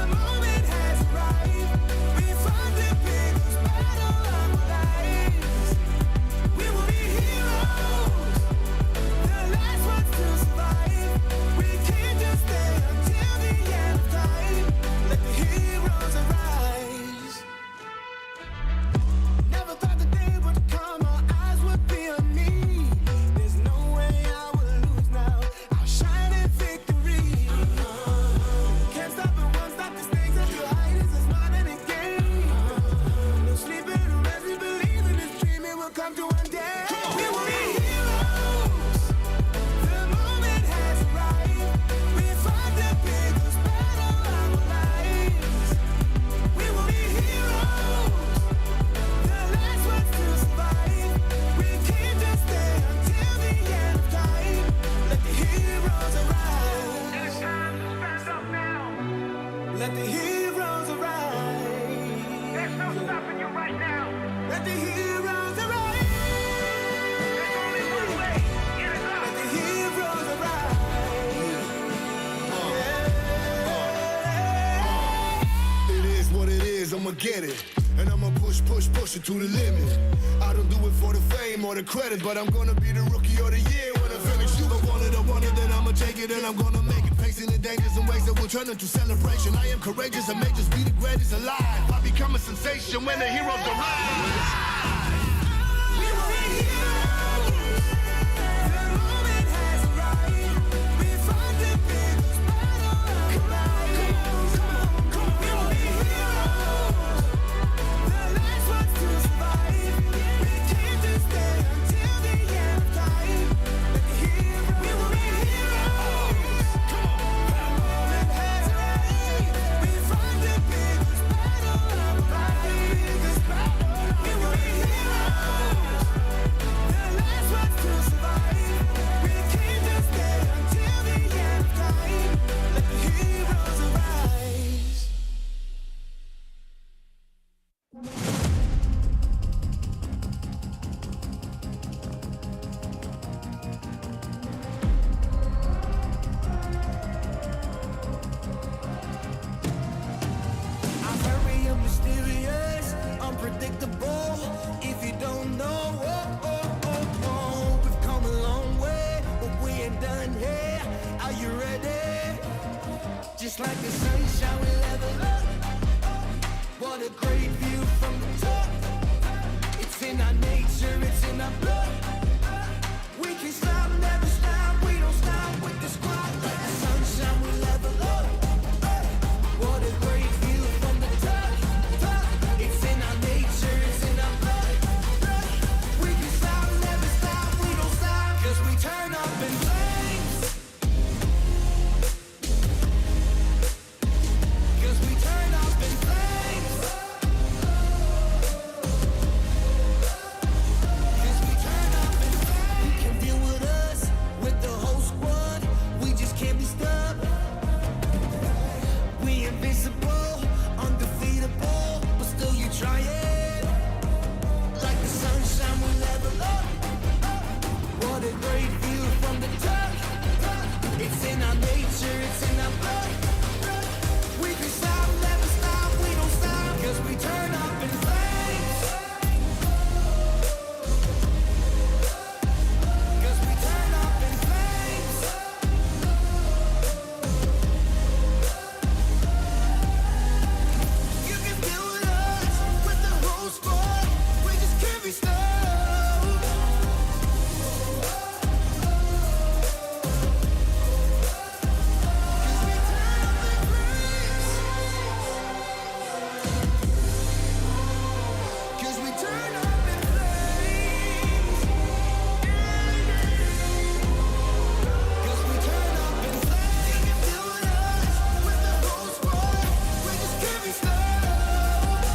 moment has arrived. We fought the biggest battle of our lives. We will be heroes, the last ones to survive. We can't just stay until the end of time. Let the heroes arise. Never thought the day would come, our eyes would be on me. There's no way I will lose now. I'll shine in victory. Can't stop it, won't stop the stakes of your height is a smile and a game. No sleeping or rest, we believe in this dream, it will come to one day. We will be heroes, the moment has arrived. We fought the biggest battle of our lives. We will be heroes, the last ones to survive. We can't just stay until the end of time. Let the heroes arise. It's time to stand up now. Let the heroes arise. There's no stopping you right now. Let the heroes arise. There's only one way. Get it up. Let the heroes arise. It is what it is, I'ma get it. And I'ma push it to the limit. I don't do it for the fame or the credit, but I'm gonna be the rookie of the year when I finish. You don't want it, I want it, then I'ma take it and I'm gonna make it. Facing the dangers and ways that will turn into celebration. I am courageous, I may just be the greatest alive. I become a sensation when the heroes arrive. We will be heroes, the moment has arrived. We fought the biggest battle of our lives. We will be heroes, the last ones to survive. We can't just stay until the end of time. Let the heroes. We will be heroes, the moment has arrived. We fought the biggest battle of our lives. We will be heroes, the last ones to survive. We can't just stay until the end of time. Let the heroes arise. I'm very mysterious, unpredictable. If you don't know, we've come a long way, but we ain't done here. Are you ready? Just like the sunshine, we level up. What a great view from the top. It's in our nature, it's in our blood. We can stop, never stop. We don't stop with the squad. Like the sunshine, we level up. What a great view from the top. It's in our nature, it's in our blood. We can stop, never stop. We don't stop, 'cause we turn up in flames. 'Cause we turn up in flames. 'Cause we turn up in flames. You can deal with us, with the whole squad. We just can't be stopped. We invincible, undefeatable, but still you try it. Like the sunshine, we level up. What a great view from the top. It's in our nature, it's in our blood. We can stop, never stop, we don't stop, 'cause we turn up in flames. 'Cause we turn up in flames. You can deal with us, with the whole squad. We just can't be stopped. 'Cause we turn up in flames. 'Cause we turn up in flames. 'Cause we turn up in flames. You can deal with us, with the whole squad. We just can't be stopped.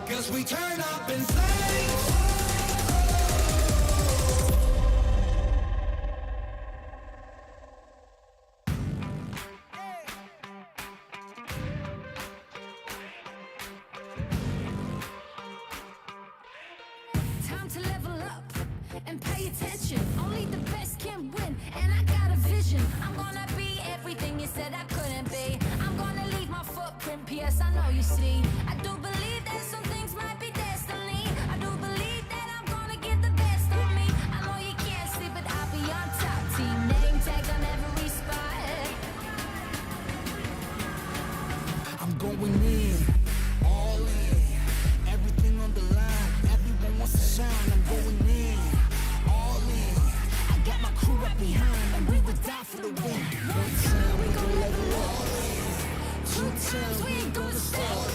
'Cause we turn up in flames. and pay attention. Only the best can win, and I got a vision. I'm gonna be everything you said I couldn't be. I'm gonna leave my footprint, P.S. I know you see. I do believe that some things might be destiny. I do believe that I'm gonna give the best of me. I know you can't see, but I'll be on top. Team name tag on every spot. I'm going in, all in, everything on the line. Everyone wants to shine. I'm going in, all in. I got my crew right behind, and we would die for the win. One time we gon' level up, 2 times we ain't gonna stop,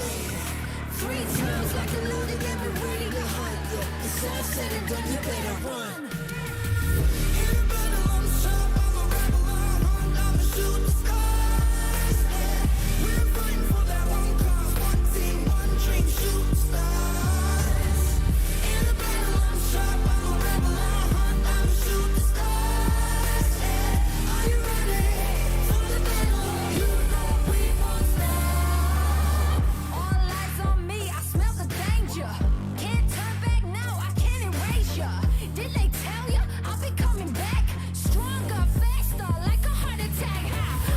3 times like a loaded and we're ready to hunt. Yeah, it's all said and done, you better run. In a battle, I'm sharp, I'm a rebel, I hunt, I'ma shoot the stars. Yeah, we're fighting for that one cause, one team, one dream, shoot the stars. In a battle, I'm sharp, I'm a rebel, I hunt, I'ma shoot the stars. Yeah, are you ready for the battle? You know we won't stop. All eyes on me, I smell the danger. Can't turn back now, I can't erase ya. Did they tell ya I'll be coming back? Stronger, faster, like a heart attack.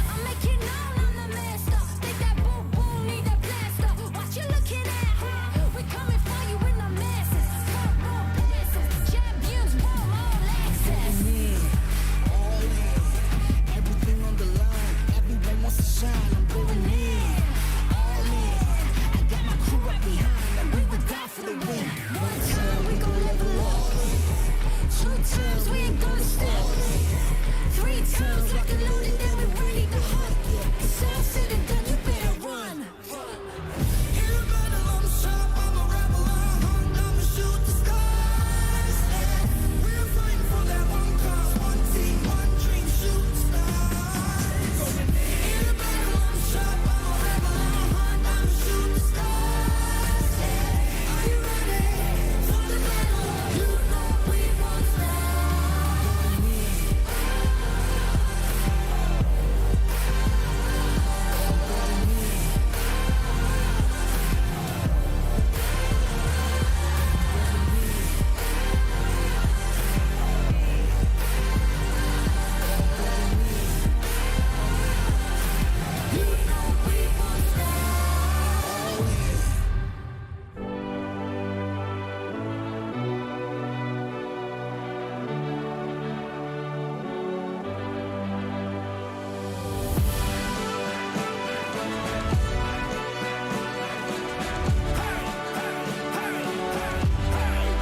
I'll make it known I'm the master. Think that boom boom need a blaster. What you looking at, huh? We coming for you in the masses. Front row passes, champions, world all access. In, all in, everything on the line. Everyone wants to shine. I'm going in, all in. I got my crew right behind, and we would die for the win. One time we gon' level up, 2 times we ain't gonna stop. 3 times like a loaded and we're ready to hunt. It's all said and done, you better run. in a battle, I'm sharp, I'm a rebel, I hunt, I'ma shoot the stars. Yeah, we're fighting for that one cause, one team, one dream, shoot the stars. In a battle, I'm sharp, I'm a rebel, I hunt, I'ma shoot the stars. Yeah, are you ready for the battle? You know we won't stop.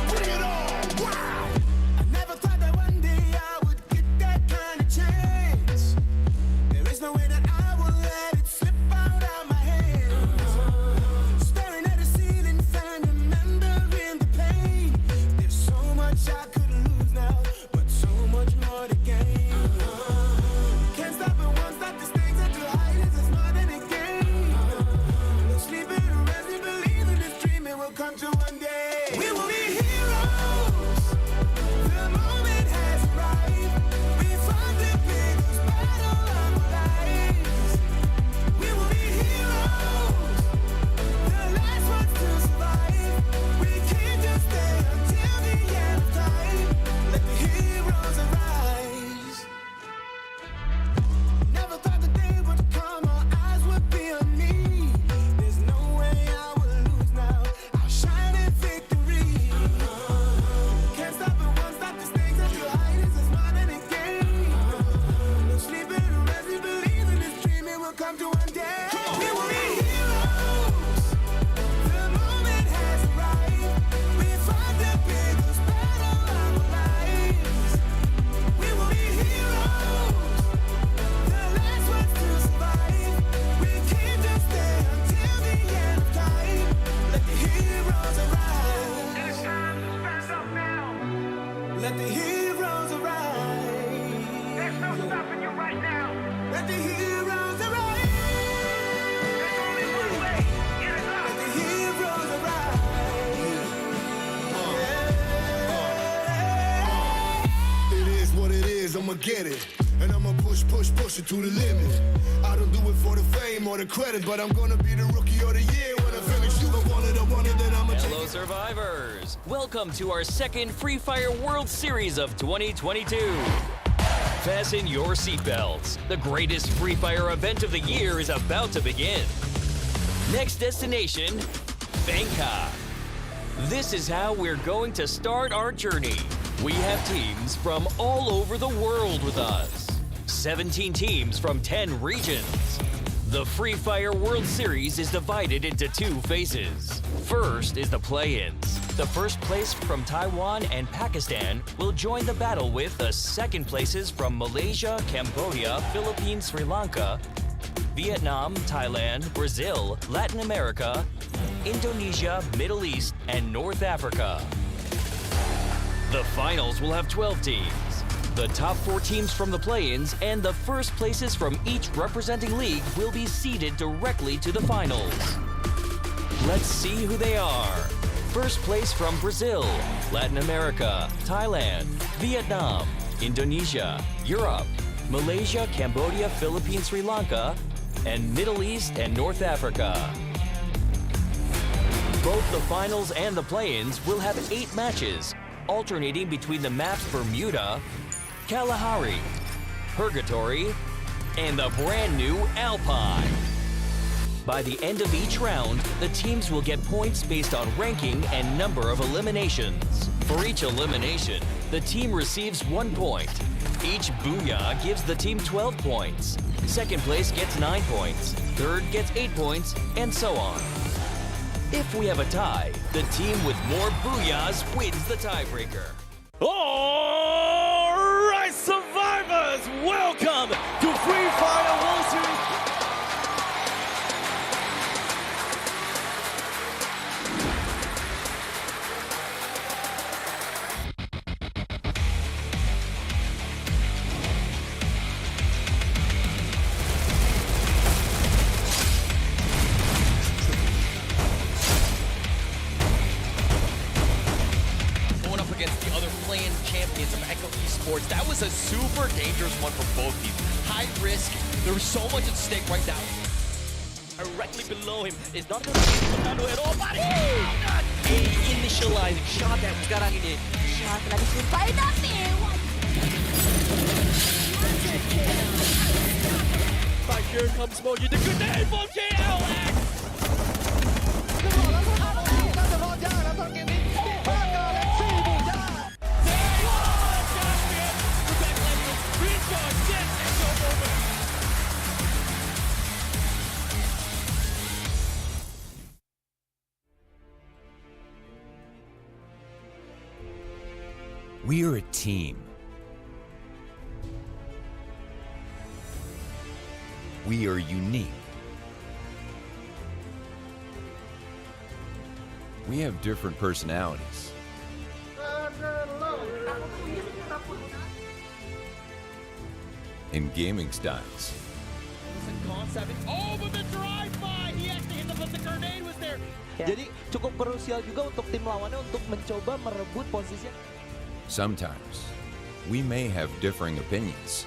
Bring it on! Wow! I never thought that one day I would get that kind of chance. There is no way that I will let it slip out of my hands. Staring at the ceiling fan, remembering the pain. There's so much I could lose now, but so much more to gain. Can't stop it once, not the stakes are too high. This is more than a game. No sleeping or resting, believing this dream it will come true one day. We will be heroes. The moment has arrived. We fought the biggest battle of our lives. We will be heroes. The last ones to survive. We can't just stay until the end of time. Let the heroes arise. Never thought the day would come, our eyes would be on me. There's no way I will lose now. I'll shine in victory. Can't stop it once, not the stakes are too high. This is more than a game. No sleeping or resting, believing this dream it will come to one day. We will be heroes. The moment has arrived. We fought the biggest battle of our lives. We will be heroes. The last ones to survive. We can't just stay until the end of time. Let the heroes arise. It's time to stand up now. Let the heroes arise. There's no stopping you right now. Let the heroes arise. There's only one way. Get it up. Let the heroes arise. It is what it is, I'ma get it. And I'ma push it to the limit. I don't do it for the fame or the credit, but I'm gonna be the rookie of the year when I finish. You don't want it, then I'ma take it. survivors! Welcome to our second Free Fire World Series of 2022. Fasten your seatbelts. The greatest Free Fire event of the year is about to begin. Next destination, Bangkok. This is how we're going to start our journey. We have teams from all over the world with us. 17 teams from 10 regions. The Free Fire World Series is divided into 2 phases. First is the play-ins. The first place from Taiwan and Pakistan will join the battle with the second places from Malaysia, Cambodia, Philippines, Sri Lanka, Vietnam, Thailand, Brazil, Latin America, Indonesia, Middle East, and North Africa. The finals will have 12 teams. The top 4 teams from the play-ins and the first places from each representing league will be seeded directly to the finals. Let's see who they are. First place from Brazil, Latin America, Thailand, Vietnam, Indonesia, Europe, Malaysia, Cambodia, Philippines, Sri Lanka, and Middle East and North Africa. Both the finals and the play-ins will have 8 matches, alternating between the maps Bermuda, Kalahari, Purgatory, and the brand new Alpine. By the end of each round, the teams will get points based on ranking and number of eliminations. For each elimination, the team receives 1 point. Each booyah gives the team 12 points. Second place gets 9 points, third gets 8 points, and so on. If we have a tie, the team with more booyahs wins the tiebreaker. All right, survivors, welcome to Free Fire World Series. Going up against the other playing champions of Echo Esports. That was a super dangerous one for both teams. High risk. There's so much at stake right now. Directly below him is not going to be Fernando at all. But initializing shot that sekarang ini. Shot lagi sumpah tapi. But here comes Moji. The grenade from KLX. We are a team. We are unique. We have different personalities. And gaming styles. Concept. Oh, but the drive-by! He actually hit the grenade was there. Jadi cukup krusial juga untuk tim lawannya untuk mencoba merebut posisi. Sometimes, we may have differing opinions.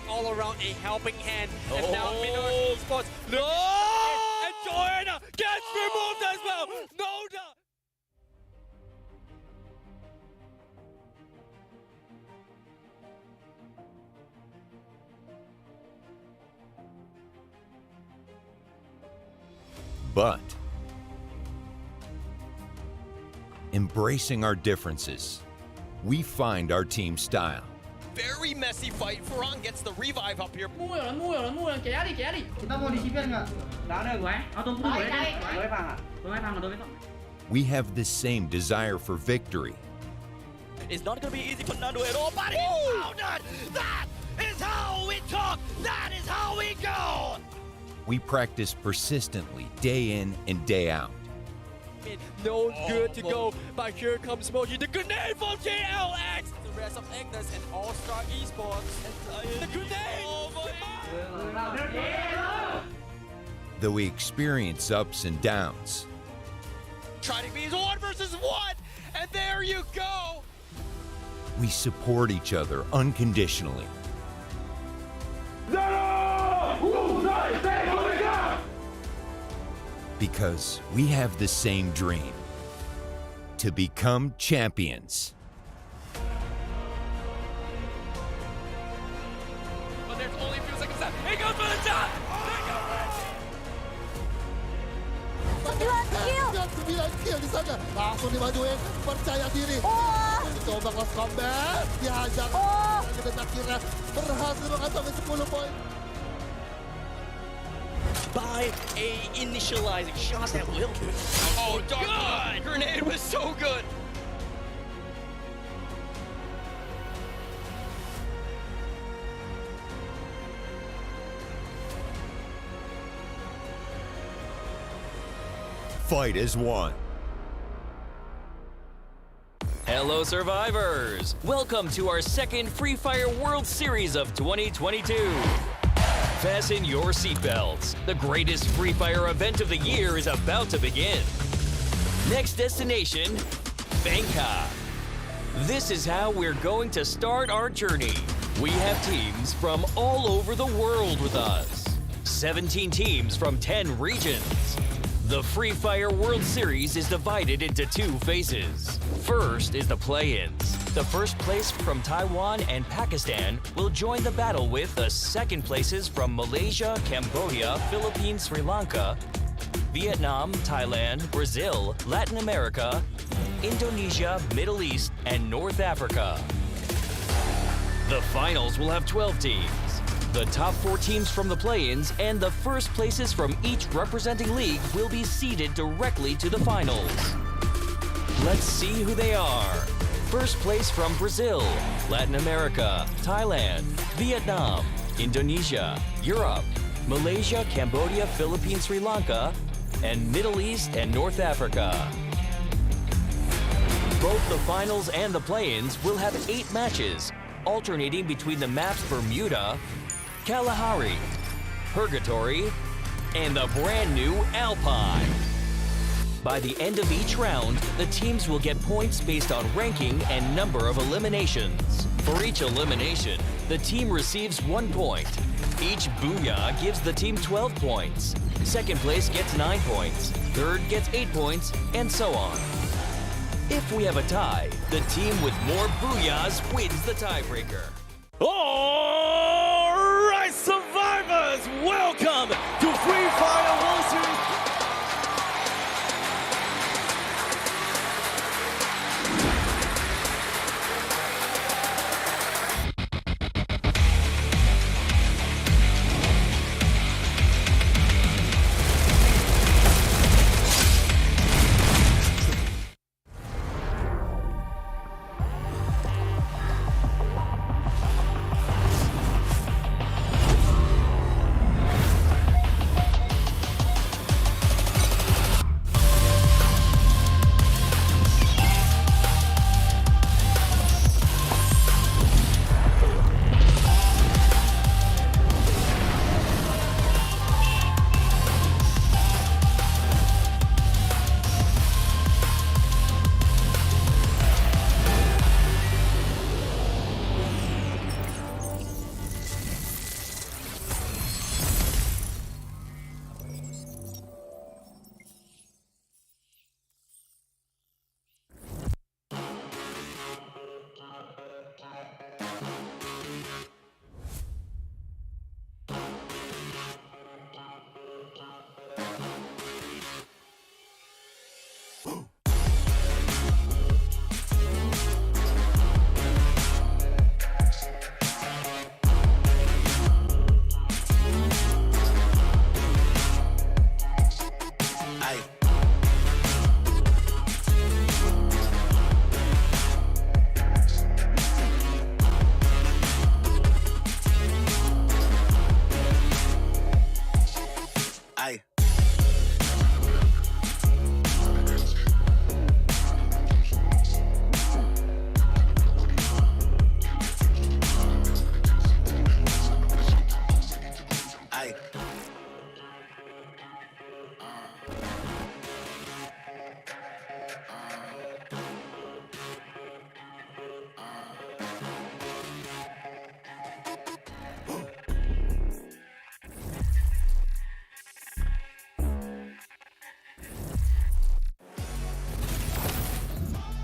All around a helping hand. And now Minor spots. No! And Garena gets removed as well. No doubt. But embracing our differences, we find our team style. Very messy fight. Ferran gets the revive up here. Kita mau di CPR nggak? Nggak ada gue. Atau gue Gue We have the same desire for victory. It's not going to be easy for Nando at all, but he found it! That is how we talk! That is how we go! We practice persistently, day in and day out. No good to go, but here comes Moji. The grenade from KLX! The rest of Agnes and All-Star Esports. The grenade! Though we experience ups and downs, Trying to be 1 versus 1, and there you go! we support each other unconditionally. Because we have the same dream. to become champions. But there's only a few seconds left. He goes for the shot! 9 kill di sana. Langsung dimajuin, percaya diri. Coba kelas combat, dihajar. Dan akhirnya berhasil mengantongi 10 poin. By a initializing shot that will. Oh, God! Grenade was so good. Fight is won. Hello, survivors! Welcome to our second Free Fire World Series of 2022. Fasten your seatbelts. The greatest Free Fire event of the year is about to begin. Next destination, Bangkok. This is how we're going to start our journey. We have teams from all over the world with us. 17 teams from 10 regions. The Free Fire World Series is divided into 2 phases. First is the play-ins. The first place from Taiwan and Pakistan will join the battle with the second places from Malaysia, Cambodia, Philippines, Sri Lanka, Vietnam, Thailand, Brazil, Latin America, Indonesia, Middle East, and North Africa. The finals will have 12 teams. The top 4 teams from the play-ins and the first places from each representing league will be seeded directly to the finals. Let's see who they are. First place from Brazil, Latin America, Thailand, Vietnam, Indonesia, Europe, Malaysia, Cambodia, Philippines, Sri Lanka, and Middle East and North Africa. Both the finals and the play-ins will have 8 matches, alternating between the maps Bermuda, Kalahari, Purgatory, and the brand new Alpine. By the end of each round, the teams will get points based on ranking and number of eliminations. For each elimination, the team receives 1 point. Each booyah gives the team 12 points. Second place gets 9 points. Third gets 8 points, and so on. If we have a tie, the team with more booyahs wins the tiebreaker. All right, survivors, welcome to Free Fire World Series.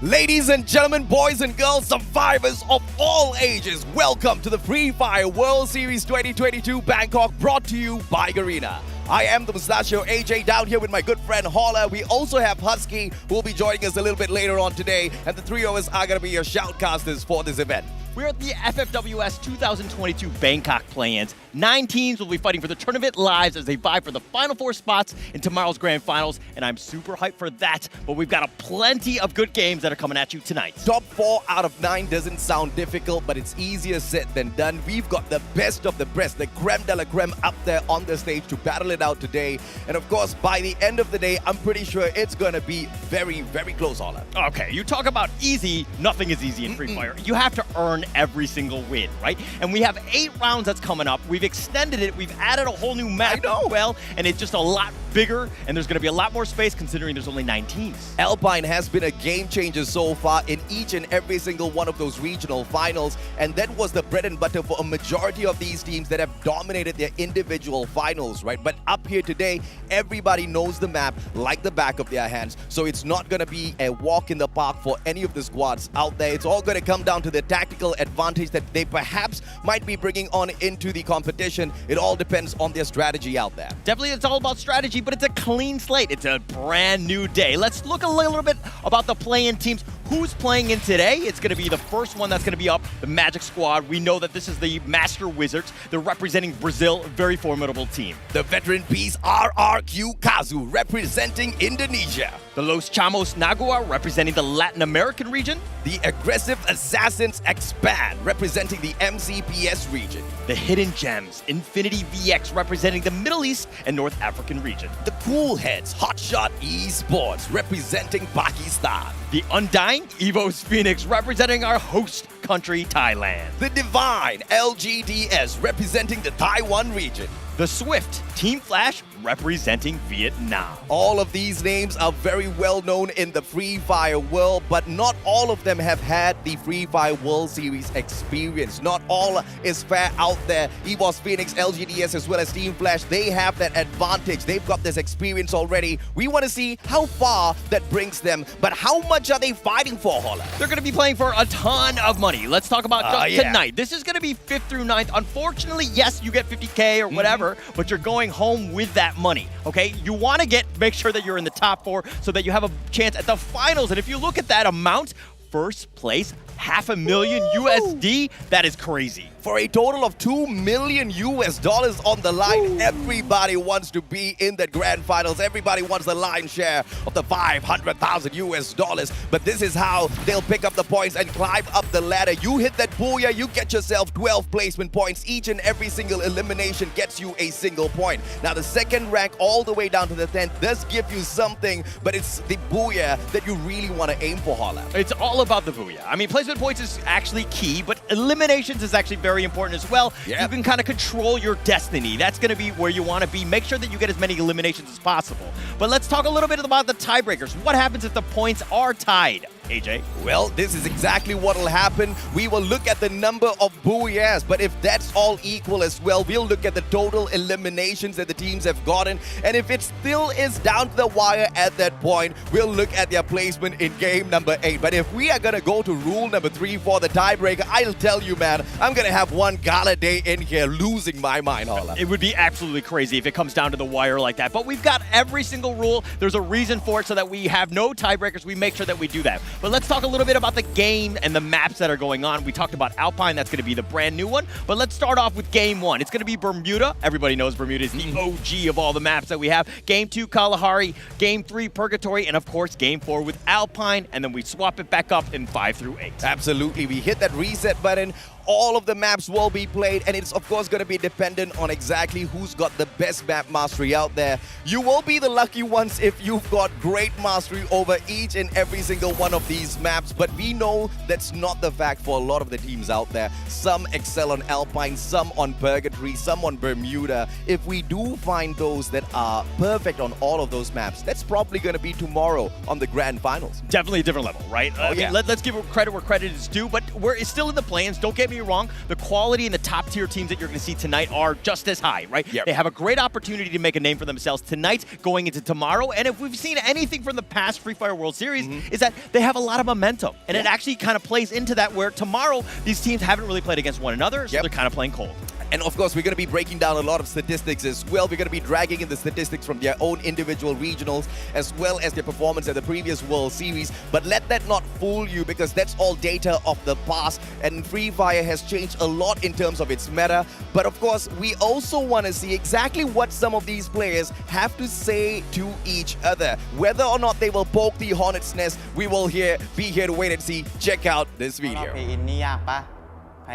Ladies and gentlemen, boys and girls, survivors of all ages, welcome to the Free Fire World Series 2022 Bangkok, brought to you by Garena. I am the Mustachio AJ, down here with my good friend Holler. We also have Husky, who will be joining us a little bit later on today, and the three of us are going to be your shoutcasters for this event. We're at the FFWS 2022 Bangkok Play-Ins. 9 teams will be fighting for the tournament lives as they vie for the final 4 spots in tomorrow's grand finals, and I'm super hyped for that. But we've got plenty of good games that are coming at you tonight. Top 4 out of 9 doesn't sound difficult, but it's easier said than done. We've got the best of the best, the creme de la creme up there on the stage to battle it out today. And of course, by the end of the day, I'm pretty sure it's going to be very, very close, Holler. Okay, you talk about easy. Nothing is easy in Free Fire. You have to earn every single win, right? And we have 8 rounds that's coming up. We've extended it. We've added a whole new map as well, and it's just a lot bigger, and there's going to be a lot more space considering there's only 9 teams. Alpine has been a game changer so far in each and every single one of those regional finals, and that was the bread and butter for a majority of these teams that have dominated their individual finals, right? But up here today, everybody knows the map like the back of their hands, so it's not going to be a walk in the park for any of the squads out there. It's all going to come down to the tactical advantage that they perhaps might be bringing on into the competition. It all depends on their strategy out there. Definitely, it's all about strategy, but it's a clean slate. It's a brand new day. Let's look a little bit about the play-in teams. Who's playing in today? It's going to be the first one that's going to be up, the Magic Squad. We know that this is the Master Wizards. They're representing Brazil, a very formidable team. The veteran piece RRQ Kazu representing Indonesia. The Los Chamos Nagua representing the Latin American region. The Aggressive Assassins Expand representing the MCPS region. The Hidden Gems Infinity VX representing the Middle East and North African region. The Cool Heads Hotshot Esports representing Pakistan. The Undying Evos Phoenix representing our host country, Thailand. The Divine LGDS representing the Taiwan region. The Swift Team Flash representing Vietnam. All of these names are very well known in the Free Fire world, but not all of them have had the Free Fire World Series experience. Not all is fair out there. EVOS Phoenix, LGDS, as well as Team Flash, they have that advantage. They've got this experience already. We want to see how far that brings them, but how much are they fighting for, Holler? They're going to be playing for a ton of money. Let's talk about tonight. This is going to be 5th through 9th. Unfortunately, yes, you get 50K or whatever, but you're going home with that money, okay? You want to make sure that you're in the top 4 so that you have a chance at the finals. And if you look at that amount, first place, $500,000 USD, that is crazy. For a total of $2 million on the line. Everybody wants to be in that grand finals. Everybody wants the lion's share of the $500,000. But this is how they'll pick up the points and climb up the ladder. You hit that booyah, you get yourself 12 placement points. Each and every single elimination gets you a single point. Now the second rank all the way down to the 10th does give you something, but it's the booyah that you really want to aim for, Holler. It's all about the booyah. I mean, placement points is actually key, but eliminations is actually very important as well. You can kind of control your destiny. That's going to be where you want to be. Make sure that you get as many eliminations as possible. But let's talk a little bit about the tiebreakers. What happens if the points are tied? AJ? Well, this is exactly what will happen. We will look at the number of booyahs, but if that's all equal as well, we'll look at the total eliminations that the teams have gotten. And if it still is down to the wire at that point, we'll look at their placement in game number 8. But if we are going to go to rule number 3 for the tiebreaker, I'll tell you, man, I'm going to have one gala day in here losing my mind, Holler. It would be absolutely crazy if it comes down to the wire like that. But we've got every single rule. There's a reason for it so that we have no tiebreakers. We make sure that we do that. But let's talk a little bit about the game and the maps that are going on. We talked about Alpine. That's going to be the brand new one. But let's start off with game 1. It's going to be Bermuda. Everybody knows Bermuda is the OG of all the maps that we have. Game 2, Kalahari. Game 3, Purgatory. And, of course, game 4 with Alpine. And then we swap it back up in 5 through 8. Absolutely. We hit that reset button. All of the maps will be played, and it's of course going to be dependent on exactly who's got the best map mastery out there. You will be the lucky ones if you've got great mastery over each and every single one of these maps, but we know that's not the fact for a lot of the teams out there. Some excel on Alpine, some on Purgatory, some on Bermuda. If we do find those that are perfect on all of those maps, that's probably going to be tomorrow on the grand finals. Definitely a different level, right? Let's give credit where credit is due, but it's still in the plans. Don't get me me wrong, the quality and the top tier teams that you're going to see tonight are just as high, right? Yep. They have a great opportunity to make a name for themselves tonight, going into tomorrow. And if we've seen anything from the past Free Fire World Series, is that they have a lot of momentum. And it actually kind of plays into that where tomorrow these teams haven't really played against one another, so they're kind of playing cold. And of course, we're going to be breaking down a lot of statistics as well. We're going to be dragging in the statistics from their own individual regionals as well as their performance at the previous World Series. But let that not fool you, because that's all data of the past. And Free Fire has changed a lot in terms of its meta. But of course, we also want to see exactly what some of these players have to say to each other. Whether or not they will poke the hornet's nest, we will be here to wait and see. Check out this video.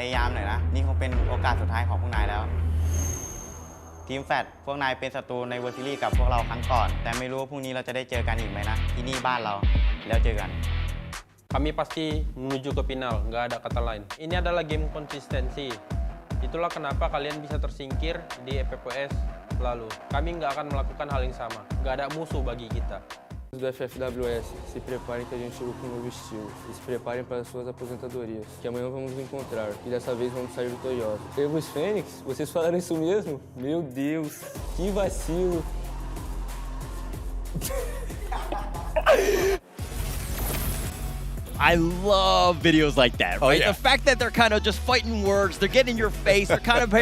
พยายามหน่อยนะนี่คงเป็นโอกาสสุดท้ายของพวกนายแล้วทีมแฟดพวกนายเป็นศัตรูในเวอร์ซิลี่กับพวกเราครั้งก่อนแต่ไม่รู้ว่าพรุ่งนี้เราจะได้เจอกันอีกไหมนะที่นี่บ้านเราแล้วเจอกัน Kami pasti menuju ke final, nggak ada kata lain. Ini adalah game konsistensi. Itulah kenapa kalian bisa tersingkir di FFWS lalu. Kami nggak akan melakukan hal yang sama. Nggak ada musuh bagi kita. Do FFWS, se preparem que a gente chegou com um novo estilo e se preparem para as suas aposentadorias, que amanhã vamos nos encontrar e dessa vez vamos sair vitoriosos. Erros Fênix, vocês falaram isso mesmo? Meu Deus, que vacilo! I love videos like that, right? The fact that they're kind of just fighting words, they're getting in your face, they're kind of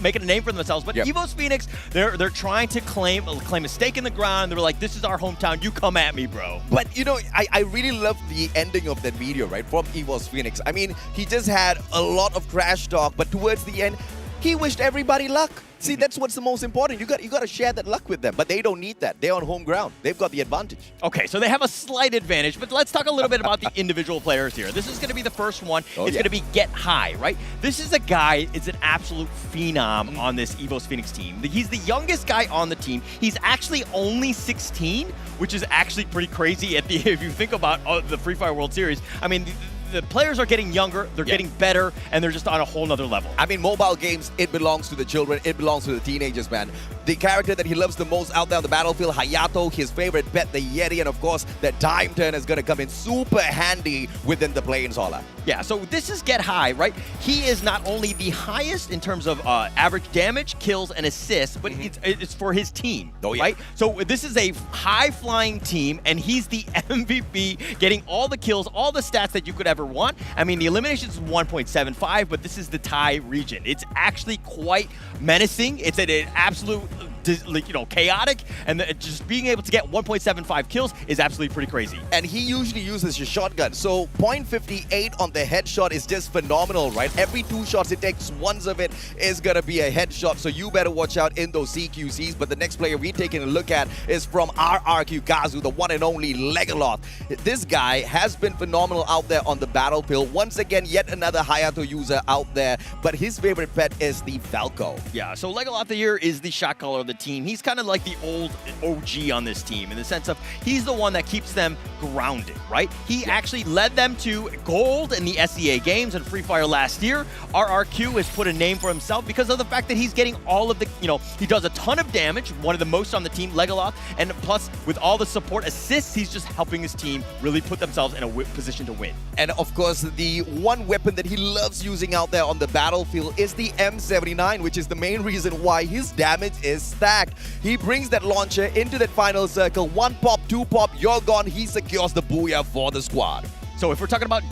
making a name for themselves. But EVOS Phoenix, they're trying to claim a stake in the ground. They're like, this is our hometown, you come at me, bro. But you know, I really love the ending of that video, right, from EVOS Phoenix. I mean, he just had a lot of trash talk, but towards the end, he wished everybody luck. See, that's what's the most important. You got to share that luck with them, but they don't need that. They're on home ground. They've got the advantage. Okay, so they have a slight advantage, but let's talk a little bit about the individual players here. This is going to be the first one. It's going to be Get High, right? This is a guy, it's an absolute phenom on this EVOS Phoenix team. He's the youngest guy on the team. He's actually only 16, which is actually pretty crazy if you think about the Free Fire World Series. I mean, the players are getting younger, they're getting better, and they're just on a whole nother level. I mean, mobile games, it belongs to the children, it belongs to the teenagers, man. The character that he loves the most out there on the battlefield, Hayato, his favorite pet, the Yeti, and of course, the time turn is going to come in super handy within the play-ins, Holla. Yeah, so this is Get High, right? He is not only the highest in terms of average damage, kills, and assists, but it's for his team, right? So this is a high-flying team, and he's the MVP, getting all the kills, all the stats that you could ever want. I mean, the eliminations is 1.75, but this is the tie region. It's actually quite menacing. It's an absolute, chaotic, and just being able to get 1.75 kills is absolutely pretty crazy. And he usually uses his shotgun, so 0.58 on the headshot is just phenomenal, right? Every 2 shots it takes, one of it is gonna be a headshot, so you better watch out in those CQCs. But the next player we're taking a look at is from RRQ Kazu, the one and only Legoloth. This guy has been phenomenal out there on the battlefield. Once again, yet another Hayato user out there, but his favorite pet is the Falco. Yeah, so Legoloth here is the shot caller of the team. He's kind of like the old OG on this team in the sense of he's the one that keeps them grounded, right? He actually led them to gold in the SEA games and Free Fire last year. RRQ has put a name for himself because of the fact that he's getting all of the, he does a ton of damage, one of the most on the team, Legoloth, and plus with all the support assists, he's just helping his team really put themselves in a position to win. And of course, the one weapon that he loves using out there on the battlefield is the M79, which is the main reason why his damage is stacked. He brings that launcher into that final circle. 1 pop, 2 pop, you're gone. He secures the booyah for the squad. So if we're talking about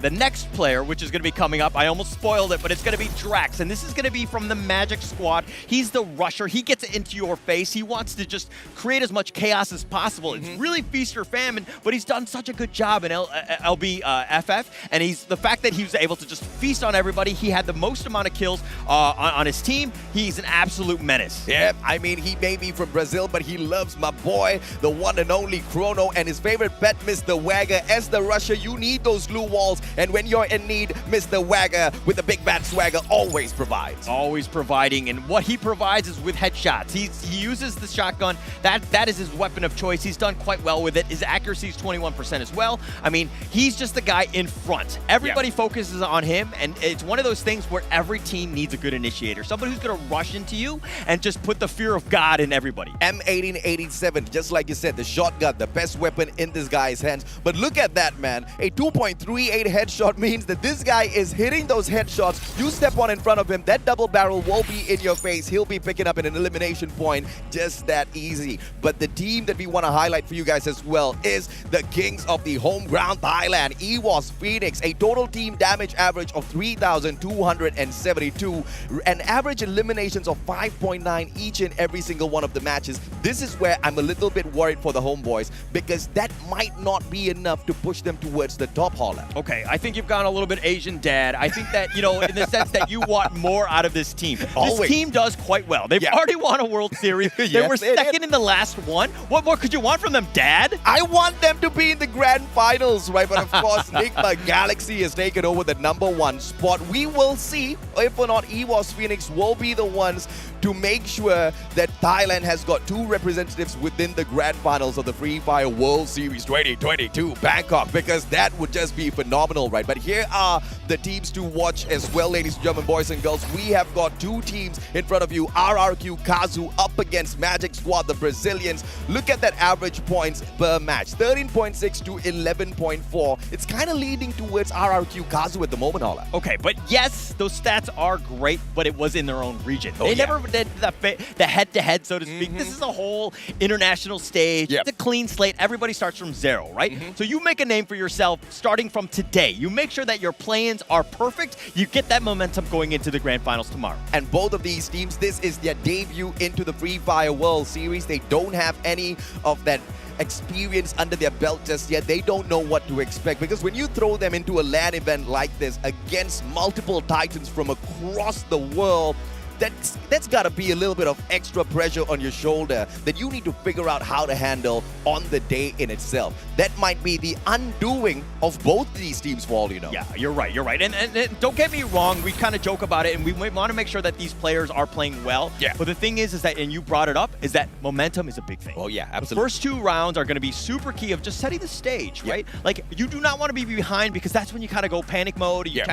the next player, which is going to be coming up, I almost spoiled it, but it's going to be Drax, and this is going to be from the Magic Squad. He's the rusher. He gets into your face. He wants to just create as much chaos as possible. It's really feast or famine, but he's done such a good job in LBFF, and the fact that he was able to just feast on everybody. He had the most amount of kills on his team. He's an absolute menace. Yeah, I mean, he may be from Brazil, but he loves my boy, the one and only Chrono, and his favorite pet, Mr. Wagger, as the rusher. You need those glue walls, and when you're in need, Mr. Wagger with the big bad swagger always provides. Always providing, and what he provides is with headshots. He uses the shotgun. That is his weapon of choice. He's done quite well with it. His accuracy is 21% as well. I mean, he's just the guy in front. Everybody focuses on him, and it's one of those things where every team needs a good initiator. Somebody who's going to rush into you and just put the fear of God in everybody. M1887, just like you said, the shotgun, the best weapon in this guy's hands. But look at that, man. man. A 2.38 headshot means that this guy is hitting those headshots. You step on in front of him, that double barrel will be in your face. He'll be picking up an elimination point. Just that easy. But the team that we want to highlight for you guys as well is the kings of the home ground Thailand, EWOS Phoenix. A total team damage average of 3,272. An average eliminations of 5.9 each and every single one of the matches. This is where I'm a little bit worried for the homeboys because that might not be enough to push them towards the top hauler. Okay, I think you've gone a little bit Asian dad. I think that, you know, in the sense that you want more out of this team. Always. This team does quite well. They've already won a World Series. They Yes, were they did. second in the last one. What more could you want from them, Dad? I want them to be in the grand finals, right? But of course, Nigma Galaxy has taken over the #1 spot. We will see if or not EWOS Phoenix will be the ones to make sure that Thailand has got 2 representatives within the grand finals of the Free Fire World Series 2022 Bangkok, because that would just be phenomenal, right? But here are the teams to watch as well, ladies and gentlemen, boys and girls. We have got 2 teams in front of you. RRQ Kazu up against Magic Squad, the Brazilians. Look at that average points per match, 13.6 to 11.4. It's kind of leading towards RRQ Kazu at the moment, Hala. Okay, but yes, those stats are great, but it was in their own region. They never did the head-to-head, so to speak. This is a whole international stage. It's a clean slate. Everybody starts from 0, right? So you make a name for yourself starting from today. You make sure that your play-ins are perfect. You get that momentum going into the grand finals tomorrow. And both of these teams, this is their debut into the Free Fire World Series. They don't have any of that experience under their belt just yet. They don't know what to expect, because when you throw them into a LAN event like this against multiple titans from across the world, that's got to be a little bit of extra pressure on your shoulder that you need to figure out how to handle on the day in itself. That might be the undoing of both these teams for all you know. Yeah, you're right, you're right. And don't get me wrong, we kind of joke about it, and we want to make sure that these players are playing well. Yeah. But the thing is that, and you brought it up, is that momentum is a big thing. Oh yeah, absolutely. The first 2 rounds are going to be super key of just setting the stage, right? Like, you do not want to be behind, because that's when you kind of go panic mode. You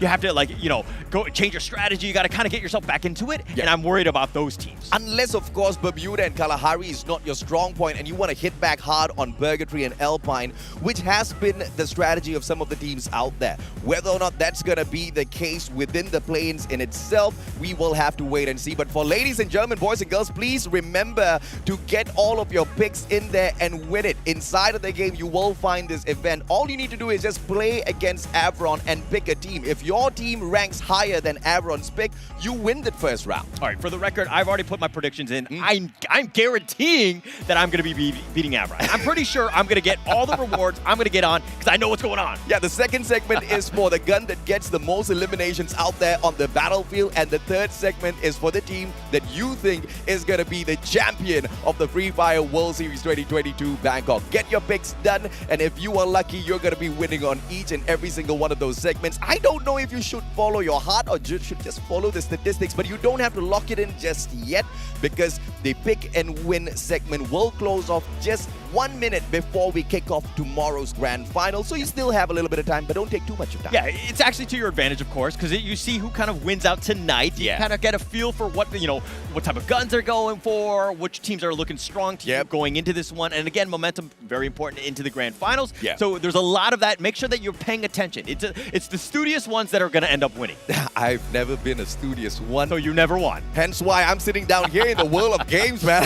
you have to, like, you know, go change your strategy. You got to kind of get yourself back into it. And I'm worried about those teams. Unless, of course, Bermuda and Kalahari is not your strong point and you want to hit back hard on Purgatory and Alpine, which has been the strategy of some of the teams out there. Whether or not that's going to be the case within the play-ins in itself, we will have to wait and see. But for ladies and gentlemen, boys and girls, please remember to get all of your picks in there and win it. Inside of the game, you will find this event. All you need to do is just play against Avron and pick a team. If your team ranks higher than Avron's pick, you win the first round. All right, for the record, I've already put my predictions in. I'm guaranteeing that I'm going to be beating Avron. I'm pretty sure I'm going to get all the rewards. I'm going to get on because I know what's going on. Yeah, the second segment is for the gun that gets the most eliminations out there on the battlefield, and the third segment is for the team that you think is going to be the champion of the Free Fire World Series 2022 Bangkok. Get your picks done, and if you are lucky, you're going to be winning on each and every single one of those segments. I don't know if you should follow your heart or should just follow the statistics, but you don't have to lock it in just yet, because the pick and win segment will close off just 1 minute before we kick off tomorrow's grand final. So you still have a little bit of time, but don't take too much of time. Yeah, it's actually to your advantage, of course, because you see who kind of wins out tonight. You kind of get a feel for what, you know, what type of guns they're going for, which teams are looking strong to you going into this one. And again, momentum, very important into the grand finals. So there's a lot of that. Make sure that you're paying attention. It's the studious ones that are going to end up winning. I've never been a studious one. So you never won. Hence why I'm sitting down here in the world of games, man.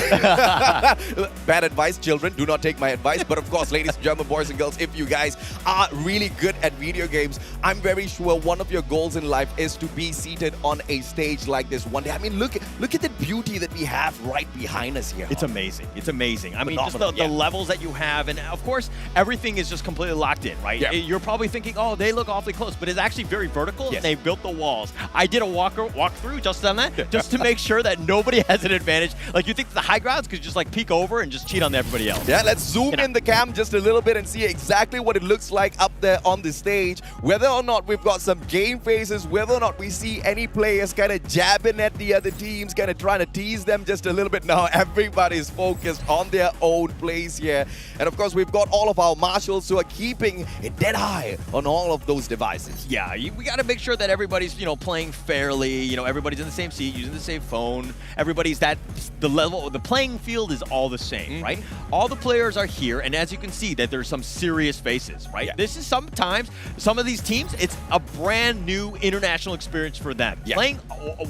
Bad advice, children. Do not take my advice. But of course, ladies and gentlemen, boys and girls, if you guys are really good at video games, I'm very sure one of your goals in life is to be seated on a stage like this one day. I mean, look at the beauty that we have right behind us here. It's amazing. It's amazing. I mean, just the levels that you have. And of course, everything is just completely locked in, right? You're probably thinking, oh, they look awfully close, but it's actually very vertical. And they've built the walls. I did a walkthrough just on that, just to make sure that nobody has an advantage. Like, you think the high grounds could just like peek over and just cheat on everybody else. Yeah, let's zoom in the cam just a little bit and see exactly what it looks like up there on the stage. Whether or not we've got some game phases, whether or not we see any players kind of jabbing at the other teams, kind of trying to tease them just a little bit. Now everybody's focused on their own plays here. And of course, we've got all of our marshals who are keeping it dead high on all of those devices. Yeah, we got to make sure that everybody's, you know, playing fairly. You know, everybody's in the same seat, using the same phone. Everybody's the level, the playing field is all the same, right? All the players are here, and as you can see, that there's some serious faces, right? Yeah. This is sometimes, some of these teams, it's a brand new international experience for them. Yeah. Playing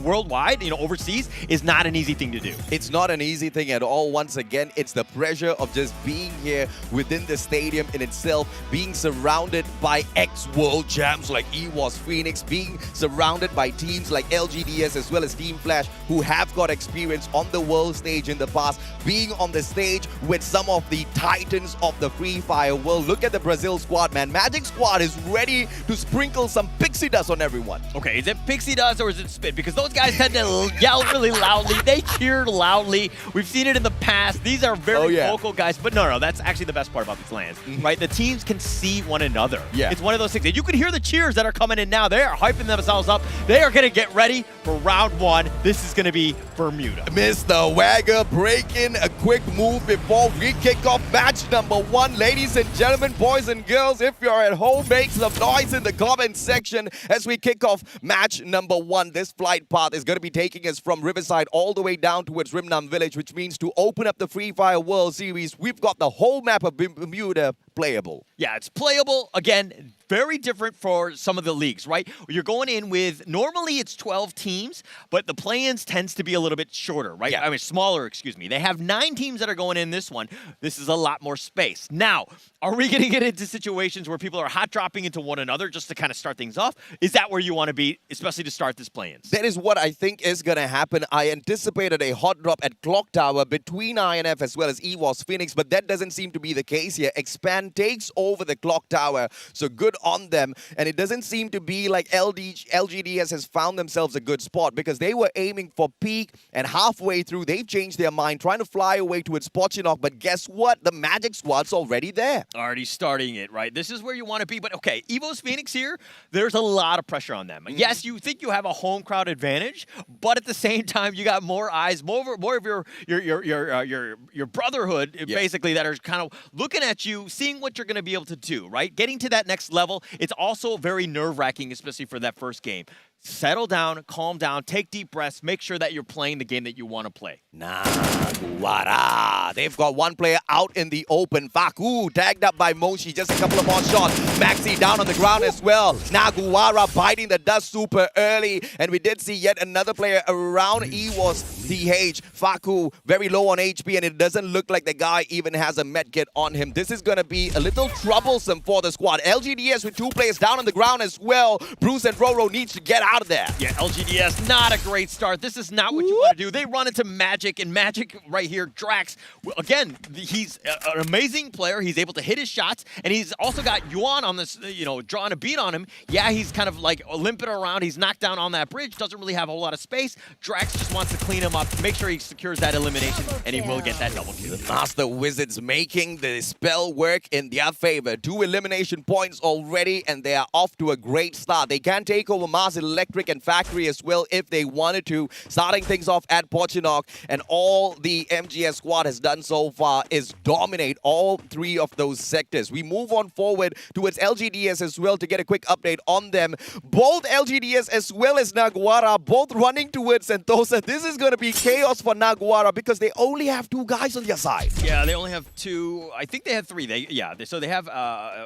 worldwide, overseas, is not an easy thing to do. It's not an easy thing at all. Once again, it's the pressure of just being here within the stadium in itself, being surrounded by ex-world champs like EWOS Phoenix, being surrounded by teams like LGDS as well as Team Flash, who have got experience on the world stage in the past, being on the stage with some of the titans of the Free Fire world. Look at the Brazil squad, man. Magic squad is ready to sprinkle some pixie dust on everyone. Okay, is it pixie dust or is it spit? Because those guys tend to yell really loudly. They cheer loudly. We've seen it in the past. These are very vocal guys. But no, that's actually the best part about these LANs, right? The teams can see one another. Yeah. It's one of those things. And you can hear the cheers that are coming in now. They are hyping themselves up. They are going to get ready for round one. This is going to be Bermuda. Mr. Wagger breaking a quick move before we kick off match number one. Ladies and gentlemen, boys and girls, if you're at home, make some noise in the comment section as we kick off match number one. This flight path is going to be taking us from Riverside all the way down towards Rimnam Village, which means to open up the Free Fire World Series, we've got the whole map of Bermuda playable. Yeah, it's playable. Again, very different for some of the leagues, right? You're going in with, normally it's 12 teams, but the play-ins tends to be a little bit shorter, right? Yeah. I mean, smaller, excuse me. They have 9 teams that are going in this one. This is a lot more space. Now, are we going to get into situations where people are hot dropping into one another just to kind of start things off? Is that where you want to be, especially to start this play-ins? That is what I think is going to happen. I anticipated a hot drop at Clock Tower between INF as well as EWOS Phoenix, but that doesn't seem to be the case here. Expand takes over the Clock Tower, so good on them. And it doesn't seem to be like LGDS has found themselves a good spot, because they were aiming for peak, and halfway through, they've changed their mind, trying to fly away towards Pochinok. But guess what? The Magic Squad's already there. Already starting it, right? This is where you want to be. But okay, EVOS Phoenix here, there's a lot of pressure on them. Yes, you think you have a home crowd advantage, but at the same time, you got more eyes, more of your brotherhood, basically, that are kind of looking at you, seeing what you're going to be able to do, right? Getting to that next level, it's also very nerve-wracking, especially for that first game. Settle down, calm down, take deep breaths, make sure that you're playing the game that you want to play. Naguara. They've got one player out in the open. Faku tagged up by Moshi. Just a couple of more shots. Maxi down on the ground as well. Naguara biting the dust super early. And we did see yet another player around EWOS TH. Faku very low on HP, and it doesn't look like the guy even has a medkit on him. This is going to be a little troublesome for the squad. LGDS with 2 players down on the ground as well. Bruce and Roro needs to get out of there. Yeah, LGDS, not a great start. This is not what you want to do. They run into Magic, and Magic right here, Drax, again, he's an amazing player. He's able to hit his shots, and he's also got Yuan on this, drawing a beat on him. Yeah, he's kind of like limping around. He's knocked down on that bridge, doesn't really have a whole lot of space. Drax just wants to clean him up, make sure he secures that elimination, and he will get that double kill. The Master Wizards making the spell work in their favor. 2 elimination points already, and they are off to a great start. They can take over Mars Electric and Factory as well if they wanted to. Starting things off at Pochinok, and all the MGS squad has done so far is dominate all 3 of those sectors. We move on forward towards LGDS as well to get a quick update on them. Both LGDS as well as Naguara both running towards Sentosa. This is going to be chaos for Naguara because they only have 2 guys on their side. Yeah, they only have 2. I think they had 3. So they have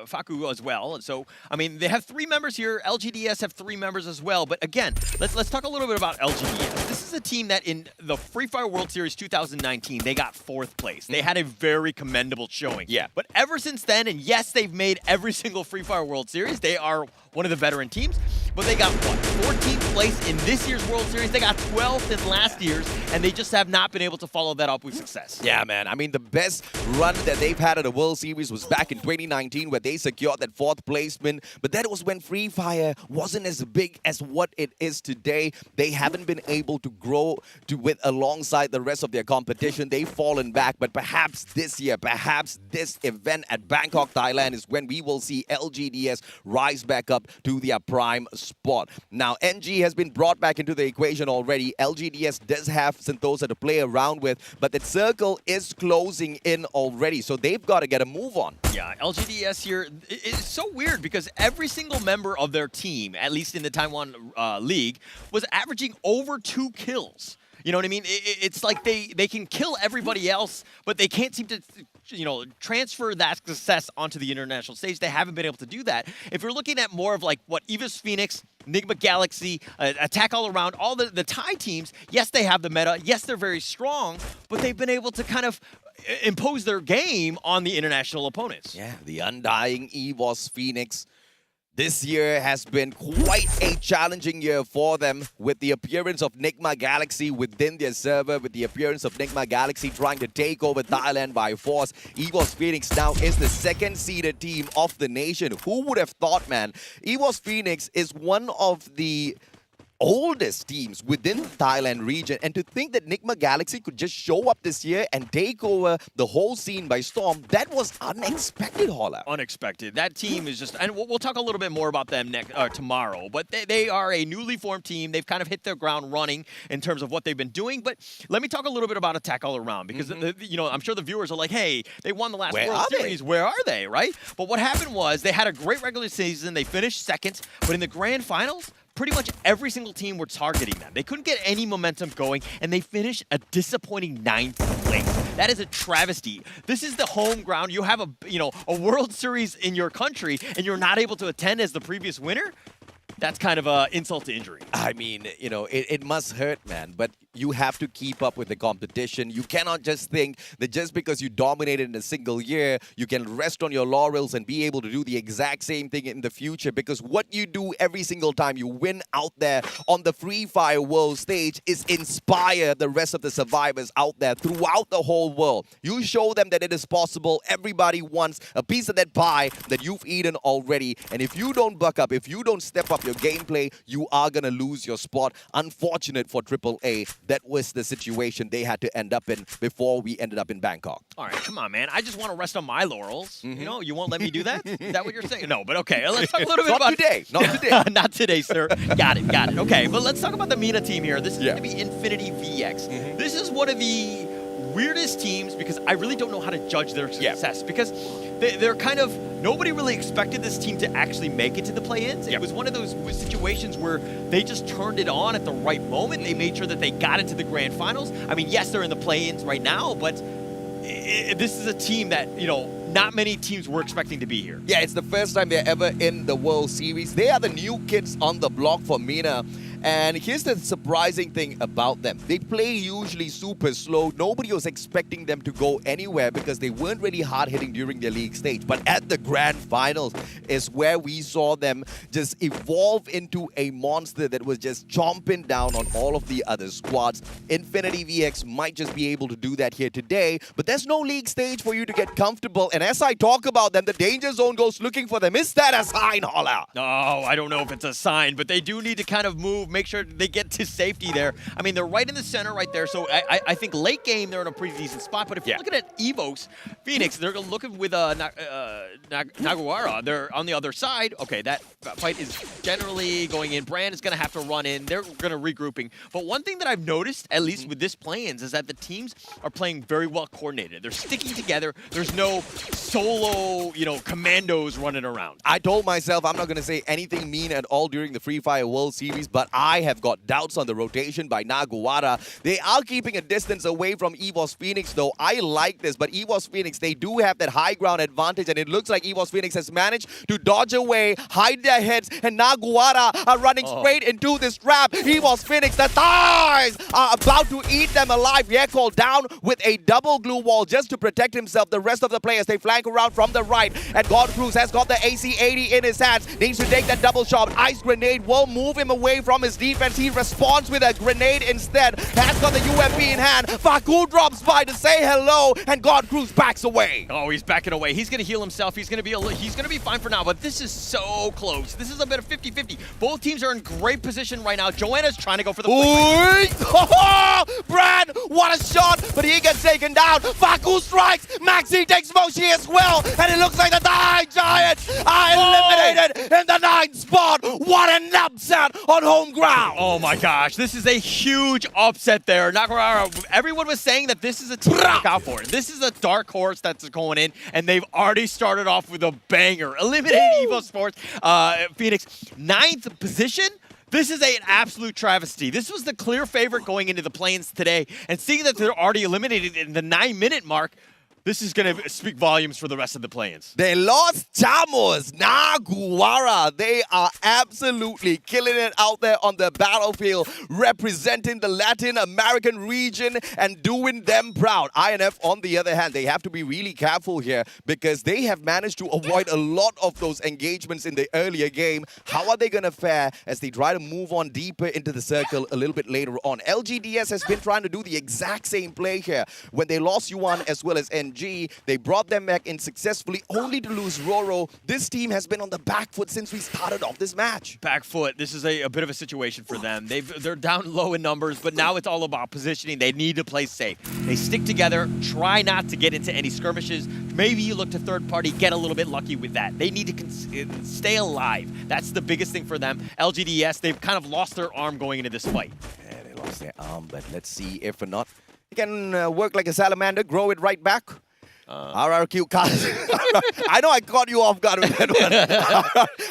Faku as well. So, I mean, they have 3 members here. LGDS have 3 members as well. But again, let's talk a little bit about LGDS. This is a team that in the Free Fire World Series 2019, they got 4th place. They had a very commendable showing. Yeah. But ever since then, and yes, they've made every single Free Fire World Series. They are one of the veteran teams, but they got, 14th place in this year's World Series. They got 12th in last year's, and they just have not been able to follow that up with success. Yeah, man. I mean, the best run that they've had at the World Series was back in 2019, where they secured that 4th placement, but that was when Free Fire wasn't as big as what it is today. They haven't been able to grow with alongside the rest of their competition. They've fallen back, but perhaps this year, perhaps this event at Bangkok, Thailand is when we will see LGDS rise back up to their prime spot. Now, ENG has been brought back into the equation already. LGDS does have Sentosa to play around with, but the circle is closing in already, so they've got to get a move on. Yeah, LGDS here, it's so weird because every single member of their team, at least in the Taiwan League, was averaging over 2 kills. You know what I mean? It's like they can kill everybody else, but they can't seem to transfer that success onto the international stage. They haven't been able to do that. If you're looking at more of like what EVOS Phoenix, Enigma Galaxy, Attack All Around, all the Thai teams, yes, they have the meta. Yes, they're very strong, but they've been able to kind of impose their game on the international opponents. Yeah, the undying EVOS Phoenix. This year has been quite a challenging year for them with the appearance of Enigma Galaxy within their server, with the appearance of Enigma Galaxy trying to take over Thailand by force. EVOS Phoenix now is the second-seeded team of the nation. Who would have thought, man? EVOS Phoenix is one of the oldest teams within the Thailand region, and to think that Enigma Galaxy could just show up this year and take over the whole scene by storm, that was unexpected, Holla. Unexpected. That team is just, and we'll talk a little bit more about them tomorrow, but they are a newly formed team. They've kind of hit their ground running in terms of what they've been doing, but let me talk a little bit about Attack All Around, because I'm sure the viewers are like, hey, they won the last World Series. Where are they, right? But what happened was they had a great regular season. They finished second, but in the grand finals, pretty much every single team were targeting them. They couldn't get any momentum going, and they finished a disappointing 9th place. That is a travesty. This is the home ground. You have a World Series in your country, and you're not able to attend as the previous winner? That's kind of an insult to injury. I mean, it must hurt, man, but you have to keep up with the competition. You cannot just think that just because you dominated in a single year, you can rest on your laurels and be able to do the exact same thing in the future, because what you do every single time you win out there on the Free Fire world stage is inspire the rest of the survivors out there throughout the whole world. You show them that it is possible. Everybody wants a piece of that pie that you've eaten already, and if you don't buck up, if you don't step up your gameplay, you are going to lose your spot. Unfortunate for AAA. That was the situation they had to end up in before we ended up in Bangkok. All right, come on, man. I just want to rest on my laurels. You won't let me do that? Is that what you're saying? No, but okay. Let's talk a little bit about... Not today. Not today. Not today, sir. Got it. Okay, but let's talk about the MENA team here. This is going to be Infinity VX. This is one of the weirdest teams because I really don't know how to judge their success because they're kind of... Nobody really expected this team to actually make it to the play-ins. It was one of those situations where they just turned it on at the right moment. They made sure that they got into the grand finals. I mean, yes, they're in the play-ins right now, but this is a team that, not many teams were expecting to be here. Yeah, it's the first time they're ever in the World Series. They are the new kids on the block for MENA. And here's the surprising thing about them. They play usually super slow. Nobody was expecting them to go anywhere because they weren't really hard-hitting during their league stage. But at the grand finals is where we saw them just evolve into a monster that was just chomping down on all of the other squads. Infinity VX might just be able to do that here today, but there's no league stage for you to get comfortable. And as I talk about them, the danger zone goes looking for them. Is that a sign, Holla? No, I don't know if it's a sign, but they do need to kind of move, make sure they get to safety there. I mean, they're right in the center right there, so I think late game they're in a pretty decent spot. But if you're looking at EVOS Phoenix, they're looking with Naguara. They're on the other side. Okay, that fight is generally going in. Brand is going to have to run in. They're going to regrouping. But one thing that I've noticed, at least with this play-ins, is that the teams are playing very well coordinated. They're sticking together. There's no solo, commandos running around. I told myself I'm not going to say anything mean at all during the Free Fire World Series, but I have got doubts on the rotation by Naguara. They are keeping a distance away from EVOS Phoenix, though. I like this, but EVOS Phoenix, they do have that high ground advantage, and it looks like EVOS Phoenix has managed to dodge away, hide their heads, and Naguara are running straight into this trap. EVOS Phoenix, the thighs are about to eat them alive. Yekol down with a double glue wall just to protect himself. The rest of the players, they flank around from the right, and God Cruz has got the AC-80 in his hands. Needs to take that double shot. Ice grenade will move him away from his defense. He responds with a grenade instead. Has got the UMP in hand. Faku drops by to say hello, and God Cruz backs away. Oh, he's backing away. He's going to heal himself. He's going to be fine for now, but this is so close. This is a bit of 50-50. Both teams are in great position right now. Joanna's trying to go for the Brad, what a shot, but he gets taken down. Faku strikes. Maxi takes Moshi as well, and it looks like the Thai Giants are eliminated in the 9th spot. What an upset on home ground. Oh my gosh, this is a huge upset there. Naguara, everyone was saying that this is a team to look out for. This is a dark horse that's going in, and they've already started off with a banger. Eliminated EVO Sports. Phoenix, 9th position. This is an absolute travesty. This was the clear favorite going into the play-ins today, and seeing that they're already eliminated in the 9-minute mark, This is going to speak volumes for the rest of the play-ins. They lost Chamos, Naguara. They are absolutely killing it out there on the battlefield, representing the Latin American region and doing them proud. INF, on the other hand, they have to be really careful here because they have managed to avoid a lot of those engagements in the earlier game. How are they going to fare as they try to move on deeper into the circle a little bit later on? LGDS has been trying to do the exact same play here. When they lost Yuan as well as ENG, they brought them back in successfully, only to lose Roro. This team has been on the back foot since we started off this match. Back foot. This is a bit of a situation for them. They're down low in numbers, but now it's all about positioning. They need to play safe. They stick together, try not to get into any skirmishes. Maybe you look to third party, get a little bit lucky with that. They need to stay alive. That's the biggest thing for them. LGDS, they've kind of lost their arm going into this fight. Yeah, they lost their arm, but let's see if or not. They can work like a salamander, grow it right back. RRQ I know I caught you off guard with that one.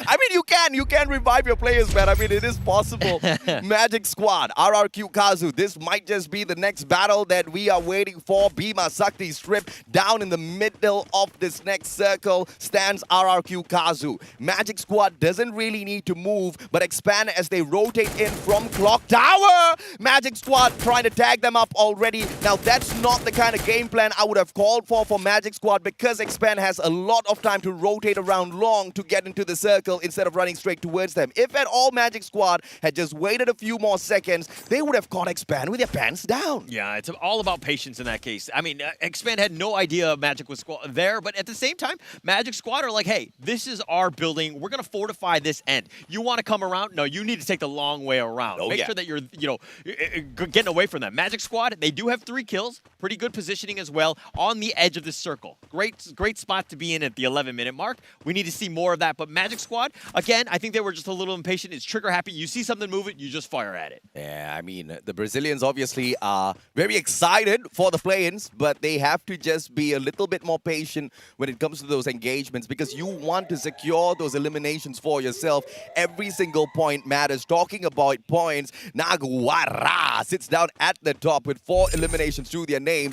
I mean, you can revive your players, man. I mean, it is possible. Magic Squad, RRQ Kazu. This might just be the next battle that we are waiting for. Bhima Sakti Strip down in the middle of this next circle stands RRQ Kazu. Magic Squad doesn't really need to move, but expand as they rotate in from Clock Tower. Magic Squad trying to tag them up already. Now, that's not the kind of game plan I would have called for Magic Squad because Expand has a lot of time to rotate around long to get into the circle instead of running straight towards them. If at all Magic Squad had just waited a few more seconds, they would have caught Expand with their pants down. Yeah, it's all about patience in that case. I mean, Expand had no idea Magic was there, but at the same time, Magic Squad are like, hey, this is our building. We're going to fortify this end. You want to come around? No, you need to take the long way around. Make sure that you're, getting away from them. Magic Squad, they do have 3 kills. Pretty good positioning as well on the edge of the circle. Great spot to be in at the 11-minute mark. We need to see more of that. But Magic Squad, again, I think they were just a little impatient. It's trigger happy. You see something moving, you just fire at it. Yeah, I mean, the Brazilians obviously are very excited for the play-ins, but they have to just be a little bit more patient when it comes to those engagements because you want to secure those eliminations for yourself. Every single point matters. Talking about points, Naguara sits down at the top with 4 eliminations to their name.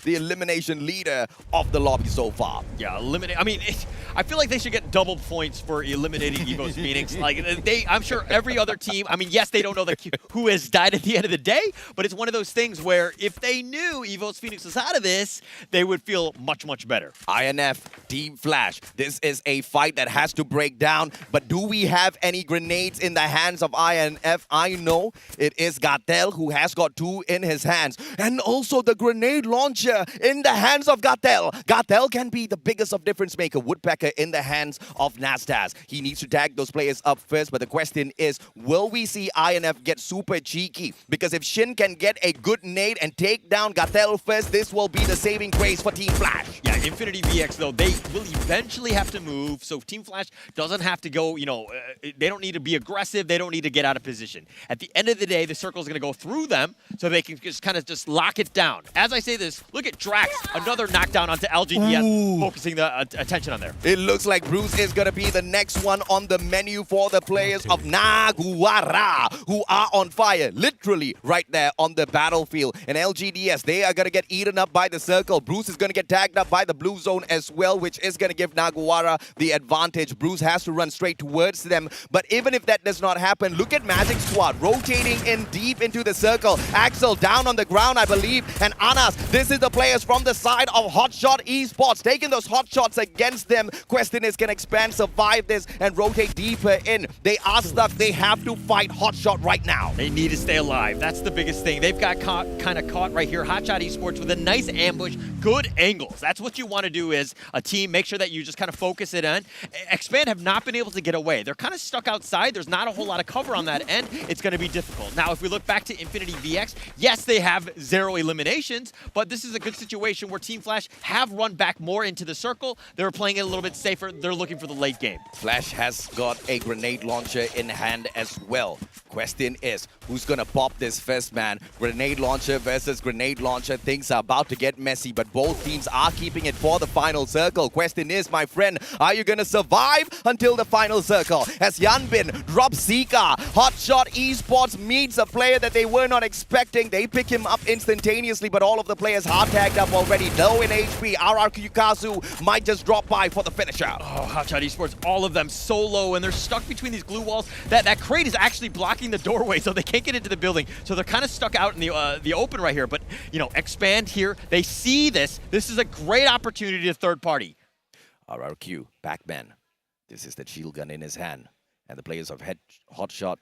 The elimination leader of the lobby so far. Yeah, eliminate. I mean, I feel like they should get double points for eliminating EVOS Phoenix. Like I'm sure every other team. I mean, yes, they don't know who has died at the end of the day, but it's one of those things where if they knew EVOS Phoenix was out of this, they would feel much better. INF, Team Flash. This is a fight that has to break down. But do we have any grenades in the hands of INF? I know it is Gatel who has got 2 in his hands, and also the grenade launcher in the hands of Gatel. Gatel can be the biggest of difference maker. Woodpecker in the hands of Nastas. He needs to tag those players up first, but the question is, will we see INF get super cheeky? Because if Shin can get a good nade and take down Gatel first, this will be the saving grace for Team Flash. Yeah, Infinity VX, though, they will eventually have to move, so Team Flash doesn't have to go, they don't need to be aggressive, they don't need to get out of position. At the end of the day, the circle is going to go through them, so they can just kind of just lock it down. As I say this, look at Drax, another knockdown onto LGDS, focusing the attention on there. It looks like Bruce is going to be the next one on the menu for the players of Naguara, who are on fire, literally right there on the battlefield. And LGDS, they are going to get eaten up by the circle. Bruce is going to get tagged up by the blue zone as well, which is going to give Naguara the advantage. Bruce has to run straight towards them. But even if that does not happen, look at Magic Squad rotating in deep into the circle. Axel down on the ground, I believe. And Anas, this is the players from the side of Hotshot Esports, taking those hot shots against them. Question is, can Expand survive this and rotate deeper in? They are stuck. They have to fight Hotshot right now. They need to stay alive. That's the biggest thing. They've got kind of caught right here. Hotshot Esports with a nice ambush, good angles. That's what you want to do as a team. Make sure that you just kind of focus it on. Expand have not been able to get away. They're kind of stuck outside. There's not a whole lot of cover on that end. It's going to be difficult. Now, if we look back to Infinity VX, yes, they have 0 eliminations, but this is a good situation where Team Flash have run back more into the circle. They're playing it a little bit safer. They're looking for the late game. Flash has got a grenade launcher in hand as well. Question is, who's gonna pop this first, man? Grenade launcher versus grenade launcher. Things are about to get messy, but both teams are keeping it for the final circle. Question is, my friend, are you gonna survive until the final circle? As Yanbin drops Zika, Hotshot Esports meets a player that they were not expecting. They pick him up instantaneously, but all of the players are tagged up already. Low in HP, RRQ Kazu might just drop by for the finisher. Oh, Hotshot Esports, all of them so low, and they're stuck between these glue walls. That crate is actually blocking the doorway, so they can't get into the building. So they're kind of stuck out in the open right here. But, you know, Expand here, they see this. This is a great opportunity to third party. RRQ, Pac-Man. This is the shield gun in his hand. And the players of Hotshot,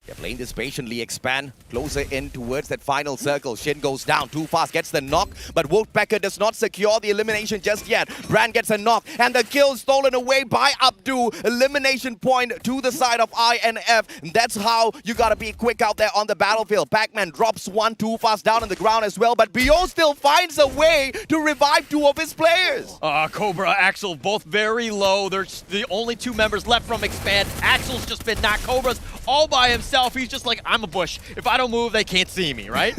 they're playing this patiently. Expand closer in towards that final circle. Shin goes down too fast, gets the knock, but Wolfpacker does not secure the elimination just yet. Brand gets a knock, and the kill stolen away by Abdu. Elimination point to the side of INF. That's how you gotta be quick out there on the battlefield. Pac-Man drops one too fast down on the ground as well, but BO still finds a way to revive two of his players. Cobra, Axel, both very low. There's the only two members left from Expand. Axel's just been knocked. Cobra's all by himself. He's just like, I'm a bush. If I don't move, they can't see me, right?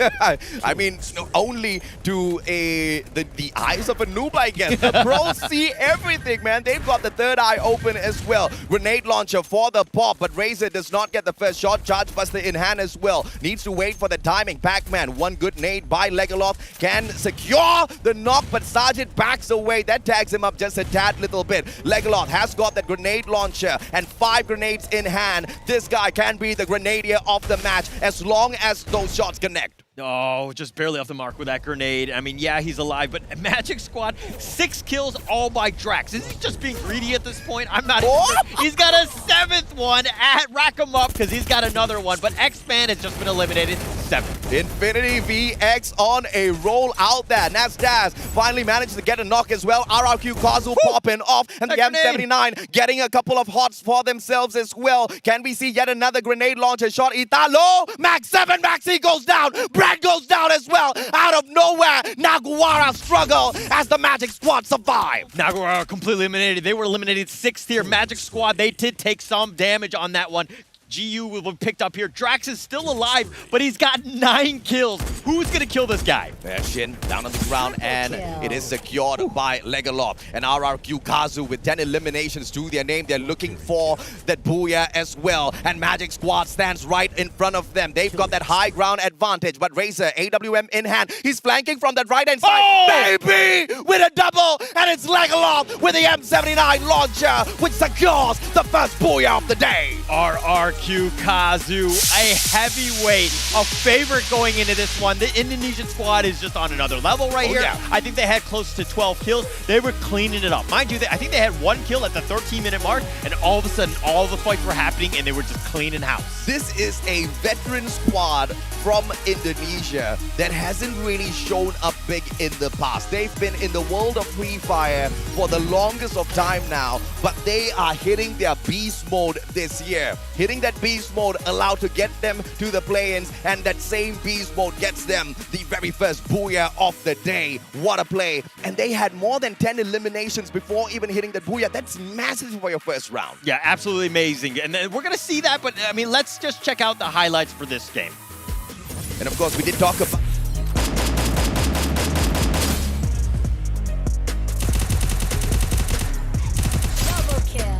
I mean, only to the eyes of a noob, I guess. The pros see everything, man. They've got the third eye open as well. Grenade launcher for the pop, but Razor does not get the first shot. Charge Buster in hand as well. Needs to wait for the timing. Pac-Man, one good nade by Legoloth, can secure the knock, but Sergeant backs away. That tags him up just a tad little bit. Legoloth has got the grenade launcher and 5 grenades in hand. This guy can be the grenadier of the match as long as those shots connect. Oh, just barely off the mark with that grenade. I mean, yeah, he's alive, but Magic Squad, 6 kills all by Drax. Is he just being greedy at this point? I'm not sure. He's got a 7th one. Rack him up because he's got another one, but X-Man has just been eliminated. 7. Infinity VX on a roll out there. Nasdaz finally managed to get a knock as well. RRQ Kazu popping off, and the M79 getting a couple of hots for themselves as well. Can we see yet another grenade launcher shot? Italo, Max 7, Maxi goes down. Brad goes down as well. Out of nowhere, Naguara struggle as the Magic Squad survive. Naguara completely eliminated. They were eliminated 6th here. Magic Squad, they did take some damage on that one. GU will be picked up here. Drax is still alive, but he's got 9 kills. Who's gonna kill this guy? Shin down on the ground, and it is secured by Legoloth. And RRQ Kazu with 10 eliminations to their name. They're looking for that Booyah as well. And Magic Squad stands right in front of them. They've got that high ground advantage, but Razor, AWM in hand. He's flanking from that right-hand side. Baby! With a double, and it's Legoloth with the M79 launcher, which secures the first Booyah of the day. RRQ Kazu, a heavyweight, a favorite going into this one. The Indonesian squad is just on another level right here. Yeah. I think they had close to 12 kills. They were cleaning it up. Mind you, I think they had 1 kill at the 13-minute mark, and all of a sudden, all the fights were happening, and they were just cleaning house. This is a veteran squad from Indonesia that hasn't really shown up big in the past. They've been in the world of Free Fire for the longest of time now, but they are hitting their beast mode this year. Hitting that beast mode allowed to get them to the play-ins, and that same beast mode gets them the very first Booyah of the day. What a play. And they had more than 10 eliminations before even hitting that Booyah. That's massive for your first round. Yeah, absolutely amazing. And we're going to see that, but I mean, let's just check out the highlights for this game. And of course, we did talk about... Double kill.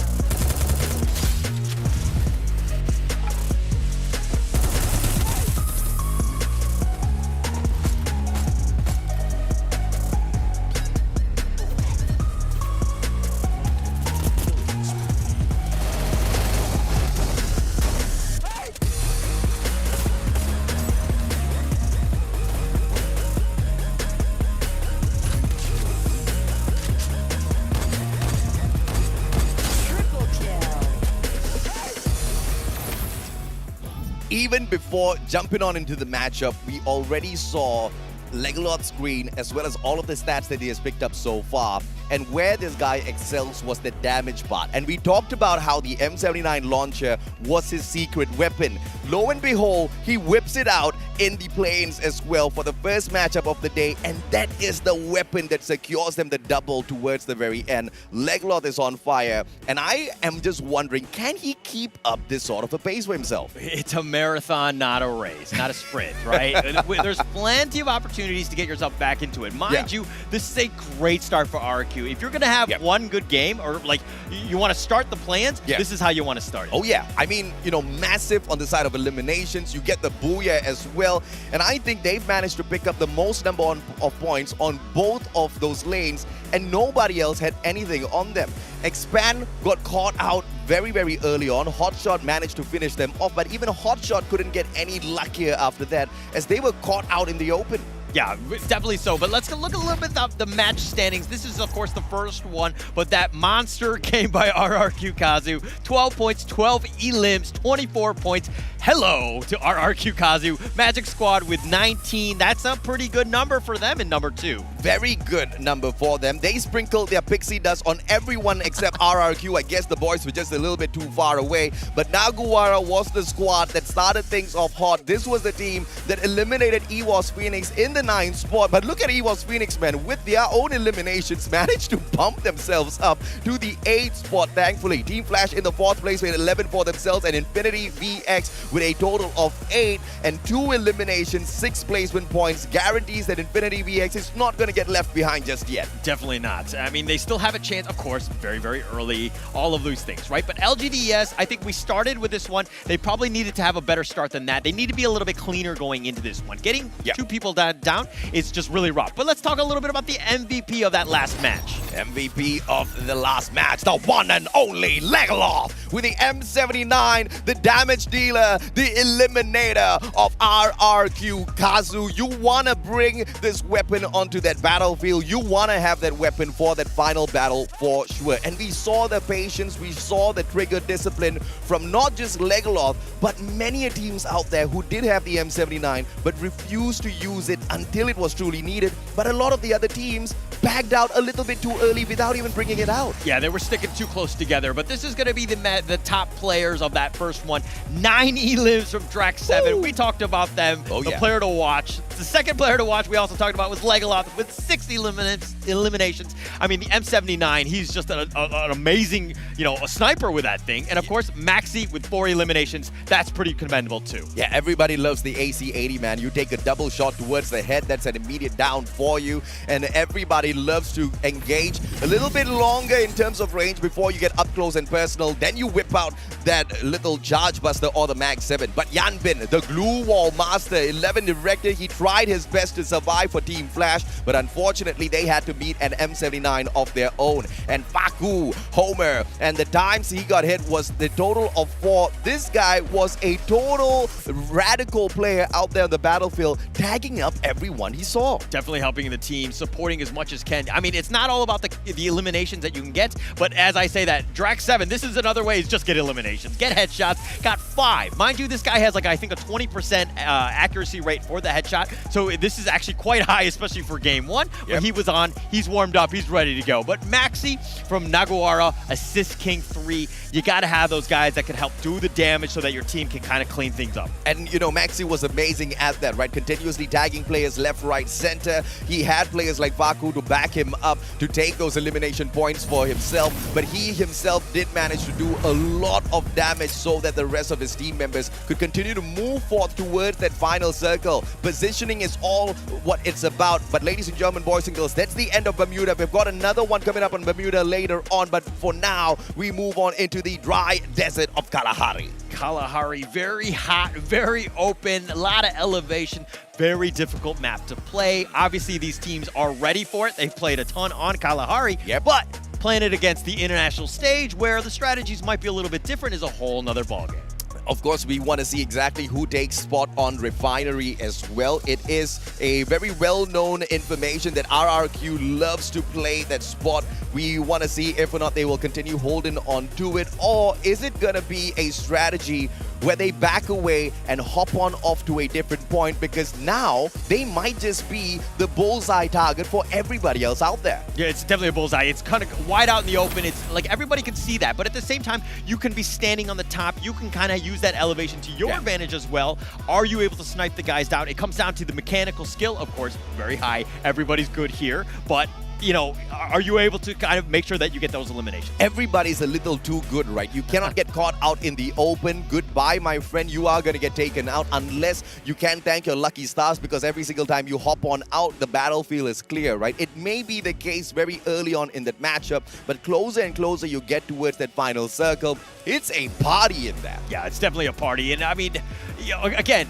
Even before jumping on into the matchup, we already saw Legoloth's screen as well as all of the stats that he has picked up so far. and where this guy excels was the damage part. And we talked about how the M79 launcher was his secret weapon. Lo and behold, he whips it out in the play-ins as well for the first matchup of the day, and that is the weapon that secures them the double towards the very end. Leglot is on fire, and I am just wondering, can he keep up this sort of a pace for himself? It's a marathon, not a race, not a sprint, right? There's plenty of opportunities to get yourself back into it. Mind you, this is a great start for RRQ. If you're going to have one good game, or like you want to start the plans, this is how you want to start it. Oh yeah, I mean, you know, massive on the side of eliminations. You get the booyah as well, and I think they've managed to pick up the most number of points on both of those lanes, and nobody else had anything on them. Expand got caught out very, very early on. Hotshot managed to finish them off, but even Hotshot couldn't get any luckier after that, as they were caught out in the open. Yeah, definitely so. But let's look a little bit at the match standings. This is, of course, the first one, but that monster came by RRQ Kazu. 12 points, 12 elims, 24 points. Hello to RRQ Kazu. Magic Squad with 19. That's a pretty good number for them in number 2. Very good number for them. They sprinkled their pixie dust on everyone except RRQ. I guess the boys were just a little bit too far away. But Naguara was the squad that started things off hot. This was the team that eliminated EWOS Phoenix in the 9th spot. But look at EWOS Phoenix, man. With their own eliminations, managed to bump themselves up to the 8th spot, thankfully. Team Flash in the 4th place with 11 for themselves, and Infinity VX with a total of 8 and 2 eliminations, 6 placement points. Guarantees that Infinity VX is not going to get left behind just yet. Definitely not. I mean, they still have a chance, of course, very, very early, all of those things, right? But LGDS, I think we started with this one. They probably needed to have a better start than that. They need to be a little bit cleaner going into this one. Getting 2 people down is just really rough. But let's talk a little bit about the MVP of that last match. MVP of the last match, the one and only Leglot with the M79, the damage dealer, the eliminator of RRQ Kazu. You want to bring this weapon onto that battlefield. You want to have that weapon for that final battle for sure. And we saw the patience, we saw the trigger discipline from not just Leglot, but many teams out there who did have the M79 but refused to use it until it was truly needed. But a lot of the other teams bagged out a little bit too early without even bringing it out. Yeah, they were sticking too close together, but this is going to be the top players of that first one. 9 elims from Drax 7. Ooh. We talked about them. The player to watch. The second player to watch we also talked about was Leglot with 6 eliminations. I mean, the M79, he's just an amazing, a sniper with that thing. And of course, Maxi with 4 eliminations. That's pretty commendable too. Yeah, everybody loves the AC-80, man. You take a double shot towards the head, that's an immediate down for you. And everybody loves to engage a little bit longer in terms of range before you get up close and personal. Then you whip out that little charge buster or the Mag 7. But Yanbin, the glue wall master, 11 directed, he tried his best to survive for Team Flash, but unfortunately they had to meet an M79 of their own. And Faku, Homer, and the times he got hit was the total of 4. This guy was a total radical player out there on the battlefield, tagging up everyone he saw. Definitely helping the team, supporting as much as can. I mean, it's not all about the eliminations that you can get, but as I say that, Drax 7, this is another way is just get eliminations, get headshots, got 5. Mind you, this guy has I think a 20% accuracy rate for the headshot, so this is actually quite high, especially for game 1. When he was on, he's warmed up, he's ready to go. But Maxi from Naguara, Assist King 3, you got to have those guys that can help do the damage so that your team can kind of clean things up. And Maxi was amazing at that, right? Continuously tagging players left, right, center. He had players like Faku to back him up to take those elimination points for himself, but he himself did manage to do a lot of damage so that the rest of his team members could continue to move forth towards that final circle. Positioning is all what it's about. But ladies and gentlemen, boys and girls, that's the end of Bermuda. We've got another one coming up on Bermuda later on, but for now, we move on into the dry desert of Kalahari. Kalahari, very hot, very open, a lot of elevation, very difficult map to play. Obviously, these teams are ready for it. They've played a ton on Kalahari, but playing it against the international stage where the strategies might be a little bit different is a whole nother ballgame. Of course, we want to see exactly who takes spot on Refinery as well. It is a very well-known information that RRQ loves to play that spot. We want to see if or not they will continue holding on to it, or is it going to be a strategy where they back away and hop on off to a different point, because now they might just be the bullseye target for everybody else out there. Yeah, it's definitely a bullseye. It's kind of wide out in the open. It's like everybody can see that, but at the same time, you can be standing on the top. You can kind of use that elevation to your advantage as well. Are you able to snipe the guys down? It comes down to the mechanical skill, of course, very high. Everybody's good here, but you know, are you able to kind of make sure that you get those eliminations? Everybody's a little too good, right? You cannot get caught out in the open. Goodbye, my friend. You are going to get taken out unless you can thank your lucky stars, because every single time you hop on out, the battlefield is clear, right? It may be the case very early on in that matchup, but closer and closer you get towards that final circle, it's a party in there. Yeah, it's definitely a party. And I mean, you know, again,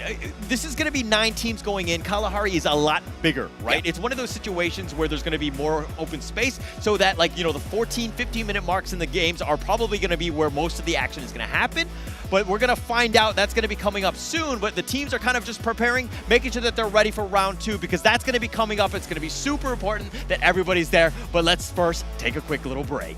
this is going to be 9 teams going in. Kalahari is a lot bigger, right? It's one of those situations where there's going to be more open space, so that, like, you know, the 14, 15-minute marks in the games are probably going to be where most of the action is going to happen. But we're going to find out. That's going to be coming up soon. But the teams are kind of just preparing, making sure that they're ready for round 2, because that's going to be coming up. It's going to be super important that everybody's there. But let's first take a quick little break.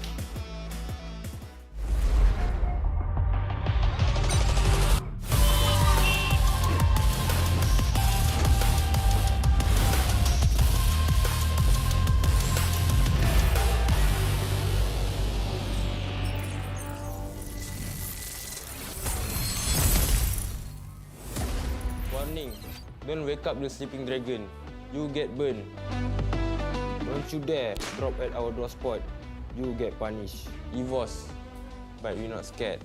Warning, don't wake up the sleeping dragon. You get burned. Don't you dare drop at our door spot. You get punished. EVOS, but we're not scared.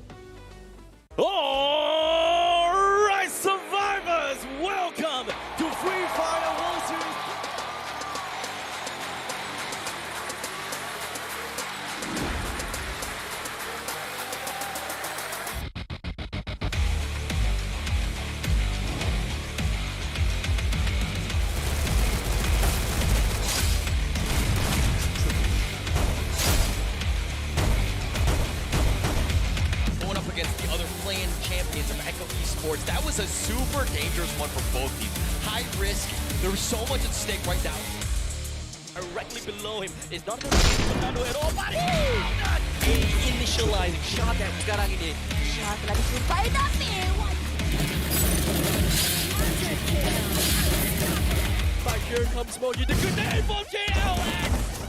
Alright, survivors, welcome to Free Fire World Series. Against the other play-in champions of Echo Esports. That was a super dangerous one for both teams. High risk. There's so much at stake right now. Directly below him is not going to be Fernando at all. But initializing shot that sekarang ini. Shot lagi sampai nanti. But here comes Moji, the grenade from JLX.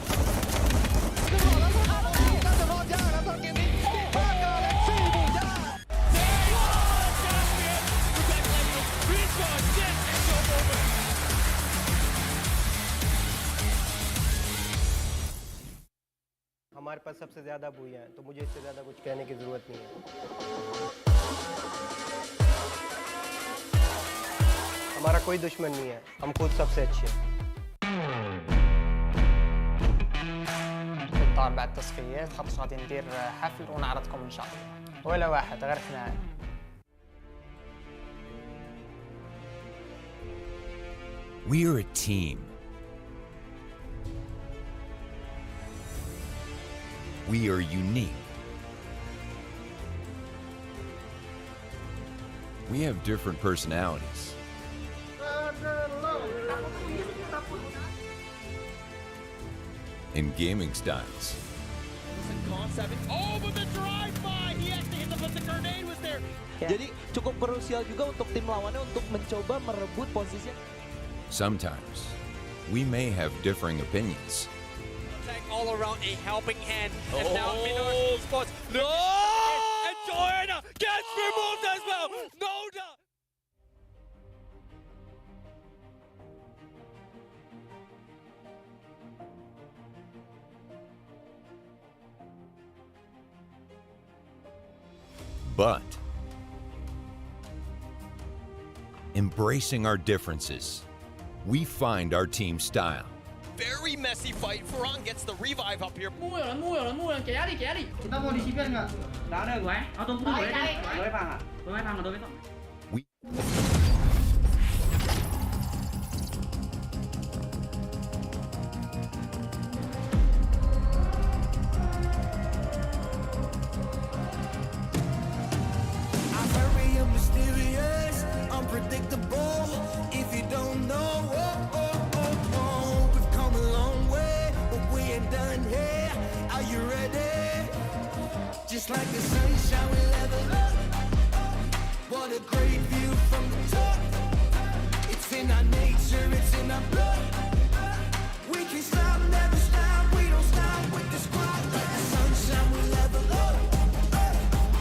हमारे पास सबसे ज़्यादा बुइयां हैं, तो मुझे इससे ज़्यादा कुछ कहने की ज़रूरत नहीं है। हमारा कोई दुश्मन नहीं है, हम खुद सबसे अच्छे हैं। بالطبع بعد التصفيات خاطر غادي ندير حفل ونعرضكم ان شاء الله. ولا واحد غير اثنين. We are a team. We are unique. We have different personalities. And gaming styles. Oh, but the drive-by! He actually hit them, but the grenade was there. Jadi cukup krusial juga untuk tim lawannya untuk mencoba merebut posisi. Sometimes, we may have differing opinions. All around a helping hand. And now Minor spots. No! And Joanna gets removed as well. No doubt. But embracing our differences, we find our team style. Very messy fight. Ferran gets the revive up here. Mua rồi, kéo đi. Kita mau di CPR nggak? Nggak ada gue. Atau tunggu gue deh. Gue paham. We I'm very mysterious, unpredictable. If you don't know, we've come a long way, but we ain't done here. Are you ready? Just like the sunshine, we level up. What a great view from the top. It's in our nature, it's in our blood. We can stop, never stop, we don't stop with the squad. Like the sunshine, we level up.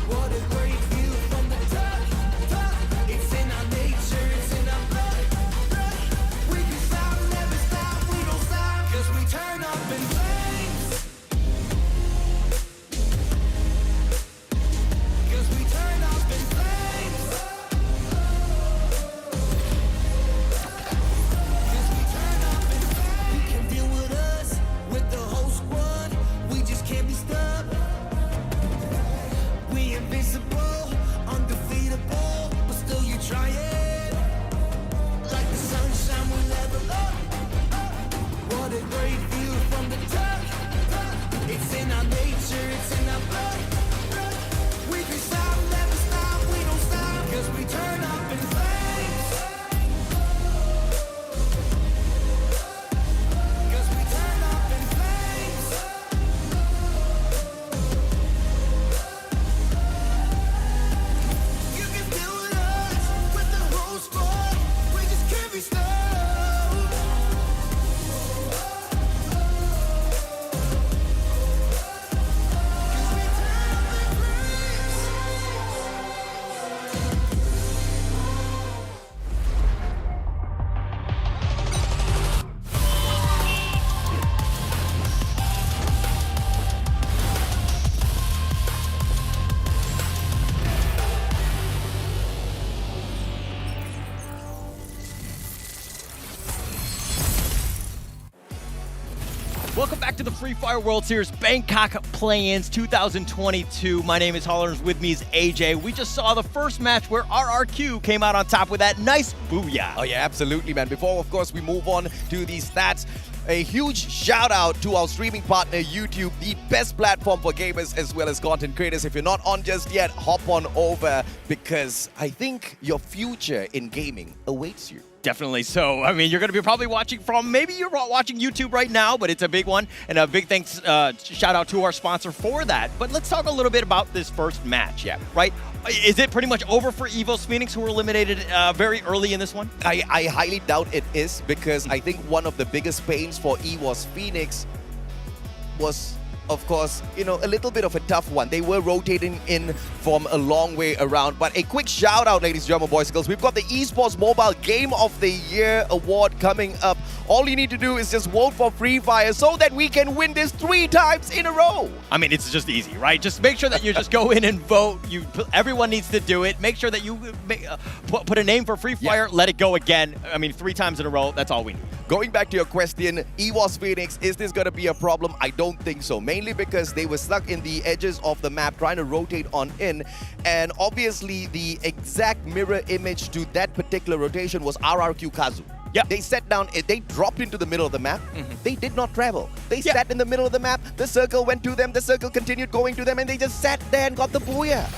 What a great view from the top. It's in our nature, it's in our blood. We can stop, never stop, we don't stop. Cause we turn up in flames. Cause we turn up in flames. Cause we turn up in flames. You can deal with us, with the whole squad. We just can't be stopped. We invincible, undefeatable, but still you try it. Like the sunshine, we level up. What a great view from the top. It's in our nature, it's in our blood. We can stop, never stop, we don't stop. Cause we turn up in flames. Cause we turn up in flames. You can deal with us, with the whole squad. We just can't be stopped. Welcome back to the Free Fire World Series Bangkok Play-Ins 2022. My name is Holler, and with me is AJ. We just saw the first match where RRQ came out on top with that nice booyah. Oh yeah, absolutely, man. Before, of course, we move on to these stats, a huge shout out to our streaming partner, YouTube, the best platform for gamers as well as content creators. If you're not on just yet, hop on over because I think your future in gaming awaits you. Definitely so. I mean, you're going to be probably watching from, maybe you're watching YouTube right now, but it's a big one. And a big thanks, shout out to our sponsor for that. But let's talk a little bit about this first match. Yeah. Right? Is it pretty much over for EVOS Phoenix, who were eliminated very early in this one? I highly doubt it is because I think one of the biggest pains for EVOS Phoenix was, of course, you know, a little bit of a tough one. They were rotating in from a long way around. But a quick shout out, ladies and gentlemen, boys and girls. We've got the Esports Mobile Game of the Year award coming up. All you need to do is just vote for Free Fire so that we can win this 3 times in a row. I mean, it's just easy, right? Just make sure that you just go in and vote. Everyone needs to do it. Make sure that you put a name for Free Fire, let it go again. I mean, 3 times in a row, that's all we need. Going back to your question, EVOS Phoenix, is this going to be a problem? I don't think so. Mainly because they were stuck in the edges of the map trying to rotate on in. And obviously, the exact mirror image to that particular rotation was RRQ Kazu. Yeah. They sat down, they dropped into the middle of the map. They did not travel. They sat in the middle of the map. The circle went to them. The circle continued going to them, and they just sat there and got the booyah.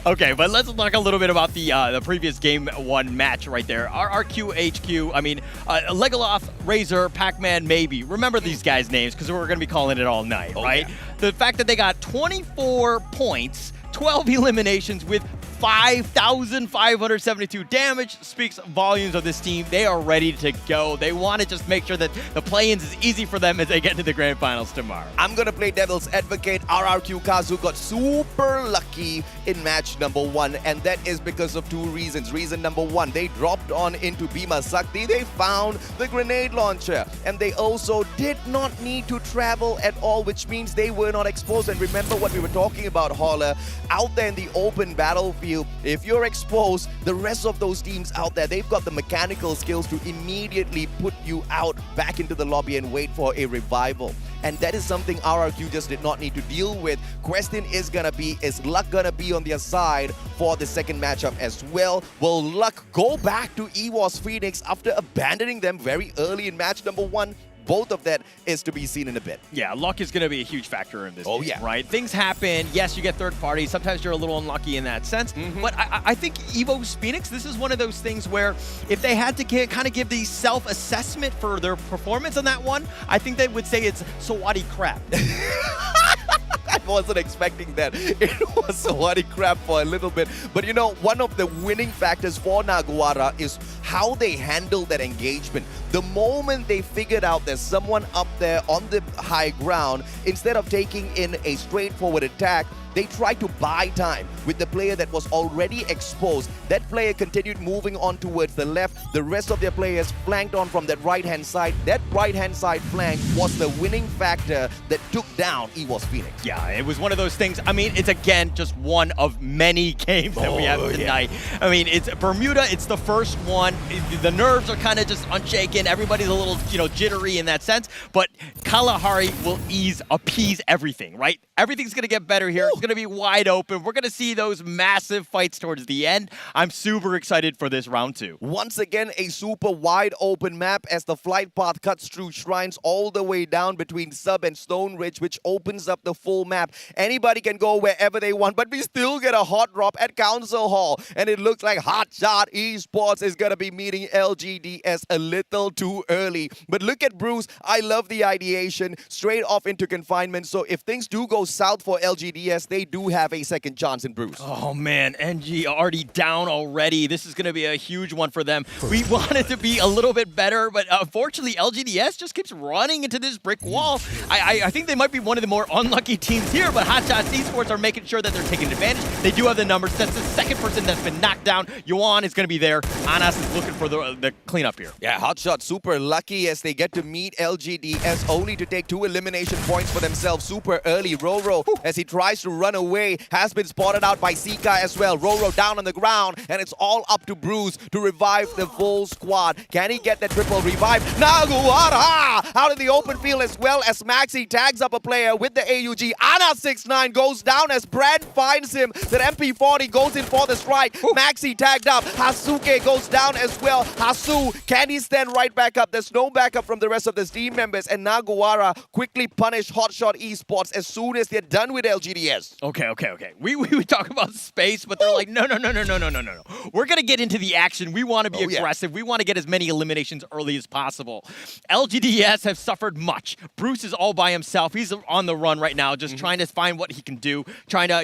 Okay, but let's talk a little bit about the previous Game 1 match right there. RRQ HQ, I mean, Legoloth, Razor, Pac-Man, maybe. Remember these guys' names because we're going to be calling it all night, right? Yeah. The fact that they got 24 points, 12 eliminations with 5,572 damage speaks volumes of this team. They are ready to go. They want to just make sure that the play-ins is easy for them as they get to the grand finals tomorrow. I'm going to play devil's advocate. RRQ Kazu got super lucky in match number 1, and that is because of 2 reasons. Reason number 1, they dropped on into Bhima Sakti. They found the grenade launcher, and they also did not need to travel at all, which means they were not exposed. And remember what we were talking about, Holler, out there in the open battlefield, if you're exposed, the rest of those teams out there, they've got the mechanical skills to immediately put you out back into the lobby and wait for a revival. And that is something RRQ just did not need to deal with. Question is gonna be, is luck gonna be on their side for the second matchup as well? Will luck go back to EVOS Phoenix after abandoning them very early in match number 1? Both of that is to be seen in a bit. Yeah, luck is going to be a huge factor in this game, yeah. Right? Things happen. Yes, you get third parties. Sometimes you're a little unlucky in that sense. But I think EVOS Phoenix, this is one of those things where if they had to kind of give the self-assessment for their performance on that one, I think they would say it's Sawadi crap. wasn't expecting that. It was holy crap for a little bit. But you know, one of the winning factors for Naguara is how they handled that engagement. The moment they figured out there's someone up there on the high ground, instead of taking in a straightforward attack, they tried to buy time with the player that was already exposed. That player continued moving on towards the left. The rest of their players flanked on from that right-hand side. That right-hand side flank was the winning factor that took down EVOS Phoenix. Yeah, it was one of those things. I mean, it's again just one of many games that we have tonight. Yeah. I mean, it's Bermuda. It's the first one. The nerves are kind of just unshaken. Everybody's a little, jittery in that sense. But Kalahari will appease everything, right? Everything's going to get better here. It's going to be wide open. We're going to see those massive fights towards the end. I'm super excited for this round 2. Once again, a super wide open map as the flight path cuts through shrines all the way down between Sub and Stone Ridge, which opens up the full map. Anybody can go wherever they want, but we still get a hot drop at Council Hall. And it looks like Hotshot Esports is going to be meeting LGDS a little too early. But look at Bruce. I love the ideation. Straight off into confinement. So if things do go south for LGDS, they do have a second chance in Bruce. Oh man, ENG already down already. This is going to be a huge one for them. We want it to be a little bit better, but unfortunately LGDS just keeps running into this brick wall. I think they might be one of the more unlucky teams here, but Hotshot Esports are making sure that they're taking advantage. They do have the numbers. That's the second person that's been knocked down. Yuan is going to be there. Anas is looking for the cleanup here. Yeah, Hotshot super lucky as they get to meet LGDS only to take 2 elimination points for themselves super early. Roro, as he tries to run away, has been spotted out by Sika as well. Roro down on the ground, and it's all up to Bruce to revive the full squad. Can he get that triple revive? Naguara out of the open field as well as Maxi tags up a player with the AUG. Ana 6'9" goes down as Brand finds him. That MP40 goes in for the strike. Maxi tagged up. Hasuke goes down as well. Hasu, can he stand right back up? There's no backup from the rest of the team members, and Naguara quickly punish Hotshot Esports as soon as they're done with LGDS. Okay. We talk about space, but they're like, no. We're going to get into the action. We want to be aggressive. Yeah. We want to get as many eliminations early as possible. LGDS have suffered much. Bruce is all by himself. He's on the run right now, just trying to find what he can do, trying to,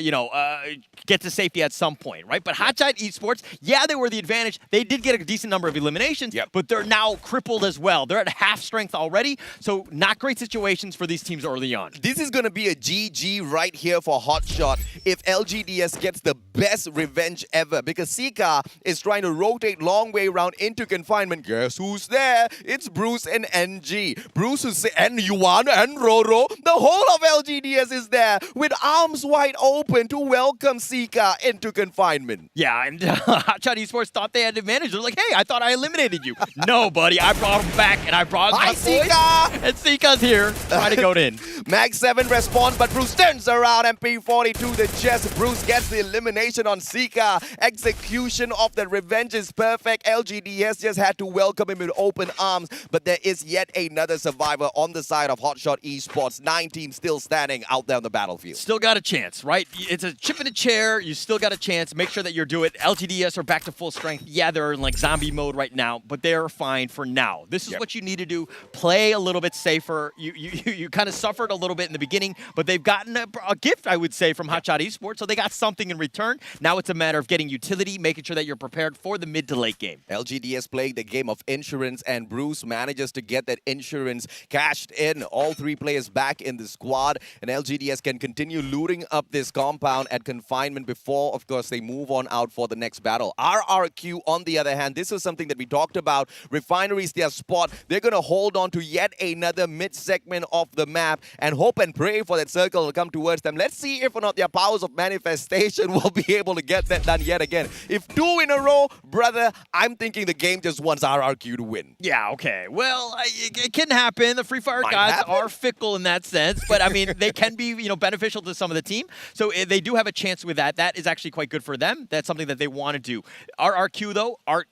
get to safety at some point, right? But Hotshot Esports, yeah, they were the advantage. They did get a decent number of eliminations, but they're now crippled as well. They're at half strength already, so not great situations for these teams early on. This is going to be a GG right here for Hotshot if LGDS gets the best revenge ever, because Sika is trying to rotate long way around into confinement. Guess who's there? It's Bruce and ENG. Bruce and Yuan and Roro. The whole of LGDS is there with arms wide open to welcome Sika into confinement. Yeah, and Hotshot Esports thought they had the advantage. They're like, hey, I thought I eliminated you. No, buddy, I brought him back, and I brought my Sika! And Sika's here, trying to go in. Max 7 responds, but Bruce turns around. MP40 to the chest. Bruce gets the elimination on Sika. Execution of the revenge is perfect. LGDS just had to welcome him with open arms, but there is yet another survivor on the side of Hotshot Esports. 9 teams still standing out there on the battlefield. Still got a chance, right? It's a chip in a chair. You still got a chance. Make sure that you do it. LGDS are back to full strength. Yeah, they're in like zombie mode right now, but they're fine for now. This is what you need to do. Play a little bit safer. You kind of suffered a little bit in the beginning, but they've gotten a gift, I would say, from Hotshot Esports, so they got something in return. Now it's a matter of getting utility, making sure that you're prepared for the mid to late game. LGDS playing the game of insurance, and Bruce manages to get that insurance cashed in. All 3 players back in the squad, and LGDS can continue looting up this compound at confinement before, of course, they move on out for the next battle. RRQ, on the other hand, this is something that we talked about. Refinery's their spot. They're going to hold on to yet another mid-segment of the map and hope and pray for that circle to come towards them. Let's see if or not their powers of manifestation will be able to get that done yet again. If 2 in a row, brother, I'm thinking the game just wants RRQ to win. Yeah, okay. Well, it can happen. The Free Fire gods are fickle in that sense, but I mean, they can be, beneficial to some of the team. So they do have a chance with that. That is actually quite good for them. That's something that they want to do. RRQ, though, are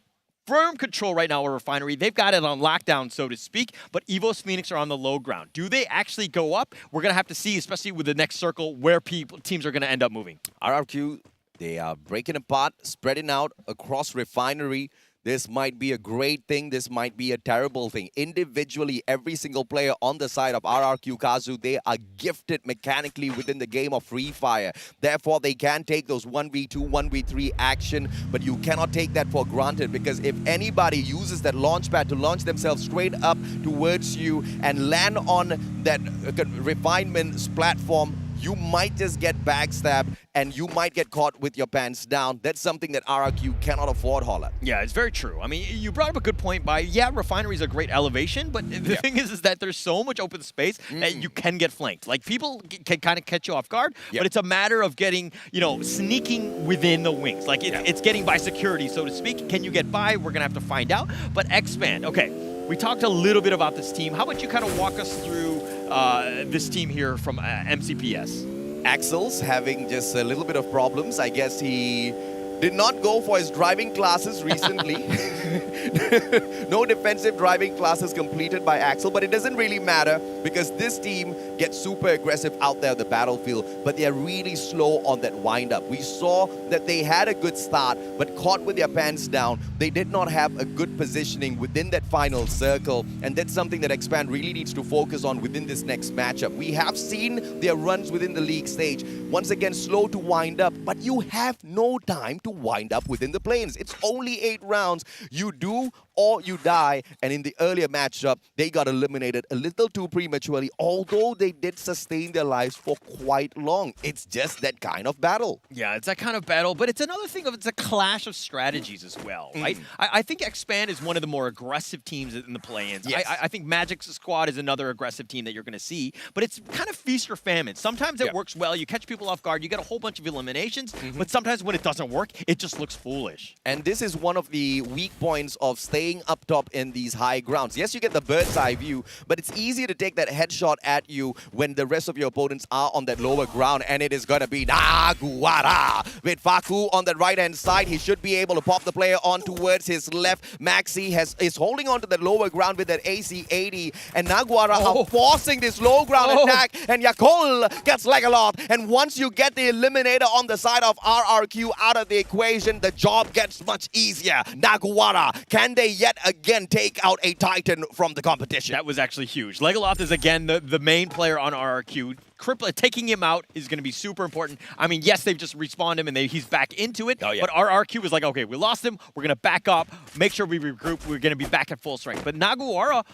firm control right now of Refinery. They've got it on lockdown, so to speak, but EVOS Phoenix are on the low ground. Do they actually go up? We're going to have to see, especially with the next circle, where teams are going to end up moving. RRQ, they are breaking apart, spreading out across Refinery. This might be a great thing. This might be a terrible thing. Individually, every single player on the side of RRQ Kazu, they are gifted mechanically within the game of Free Fire. Therefore, they can take those 1v2, 1v3 action, but you cannot take that for granted, because if anybody uses that launch pad to launch themselves straight up towards you and land on that refinement's platform, you might just get backstabbed and you might get caught with your pants down. That's something that RRQ cannot afford, Holla. Yeah, it's very true. I mean, you brought up a good point by, yeah, Refinery is a great elevation, but the thing is that there's so much open space that you can get flanked. Like, people can kind of catch you off guard, but it's a matter of getting, you know, sneaking within the wings. Like, it's getting by security, so to speak. Can you get by? We're going to have to find out. But Expand, okay, we talked a little bit about this team. How about you kind of walk us through this team here from MCPS? Axel's having just a little bit of problems. I guess he did not go for his driving classes recently. No defensive driving classes completed by Axel, but it doesn't really matter because this team gets super aggressive out there on the battlefield, but they're really slow on that wind-up. We saw that they had a good start, but caught with their pants down. They did not have a good positioning within that final circle, and that's something that Expand really needs to focus on within this next matchup. We have seen their runs within the league stage. Once again, slow to wind up, but you have no time to wind up within the plains. It's only 8 rounds. You do or you die, and in the earlier matchup, they got eliminated a little too prematurely, although they did sustain their lives for quite long. It's just that kind of battle. Yeah, it's that kind of battle, but it's another thing of it's a clash of strategies as well, right? I think Expand is one of the more aggressive teams in the play-ins. Yes. I think Magic's squad is another aggressive team that you're going to see, but it's kind of feast or famine. Sometimes it works well, you catch people off guard, you get a whole bunch of eliminations, but sometimes when it doesn't work, it just looks foolish. And this is one of the weak points of staying up top in these high grounds. Yes, you get the bird's eye view, but it's easier to take that headshot at you when the rest of your opponents are on that lower ground, and it is going to be Naguara with Faku on the right-hand side. He should be able to pop the player on towards his left. Maxi is holding on to the lower ground with that AC-80, and Naguara are forcing this low ground attack, and Yakol gets Legalot, and once you get the eliminator on the side of RRQ out of the equation, the job gets much easier. Naguara, can they yet again take out a Titan from the competition? That was actually huge. Legaloth is again the main player on RRQ. Taking him out is going to be super important. I mean, yes, they've just respawned him and he's back into it, but RRQ was like, okay, we lost him, we're going to back up, make sure we regroup, we're going to be back at full strength. But Naguara,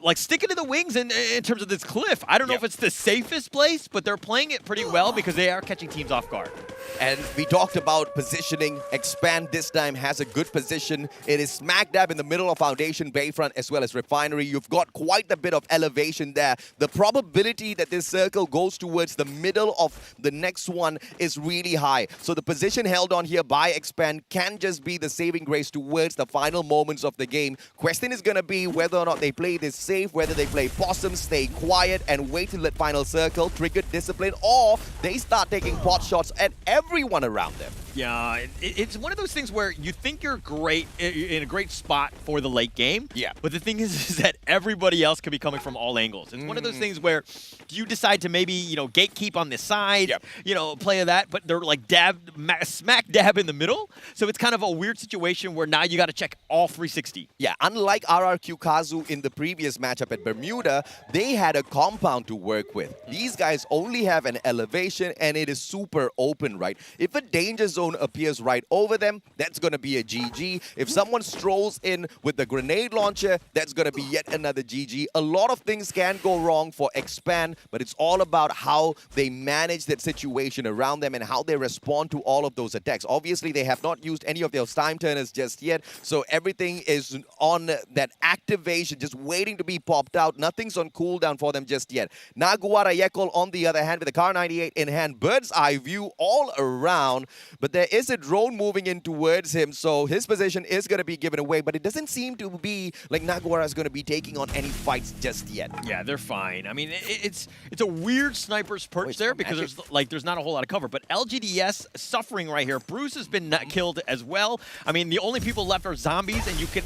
like, sticking to the wings in terms of this cliff. I don't know if it's the safest place, but they're playing it pretty well because they are catching teams off guard. And we talked about positioning. Expand this time has a good position. It is smack dab in the middle of Foundation, Bayfront, as well as Refinery. You've got quite a bit of elevation there. The probability that this circle goes towards the middle of the next one is really high. So the position held on here by Expand can just be the saving grace towards the final moments of the game. Question is going to be whether or not they play this safe, whether they play possum, stay quiet, and wait till that final circle, trigger discipline, or they start taking pot shots at everyone around them. Yeah, it's one of those things where you think you're great in a great spot for the late game. Yeah. But the thing is that everybody else could be coming from all angles. It's one of those things where you decide to maybe, you know, gatekeep on this side, you know, play that, but they're like smack dab in the middle. So it's kind of a weird situation where now you got to check all 360. Yeah, unlike RRQ Kazu in the previous matchup at Bermuda, they had a compound to work with. These guys only have an elevation and it is super open, right? If a danger zone appears right over them, that's going to be a GG. If someone strolls in with the grenade launcher, that's going to be yet another GG. A lot of things can go wrong for Expand, but it's all about how they manage that situation around them and how they respond to all of those attacks. Obviously, they have not used any of those time turners just yet, so everything is on that activation, just waiting to be popped out. Nothing's on cooldown for them just yet. Naguara Yekol, on the other hand, with the Car 98 in hand, bird's eye view all around, but there is a drone moving in towards him, so his position is going to be given away, but it doesn't seem to be like Naguara is going to be taking on any fights just yet. Yeah, they're fine. I mean, it's a weird sniper's perch there because there's not a whole lot of cover, but LGDS suffering right here. Bruce has been killed as well. I mean, the only people left are zombies, and you can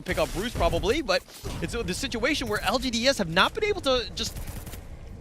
pick up Bruce probably, but it's the situation where LGDS have not been able to just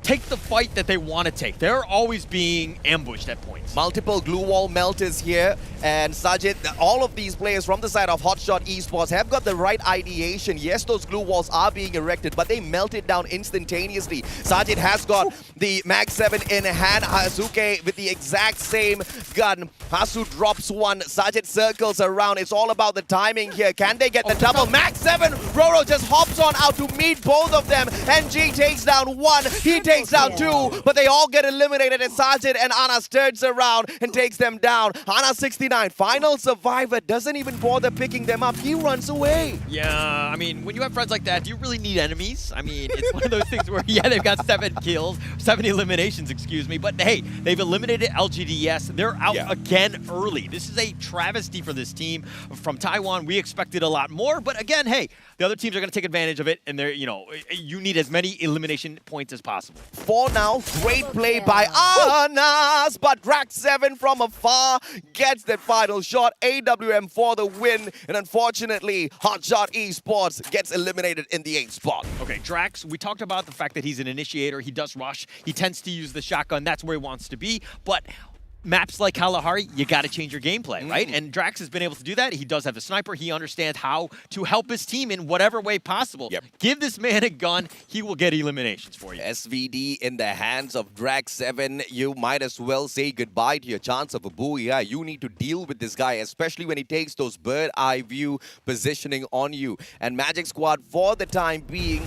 take the fight that they want to take. They're always being ambushed at points. Multiple glue wall melters here, and Sajid, all of these players from the side of Hotshot Esports have got the right ideation. Yes, those glue walls are being erected, but they melt it down instantaneously. Sajid has got the Mag 7 in hand. Hazuke with the exact same gun. Hasu drops one. Sajid circles around. It's all about the timing here. Can they get the double? Mag 7, Roro just hops on out to meet both of them. ENG takes down one. He takes down two, but they all get eliminated, and Sajid and Anas turns around and takes them down. Anas 69, final survivor, doesn't even bother picking them up. He runs away. Yeah, I mean, when you have friends like that, do you really need enemies? I mean, it's one of those things where, yeah, they've got 7 kills, 7 eliminations, excuse me, but hey, they've eliminated LGDS. They're out again early. This is a travesty for this team from Taiwan. We expected a lot more, but again, hey, the other teams are going to take advantage of it, and they're, you know, you need as many elimination points as possible. For now, great play by Anas, but Drax 7 from afar gets that final shot. AWM for the win, and unfortunately, Hotshot Esports gets eliminated in the 8th spot. Okay, Drax, we talked about the fact that he's an initiator. He does rush. He tends to use the shotgun. That's where he wants to be, but maps like Kalahari, you got to change your gameplay, right? And Drax has been able to do that. He does have the sniper. He understands how to help his team in whatever way possible. Give this man a gun, he will get eliminations for you. SVD in the hands of Drax 7. You might as well say goodbye to your chance of a booyah. You need to deal with this guy, especially when he takes those bird eye view positioning on you. And Magic Squad, for the time being,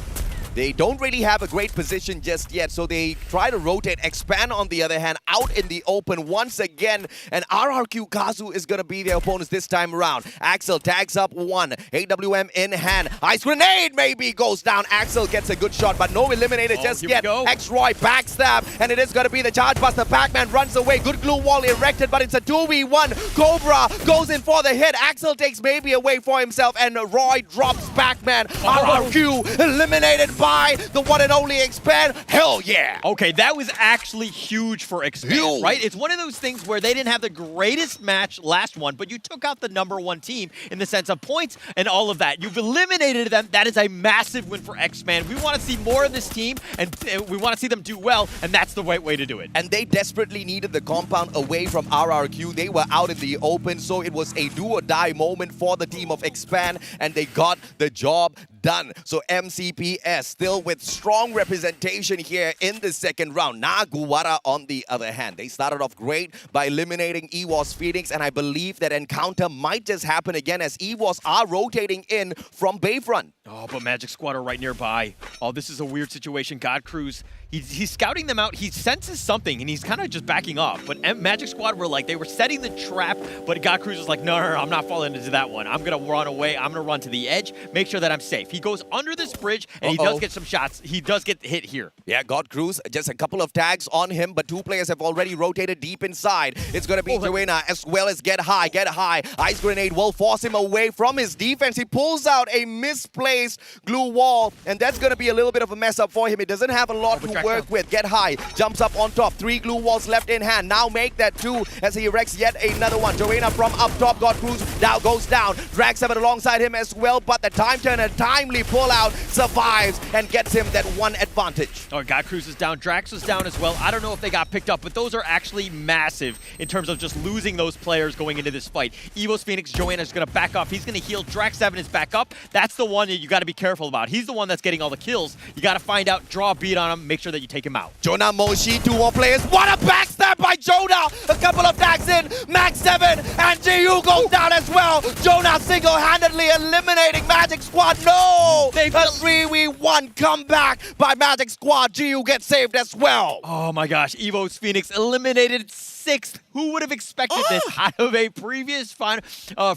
they don't really have a great position just yet, so they try to rotate. Expand, on the other hand, out in the open once again, and RRQ Kazu is going to be their opponents this time around. Axel tags up one, AWM in hand. Ice grenade maybe goes down. Axel gets a good shot, but no eliminated just yet. X-Roy backstab, and it is going to be the Charge Buster. Pac-Man runs away. Good glue wall erected, but it's a 2v1. Cobra goes in for the hit. Axel takes maybe away for himself, and Roy drops Pac-Man. RRQ eliminated by the one and only Expand. Hell yeah. Okay, that was actually huge for Expand, right? It's one of those things where they didn't have the greatest match last one, but you took out the #1 team in the sense of points and all of that. You've eliminated them. That is a massive win for Expand. We want to see more of this team, and we want to see them do well, and that's the right way to do it. And they desperately needed the compound away from RRQ. They were out in the open, so it was a do-or-die moment for the team of Expand, and they got the job done. So MCPS still with strong representation here in the second round. Naguwara, on the other hand, they started off great by eliminating EWOS Phoenix, and I believe that encounter might just happen again as EWOS are rotating in from Bayfront. Oh, but Magic Squad are right nearby. Oh, this is a weird situation. God Cruz, he's scouting them out. He senses something, and he's kind of just backing off. But Magic Squad were like, they were setting the trap, but God Cruz was like, no, I'm not falling into that one. I'm going to run away. I'm going to run to the edge, make sure that I'm safe. He goes under this bridge, and he does get some shots. He does get hit here. Yeah, God Cruz, just a couple of tags on him, but 2 players have already rotated deep inside. It's going to be Garena as well as Get High. Get High. Ice Grenade will force him away from his defense. He pulls out a misplaced glue wall, and that's going to be a little bit of a mess up for him. He doesn't have a lot to work with. Get High jumps up on top. 3 glue walls left in hand. Now make that 2 as he erects yet another one. Garena from up top. God Cruz now goes down. Drag 7 alongside him as well, but the time turner, timely pull out, survives and gets him that 1 advantage. Oh, God Cruz is down. Drax was down as well. I don't know if they got picked up, but those are actually massive in terms of just losing those players going into this fight. EWOS Phoenix, Joanna is going to back off. He's going to heal. Drax 7 is back up. That's the one that you got to be careful about. He's the one that's getting all the kills. You got to find out, draw a beat on him, make sure that you take him out. Jonah Moshi, 2 more players. What a backstab by Jonah! A couple of tags in. Max 7 and GU goes down as well. Jonah single-handedly eliminating Magic Squad. No! A 3v1 comeback by Magic Squad. GU gets saved as well. Oh my gosh, EWOS Phoenix eliminated 6th. Who would have expected this out of a previous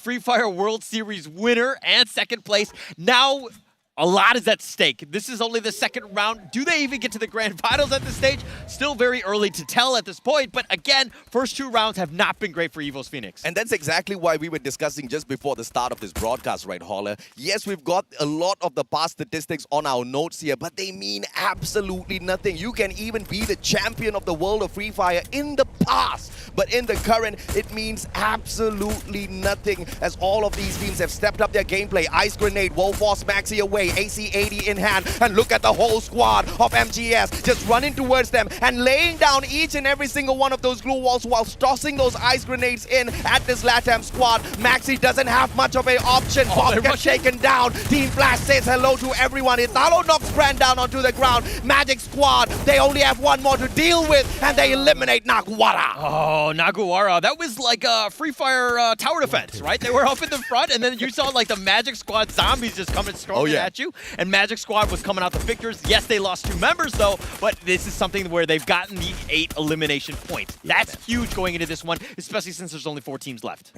Free Fire World Series winner and 2nd place? Now, a lot is at stake. This is only the 2nd round. Do they even get to the grand finals at this stage? Still very early to tell at this point, but again, first 2 rounds have not been great for EWOS Phoenix. And that's exactly why we were discussing just before the start of this broadcast, right, Holler? Yes, we've got a lot of the past statistics on our notes here, but they mean absolutely nothing. You can even be the champion of the world of Free Fire in the past, but in the current, it means absolutely nothing as all of these teams have stepped up their gameplay. Ice Grenade, Wolf Force Maxi away. way. AC-80 in hand, and look at the whole squad of MGS just running towards them and laying down each and every single one of those glue walls while tossing those ice grenades in at this LATAM squad. Maxi doesn't have much of an option. Bob gets taken down. Team Flash says hello to everyone. Italo knocks Brand down onto the ground. Magic Squad, they only have one more to deal with, and they eliminate Naguara. Oh, Naguara. That was like a Free Fire tower defense, right? They were up in the front, and then you saw like the Magic Squad zombies just coming storming at you, and Magic Squad was coming out the victors. Yes, they lost 2 members, though, but this is something where they've gotten the 8 elimination points. That's huge going into this one, especially since there's only 4 teams left.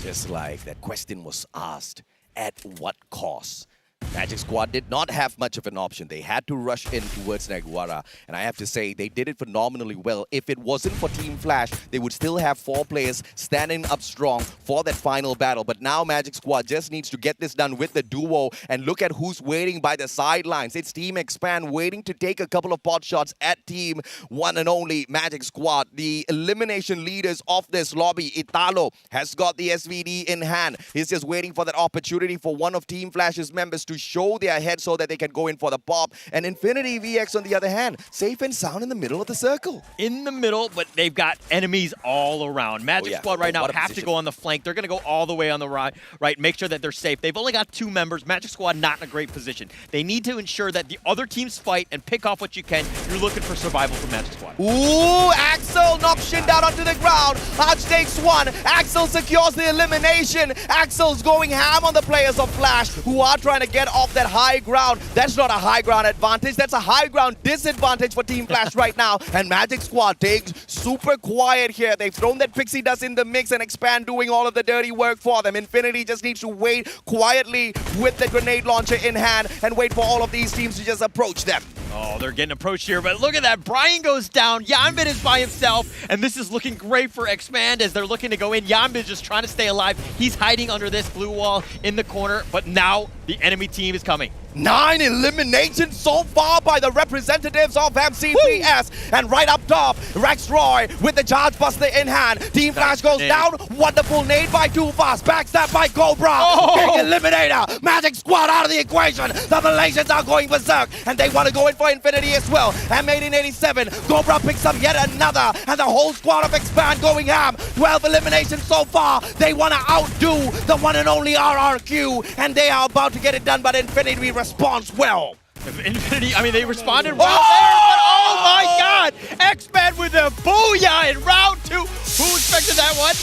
Just like that question was asked, at what cost? Magic Squad did not have much of an option. They had to rush in towards Naguara, and I have to say they did it phenomenally well. If it wasn't for Team Flash, they would still have 4 players standing up strong for that final battle. But now Magic Squad just needs to get this done with the duo, and look at who's waiting by the sidelines. It's Team Expand waiting to take a couple of pot shots at Team One and Only Magic Squad. The elimination leaders of this lobby, Italo, has got the SVD in hand. He's just waiting for that opportunity for one of Team Flash's members to show their head so that they can go in for the pop. And Infinity VX, on the other hand, safe and sound in the middle of the circle. In the middle, but they've got enemies all around. Magic Squad right now have to go on the flank. They're going to go all the way on the right, make sure that they're safe. They've only got 2 members. Magic Squad not in a great position. They need to ensure that the other teams fight and pick off what you can. You're looking for survival for Magic Squad. Ooh, Axel knocks Shin down onto the ground. Arch takes 1. Axel secures the elimination. Axel's going ham on the players of Flash, who are trying to get off that high ground. That's not a high ground advantage. That's a high ground disadvantage for Team Flash right now. And Magic Squad takes super quiet here. They've thrown that pixie dust in the mix, and Expand doing all of the dirty work for them. Infinity just needs to wait quietly with the grenade launcher in hand and wait for all of these teams to just approach them. Oh, they're getting approached here, but look at that. Brian goes down. Yanbin is by himself, and this is looking great for Expand as they're looking to go in. Yanbin is just trying to stay alive. He's hiding under this blue wall in the corner, but now the enemy team is coming. 9 eliminations so far by the representatives of MCPS. And right up top, Rex Roy with the Charge Buster in hand. Team Flash goes down. Wonderful nade by Too Fast. Backstab by Cobra. Big eliminator. Magic Squad out of the equation. The Malaysians are going berserk, and they want to go in for Infinity as well. M1887. Cobra picks up yet another, and the whole squad of Expand going ham. 12 eliminations so far. They want to outdo the one and only RRQ, and they are about to get it done, but Infinity responds well. Infinity, I mean, they responded well there, but oh my God! X-Men with a booyah in round 2. Who expected that one?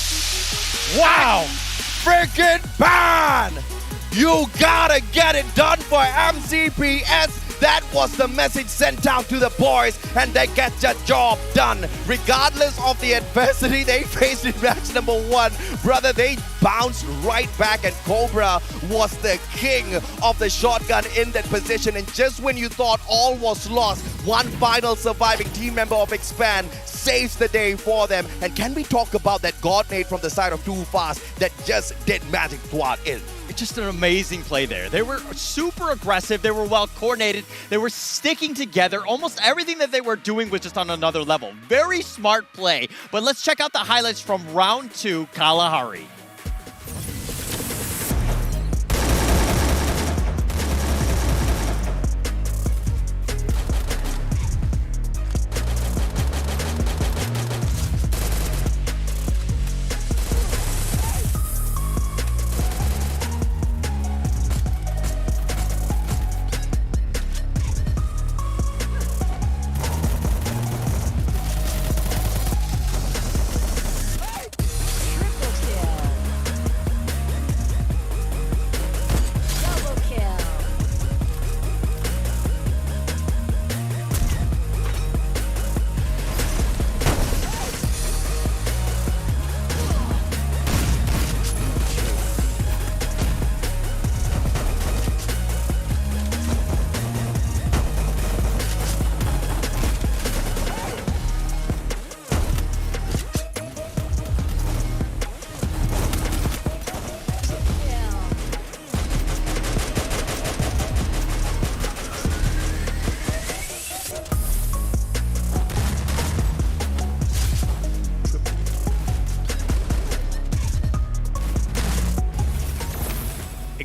Wow! Freaking ban! You gotta get it done for MCPS. That was the message sent out to the boys, and they get the job done. Regardless of the adversity they faced in match number 1, brother, they bounced right back, and Cobra was the king of the shotgun in that position. And just when you thought all was lost, one final surviving team member of Expand saves the day for them. And can we talk about that God nade from the side of Too Fast that just did Magic Squad in? It's just an amazing play there. They were super aggressive. They were well coordinated. They were sticking together. Almost everything that they were doing was just on another level. Very smart play. But let's check out the highlights from round 2, Kalahari.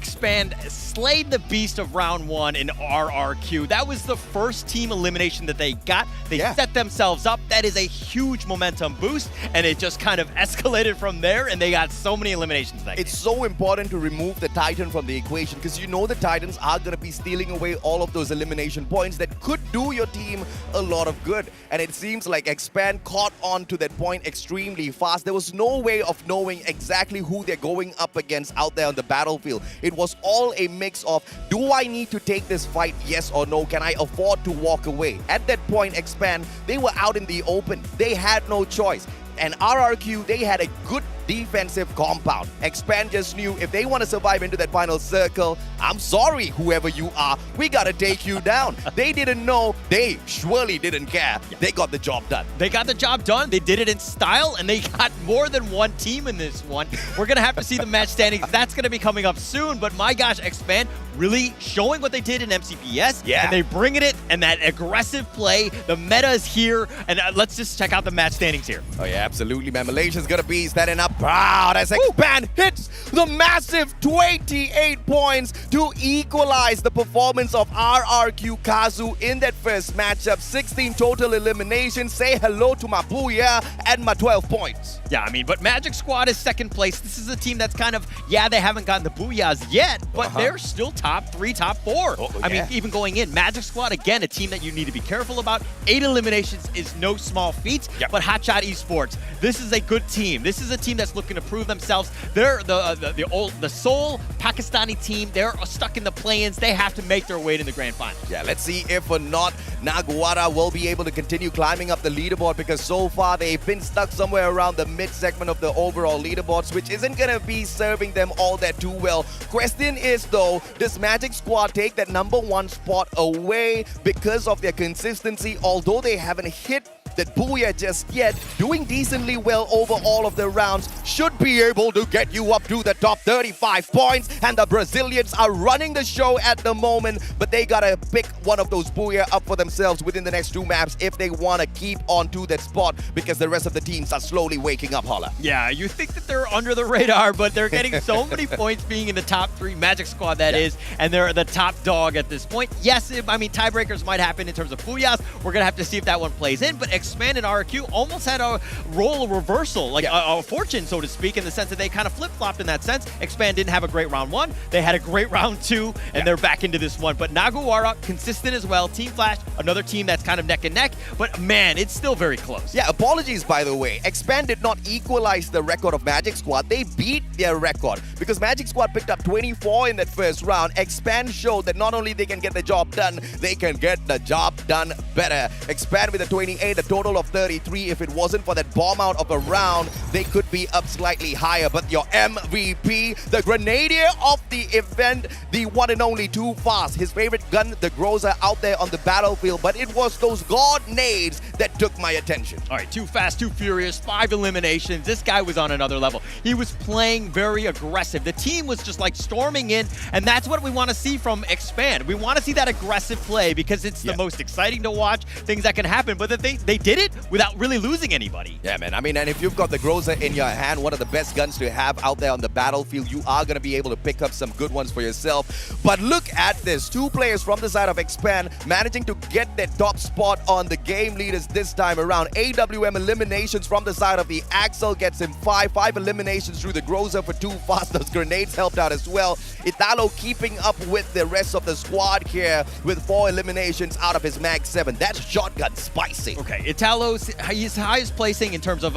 Expand slayed the beast of round 1 in RRQ. That was the first team elimination that they got. They set themselves up. That is a huge momentum boost, and it just kind of escalated from there, and they got so many eliminations that It's so important to remove the Titan from the equation because you know the Titans are going to be stealing away all of those elimination points that could do your team a lot of good. And it seems like Expand caught on to that point extremely fast. There was no way of knowing exactly who they're going up against out there on the battlefield. It was all a mix of, do I need to take this fight, yes or no? Can I afford to walk away? At that point, Expand, they were out in the open. They had no choice. And RRQ, they had a good defensive compound. Expand just knew if they want to survive into that final circle, I'm sorry, whoever you are, we gotta take you down. They didn't know, they surely didn't care. They got the job done. They got the job done, they did it in style, and they got more than one team in this one. We're gonna have to see the match standings. That's gonna be coming up soon, but my gosh, Expand really showing what they did in MCPS, and they bringing it, and that aggressive play, the meta is here, and let's just check out the match standings here. Oh yeah, absolutely, man. Malaysia's gonna be standing up proud as Expand hits the massive 28 points to equalize the performance of RRQ Kazu in that first matchup. 16 total eliminations. Say hello to my Booyah and my 12 points. Yeah, I mean, but Magic Squad is second place. This is a team that's kind of, they haven't gotten the Booyahs yet, but they're still top 3, top 4. I mean, even going in. Magic Squad, again, a team that you need to be careful about. 8 eliminations is no small feat, but Hotshot Esports, this is a good team. This is a team that's looking to prove themselves. They're the sole Pakistani team. They're stuck in the play-ins. They have to make their way to the grand final. Yeah, let's see if or not Naguara will be able to continue climbing up the leaderboard because so far they've been stuck somewhere around the mid-segment of the overall leaderboards, which isn't going to be serving them all that too well. Question is, though, does Magic Squad take that #1 spot away because of their consistency, although they haven't hit that Booyah just yet, doing decently well over all of the rounds, should be able to get you up to the top 35 points. And the Brazilians are running the show at the moment, but they gotta pick one of those Booyah up for themselves within the next 2 maps if they want to keep on to that spot because the rest of the teams are slowly waking up, Holla. Yeah, you think that they're under the radar, but they're getting so many points being in the top 3 Magic Squad, that is, and they're the top dog at this point. Yes, I mean, tiebreakers might happen in terms of Booyahs. We're gonna have to see if that one plays in, but Expand and RRQ almost had a role reversal, like a fortune, so to speak, in the sense that they kind of flip-flopped in that sense. Expand didn't have a great round 1. They had a great round 2, and they're back into this one. But Naguara, consistent as well. Team Flash, another team that's kind of neck and neck, but man, it's still very close. Yeah, apologies, by the way. Expand did not equalize the record of Magic Squad. They beat their record because Magic Squad picked up 24 in that first round. Expand showed that not only they can get the job done, they can get the job done better. Expand with a 28, a total of 33. If it wasn't for that bomb out of a round, they could be up slightly higher. But your MVP, the Grenadier of the event, the one and only Too Fast, his favorite gun, the Groza, out there on the battlefield. But it was those God nades that took my attention. All right, Too Fast, Too Furious, 5 eliminations. This guy was on another level. He was playing very aggressive. The team was just like storming in, and that's what we want to see from Expand. We want to see that aggressive play because it's the most exciting to watch, things that can happen. But they did it without really losing anybody. Yeah, man. I mean, and if you've got the Groza in your hand, one of the best guns to have out there on the battlefield, you are going to be able to pick up some good ones for yourself. But look at this. 2 players from the side of Expand managing to get their top spot on the game leaders this time around. AWM eliminations from the side of the Axel gets him 5 eliminations through the Groza for Too Fast. Those grenades helped out as well. Italo keeping up with the rest of the squad here with 4 eliminations out of his Mag 7. That's shotgun spicy. Okay, Italo's his highest placing in terms of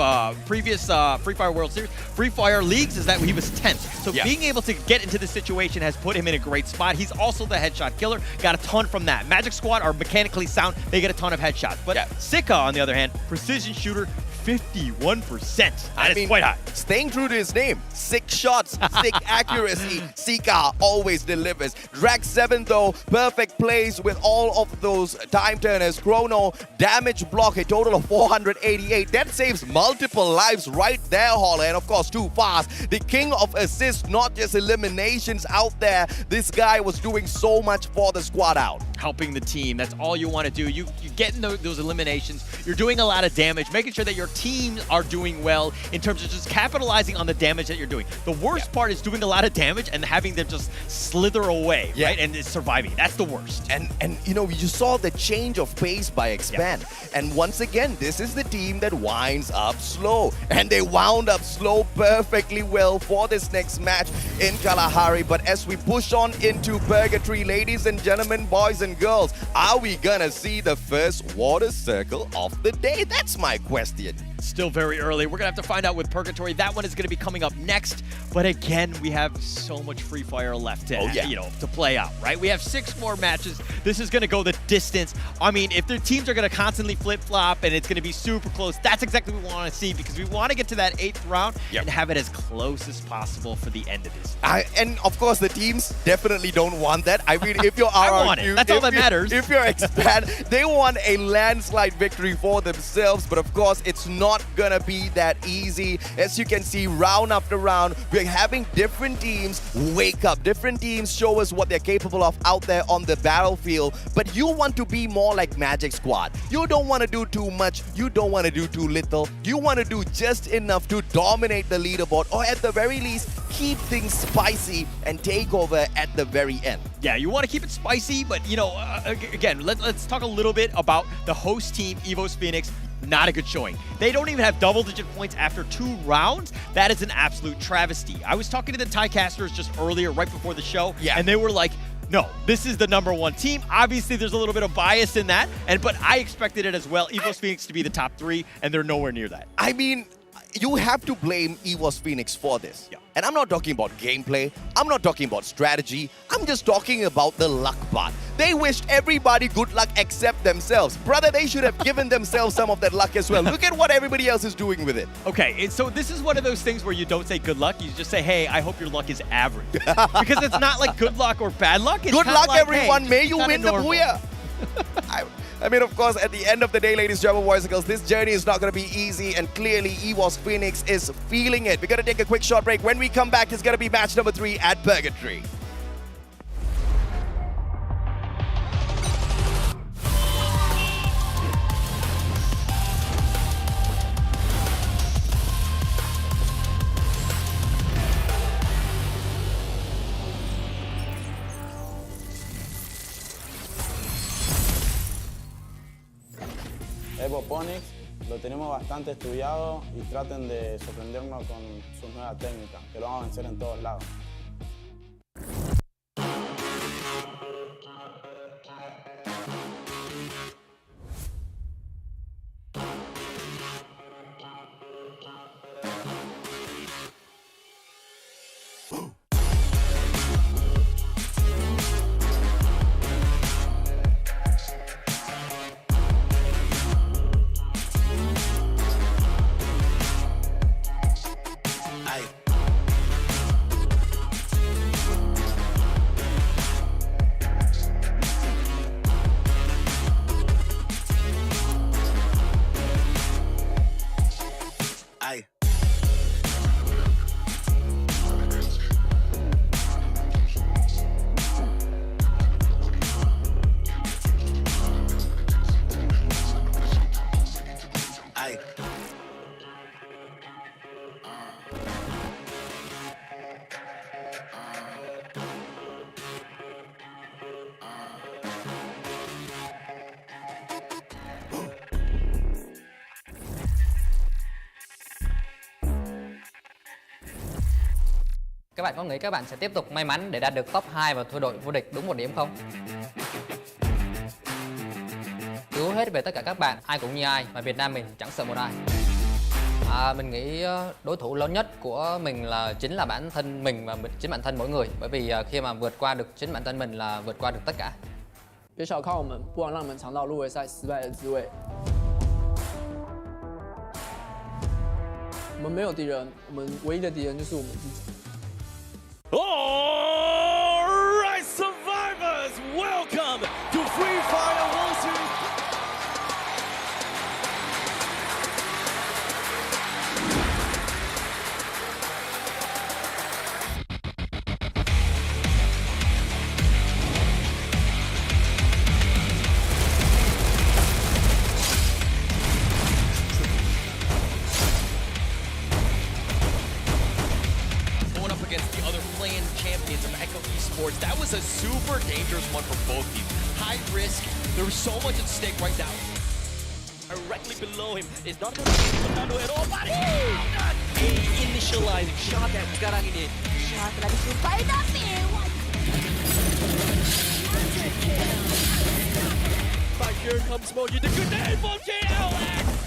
previous Free Fire World Series, Free Fire Leagues, is that he was 10th. So being able to get into this situation has put him in a great spot. He's also the headshot killer. Got a ton from that. Magic Squad are mechanically sound. They get a ton of headshots. But Sika, on the other hand, precision shooter, 51%. That is quite high. Staying true to his name, 6 shots, 6 accuracy. Sika always delivers. Drag 7 though, perfect plays with all of those time turners. Chrono, damage block, a total of 488. That saves multiple lives right there, Holler. And of course, Too Fast, the king of assists, not just eliminations out there. This guy was doing so much for the squad out. helping the team. That's all you want to do. You get in those eliminations. You're doing a lot of damage, making sure that your teams are doing well in terms of just capitalizing on the damage that you're doing. The worst part is doing a lot of damage and having them just slither away, right? And surviving. That's the worst. And you know, you saw the change of pace by Expand. And once again, this is the team that winds up slow. And they wound up slow perfectly well for this next match in Kalahari. But as we push on into Purgatory, ladies and gentlemen, boys and girls, are we gonna see the first water circle of the day? That's my question. Still very early. We're going to have to find out with Purgatory. That one is going to be coming up next. But again, we have so much Free Fire left to play out, right? We have 6 more matches. This is going to go the distance. I mean, if their teams are going to constantly flip-flop and it's going to be super close, that's exactly what we want to see because we want to get to that 8th round and have it as close as possible for the end of this. And of course, the teams definitely don't want that. I mean, if you're RRQ, I want it. That's all that matters. If you're Expand, they want a landslide victory for themselves. But of course, it's not gonna be that easy. As you can see, round after round, we're having different teams wake up. Different teams show us what they're capable of out there on the battlefield. But you want to be more like Magic Squad. You don't want to do too much. You don't want to do too little. You want to do just enough to dominate the leaderboard, or at the very least, keep things spicy and take over at the very end. Yeah, you want to keep it spicy, but you know, again, let's talk a little bit about the host team, EVOS Phoenix. Not a good showing. They don't even have double-digit points after 2 rounds. That is an absolute travesty. I was talking to the Tycasters just earlier, right before the show, and they were like, no, this is the #1 team. Obviously, there's a little bit of bias in that, but I expected it as well. EVOS Phoenix to be the top 3, and they're nowhere near that. I mean, you have to blame EVOS Phoenix for this. Yeah. And I'm not talking about gameplay. I'm not talking about strategy. I'm just talking about the luck part. They wished everybody good luck except themselves. Brother, they should have given themselves some of that luck as well. Look at what everybody else is doing with it. Okay, so this is one of those things where you don't say good luck. You just say, hey, I hope your luck is average. Because it's not like good luck or bad luck. It's good luck, like, everyone. Hey, May you win the booyah. I mean, of course, at the end of the day, ladies and gentlemen, boys and girls, this journey is not going to be easy, and clearly EVOS Phoenix is feeling it. We're going to take a quick short break. When we come back, it's going to be match number 3 at Purgatory. Phoenix lo tenemos bastante estudiado y traten de sorprendernos con sus nuevas técnicas, que lo van a vencer en todos lados. Các bạn có nghĩ các bạn sẽ tiếp tục may mắn để đạt được top 2 và thua đội vô địch đúng 1 điểm không? Cứu hết về tất cả các bạn, ai cũng như ai, và Việt Nam mình chẳng sợ một ai. Mình nghĩ đối thủ lớn nhất của mình chính là bản thân mình và chính bản thân mỗi người. Bởi vì khi mà vượt qua được chính bản thân mình là vượt qua được tất cả. 别小看我们，不枉让你们尝到入围赛失败的滋味。我们没有敌人，我们唯一的敌人就是我们自己。 All right, survivors, welcome to Free Fire World Series. against the other play-in champions of Echo Esports. That was a super dangerous one for both teams. High risk. There was so much at stake right now. Directly below him is not going to be Fernando at all. But initializing shot that sekarang ini. Shot telah disupai tapi. But here comes Moji, the grenade from JLX.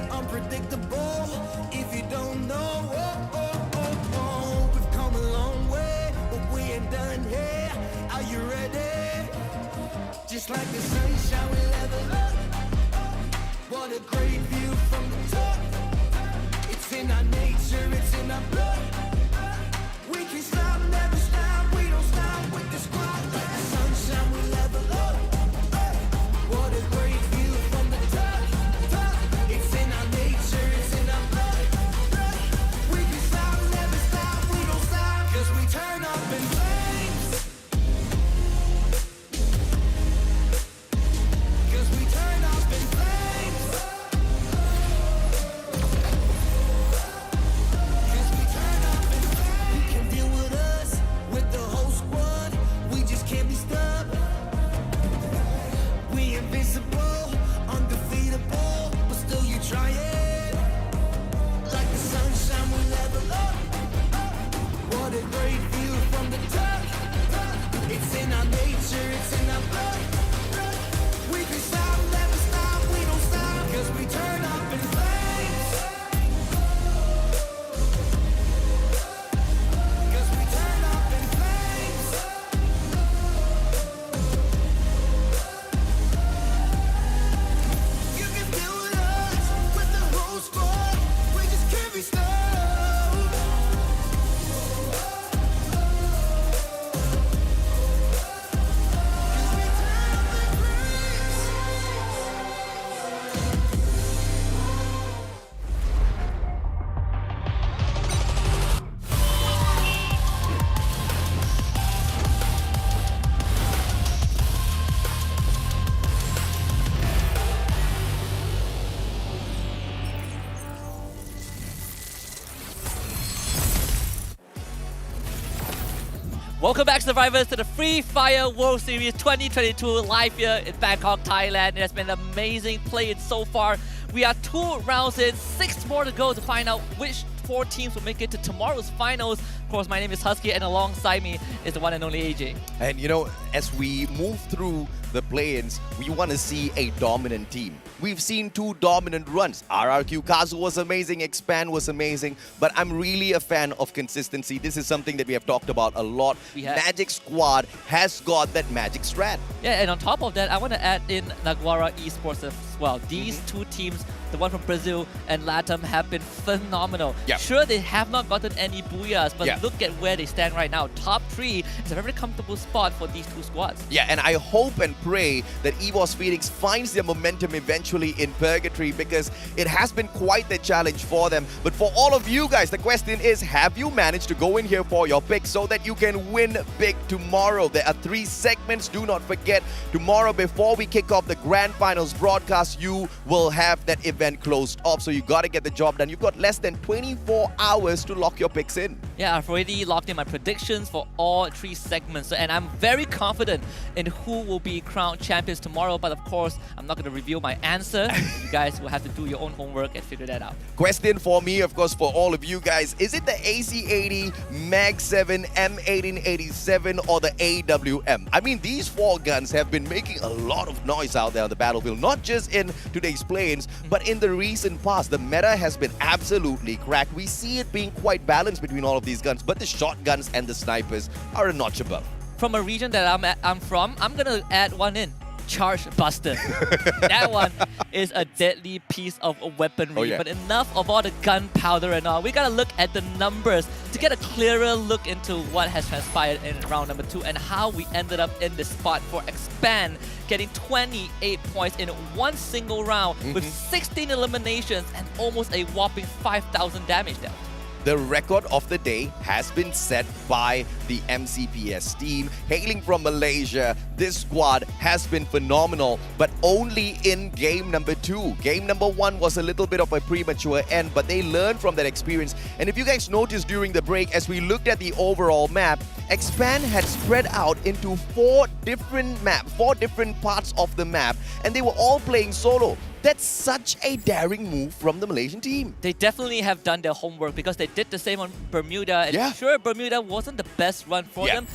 Unpredictable. If you don't know, we've come a long way, but we ain't done here. Are you ready? Just like the sunshine, we level up. What a great view from the top. It's in our nature, it's in our blood. We can stop, never stop. We don't stop with the squad. Like the sunshine, we level up. What a great view from the top. It's in our nature, it's in our blood. We can stop, never stop, we don't stop. Cause we turn up in flames. Cause we turn up in flames. Cause we turn up in flames. You can deal with us, with the whole squad. We just can't be stopped. We invincible, undefeatable, but still you try it. Like the sunshine, we level up. What a great view from the top. It's in our nature, it's in our blood. We can stop, never stop, we don't stop. Cause we turn up in flames. Cause we turn up in flames. You can deal with us, with the whole squad. We just can't be stopped. Welcome back, survivors, to the Free Fire World Series 2022 live here in Bangkok, Thailand. It has been amazing playing so far. We are 2 rounds in, 6 more to go to find out which 4 teams will make it to tomorrow's finals. Of course, my name is Husky, and alongside me is the one and only AJ. And you know, as we move through the play-ins, we want to see a dominant team. We've seen 2 dominant runs. RRQ Kazu was amazing, Expand was amazing, but I'm really a fan of consistency. This is something that we have talked about a lot. Magic Squad has got that magic strat. Yeah, and on top of that, I want to add in Naguara Esports as well. These 2 teams, the one from Brazil and LATAM, have been phenomenal. Yep. Sure, they have not gotten any booyahs, but look at where they stand right now. Top 3 is a very comfortable spot for these 2 squads. Yeah, and I hope and pray that EVOS Phoenix finds their momentum eventually in Purgatory, because it has been quite the challenge for them. But for all of you guys, the question is, have you managed to go in here for your pick so that you can win big tomorrow? There are 3 segments. Do not forget, tomorrow before we kick off the Grand Finals broadcast, you will have that event closed off. So you got to get the job done. You've got less than 24 hours to lock your picks in. Yeah, I've already locked in my predictions for all 3 segments, and I'm very confident in who will be crowned champions tomorrow. But of course, I'm not going to reveal my answer. You guys will have to do your own homework and figure that out. Question for me, of course, for all of you guys, is it the AC80, Mag7, M1887, or the AWM? I mean, these 4 guns have been making a lot of noise out there on the battlefield, not just in today's play-ins, but in the recent past. The meta has been absolutely cracked. We see it being quite balanced between all of these guns, but the shotguns and the snipers are a notch above. From a region that I'm from, I'm going to add one in. Charge Buster. That one is a deadly piece of weaponry. But enough of all the gunpowder and all. We gotta look at the numbers to get a clearer look into what has transpired in round number 2 and how we ended up in this spot for Expand, getting 28 points in one single round with 16 eliminations and almost a whopping 5,000 damage dealt. The record of the day has been set by the MCPS team. Hailing from Malaysia, this squad has been phenomenal, but only in game number 2. Game number 1 was a little bit of a premature end, but they learned from that experience. And if you guys noticed during the break, as we looked at the overall map, Expand had spread out into 4 different parts of the map, and they were all playing solo. That's such a daring move from the Malaysian team. They definitely have done their homework because they did the same on Bermuda. And sure, Bermuda wasn't the best run for them,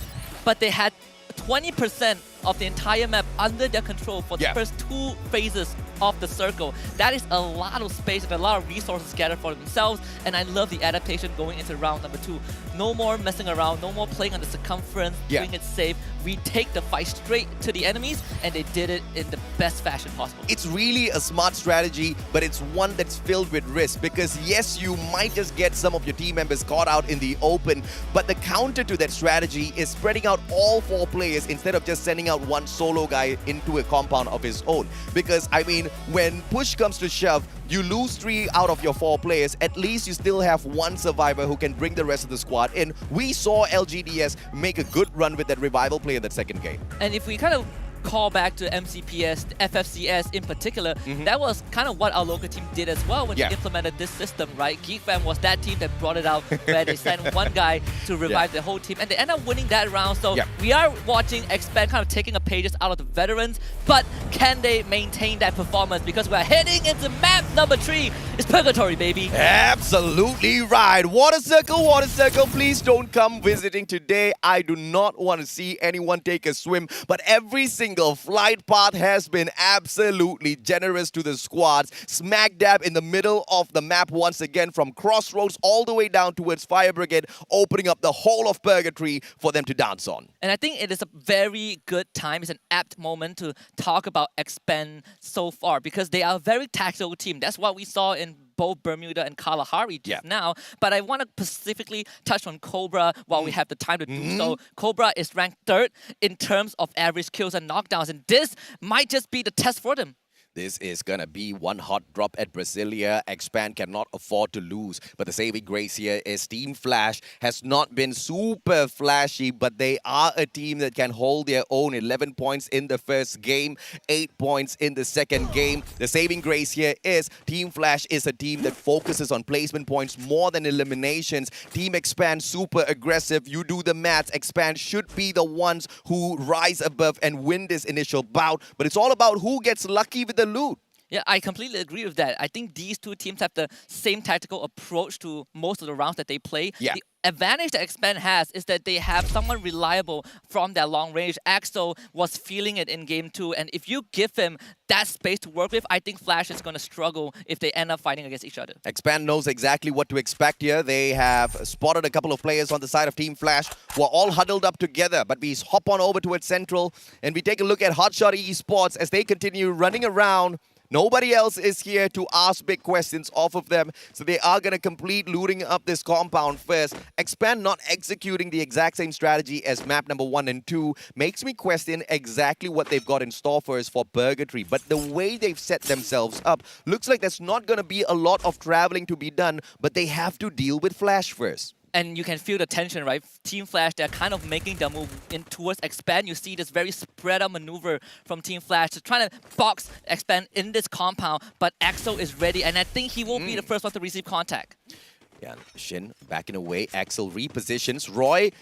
but they had 20% of the entire map under their control for the first 2 phases of the circle. That is a lot of space and a lot of resources gathered for themselves, and I love the adaptation going into round number 2. No more messing around, no more playing on the circumference, doing it safe. We take the fight straight to the enemies, and they did it in the best fashion possible. It's really a smart strategy, but it's one that's filled with risk because yes, you might just get some of your team members caught out in the open, but the counter to that strategy is spreading out all 4 players instead of just sending out one solo guy into a compound of his own. Because, I mean, when push comes to shove, you lose 3 out of your 4 players, at least you still have one survivor who can bring the rest of the squad in. We saw LGDS make a good run with that revival play in that second game. And if we kind of call back to MCPS, FFCS in particular, that was kind of what our local team did as well when they implemented this system, right? GeekFam was that team that brought it out where they sent one guy to revive the whole team, and they end up winning that round. So we are watching Expand kind of taking a pages out of the veterans, but can they maintain that performance? Because we're heading into map number 3. It's Purgatory, baby. Absolutely right. Water Circle, please don't come visiting today. I do not want to see anyone take a swim, but every single flight path has been absolutely generous to the squads. Smack dab in the middle of the map once again, from Crossroads all the way down towards Fire Brigade, opening up the whole of Purgatory for them to dance on. And I think it is a very good time, it's an apt moment to talk about Expand so far because they are a very tactical team. That's what we saw in both Bermuda and Kalahari just now. But I want to specifically touch on Cobra while we have the time to do so. Cobra is ranked 3rd in terms of average kills and knockdowns, and this might just be the test for them. This is gonna be one hot drop at Brasilia. Expand cannot afford to lose. But the saving grace here is Team Flash has not been super flashy, but they are a team that can hold their own. 11 points in the first game, 8 points in the second game. The saving grace here is Team Flash is a team that focuses on placement points more than eliminations. Team Expand super aggressive. You do the maths. Expand should be the ones who rise above and win this initial bout. But it's all about who gets lucky with the loot. Yeah, I completely agree with that. I think these 2 teams have the same tactical approach to most of the rounds that they play. The advantage that Expand has is that they have someone reliable from their long range. Axel was feeling it in game 2, and if you give him that space to work with, I think Flash is going to struggle if they end up fighting against each other. Expand knows exactly what to expect here. They have spotted a couple of players on the side of Team Flash who are all huddled up together, but we hop on over towards Central and we take a look at Hotshot Esports as they continue running around. Nobody else is here to ask big questions off of them, so they are going to complete looting up this compound first. Expand not executing the exact same strategy as map number 1 and 2 makes me question exactly what they've got in store for us for Purgatory. But the way they've set themselves up looks like there's not going to be a lot of traveling to be done, but they have to deal with Flash first. And you can feel the tension, right? Team Flash, they're kind of making their move in towards Expand. You see this very spread out maneuver from Team Flash to try to box Expand in this compound, but Axel is ready, and I think he will be the first one to receive contact. Yeah, Shin backing away. Axel repositions. Roy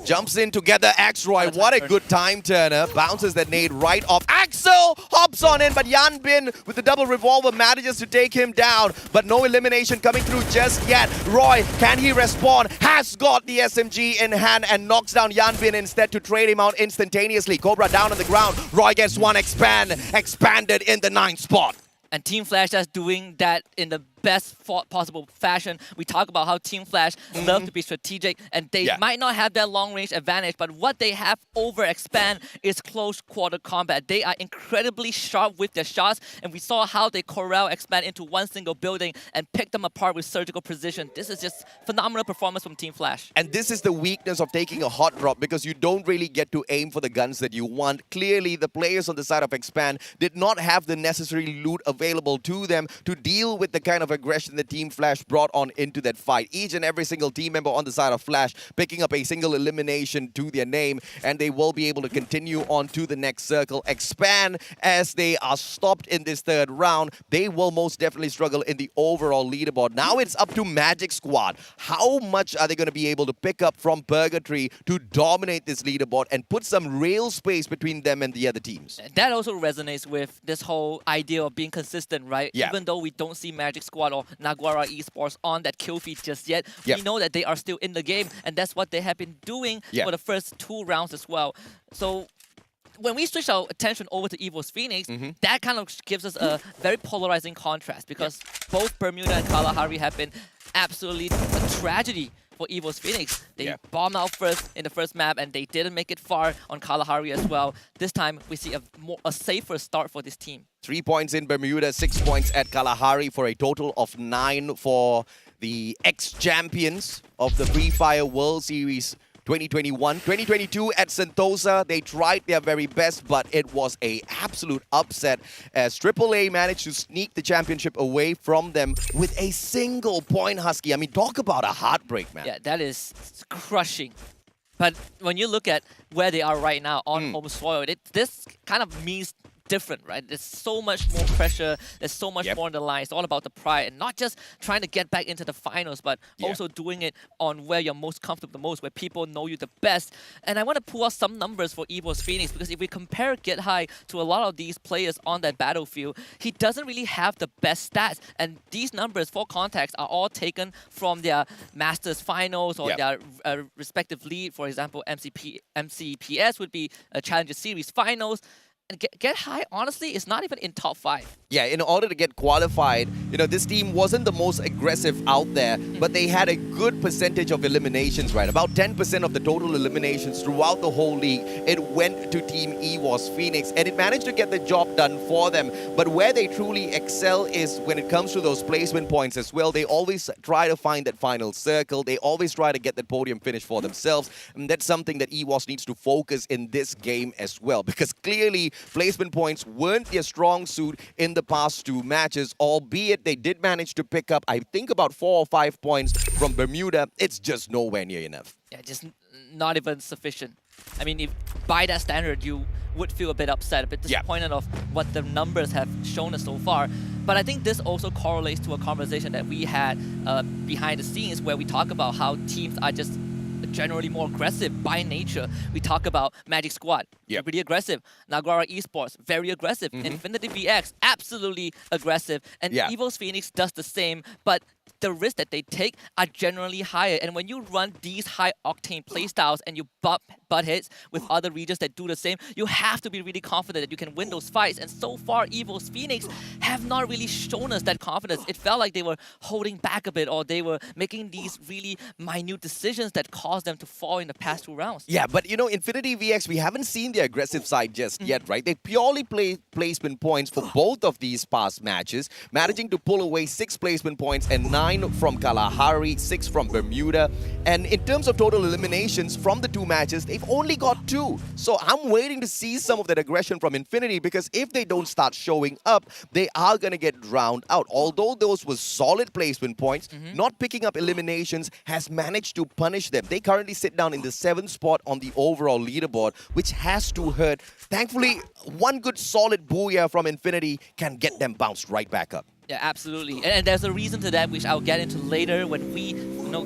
jumps in together. Roy, what a good time turner. Bounces that nade right off. Axel hops on in, but Yan Bin with the double revolver manages to take him down. But no elimination coming through just yet. Roy, can he respawn? Has got the SMG in hand and knocks down Yan Bin instead to trade him out instantaneously. Cobra down on the ground. Roy gets one expanded in the 9th spot. And Team Flash is doing that in the best possible fashion. We talk about how Team Flash love to be strategic, and they might not have that long-range advantage, but what they have over Expand is close quarter combat. They are incredibly sharp with their shots, and we saw how they corral Expand into one single building and pick them apart with surgical precision. This is just phenomenal performance from Team Flash. And this is the weakness of taking a hot drop, because you don't really get to aim for the guns that you want. Clearly, the players on the side of Expand did not have the necessary loot available to them to deal with the kind of aggression that Team Flash brought on into that fight. Each and every single team member on the side of Flash picking up a single elimination to their name, and they will be able to continue on to the next circle. Expand, as they are stopped in this third round, they will most definitely struggle in the overall leaderboard. Now it's up to Magic Squad. How much are they going to be able to pick up from Purgatory to dominate this leaderboard and put some real space between them and the other teams? That also resonates with this whole idea of being consistent, right? Yeah. Even though we don't see Magic Squad or Naguara Esports on that kill feed just yet, we know that they are still in the game, and that's what they have been doing for the first 2 rounds as well. So when we switch our attention over to EVO's Phoenix, that kind of gives us a very polarizing contrast, because both Bermuda and Kalahari have been absolutely a tragedy for EVO's Phoenix. They bombed out first in the first map, and they didn't make it far on Kalahari as well. This time, we see a safer start for this team. 3 points in Bermuda, 6 points at Kalahari, for a total of 9 for the ex-champions of the Free Fire World Series 2021. 2022 at Sentosa, they tried their very best, but it was an absolute upset as AAA managed to sneak the championship away from them with a single point, Husky. I mean, talk about a heartbreak, man. Yeah, that is crushing. But when you look at where they are right now on home soil, this kind of means different, right? There's so much more pressure. There's so much more on the line. It's all about the pride, and not just trying to get back into the finals, but also doing it on where you're most comfortable the most, where people know you the best. And I want to pull out some numbers for EVO's Phoenix, because if we compare Get High to a lot of these players on that battlefield, he doesn't really have the best stats. And these numbers, for context, are all taken from their Masters finals or their respective lead. For example, MCPS would be a Challenger Series finals. And Get High, honestly, is not even in top 5. Yeah, in order to get qualified, you know, this team wasn't the most aggressive out there, but they had a good percentage of eliminations, right? About 10% of the total eliminations throughout the whole league, it went to Team EVO's Phoenix, and it managed to get the job done for them. But where they truly excel is when it comes to those placement points as well. They always try to find that final circle. They always try to get that podium finish for themselves. And that's something that EVOS needs to focus in this game as well, because clearly placement points weren't their strong suit in the past 2 matches, albeit they did manage to pick up, I think, about 4 or 5 points from Bermuda. It's just nowhere near enough. Yeah, just not even sufficient. I mean, if by that standard, you would feel a bit upset, a bit disappointed of what the numbers have shown us so far. But I think this also correlates to a conversation that we had behind the scenes, where we talk about how teams are just generally more aggressive by nature. We talk about Magic Squad, pretty aggressive. Naguara Esports, very aggressive. Infinity VX, absolutely aggressive. And EVO's Phoenix does the same, but the risks that they take are generally higher. And when you run these high-octane playstyles and you butt heads with other regions that do the same, you have to be really confident that you can win those fights. And so far, EVO's Phoenix have not really shown us that confidence. It felt like they were holding back a bit, or they were making these really minute decisions that caused them to fall in the past 2 rounds. Yeah, but you know, Infinity VX, we haven't seen the aggressive side just yet, right? They purely play placement points for both of these past matches, managing to pull away 6 placement points and 9 from Kalahari, 6 from Bermuda. And in terms of total eliminations from the 2 matches, they've only got 2. So I'm waiting to see some of that aggression from Infinity, because if they don't start showing up, they are going to get drowned out. Although those were solid placement points, not picking up eliminations has managed to punish them. They currently sit down in the 7th spot on the overall leaderboard, which has to hurt. Thankfully, one good solid booyah from Infinity can get them bounced right back up. Yeah, absolutely. And there's a reason to that, which I'll get into later when we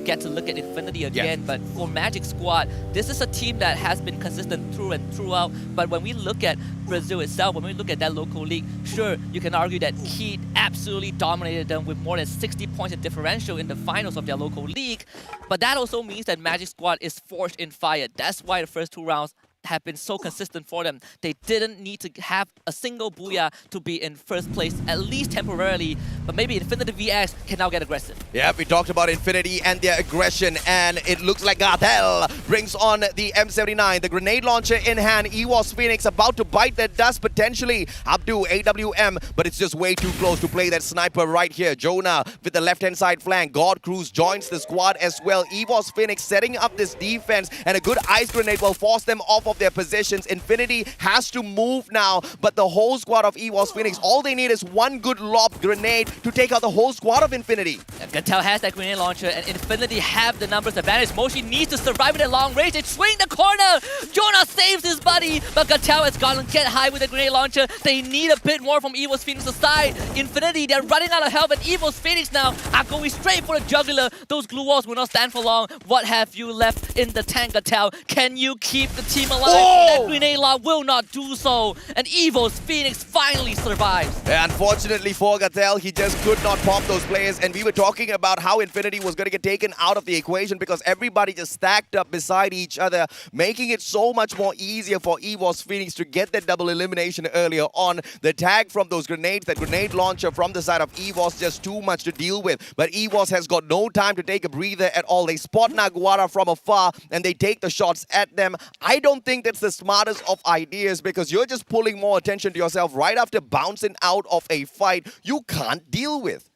get to look at Infinity again. But for Magic Squad, this is a team that has been consistent through and throughout. But when we look at Brazil itself, when we look at that local league, sure, you can argue that Heat absolutely dominated them with more than 60 points in differential in the finals of their local league. But that also means that Magic Squad is forged in fire. That's why the first 2 rounds have been so consistent for them. They didn't need to have a single booyah to be in first place, at least temporarily, but maybe Infinity VX can now get aggressive. Yeah, we talked about Infinity and their aggression, and it looks like Garena brings on the M79, the grenade launcher in hand. EWOS Phoenix about to bite that dust potentially. Abdu, AWM, but it's just way too close to play that sniper right here. Jonah with the left-hand side flank. God Cruz joins the squad as well. EWOS Phoenix setting up this defense, and a good ice grenade will force them off of their positions. Infinity has to move now, but the whole squad of EWOS Phoenix, all they need is one good lob grenade to take out the whole squad of Infinity. Gatel has that grenade launcher, and Infinity have the numbers advantage. Moshi needs to survive at long range. They swing the corner. Jonah saves his buddy, but Gatel has gone and get high with the grenade launcher. They need a bit more from EWOS Phoenix's side. Infinity, they're running out of health, and EWOS Phoenix now are going straight for the jugular. Those glue walls will not stand for long. What have you left in the tank, Gatel? Can you keep the team alive? That grenade launch will not do so, and EWOS Phoenix finally survives. Unfortunately for Gatel, he just could not pop those players, and we were talking about how Infinity was going to get taken out of the equation because everybody just stacked up beside each other, making it so much more easier for EWOS Phoenix to get that double elimination earlier on. The tag from those grenades, that grenade launcher from the side of EWOS, just too much to deal with. But EWOS has got no time to take a breather at all. They spot Naguara from afar and they take the shots at them. I don't think that's the smartest of ideas because you're just pulling more attention to yourself right after bouncing out of a fight you can't deal with.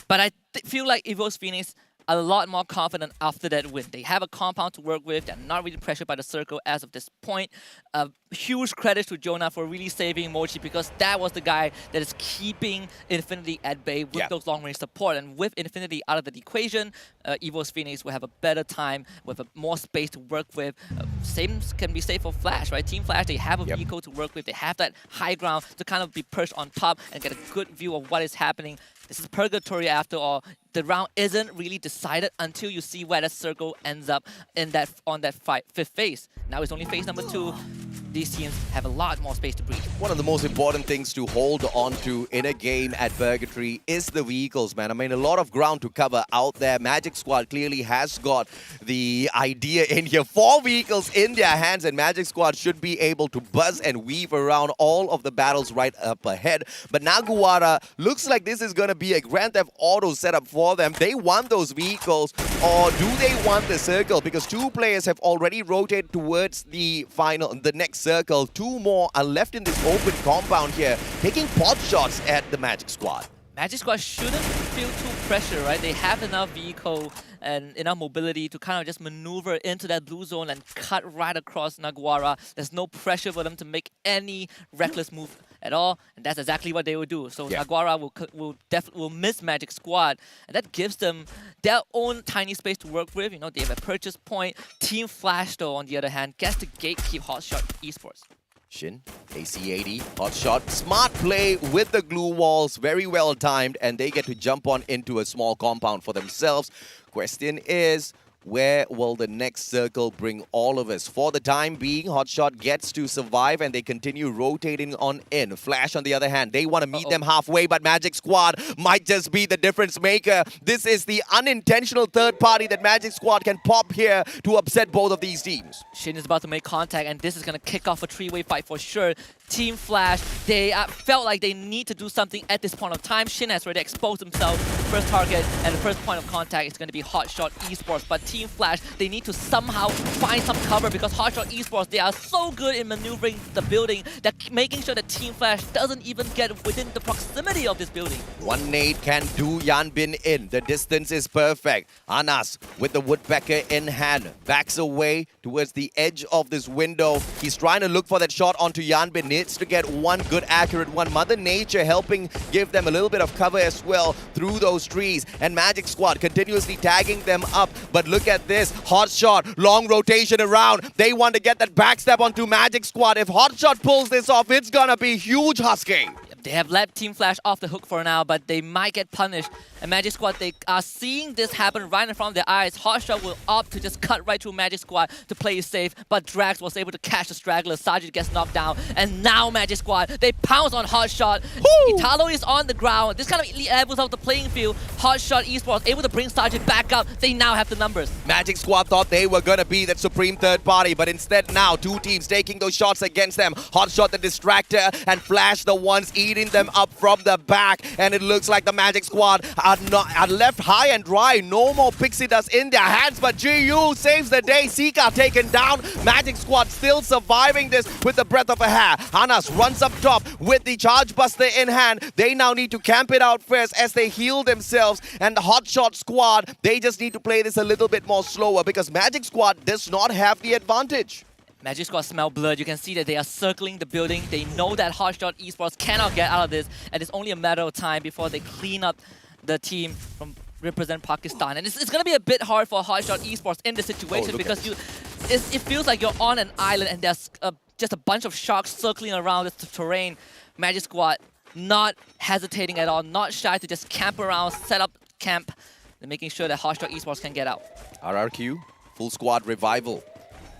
But I feel like EWOS Phoenix a lot more confident after that win. They have a compound to work with. They're not really pressured by the circle as of this point. Huge credit to Jonah for really saving Mochi because that was the guy that is keeping Infinity at bay with those long-range support. And with Infinity out of the equation, EWOS Phoenix will have a better time with more space to work with. Same can be said for Flash, right? Team Flash, they have a vehicle to work with. They have that high ground to kind of be perched on top and get a good view of what is happening. This is purgatory after all. The round isn't really decided until you see where the circle ends up in that fifth phase. Now it's only phase number 2. These teams have a lot more space to breathe. One of the most important things to hold on to in a game at Purgatory is the vehicles, man. I mean, a lot of ground to cover out there. Magic Squad clearly has got the idea in here. 4 vehicles in their hands, and Magic Squad should be able to buzz and weave around all of the battles right up ahead. But Naguara looks like this is going to be a Grand Theft Auto setup for them. They want those vehicles, or do they want the circle? Because 2 players have already rotated towards the next circle. 2 more are left in this open compound here, taking pot shots at the Magic Squad. Magic Squad shouldn't feel too pressure, right? They have enough vehicle and enough mobility to kind of just maneuver into that blue zone and cut right across Naguara. There's no pressure for them to make any reckless move at all, and that's exactly what they will do. So Naguara will miss Magic Squad, and that gives them their own tiny space to work with. You know, they have a purchase point. Team Flash, though, on the other hand, gets to gatekeep Hotshot Esports. Shin, AC80, Hotshot, smart play with the glue walls, very well timed, and they get to jump on into a small compound for themselves. Question is, where will the next circle bring all of us? For the time being, Hotshot gets to survive and they continue rotating on in. Flash, on the other hand, they want to meet them halfway, but Magic Squad might just be the difference maker. This is the unintentional third party that Magic Squad can pop here to upset both of these teams. Shin is about to make contact, and this is going to kick off a 3-way fight for sure. Team Flash, they felt like they need to do something at this point of time. Shin has already exposed himself. First target and the first point of contact is going to be Hotshot Esports. But Team Flash, they need to somehow find some cover because Hotshot Esports, they are so good in maneuvering the building that making sure that Team Flash doesn't even get within the proximity of this building. 1 nade can do Yanbin in. The distance is perfect. Anas with the woodpecker in hand backs away towards the edge of this window. He's trying to look for that shot onto Yanbin. Needs to get one good accurate one. Mother Nature helping give them a little bit of cover as well through those trees. And Magic Squad continuously tagging them up. But look at this. Hotshot, long rotation around. They want to get that backstab onto Magic Squad. If Hotshot pulls this off, it's gonna be huge, Husky. They have let Team Flash off the hook for now, but they might get punished. And Magic Squad, they are seeing this happen right in front of their eyes. Hotshot will opt to just cut right through Magic Squad to play it safe, but Drax was able to catch the straggler. Sergeant gets knocked down, and now Magic Squad, they pounce on Hotshot. Italo is on the ground. This kind of levels out the playing field. Hotshot Esports able to bring Sergeant back up. They now have the numbers. Magic Squad thought they were going to be that supreme third party, but instead now two teams taking those shots against them. Hotshot the distractor and Flash the ones eating them up from the back, and it looks like the Magic Squad are left high and dry. No more pixie dust in their hands, but GU saves the day. Sika taken down. Magic Squad still surviving this with the breath of a hair. Hanas runs up top with the Charge Buster in hand. They now need to camp it out first as they heal themselves, and the Hotshot Squad, they just need to play this a little bit more slower because Magic Squad does not have the advantage. Magic Squad smell blood. You can see that they are circling the building. They know that Hotshot Esports cannot get out of this, and it's only a matter of time before they clean up the team from represent Pakistan. And it's going to be a bit hard for Hotshot Esports in this situation because it feels like you're on an island and there's just a bunch of sharks circling around this terrain. Magic Squad not hesitating at all, not shy to just camp around, set up camp, and making sure that Hotshot Esports can get out. RRQ, full squad revival.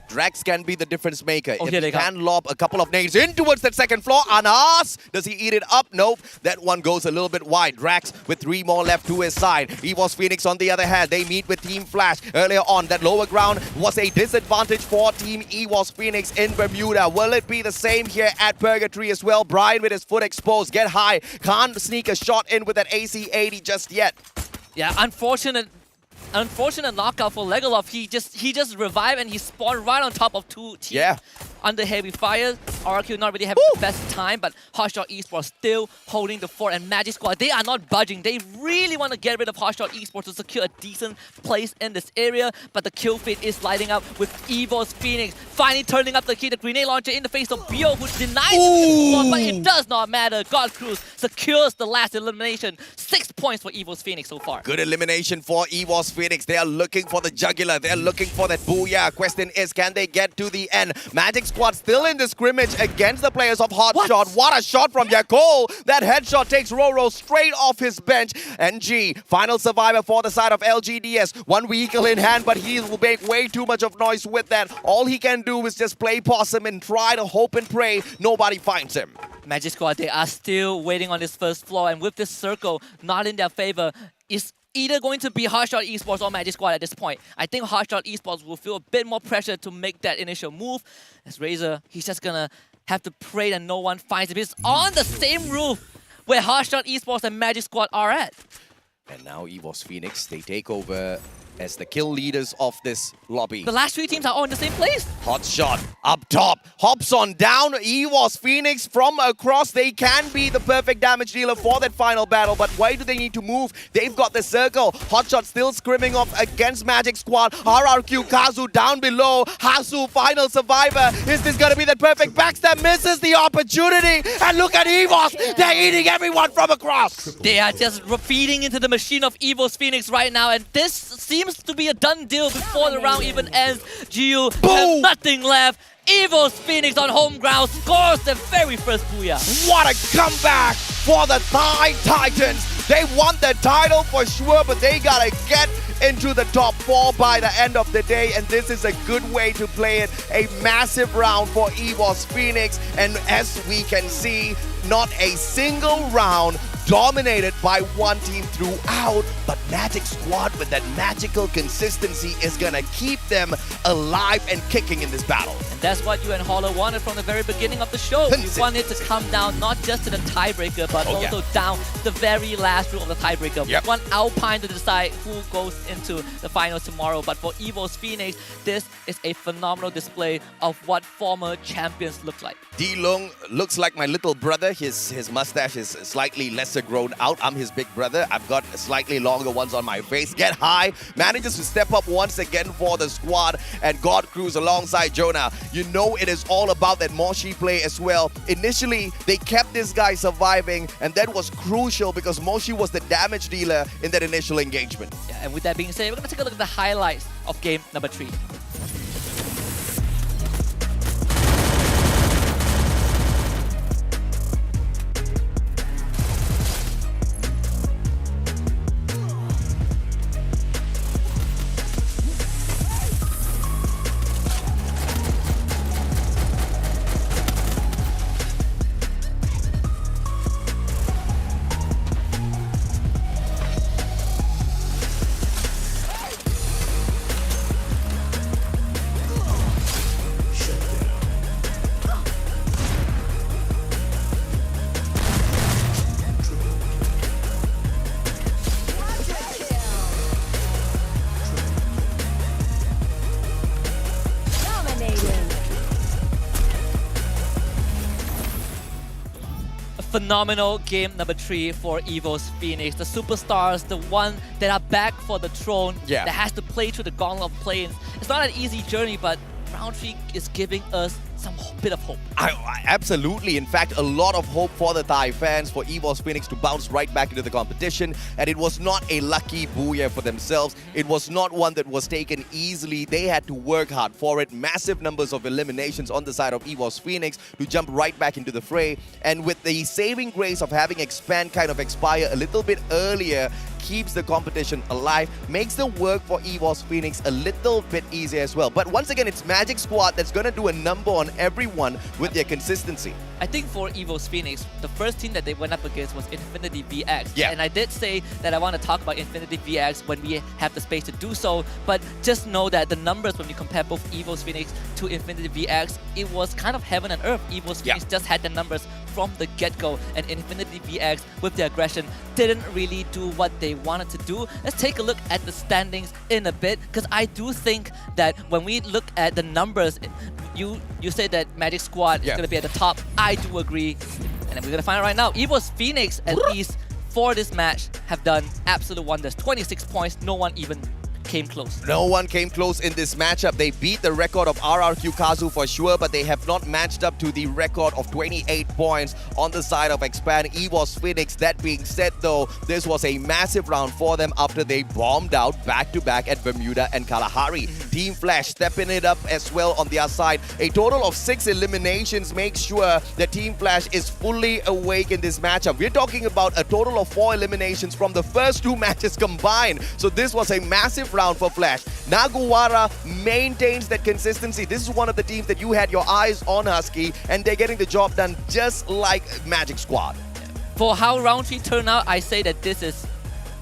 Drax can be the difference maker. Oh, if he can lob a couple of nades in towards that second floor. Anas, does he eat it up? Nope. That one goes a little bit wide. Drax with 3 more left to his side. EVOS Phoenix on the other hand. They meet with Team Flash. Earlier on, that lower ground was a disadvantage for Team EVOS Phoenix in Bermuda. Will it be the same here at Purgatory as well? Brian with his foot exposed. Get high. Can't sneak a shot in with that AC-80 just yet. Yeah, unfortunate knockout for Legolas. He just revived and he spawned right on top of 2 teams. Yeah. Under heavy fire. RQ not really having the best time, but Hotshot Esports still holding the fort. And Magic Squad, they are not budging. They really want to get rid of Hotshot Esports to secure a decent place in this area. But the kill feed is lighting up with EVOS Phoenix finally turning up the key. The grenade launcher in the face of Bio, who denies the spawn, but it does not matter. God Cruz secures the last elimination. 6 points for EVOS Phoenix so far. Good elimination for EVOS Phoenix. They are looking for the jugular. They're looking for that booyah. Question is, can they get to the end? Magic Squad still in the scrimmage against the players of Hotshot. What a shot from Yakol. That headshot takes Roro straight off his bench. NG, final survivor for the side of LGDS. 1 vehicle in hand, but he will make way too much of noise with that. All he can do is just play possum and try to hope and pray nobody finds him. Magic Squad, they are still waiting on this first floor, and with this circle not in their favor, it's either going to be Hotshot Esports or Magic Squad at this point. I think Hotshot Esports will feel a bit more pressure to make that initial move. As Razor, he's just gonna have to pray that no one finds him. He's on the same roof where Hotshot Esports and Magic Squad are at. And now EVOS Phoenix, they take over as the kill leaders of this lobby. The last 3 teams are all in the same place. Hotshot up top, hops on down. EVOS Phoenix from across. They can be the perfect damage dealer for that final battle, but why do they need to move? They've got the circle. Hotshot still scrimming off against Magic Squad. RRQ, Kazu down below. Hasu, final survivor. Is this gonna be the perfect backstab? Misses the opportunity. And look at EVOS. They're eating everyone from across. They are just feeding into the machine of EVOS Phoenix right now, and this seems to be a done deal before the round even ends. GU have nothing left. EVOS Phoenix on home ground scores their very first booyah. What a comeback for the Thai Titans. They won the title for sure, but they gotta get into the top 4 by the end of the day, and this is a good way to play it. A massive round for EVOS Phoenix, and as we can see, not a single round dominated by one team throughout, but Magic Squad with that magical consistency is gonna keep them alive and kicking in this battle. And that's what you and Holler wanted from the very beginning of the show. We wanted to come down not just to the tiebreaker, but also down to the very last round of the tiebreaker. We want Alpine to decide who goes into the finals tomorrow. But for EVOS Phoenix, this is a phenomenal display of what former champions look like. D-Lung looks like my little brother. His mustache is slightly lesser grown out. I'm his big brother. I've got slightly longer ones on my face. Get high. Manages to step up once again for the squad. And God Cruz alongside Jonah. You know it is all about that Moshi play as well. Initially, they kept this guy surviving. And that was crucial because Moshi was the damage dealer in that initial engagement. Yeah, and with that being said, we're going to take a look at the highlights of game number 3. phenomenal game number 3 for EVO's Phoenix. The superstars, the one that are back for the throne, that has to play through the gauntlet of play-ins. It's not an easy journey, but round 3 is giving us some bit of hope. Absolutely. In fact, a lot of hope for the Thai fans, for EVO's Phoenix to bounce right back into the competition. And it was not a lucky booyah for themselves. It was not one that was taken easily. They had to work hard for it. Massive numbers of eliminations on the side of EVO's Phoenix to jump right back into the fray. And with the saving grace of having Expand kind of expire a little bit earlier, keeps the competition alive, makes the work for EVO's Phoenix a little bit easier as well. But once again, it's Magic Squad that's going to do a number on everyone with their consistency. I think for EVO's Phoenix, the first team that they went up against was Infinity VX. Yeah. And I did say that I want to talk about Infinity VX when we have the space to do so, but just know that the numbers when you compare both EVO's Phoenix to Infinity VX, it was kind of heaven and earth. EVO's Phoenix just had the numbers from the get-go, and Infinity VX, with their aggression, didn't really do what they wanted to do. Let's take a look at the standings in a bit, because I do think that when we look at the numbers, you said that Magic Squad is going to be at the top. I do agree, and we're going to find out right now. EVO's Phoenix, at least for this match, have done absolute wonders. 26 points, no one even came close. No one came close in this matchup. They beat the record of RRQ Kazu for sure, but they have not matched up to the record of 28 points on the side of Expand EVO's Phoenix. That being said though, this was a massive round for them after they bombed out back-to-back at Bermuda and Kalahari. Team Flash stepping it up as well on their side. A total of 6 eliminations makes sure that Team Flash is fully awake in this matchup. We're talking about a total of 4 eliminations from the first 2 matches combined. So this was a massive round for Flash. Naguwara maintains that consistency. This is one of the teams that you had your eyes on, Husky, and they're getting the job done just like Magic Squad. For how round 3 turned out, I say that this is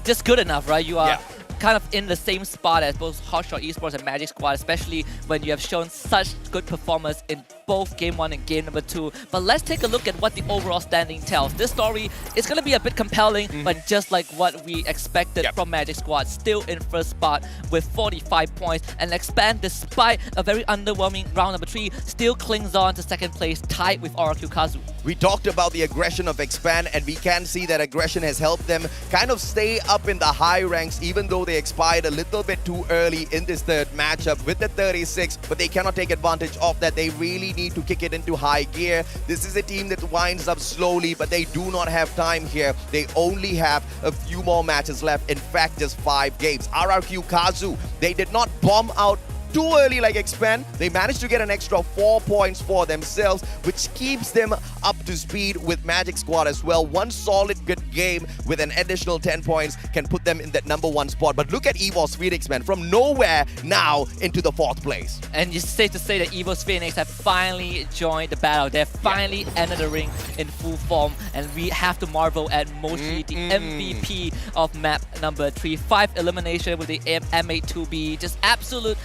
just good enough, right? You are kind of in the same spot as both Hotshot Esports and Magic Squad, especially when you have shown such good performance in both Game 1 and Game number 2. But let's take a look at what the overall standing tells. This story is going to be a bit compelling, but just like what we expected from Magic Squad, still in first spot with 45 points. And Expand, despite a very underwhelming round number 3, still clings on to second place, tied with RRQ Kazu. We talked about the aggression of Expand, and we can see that aggression has helped them kind of stay up in the high ranks, even though they expired a little bit too early in this third matchup with the 36, but they cannot take advantage of that. They really need to kick it into high gear. This is a team that winds up slowly, but they do not have time here. They only have a few more matches left. In fact, just 5 games. RRQ Kazu, they did not bomb out too early like Expand. They managed to get an extra 4 points for themselves, which keeps them up to speed with Magic Squad as well. One solid good game with an additional 10 points can put them in that number 1 spot. But look at EVO's Phoenix, man, from nowhere now into the 4th place. And it's safe to say that EVO's Phoenix have finally joined the battle. They've finally entered the ring in full form, and we have to marvel at Moshi, the MVP of map number 3. 5 elimination with the M82B, just absolute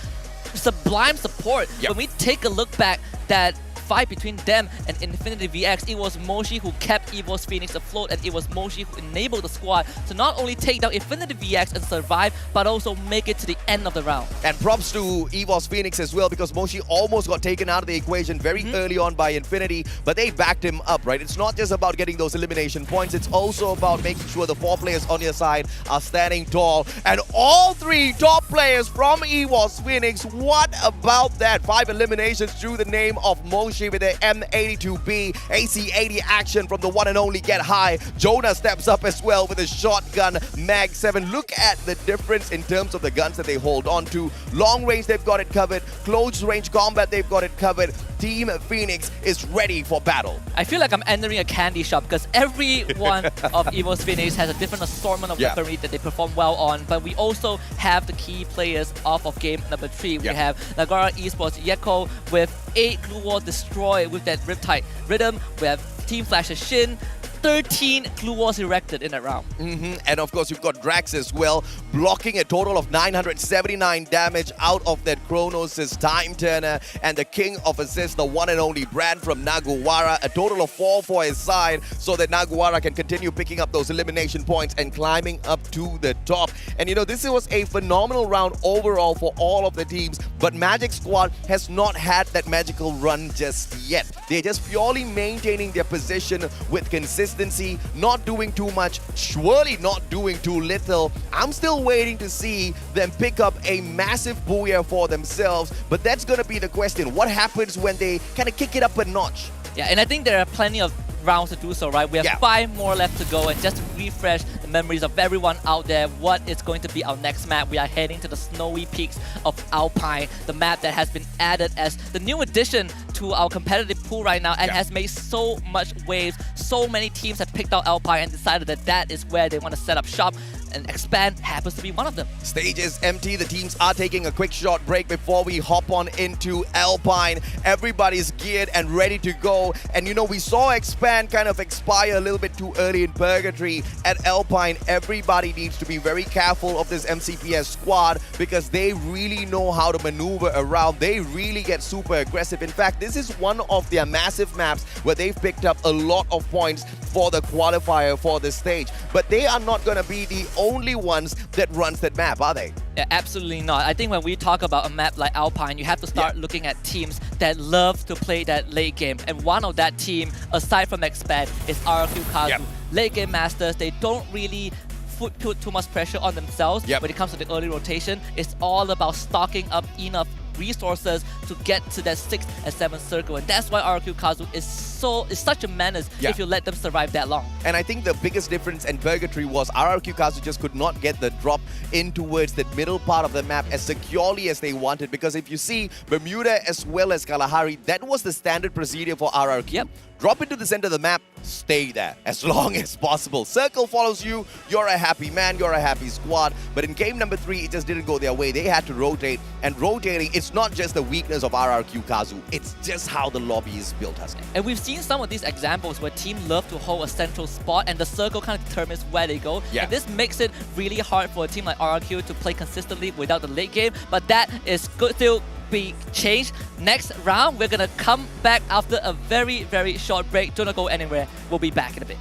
sublime support. When we take a look back, that fight between them and Infinity VX, it was Moshi who kept EVO's Phoenix afloat, and it was Moshi who enabled the squad to not only take down Infinity VX and survive, but also make it to the end of the round. And props to EVO's Phoenix as well, because Moshi almost got taken out of the equation very early on by Infinity, but they backed him up, right? It's not just about getting those elimination points, it's also about making sure the 4 players on your side are standing tall. And all 3 top players from EVO's Phoenix, what about that? 5 eliminations through the name of Moshi with the M82B, AC80 action from the one and only Get High. Jonah steps up as well with a shotgun Mag 7. Look at the difference in terms of the guns that they hold on to. Long range, they've got it covered. Close range combat, they've got it covered. Team Phoenix is ready for battle. I feel like I'm entering a candy shop, because every one of EVO's Phoenix has a different assortment of weaponry that they perform well on, but we also have the key players off of game number 3. We have Garena Esports Yeko with 8 Glue Wall Destroy with that Riptide Rhythm. We have Team Flash's Shin. 13 glue walls erected in that round. And of course, you've got Drax as well, blocking a total of 979 damage out of that Kronos' Time Turner, and the king of assists, the one and only Brand from Naguwara, a total of 4 for his side, so that Naguwara can continue picking up those elimination points and climbing up to the top. And you know, this was a phenomenal round overall for all of the teams, but Magic Squad has not had that magical run just yet. They're just purely maintaining their position with consistency consistency, not doing too much, surely not doing too little. I'm still waiting to see them pick up a massive booyah for themselves, but that's going to be the question. What happens when they kind of kick it up a notch? Yeah, and I think there are plenty of rounds to do so, right? We have 5 more left to go, and just to refresh the memories of everyone out there, what is going to be our next map? We are heading to the snowy peaks of Alpine, the map that has been added as the new addition to our competitive pool right now and has made so much waves. So many teams have picked out Alpine and decided that that is where they want to set up shop, and Expand happens to be one of them. Stage is empty. The teams are taking a quick short break before we hop on into Alpine. Everybody's geared and ready to go. And you know, we saw Expand kind of expire a little bit too early in Purgatory. At Alpine, everybody needs to be very careful of this MCPS squad because they really know how to maneuver around. They really get super aggressive. In fact, this is one of their massive maps where they've picked up a lot of points for the qualifier for this stage. But they are not going to be the only ones that runs that map, are they? Yeah, absolutely not. I think when we talk about a map like Alpine, you have to start looking at teams that love to play that late game. And one of that team, aside from Expand, is RRQ Kazu. Late game masters, they don't really put too much pressure on themselves when it comes to the early rotation. It's all about stocking up enough resources to get to that 6th and 7th circle, and that's why RRQ Kazu is such a menace if you let them survive that long. And I think the biggest difference in Purgatory was RRQ Kazu just could not get the drop in towards the middle part of the map as securely as they wanted, because if you see Bermuda as well as Kalahari, that was the standard procedure for RRQ. Drop into the center of the map, stay there as long as possible. Circle follows you, you're a happy man, you're a happy squad. But in game number 3, it just didn't go their way. They had to rotate, and rotating, it's not just the weakness of RRQ Kazu, it's just how the lobby is built, Husky. And we've seen some of these examples where teams love to hold a central spot and the circle kind of determines where they go. And this makes it really hard for a team like RRQ to play consistently without the late game, but that is good still be changed. Next round, we're gonna come back after a very, very short break. Do not go anywhere. We'll be back in a bit.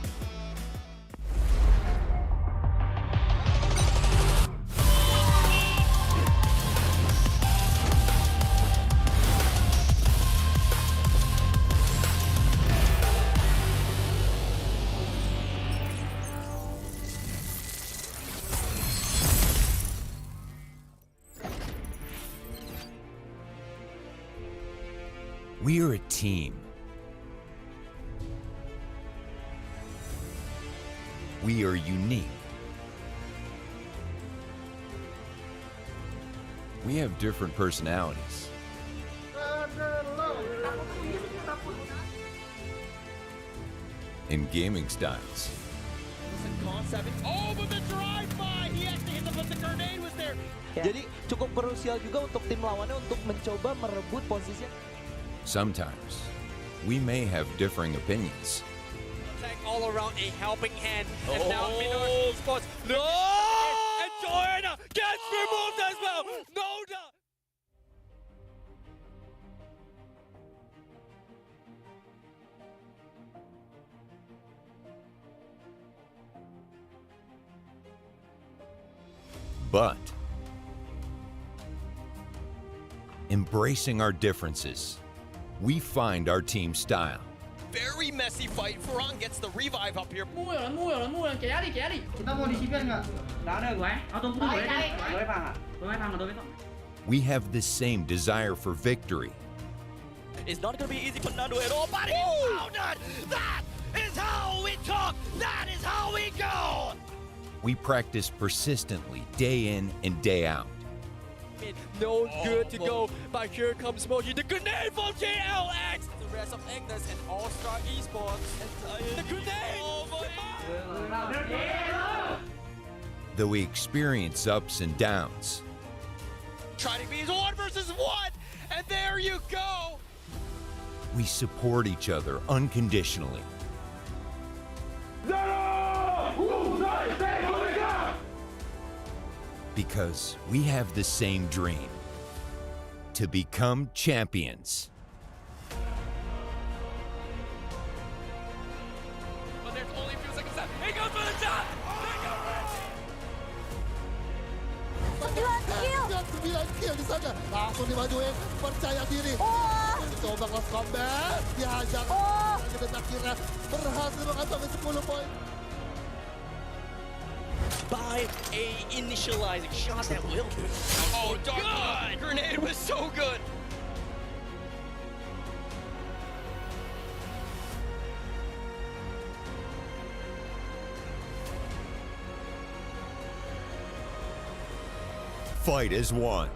We're a team. We are unique. We have different personalities. And gaming styles. Oh, but the drive-by! He actually hit but the grenade was there. Jadi cukup krusial juga untuk tim lawannya untuk mencoba merebut posisi. Sometimes, we may have differing opinions. Attack all around, a helping hand. And now Minoru spots. No! And Joanna gets removed as well. No doubt. But embracing our differences, we find our team style. Very messy fight. Farang gets the revive up here. Mua rồi, kéo đi. Chúng ta muốn đi shipper nggak? Nggak ada gue. Tunggu dulu ya. Gue paham. We have the same desire for victory. It's not going to be easy for Nando at all, but he found it! That is how we talk! That is how we go! We practice persistently, day in and day out. No good to go, but here comes Moji. The grenade from JLX! The rest of Agnes and All-Star Esports. The grenade! Though we experience ups and downs, Trying to be 1 versus 1, and there you go! we support each other unconditionally. Because we have the same dream, to become champions. But there's only a few seconds left. He goes for the shot! Kill di sana, langsung dimajuin, percaya diri. Coba close combat, dihajar. dan akhirnya berhasil mengantongi 10 poin. By a initializing shot that will kill. Oh, God! Grenade was so good. Fight is won.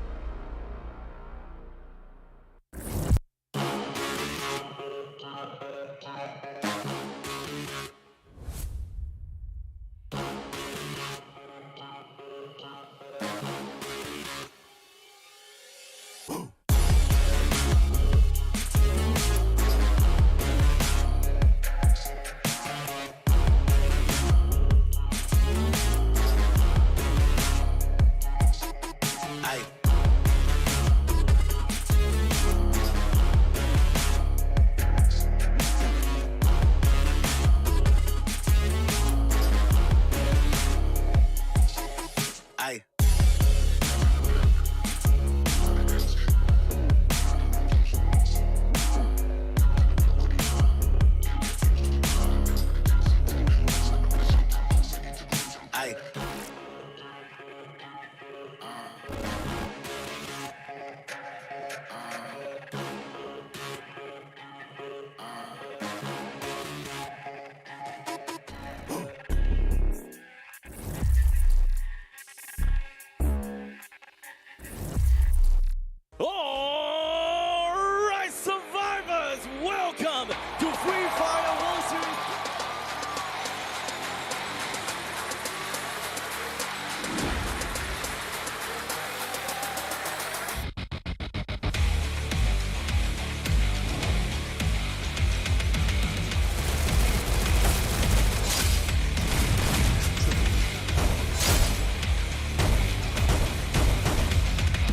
Alright, survivors, welcome to Free Fire World Series.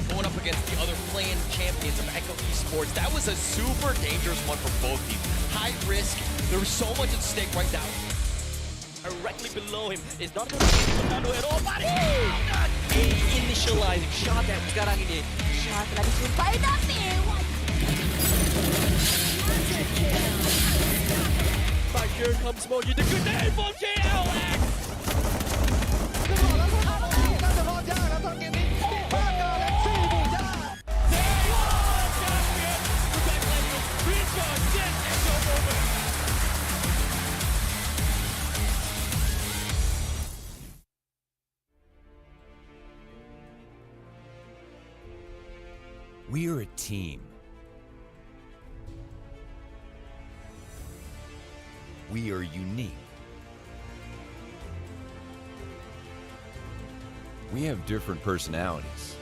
Going up against the other play-in champions of Echo Esports, that was a super dangerous one for both teams. High risk, there was so much at stake right now. Directly below him is not going to be Fernando at all, but a initializing shot that sekarang ini. Shot telah dijumpai tapi But here comes Moji, the grenade from JLX! We are a team. We are unique. We have different personalities.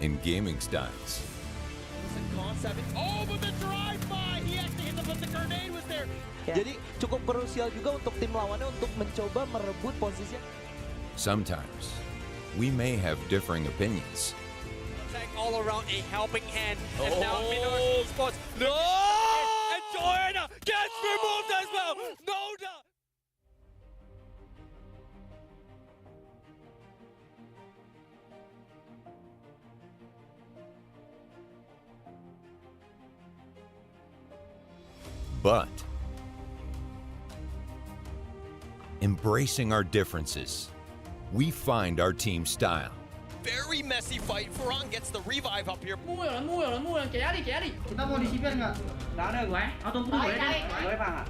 And gaming styles. Concept. Oh, but the drive-by! He actually hit them, but the grenade was there. Jadi cukup krusial juga untuk tim lawannya untuk mencoba merebut posisi. Sometimes, we may have differing opinions. All around a helping hand. And now Minor Sports. No! And Garena gets removed as well. No doubt. But embracing our differences, we find our team style. Very messy fight. Ferran gets the revive up here. Mua rồi, kéo đi. Kita mau di CPR nggak? Nggak ada gue. Atau tunggu gue deh. Gue paham.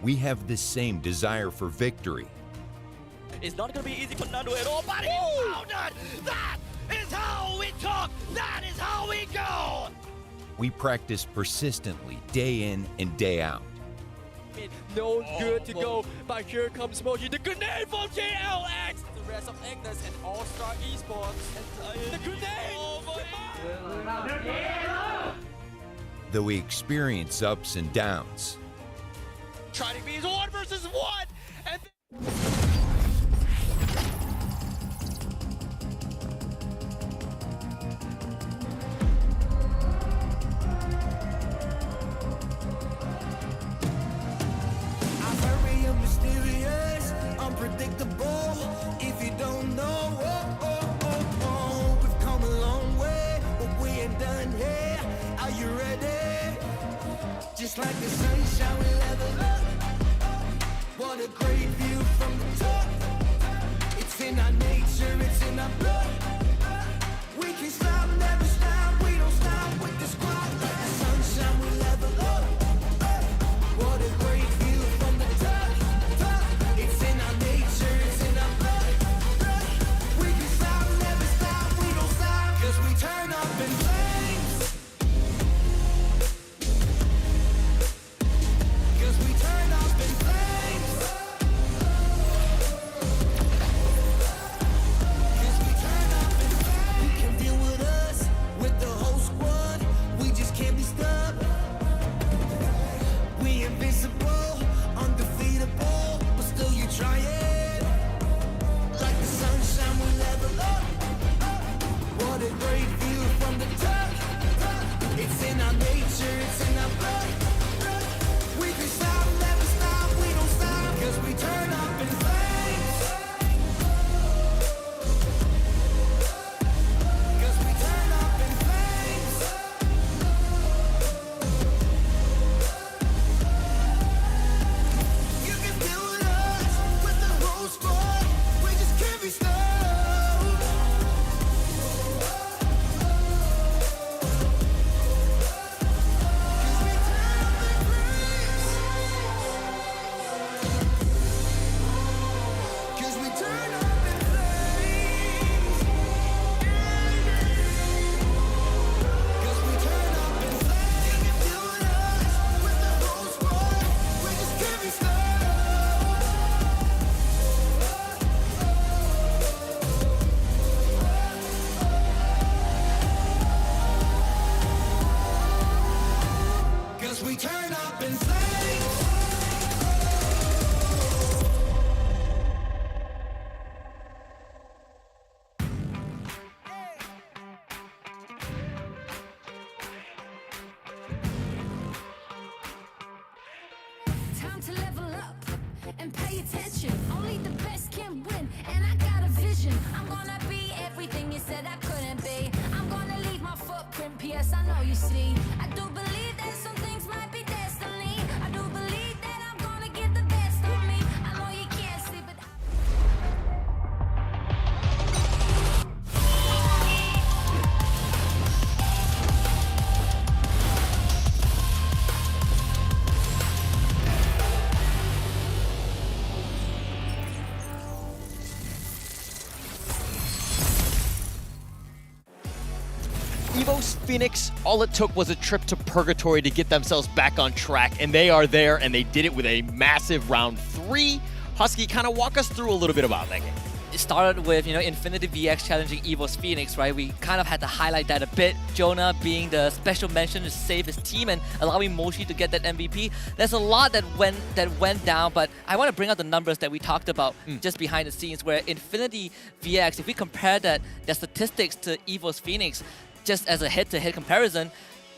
We have the same desire for victory. It's not going to be easy for Nando at all, but he found it! That is how we talk! That is how we go! We practice persistently, day in and day out. No good to go, but here comes Moji, the grenade from JLX! The rest of Agnes and All-Star Esports. The grenade! Though we experience ups and downs, Trying to be 1 versus 1! And I'm very mysterious, unpredictable. If you don't know, we've come a long way. It's like the sunshine, we level up. What a great view from the top. It's in our nature, it's in our blood. We can stop, never stop, we don't stop with the squad. Like the sunshine, we level up. What a great view from the top. It's in our nature, it's in our blood. We can stop, never stop, we don't stop. Cause we turn up in flames. Cause we turn up in flames. Cause we turn up in flames. You can deal with us, with the whole squad. We just can't be stopped. We invincible, undefeatable, but still you try it. Like the sunshine, we level up. What a great view from the top. It's in our nature, it's in our blood. We can stop, never stop, we don't stop. Cause we turn up in flames. Cause we turn up in flames. You can deal with us, with the whole squad. We just can't be stopped. Cause we turn up in flames. Cause we turn up in flames. You can deal with us, with the whole squad. We just can't be stopped. Cause we turn up in flames. Time to level up and pay attention. Only the best can win, and I got a vision. I'm gonna be everything you said I couldn't be. I'm gonna leave my footprint, P.S. I know you see. I do believe that some things might be destiny. I do believe that I'm gonna give the best of me. I know you can't see, but Evo's Phoenix, all it took was a trip to purgatory to get themselves back on track, and they are there, and they did it with a massive round 3. Husky, kind of walk us through a little bit about that game. It started with, Infinity VX challenging Evo's Phoenix, right? We kind of had to highlight that a bit. Jonah being the special mention to save his team and allowing Moshi to get that MVP. There's a lot that went down, but I want to bring out the numbers that we talked about just behind the scenes, where Infinity VX, if we compare their statistics to Evo's Phoenix, just as a head-to-head comparison,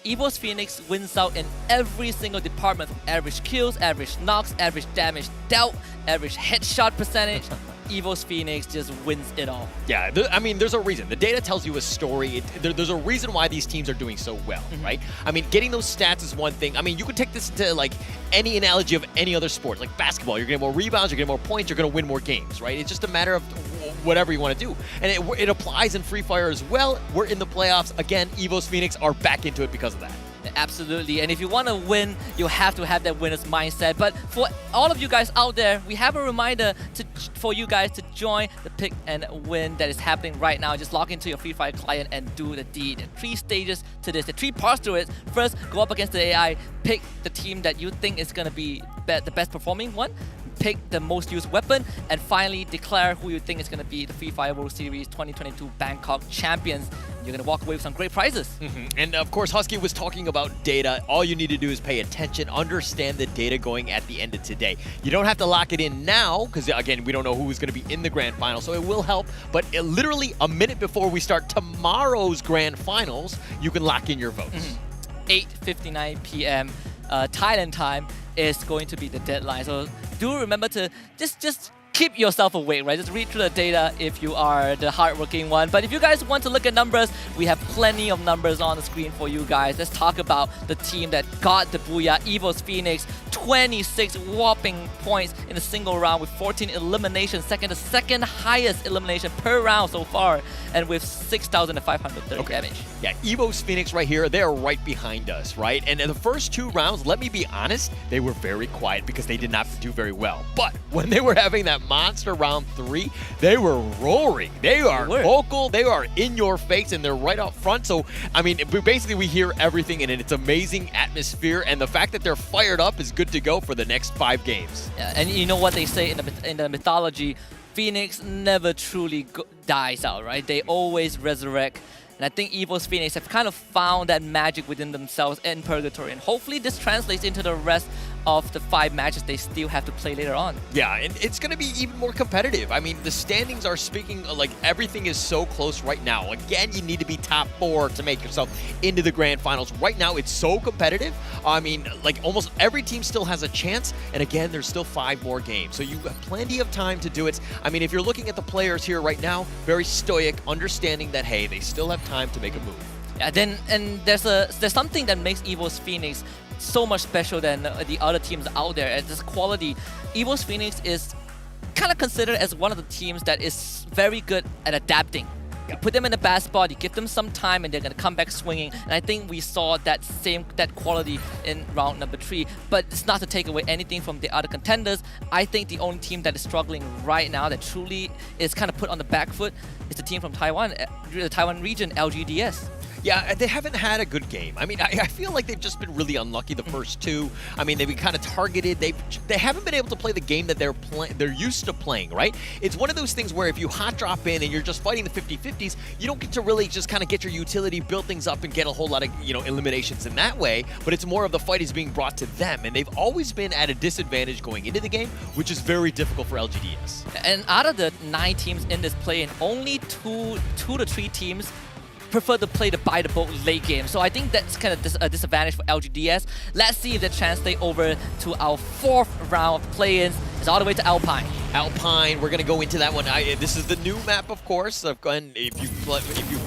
Evo's Phoenix wins out in every single department. Average kills, average knocks, average damage dealt, average headshot percentage. Evo's Phoenix just wins it all. Yeah, I mean, there's a reason. The data tells you a story. There's a reason why these teams are doing so well, right? I mean, getting those stats is one thing. I mean, you could take this to like any analogy of any other sport, like basketball. You're getting more rebounds, you're getting more points, you're going to win more games, right? It's just a matter of whatever you want to do. And it applies in Free Fire as well. We're in the playoffs. Again, Evo's Phoenix are back into it because of that. Absolutely, and if you want to win, you have to have that winner's mindset. But for all of you guys out there, we have a reminder for you guys to join the Pick and Win that is happening right now. Just log into your Free Fire client and do the deed. There are 3 stages to this. There are 3 parts to it. First, go up against the AI, pick the team that you think is going to be the best performing one, pick the most used weapon, and finally declare who you think is going to be the Free Fire World Series 2022 Bangkok champions. You're going to walk away with some great prizes. And of course, Husky was talking about data. All you need to do is pay attention, understand the data going at the end of today. You don't have to lock it in now, because again, we don't know who's going to be in the grand final, so it will help. But literally a minute before we start tomorrow's grand finals, you can lock in your votes. 8:59 p.m. Thailand time is going to be the deadline. So do remember to just keep yourself awake, right? Just read through the data if you are the hardworking one. But if you guys want to look at numbers, we have plenty of numbers on the screen for you guys. Let's talk about the team that got the booyah, EVOS Phoenix. 26 whopping points in a single round with 14 eliminations, the second highest elimination per round so far, and with 6,530 damage. Yeah, EVOS Phoenix right here, they're right behind us, right? And in the first 2 rounds, let me be honest, they were very quiet because they did not do very well. But when they were having that monster round 3, they were roaring. They are vocal, they are in your face, and they're right up front. So, I mean, basically we hear everything, and it's amazing atmosphere, and the fact that they're fired up is good to go for the next 5 games. Yeah, and you know what they say in the mythology, Phoenix never truly dies out, right? They always resurrect. And I think EVOS Phoenix have kind of found that magic within themselves in Purgatory. And hopefully this translates into the rest of the 5 matches they still have to play later on. Yeah, and it's going to be even more competitive. I mean, the standings are speaking, like, everything is so close right now. Again, you need to be top 4 to make yourself into the grand finals. Right now, it's so competitive. I mean, like, almost every team still has a chance. And again, there's still 5 more games. So you have plenty of time to do it. I mean, if you're looking at the players here right now, very stoic, understanding that, hey, they still have time to make a move. Yeah, and there's something that makes EVOS Phoenix so much special than the other teams out there. At this quality, EVOS Phoenix is kind of considered as one of the teams that is very good at adapting. You put them in a bad spot, you give them some time, and they're going to come back swinging. And I think we saw that quality in round number 3. But it's not to take away anything from the other contenders. I think the only team that is struggling right now, that truly is kind of put on the back foot, is the team from Taiwan, the Taiwan region, LGDS. Yeah, they haven't had a good game. I mean, I feel like they've just been really unlucky the first 2. I mean, they've been kind of targeted. They haven't been able to play the game that they're used to playing, right? It's one of those things where if you hot drop in and you're just fighting the 50-50s, you don't get to really just kind of get your utility, build things up, and get a whole lot of, eliminations in that way. But it's more of the fight is being brought to them, and they've always been at a disadvantage going into the game, which is very difficult for LGDS. And out of the 9 teams in this play-in, only 2 to 3 teams prefer to play the buy the boat late game. So I think that's kind of a disadvantage for LGDS. Let's see if they translate over to our 4th round of play-ins. It's all the way to Alpine. Alpine, we're going to go into that one. This is the new map, of course. If you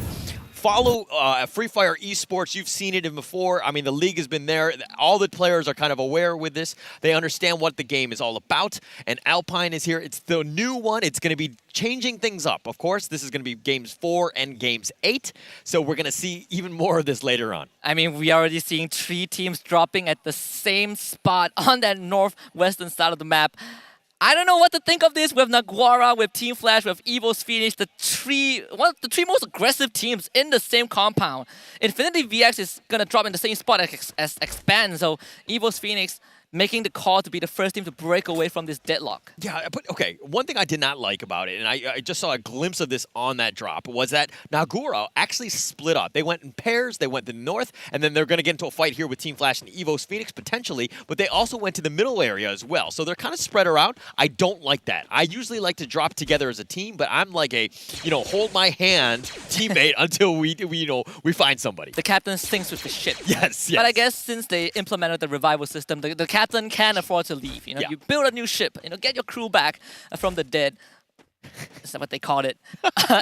follow Free Fire Esports, you've seen it before. I mean, the league has been there. All the players are kind of aware with this. They understand what the game is all about. And Alpine is here. It's the new one. It's going to be changing things up. Of course, this is going to be games 4 and games 8. So we're going to see even more of this later on. I mean, we are already seeing 3 teams dropping at the same spot on that northwestern side of the map. I don't know what to think of this with Naguara, with Team Flash, with EVOS Phoenix, one of the 3 most aggressive teams in the same compound. Infinity VX is going to drop in the same spot as Expand, so EVOS Phoenix making the call to be the first team to break away from this deadlock. Yeah, but okay, one thing I did not like about it, and I just saw a glimpse of this on that drop, was that Nagura actually split up. They went in pairs, they went to the north, and then they're going to get into a fight here with Team Flash and EVOS Phoenix potentially, but they also went to the middle area as well. So they're kind of spread around. I don't like that. I usually like to drop together as a team, but I'm like a, hold my hand teammate until we find somebody. The captain sinks with the ship. Yes. But I guess since they implemented the revival system, the captain can't afford to leave. You build a new ship, get your crew back from the dead. Is that what they called it?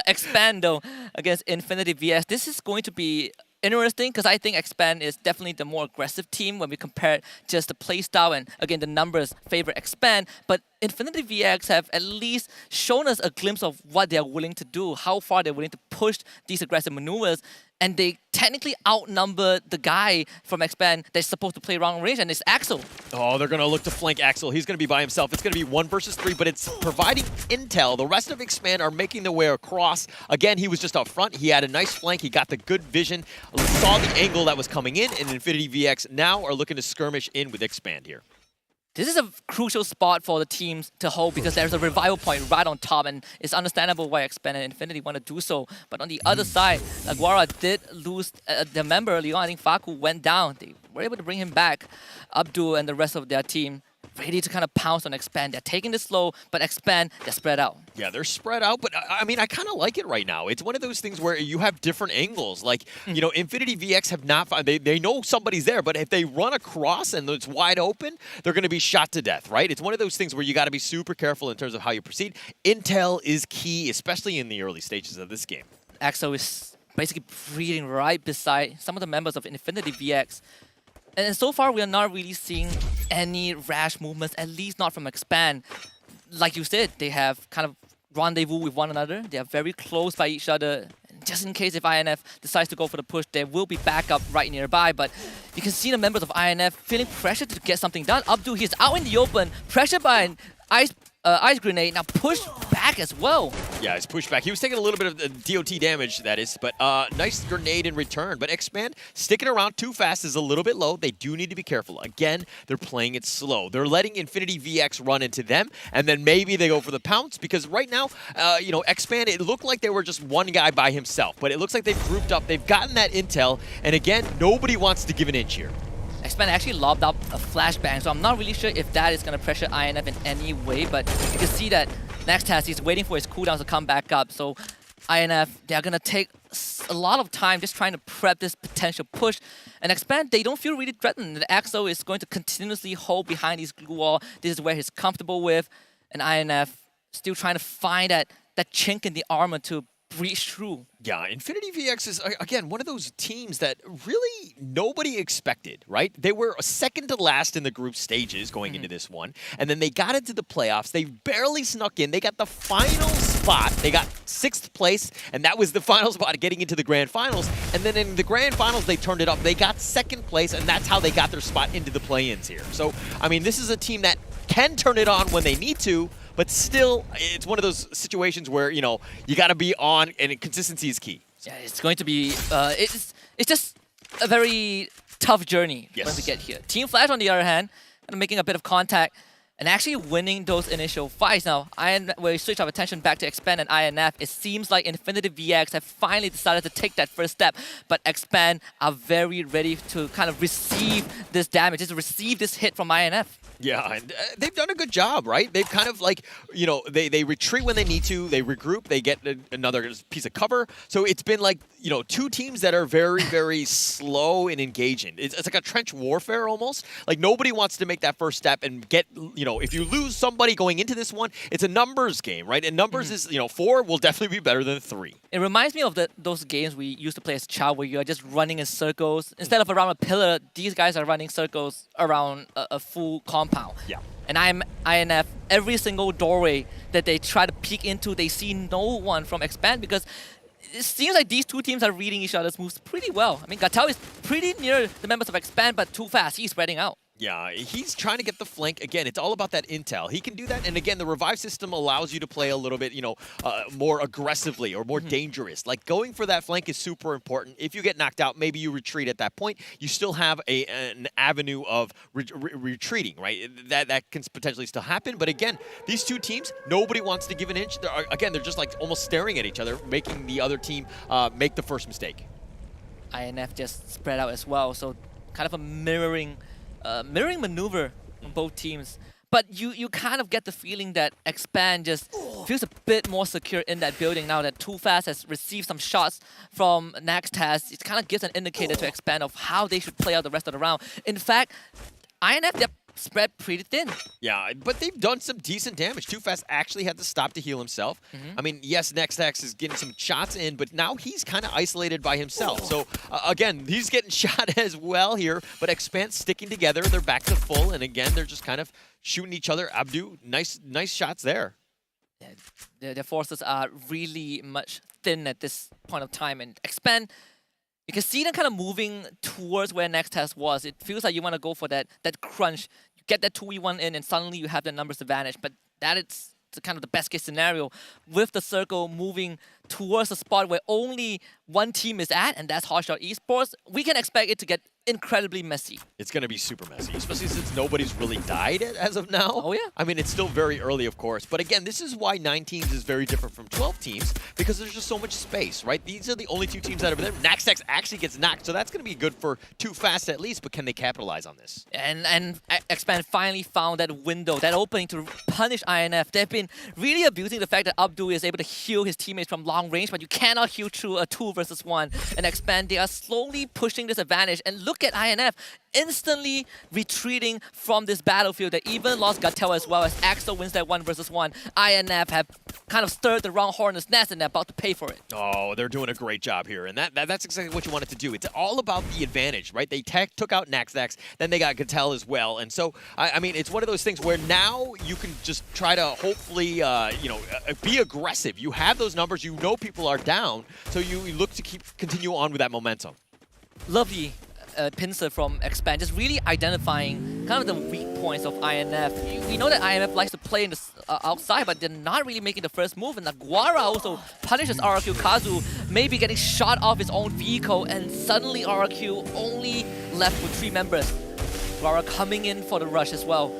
Expand, though, against Infinity VS. This is going to be interesting because I think Expand is definitely the more aggressive team when we compare just the playstyle and, again, the numbers favor Expand. But Infinity VX have at least shown us a glimpse of what they're willing to do, how far they're willing to push these aggressive maneuvers. And they technically outnumber the guy from Expand that's supposed to play long range, and it's Axel. Oh, they're going to look to flank Axel. He's going to be by himself. It's going to be 1 versus 3, but it's providing intel. The rest of Expand are making their way across. Again, he was just up front. He had a nice flank. He got the good vision, saw the angle that was coming in, and Infinity VX now are looking to skirmish in with Expand here. This is a crucial spot for the teams to hold because there's a revival point right on top, and it's understandable why Expand and Infinity want to do so. But on the other side, Naguara did lose their member early on. I think Faku went down. They were able to bring him back. Abdul and the rest of their team ready to kind of pounce on Expand. They're taking this slow, but Expand, they're spread out. Yeah, they're spread out, but I mean, I kind of like it right now. It's one of those things where you have different angles. Like, you know, Infinity VX have not found, they know somebody's there, but if they run across and it's wide open, they're going to be shot to death, right? It's one of those things where you got to be super careful in terms of how you proceed. Intel is key, especially in the early stages of this game. Axo is basically breathing right beside some of the members of Infinity VX. And so far, we are not really seeing any rash movements, at least not from Expand. Like you said, they have kind of rendezvous with one another. They are very close by each other. And just in case if INF decides to go for the push, there will be backup right nearby. But you can see the members of INF feeling pressured to get something done. Abdul, he's out in the open, pressured by an ice grenade, now pushed back as well. Yeah, he's pushed back. He was taking a little bit of DOT damage, that is, but nice grenade in return. But Expand sticking around too fast is a little bit low. They do need to be careful. Again, they're playing it slow. They're letting Infinity VX run into them, and then maybe they go for the pounce, because right now, you know, Expand, it looked like they were just one guy by himself, but it looks like they've grouped up. They've gotten that intel, and again, nobody wants to give an inch here. Expand actually lobbed up a flashbang, so I'm not really sure if that is going to pressure INF in any way, but you can see that next task, he's waiting for his cooldowns to come back up, so INF, they're going to take a lot of time just trying to prep this potential push, and Expand, they don't feel really threatened. The Axo is going to continuously hold behind his glue wall. This is where he's comfortable with, and INF still trying to find that chink in the armor to breach through. Yeah, Infinity VX is, again, one of those teams that really nobody expected, right? They were second to last in the group stages going into this one, and then they got into the playoffs. They barely snuck in. They got the final spot. They got 6th place, and that was the final spot getting into the grand finals. And then in the grand finals, they turned it up. They got 2nd place, and that's how they got their spot into the play-ins here. So, I mean, this is a team that can turn it on when they need to, but still, it's one of those situations where, you know, you got to be on, and consistency is key. Yeah, it's going to be, it's just a very tough journey when we get here. Team Flash, on the other hand, kind of making a bit of contact and actually winning those initial fights. Now, we switch our attention back to Expand and INF. It seems like Infinity VX have finally decided to take that first step, but Expand are very ready to kind of receive this damage, just receive this hit from INF. Yeah, and they've done a good job, right? They've kind of like, you know, they retreat when they need to, they regroup, they get another piece of cover. So it's been like, you know, two teams that are very, very slow in engaging. It's like a trench warfare almost. Like nobody wants to make that first step and get, you know, if you lose somebody going into this one, it's a numbers game, right? And numbers is, you know, 4 will definitely be better than 3. It reminds me of those games we used to play as a child where you're just running in circles. Instead of around a pillar, these guys are running circles around a full compound. Yeah. And INF, every single doorway that they try to peek into, they see no one from Expand, because it seems like these two teams are reading each other's moves pretty well. I mean, Gatao is pretty near the members of Expand, but too fast. He's spreading out. Yeah, he's trying to get the flank. Again, it's all about that intel. He can do that, and again, the revive system allows you to play a little bit, you know, more aggressively or more dangerous. Like, going for that flank is super important. If you get knocked out, maybe you retreat at that point. You still have an avenue of retreating, right? That can potentially still happen, but again, these two teams, nobody wants to give an inch. Again, they're just like almost staring at each other, making the other team make the first mistake. INF just spread out as well, so kind of a mirroring maneuver on both teams. But you kind of get the feeling that Expand just feels a bit more secure in that building now that Too Fast has received some shots from Naxtaz. It kind of gives an indicator to Expand of how they should play out the rest of the round. In fact, INF, they're spread pretty thin. Yeah, but they've done some decent damage. Too Fast actually had to stop to heal himself. I mean, yes, Naxtaz is getting some shots in, but now he's kind of isolated by himself. So, again, he's getting shot as well here, but Expand sticking together. They're back to full, and again, they're just kind of shooting each other. Abdu, nice shots there. Yeah, their forces are really much thin at this point of time, and Expand, you can see them kind of moving towards where Naxtaz was. It feels like you want to go for that crunch. You get that 2v1 in, and suddenly you have the numbers advantage. But that is kind of the best case scenario, with the circle moving towards a spot where only one team is at, and that's Hotshot Esports, we can expect it to get incredibly messy. It's going to be super messy, especially since nobody's really died as of now. Oh, yeah. I mean, it's still very early, of course. But again, this is why 9 teams is very different from 12 teams, because there's just so much space, right? These are the only 2 teams that are there. Naxtex actually gets knocked, so that's going to be good for Too Fast at least, but can they capitalize on this? And Expand finally found that window, that opening to punish INF. They've been really abusing the fact that Abdul is able to heal his teammates from long range, but you cannot heal through a 2 versus 1. And Expand, they are slowly pushing this advantage. And look at INF instantly retreating from this battlefield. They even lost Gattel as well as Axel wins that 1 versus 1. INF have kind of stirred the wrong hornet's nest and they're about to pay for it. Oh, they're doing a great job here, and that's exactly what you wanted to do. It's all about the advantage, right? They took out Naxtex, then they got Gattel as well, and so I mean, it's one of those things where now you can just try to hopefully, be aggressive. You have those numbers, you know people are down, so you look to continue on with that momentum. Lovely pincer from Expand, just really identifying kind of the weak points of INF. We know that INF likes to play in the outside, but they're not really making the first move. And Naguara also punishes RRQ. Kazu maybe getting shot off his own vehicle, and suddenly RRQ only left with 3 members. Naguara coming in for the rush as well.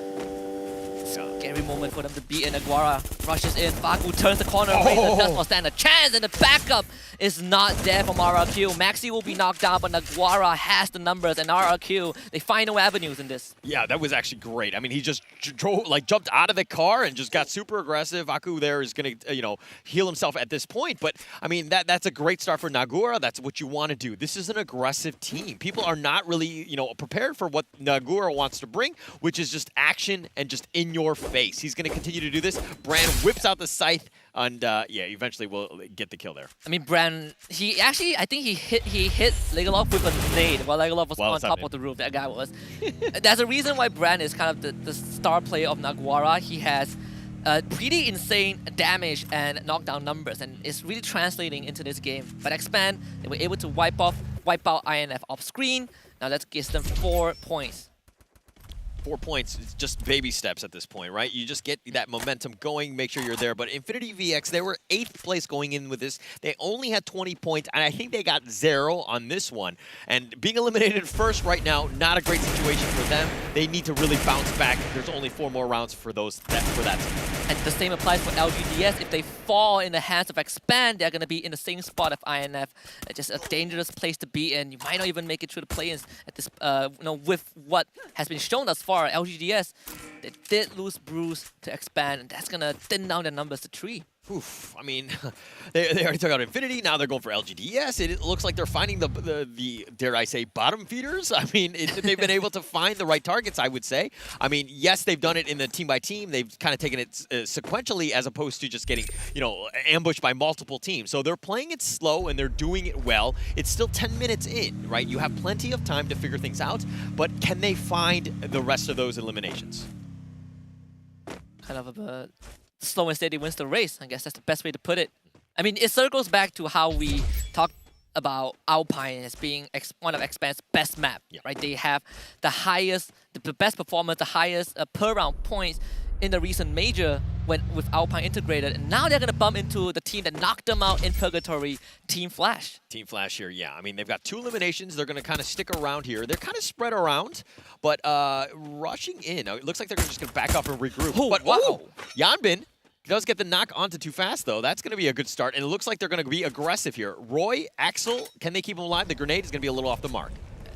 Scary moment for them to beat in. Naguara rushes in. Faku turns the corner. Razor does not stand a chance, and the backup is not there from RRQ. Maxi will be knocked down, but Naguara has the numbers, and RRQ, they find no avenues in this. Yeah, that was actually great. I mean, he just jumped out of the car and just got super aggressive. Aku there is going to, heal himself at this point. But, I mean, that's a great start for Naguara. That's what you want to do. This is an aggressive team. People are not really, prepared for what Naguara wants to bring, which is just action and just in your face. He's going to continue to do this. Bran whips out the scythe, and eventually will get the kill there. I mean, Bran, I think he hit Legolas with a nade while Legolas was on top of the roof. That guy was. There's a reason why Bran is kind of the star player of Naguara. He has pretty insane damage and knockdown numbers, and it's really translating into this game. But Expand, they were able to wipe out INF off screen. Now let's give them 4 points. 4 points, it's just baby steps at this point, right? You just get that momentum going, make sure you're there. But Infinity VX, they were 8th place going in with this. They only had 20 points, and I think they got 0 on this one. And being eliminated first right now, not a great situation for them. They need to really bounce back. There's only 4 more rounds for that team. And the same applies for LGDS. If they fall in the hands of Expand, they're going to be in the same spot of INF. It's just a dangerous place to be in. You might not even make it through the play-ins at this, with what has been shown thus far. LGDS, they did lose Bruce to Expand, and that's going to thin down their numbers to 3. Oof, I mean, they already took out Infinity, now they're going for LGDS. It looks like they're finding the dare I say, bottom feeders. I mean, they've been able to find the right targets, I would say. I mean, yes, they've done it in the team by team. They've kind of taken it sequentially as opposed to just getting, ambushed by multiple teams. So they're playing it slow and they're doing it well. It's still 10 minutes in, right? You have plenty of time to figure things out, but can they find the rest of those eliminations? Kind of a slow and steady wins the race. I guess that's the best way to put it. I mean, it circles back to how we talked about Alpine as being one of Expand's best map, right? They have the highest, the best performance, the highest per round points in the recent major with Alpine integrated, and now they're going to bump into the team that knocked them out in Purgatory, Team Flash. Team Flash here, yeah. I mean, they've got 2 eliminations. They're going to kind of stick around here. They're kind of spread around, but rushing in. Now, it looks like they're just going to back up and regroup. Oh, but wow. Yanbin does get the knock onto Too Fast, though. That's going to be a good start, and it looks like they're going to be aggressive here. Roy, Axel, can they keep him alive? The grenade is going to be a little off the mark.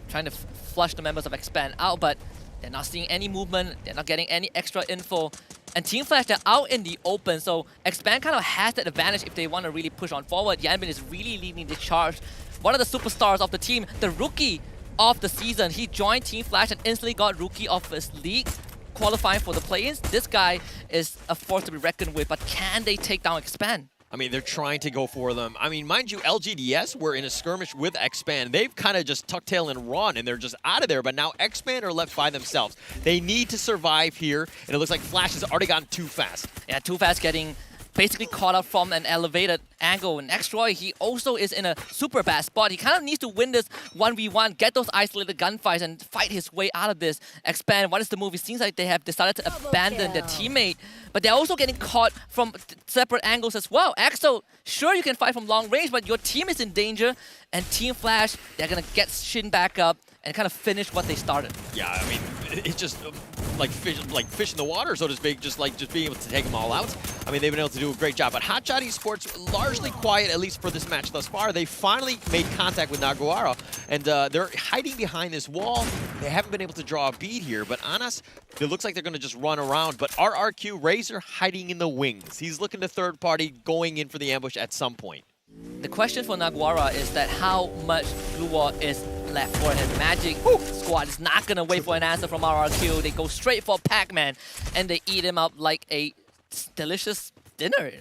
Trying to flush the members of Expand out, but they're not seeing any movement. They're not getting any extra info. And Team Flash, they're out in the open, so Expand kind of has that advantage if they want to really push on forward. Yanbin is really leading the charge. One of the superstars of the team, the rookie of the season. He joined Team Flash and instantly got rookie of his league, qualifying for the play-ins. This guy is a force to be reckoned with, but can they take down Expand? I mean, they're trying to go for them. I mean, mind you, LGDS were in a skirmish with Expand. They've kind of just tucked tail and run, and they're just out of there. But now Expand are left by themselves. They need to survive here, and it looks like Flash has already gotten Too Fast. Yeah, Too Fast getting basically caught up from an elevated angle. And Xroy, he also is in a super bad spot. He kind of needs to win this 1v1, get those isolated gunfights, and fight his way out of this. Expand, what is the move? It seems like they have decided to abandon their teammate, but they're also getting caught from separate angles as well. Axel, sure you can fight from long range, but your team is in danger, and Team Flash, they're gonna get Shin back up and kind of finish what they started. Yeah, I mean, it's just like fish in the water, so to speak, just being able to take them all out. I mean, they've been able to do a great job. But Hotshot Esports, largely quiet, at least for this match thus far. They finally made contact with Naguara, and they're hiding behind this wall. They haven't been able to draw a bead here, but Anas, it looks like they're going to just run around. But RRQ, Razor hiding in the wings. He's looking to third party, going in for the ambush at some point. The question for Naguara is that how much blue wall is left for him. Magic Squad is not going to wait for an answer from RRQ. They go straight for Pac-Man, and they eat him up like a delicious dinner.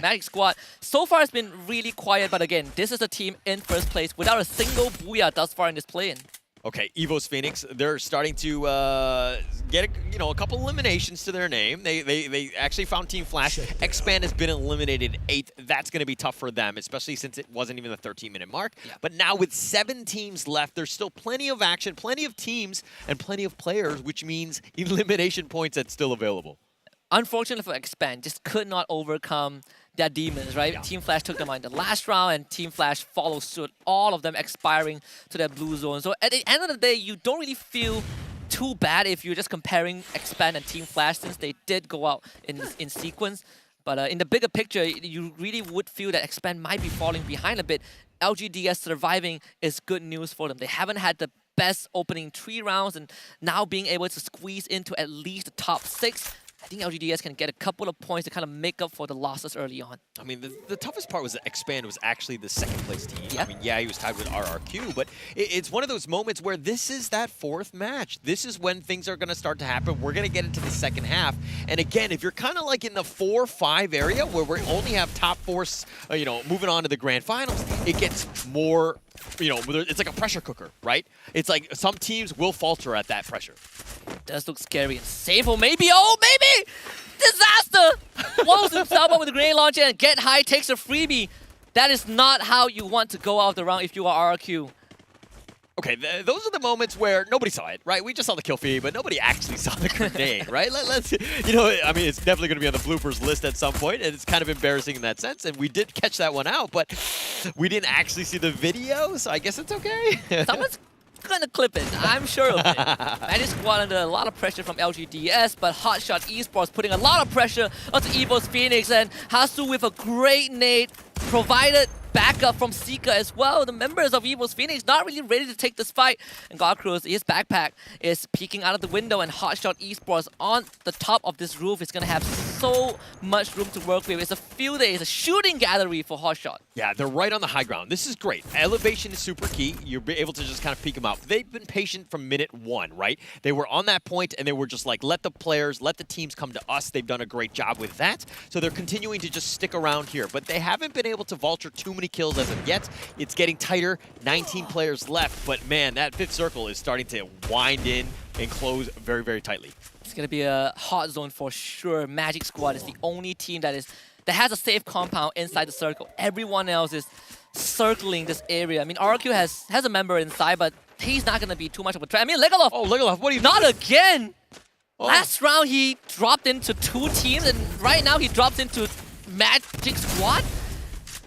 Magic Squad so far has been really quiet, but again, this is a team in first place without a single booyah thus far in this play-in. Okay, Evo's Phoenix, they're starting to get a couple eliminations to their name. They actually found Team Flash. Expand has been eliminated 8th. That's going to be tough for them, especially since it wasn't even the 13-minute mark. Yeah. But now with 7 teams left, there's still plenty of action, plenty of teams, and plenty of players, which means elimination points that's still available. Unfortunately for Expand, just could not overcome their demons, right? Yeah. Team Flash took them on the last round, and Team Flash follows suit, all of them expiring to their blue zone. So at the end of the day, you don't really feel too bad if you're just comparing Expand and Team Flash, since they did go out in sequence. But in the bigger picture, you really would feel that Expand might be falling behind a bit. LGDS surviving is good news for them. They haven't had the best opening 3 rounds, and now being able to squeeze into at least the top 6, I think LGDS can get a couple of points to kind of make up for the losses early on. I mean, the toughest part was that Expand was actually the 2nd place team. Yeah. I mean, yeah, he was tied with RRQ, but it's one of those moments where this is that 4th match. This is when things are going to start to happen. We're going to get into the second half. And again, if you're kind of like in the 4-5 area where we only have top 4s, moving on to the grand finals, it gets more, it's like a pressure cooker, right? It's like some teams will falter at that pressure. It does look scary and safe, or maybe, disaster! Blows himself up with a grenade launcher, and Get High takes a freebie. That is not how you want to go out of the round if you are RRQ. Okay, those are the moments where nobody saw it, right? We just saw the kill feed, but nobody actually saw the grenade, right? Let's, I mean, it's definitely going to be on the bloopers list at some point, and it's kind of embarrassing in that sense. And we did catch that one out, but we didn't actually see the video, so I guess it's okay. Someone's gonna clip it, I'm sure of it. Magic Squad under a lot of pressure from LGDS, but Hotshot Esports putting a lot of pressure onto Evo's Phoenix, and Hasu with a great nade provided backup from Seeker as well. The members of Evo's Phoenix not really ready to take this fight. And Godcruz, his backpack is peeking out of the window, and Hotshot Esports on the top of this roof is going to have so much room to work with. It's a field day, it's a shooting gallery for Hotshot. Yeah, they're right on the high ground. This is great. Elevation is super key. You're able to just kind of peek them out. They've been patient from minute 1, right? They were on that point, and they were just like, let the players, let the teams come to us. They've done a great job with that. So they're continuing to just stick around here. But they haven't been able to vulture too many kills as of yet. It's getting tighter. 19 players left. But man, that 5th circle is starting to wind in and close very, very tightly. It's going to be a hot zone for sure. Magic Squad is the only team that has a safe compound inside the circle. Everyone else is circling this area. I mean, RQ has a member inside, but he's not going to be too much of a threat. I mean, Legalov. Oh, Legalov, what are you Not doing? again. Oh. Last round, he dropped into 2 teams, and right now he drops into Magic Squad.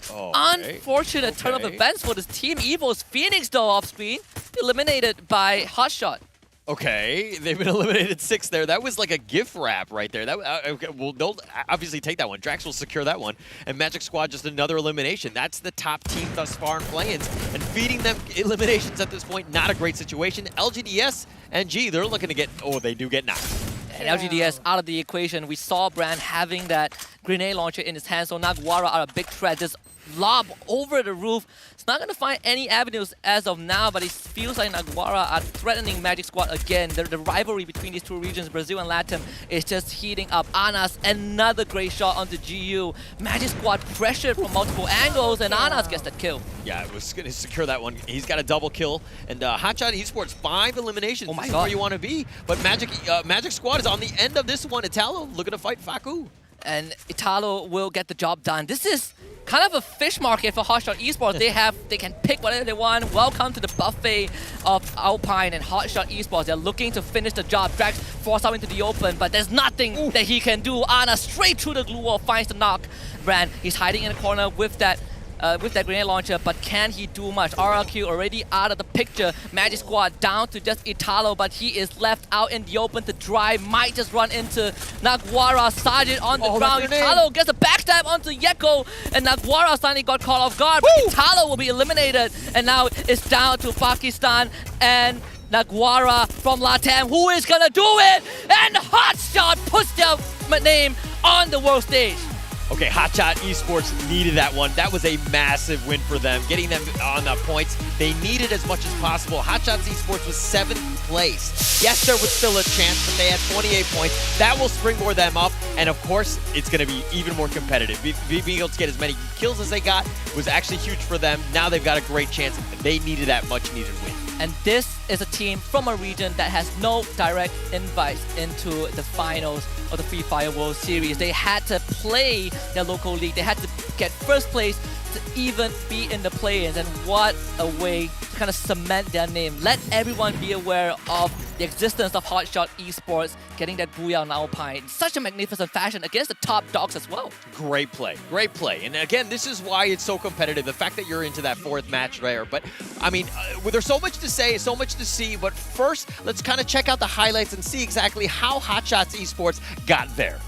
Oh, Unfortunate turn of events for this team. Evo's Phoenix, though, off screen, eliminated by Hotshot. Okay, they've been eliminated 6 there. That was like a gift wrap right there. Okay, well, they'll obviously take that one. Drax will secure that one. And Magic Squad, just another elimination. That's the top team thus far in play-ins. And feeding them eliminations at this point, not a great situation. LGDS and G, they're looking to get, they do get knocked. And LGDS out of the equation. We saw Brand having that grenade launcher in his hand, so Naguara are a big threat. Just lob over the roof. It's not going to find any avenues as of now, but it feels like Naguara are threatening Magic Squad again. The rivalry between these 2 regions, Brazil and Latam, is just heating up. Anas, another great shot onto GU. Magic Squad pressured from multiple angles, and Anas gets that kill. Yeah, it was going to secure that one. He's got a double kill. And Hotshot Esports, 5 eliminations. Oh my this God. is where you want to be. But Magic Squad is on the end of this one. Italo looking to fight Faku. and Italo will get the job done. This is kind of a fish market for Hotshot Esports. They can pick whatever they want. Welcome to the buffet of Alpine and Hotshot Esports. They're looking to finish the job. Drax force out into the open, but there's nothing that he can do. Ana straight through the glue wall finds the knock. Brand, he's hiding in the corner with that grenade launcher, but can he do much? RRQ already out of the picture. Magic Squad down to just Italo, but he is left out in the open to dry. Might just run into Naguara. Sergeant on the ground. Italo gets a backstab onto Yeko, and Naguara suddenly got caught off guard. But Italo will be eliminated, and now it's down to Pakistan and Naguara from Latam. Who is gonna do it? And Hotshot puts their name on the world stage. Okay, Hotshot Esports needed that one. That was a massive win for them, getting them on the points they needed as much as possible. Hotshot Esports was 7th place. Yes, there was still a chance, but they had 28 points. That will springboard them up, and of course, it's going to be even more competitive. Being able to get as many kills as they got was actually huge for them. Now they've got a great chance. They needed that much-needed win. And this is a team from a region that has no direct invites into the finals of the Free Fire World Series. They had to play their local league. They had to get first place to even be in the play-ins. And what a way to kind of cement their name. Let everyone be aware of the existence of Hotshot Esports getting that booyah on Alpine in such a magnificent fashion against the top dogs as well. Great play. Great play. And again, this is why it's so competitive. The fact that you're into that 4th match there. But, I mean, there's so much to say, so much to see. But first, let's kind of check out the highlights and see exactly how Hotshot Esports got there.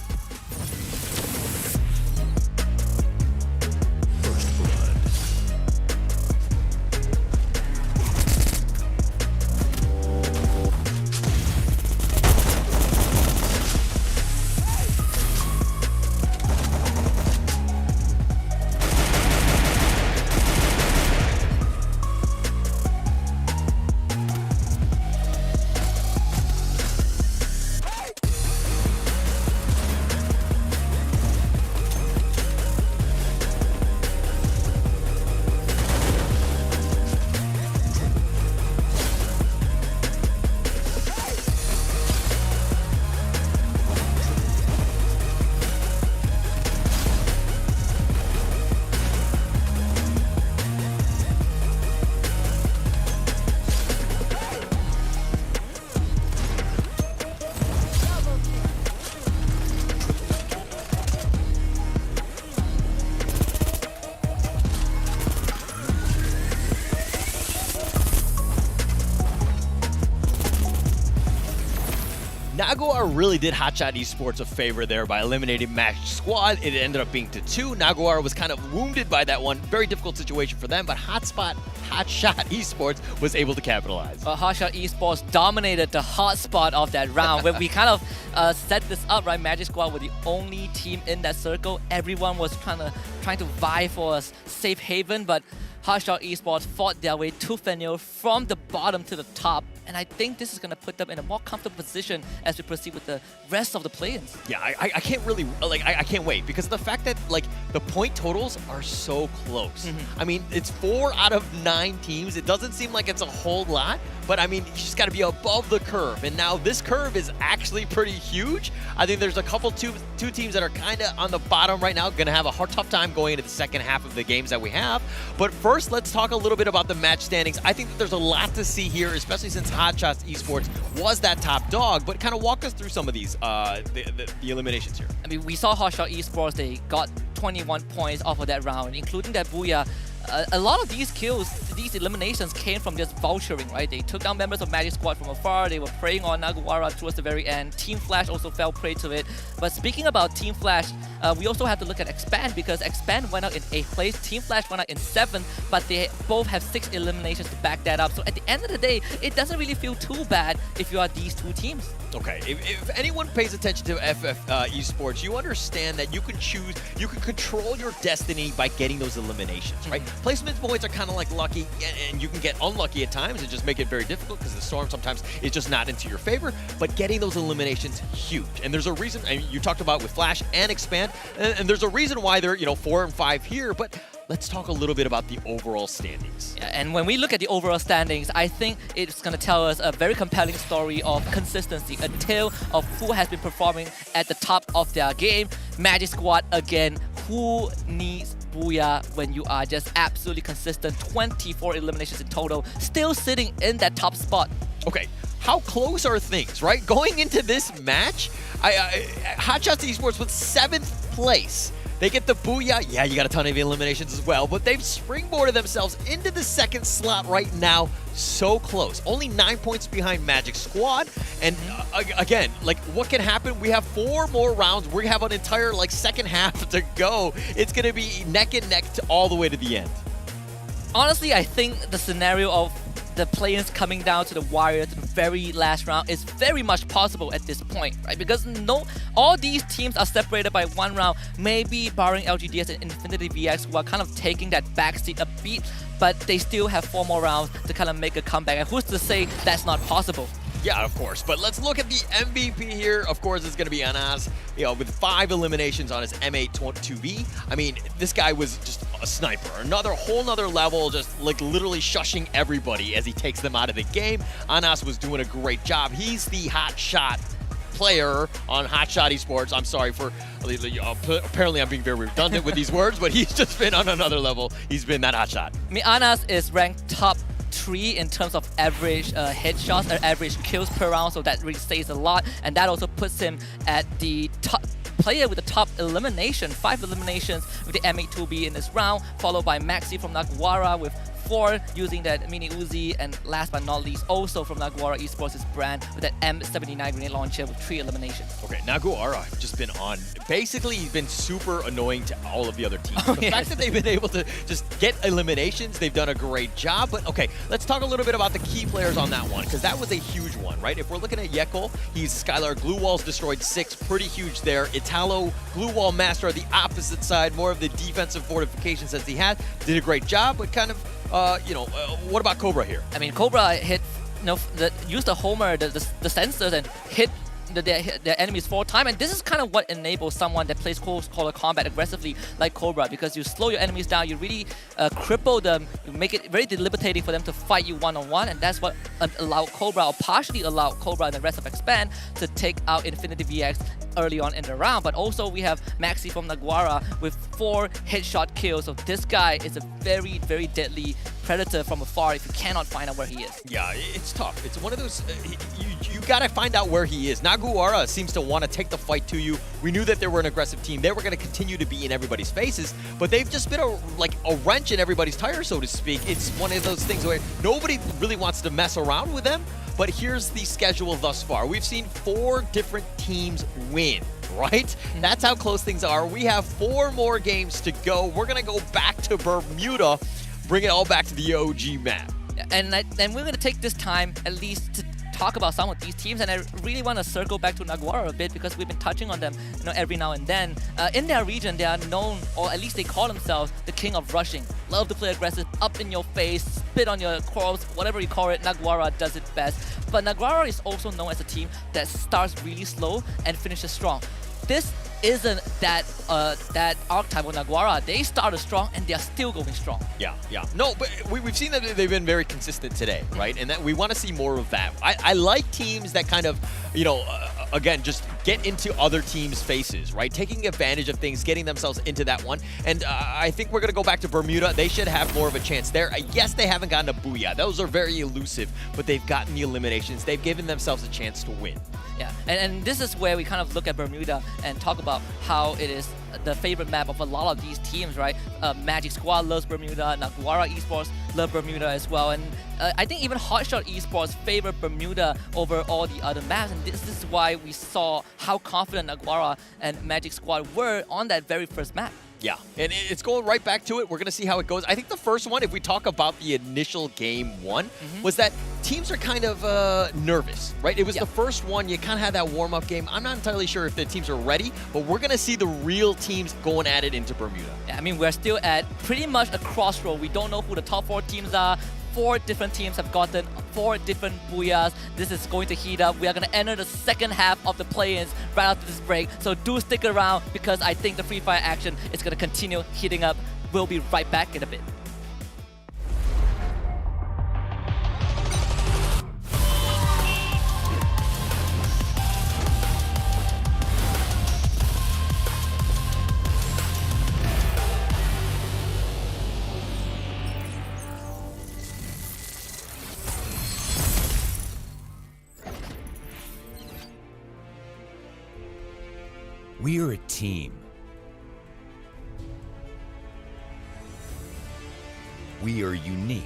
Naguara really did Hotshot Esports a favor there by eliminating Magic Squad. It ended up being to 2. Naguara was kind of wounded by that one. Very difficult situation for them, but Hotshot Esports was able to capitalize. Hotshot Esports dominated the hotspot of that round. When we kind of set this up, right? Magic Squad were the only team in that circle. Everyone was trying to vie for a safe haven, but Hotshot Esports fought their way tooth and nail from the bottom to the top, and I think this is going to put them in a more comfortable position as we proceed with the rest of the play-ins. Yeah, I can't really, I can't wait because of the fact that, the point totals are so close. I mean, it's 4 out of 9 teams. It doesn't seem like it's a whole lot, but I mean, you just got to be above the curve, and now this curve is actually pretty huge. I think there's a couple, two teams that are kind of on the bottom right now, going to have a tough time going into the second half of the games that we have, but first, let's talk a little bit about the match standings. I think that there's a lot to see here, especially since Hotshot Esports was that top dog, but kind of walk us through some of these, the eliminations here. I mean, we saw Hotshot Esports, they got 21 points off of that round, including that booyah. A lot of these kills, these eliminations came from just vulturing, right? They took down members of Magic Squad from afar. They were preying on Naguara towards the very end. Team Flash also fell prey to it. But speaking about Team Flash, we also have to look at Expand because Expand went out in 8th place. Team Flash went out in 7th, but they both have 6 eliminations to back that up. So at the end of the day, it doesn't really feel too bad if you are these two teams. Okay, if anyone pays attention to Esports, you understand that you can choose, you can control your destiny by getting those eliminations, right? Placement points are kind of like lucky, and you can get unlucky at times and just make it very difficult because the storm sometimes is just not into your favor, but getting those eliminations, huge. And there's a reason, and you talked about with Flash and Expand, and there's a reason why they're, 4 and 5 here, but let's talk a little bit about the overall standings. Yeah, and when we look at the overall standings, I think it's going to tell us a very compelling story of consistency, a tale of who has been performing at the top of their game. Magic Squad again. Who needs Booyah when you are just absolutely consistent? 24 eliminations in total, still sitting in that top spot. Okay, how close are things, right? Going into this match, Hotshots Esports with 7th place. They get the Booyah. Yeah, you got a ton of eliminations as well, but they've springboarded themselves into the 2nd slot right now. So close. Only 9 points behind Magic Squad. And again, like, what can happen? We have 4 more rounds. We have an entire, like, second half to go. It's going to be neck and neck to all the way to the end. Honestly, I think the scenario of the play-ins coming down to the wire to the very last round is very much possible at this point, right? Because all these teams are separated by 1 round, maybe barring LGDS and Infinity VX, who are kind of taking that backseat a bit, but they still have 4 more rounds to kind of make a comeback. And who's to say that's not possible? Yeah, of course. But let's look at the MVP here. Of course, it's going to be Anas, with 5 eliminations on his M8-2B. I mean, this guy was just a sniper. Whole nother level, just like literally shushing everybody as he takes them out of the game. Anas was doing a great job. He's the hot shot player on Hotshot Esports. I'm sorry for, apparently I'm being very redundant with these words, but he's just been on another level. He's been that hotshot. I mean, Anas is ranked top 3 in terms of average headshots or average kills per round, so that really says a lot, and that also puts him at the top player with the top elimination, 5 eliminations with the M8-2B in this round, followed by Maxi from Naguara with 4 using that mini Uzi, and last but not least, also from Naguara Esports' brand with that M79 grenade launcher with 3 eliminations. Okay, Naguara just been on. Basically, he's been super annoying to all of the other teams. The fact that they've been able to just get eliminations, they've done a great job. But okay, let's talk a little bit about the key players on that one, because that was a huge one, right? If we're looking at Yekel, he's Skylar Glue Walls destroyed 6, pretty huge there. Italo, Glue Wall Master on the opposite side, more of the defensive fortifications as he had. Did a great job, but kind of what about Cobra here? I mean, Cobra hit, used the Homer, the sensors, and hit their enemies 4 times, and this is kind of what enables someone that plays close quarter combat aggressively like Cobra, because you slow your enemies down, you really cripple them, you make it very debilitating for them to fight you one-on-one, and that's what allowed Cobra, or partially allowed Cobra and the rest of Expand to take out Infinity VX early on in the round. But also we have Maxi from Naguara with 4 headshot kills, so this guy is a very, very deadly predator from afar if you cannot find out where he is. Yeah, it's tough. It's one of those, you gotta find out where he is. Naguara seems to want to take the fight to you. We knew that they were an aggressive team. They were going to continue to be in everybody's faces, but they've just been a wrench in everybody's tire, so to speak. It's one of those things where nobody really wants to mess around with them, but here's the schedule thus far. We've seen 4 different teams win, right? That's how close things are. We have 4 more games to go. We're going to go back to Bermuda, bring it all back to the OG map. And we're going to take this time at least to talk about some of these teams, and I really want to circle back to Naguara a bit because we've been touching on them, every now and then. In their region, they are known, or at least they call themselves, the king of rushing. Love to play aggressive, up in your face, spit on your corpse, whatever you call it. Naguara does it best. But Naguara is also known as a team that starts really slow and finishes strong. This isn't that archetype of Naguara. They started strong and they are still going strong. Yeah. No, but we've seen that they've been very consistent today, right? And that we want to see more of that. I like teams that kind of, again, just get into other teams' faces, right? Taking advantage of things, getting themselves into that one. And I think we're going to go back to Bermuda. They should have more of a chance there. Yes, they haven't gotten a Booyah. Those are very elusive, but they've gotten the eliminations. They've given themselves a chance to win. Yeah, and this is where we kind of look at Bermuda and talk about how it is the favorite map of a lot of these teams, right? Magic Squad loves Bermuda, Naguara Esports love Bermuda as well, and I think even Hotshot Esports favor Bermuda over all the other maps, and this is why we saw how confident Naguara and Magic Squad were on that very first map. Yeah, and it's going right back to it. We're going to see how it goes. I think the first one, if we talk about the initial game 1, was that teams are kind of nervous, right? It was the first one. You kind of had that warm-up game. I'm not entirely sure if the teams are ready, but we're going to see the real teams going at it into Bermuda. Yeah, I mean, we're still at pretty much a crossroad. We don't know who the top 4 teams are. 4 different teams have gotten 4 different Booyahs. This is going to heat up. We are going to enter the second half of the play-ins right after this break. So do stick around because I think the Free Fire action is going to continue heating up. We'll be right back in a bit. We are a team. We are unique.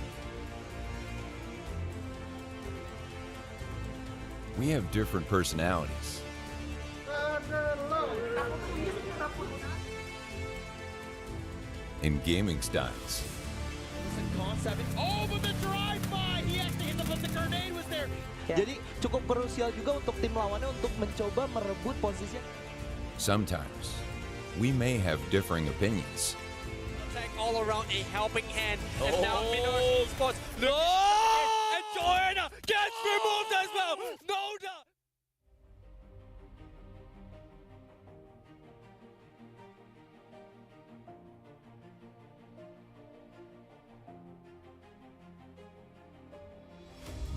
We have different personalities. And gaming styles. Oh, but the drive-by! He actually hit them, but the grenade was there. Jadi cukup krusial juga untuk tim lawannya untuk mencoba merebut posisi. Sometimes, we may have differing opinions. Attack all around a helping hand. And now Minor Esports. No! And Garena gets removed as well. No doubt.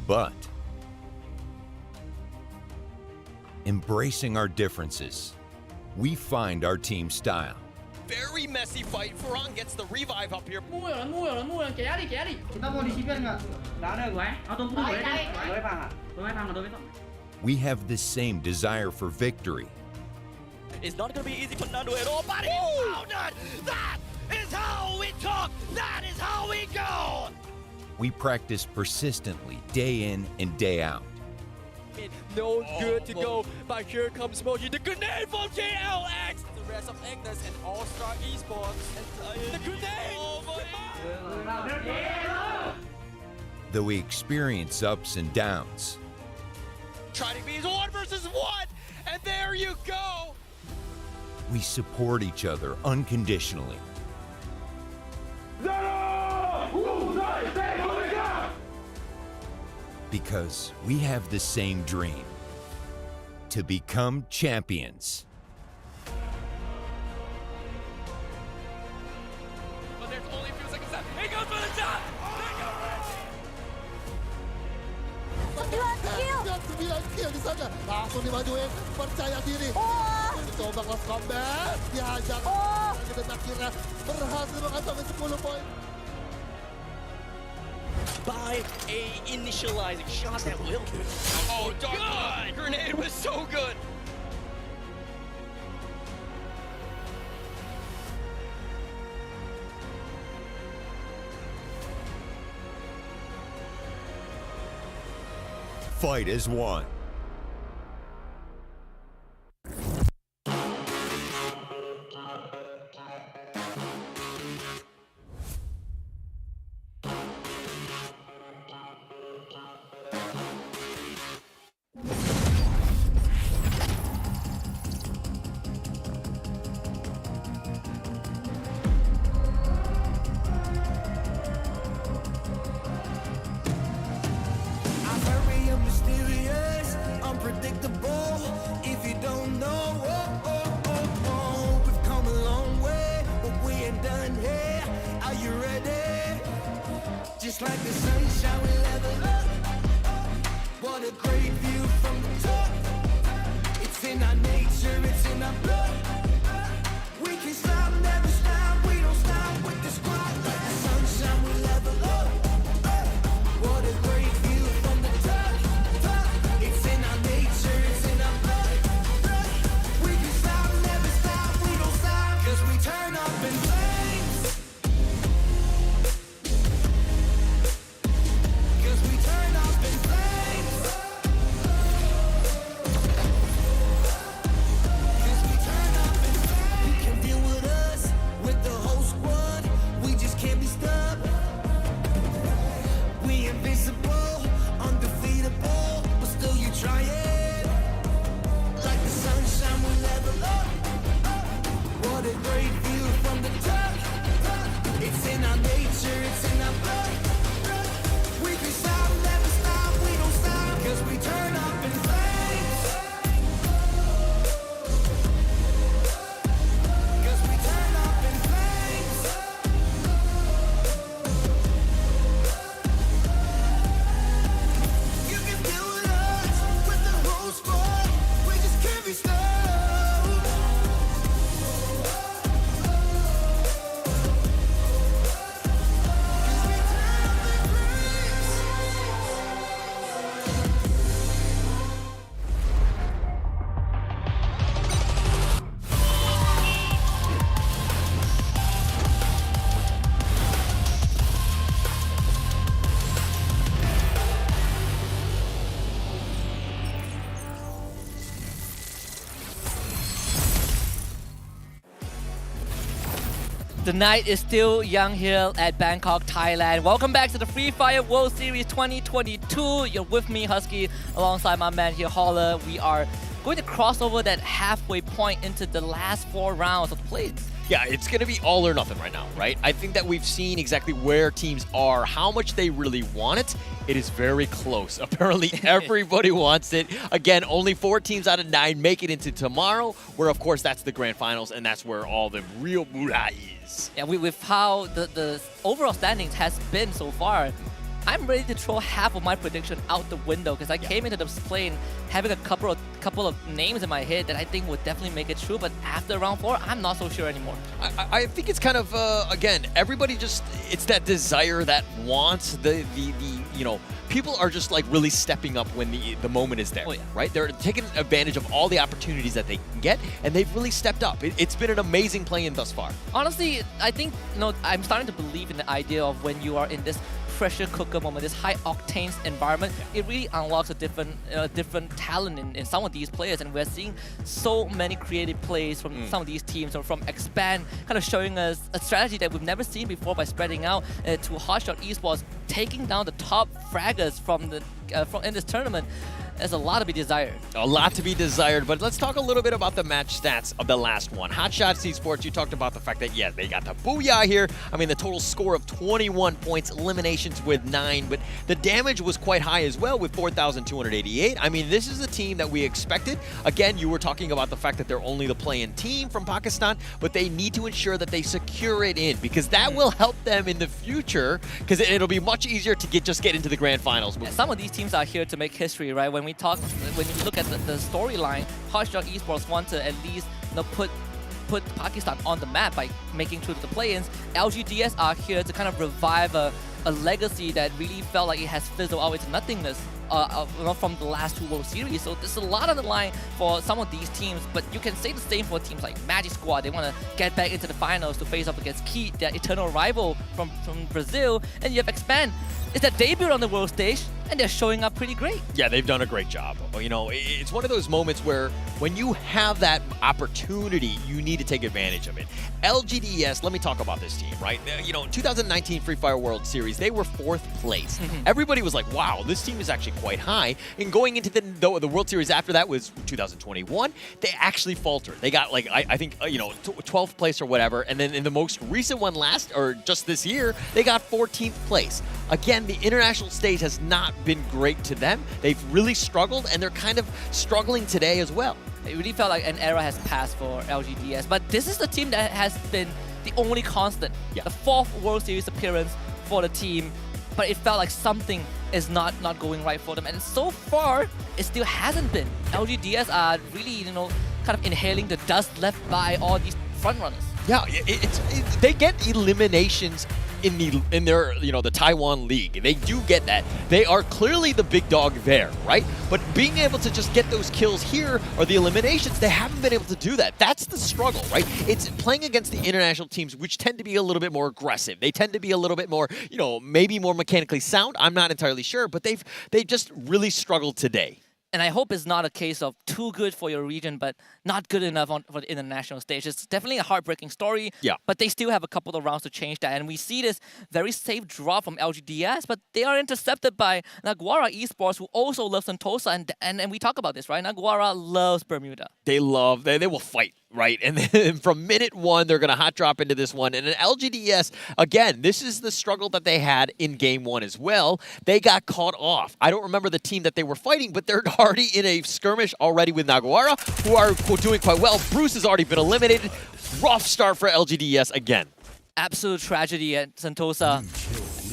But embracing our differences, we find our team style. Very messy fight. Ferran gets the revive up here. Mua rồi, kéo đi. Kita mau di CPR nggak? Nggak ada gue. Tunggu dulu ya. Gue paham. We have the same desire for victory. It's not going to be easy for Nando at all, but he found it! That is how we talk! That is how we go! We practice persistently, day in and day out. No good to go, but here comes Moji. The grenade from JLX! The rest of Agnes and All-Star Esports. The grenade! Though we experience ups and downs, Trying to be 1 versus 1, and there you go! we support each other unconditionally. Because we have the same dream, to become champions. But there's only a few seconds left. He goes for the shot! 9 kill di sana. Langsung dimajuin, percaya diri. Coba kelas combat, dihajar. Dan akhirnya berhasil mengantongi 10 poin. By a initializing shot that will do. Oh, God! Grenade was so good! Fight as one. I'm very mysterious, unpredictable. If you don't know, we've come a long way, but we ain't done here. Are you ready? Just like the sunshine, we level up. What a great view from the top. It's in our nature, it's in our blood. We can stop, never stop. We don't stop with the squad. Like the sunshine, we level up. What a great view from the top. It's in our nature, it's in our blood. We can stop, never stop. We don't stop, 'cause we turn up in flames. 'Cause we turn up in flames. 'Cause we turn The night is still young here at Bangkok, Thailand. Welcome back to the Free Fire World Series 2022. You're with me, Husky, alongside my man here, Holler. We are going to cross over that halfway point into the last 4 rounds of the play-ins. Yeah, it's going to be all or nothing right now, right? I think that we've seen exactly where teams are, how much they really want it. It is very close. Apparently, everybody wants it. Again, only 4 teams out of 9 make it into tomorrow, where, of course, that's the grand finals, and that's where all the real moolah is. Yeah, with how the overall standings has been so far, I'm ready to throw half of my prediction out the window because I came into this plane having a couple of names in my head that I think would definitely make it true, but after round 4, I'm not so sure anymore. I think it's kind of, again, everybody just, it's that desire that wants you know, people are just like really stepping up when the moment is there, right? They're taking advantage of all the opportunities that they can get, and they've really stepped up. It's been an amazing play-in thus far. Honestly, I think, you know, I'm starting to believe in the idea of when you are in this pressure cooker moment, this high octane environment, it really unlocks a different talent in some of these players, and we're seeing so many creative plays from some of these teams, or from Expand, kind of showing us a strategy that we've never seen before by spreading out to Hotshot Esports, taking down the top fraggers from in this tournament. There's a lot to be desired. A lot to be desired, but let's talk a little bit about the match stats of the last one. Hotshot Esports, you talked about the fact that, yeah, they got the booyah here. I mean, the total score of 21 points, eliminations with 9, but the damage was quite high as well with 4,288. I mean, this is a team that we expected. Again, you were talking about the fact that they're only the play-in team from Pakistan, but they need to ensure that they secure it in, because that will help them in the future, because it'll be much easier to just get into the grand finals. Yeah, some of these teams are here to make history, right? When you look at the storyline, Hotshot Esports want to at least, you know, put Pakistan on the map by making through the play-ins. LGDS are here to kind of revive a legacy that really felt like it has fizzled out into nothingness from the last 2 World Series. So there's a lot on the line for some of these teams, but you can say the same for teams like Magic Squad. They want to get back into the finals to face up against Key, their eternal rival from Brazil. And you have Expand. It's their debut on the world stage, and they're showing up pretty great. Yeah, they've done a great job. You know, it's one of those moments where when you have that opportunity, you need to take advantage of it. LGDS, let me talk about this team, right? You know, 2019 Free Fire World Series, they were 4th place. Everybody was like, wow, this team is actually quite high. And going into the World Series after that was 2021, they actually faltered. They got, like, I think, you know, 12th place or whatever. And then in the most recent one just this year, they got 14th place. Again, the international stage has not been great to them. They've really struggled, and they're kind of struggling today as well. It really felt like an era has passed for LGDS, but this is the team that has been the only constant. Yeah. The 4th World Series appearance for the team, but it felt like something is not going right for them, and so far, it still hasn't been. LGDS are really, you know, kind of inhaling the dust left by all these frontrunners. Yeah, they get eliminations in their, you know, the Taiwan League. They do get that. They are clearly the big dog there, right? But being able to just get those kills here or the eliminations, they haven't been able to do that. That's the struggle, right? It's playing against the international teams, which tend to be a little bit more aggressive. They tend to be a little bit more, you know, maybe more mechanically sound. I'm not entirely sure, but they've just really struggled today. And I hope it's not a case of too good for your region, but not good enough for the international stage. It's definitely a heartbreaking story, but they still have a couple of rounds to change that. And we see this very safe drop from LGDS, but they are intercepted by Naguara Esports, who also loves Sentosa. And we talk about this, right? Naguara loves Bermuda. They will fight, right? And then from minute 1, they're going to hot drop into this one. And an LGDS, again, this is the struggle that they had in game 1 as well. They got caught off. I don't remember the team that they were fighting, but they're already in a skirmish already with Naguara, who are doing quite well. Bruce has already been eliminated. Rough start for LGDS again. Absolute tragedy at Sentosa.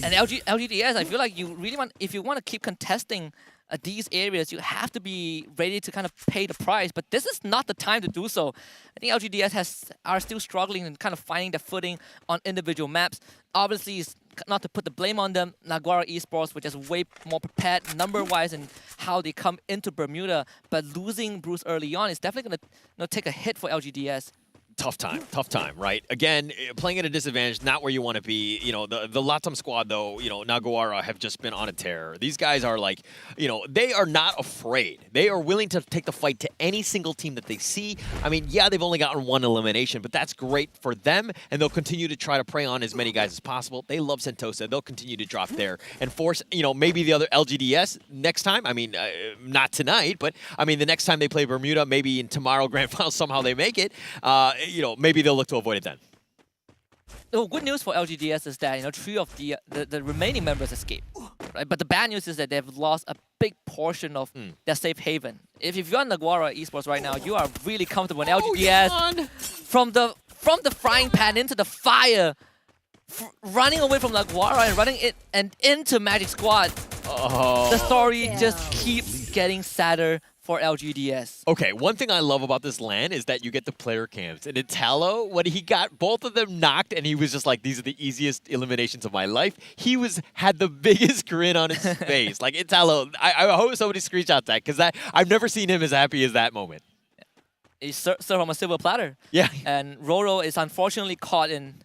And LGDS, I feel like you really if you want to keep contesting these areas, you have to be ready to kind of pay the price, but this is not the time to do so. I think LGDS are still struggling and kind of finding their footing on individual maps. Obviously, it's not to put the blame on them. Naguara Esports were just way more prepared number-wise in how they come into Bermuda, but losing Bruce early on is definitely going to take a hit for LGDS. Tough time, right? Again, playing at a disadvantage, not where you want to be. You know, the Latam squad, though, you know, Naguara have just been on a tear. These guys are like, you know, they are not afraid. They are willing to take the fight to any single team that they see. I mean, yeah, they've only gotten one elimination, but that's great for them, and they'll continue to try to prey on as many guys as possible. They love Sentosa. They'll continue to drop there and force, you know, maybe the other LGDS next time. I mean, not tonight, but I mean, the next time they play Bermuda, maybe in tomorrow Grand Final, somehow they make it. You know, maybe they'll look to avoid it then. The good news for LGDS is that, you know, 3 of the remaining members escaped, right? But the bad news is that they've lost a big portion of their safe haven. If you're on Naguara Esports right now, you are really comfortable in LGDS. From the frying pan into the fire, running away from Naguara and running it and into Magic Squad. The story just keeps getting sadder for LGDS. Okay, one thing I love about this LAN is that you get the player cams. And Italo, when he got both of them knocked and he was just like, these are the easiest eliminations of my life, he had the biggest grin on his face. Like, Italo, I hope somebody screenshots that, because I've never seen him as happy as that moment. He's served from a silver platter. Yeah. And Roro is unfortunately caught in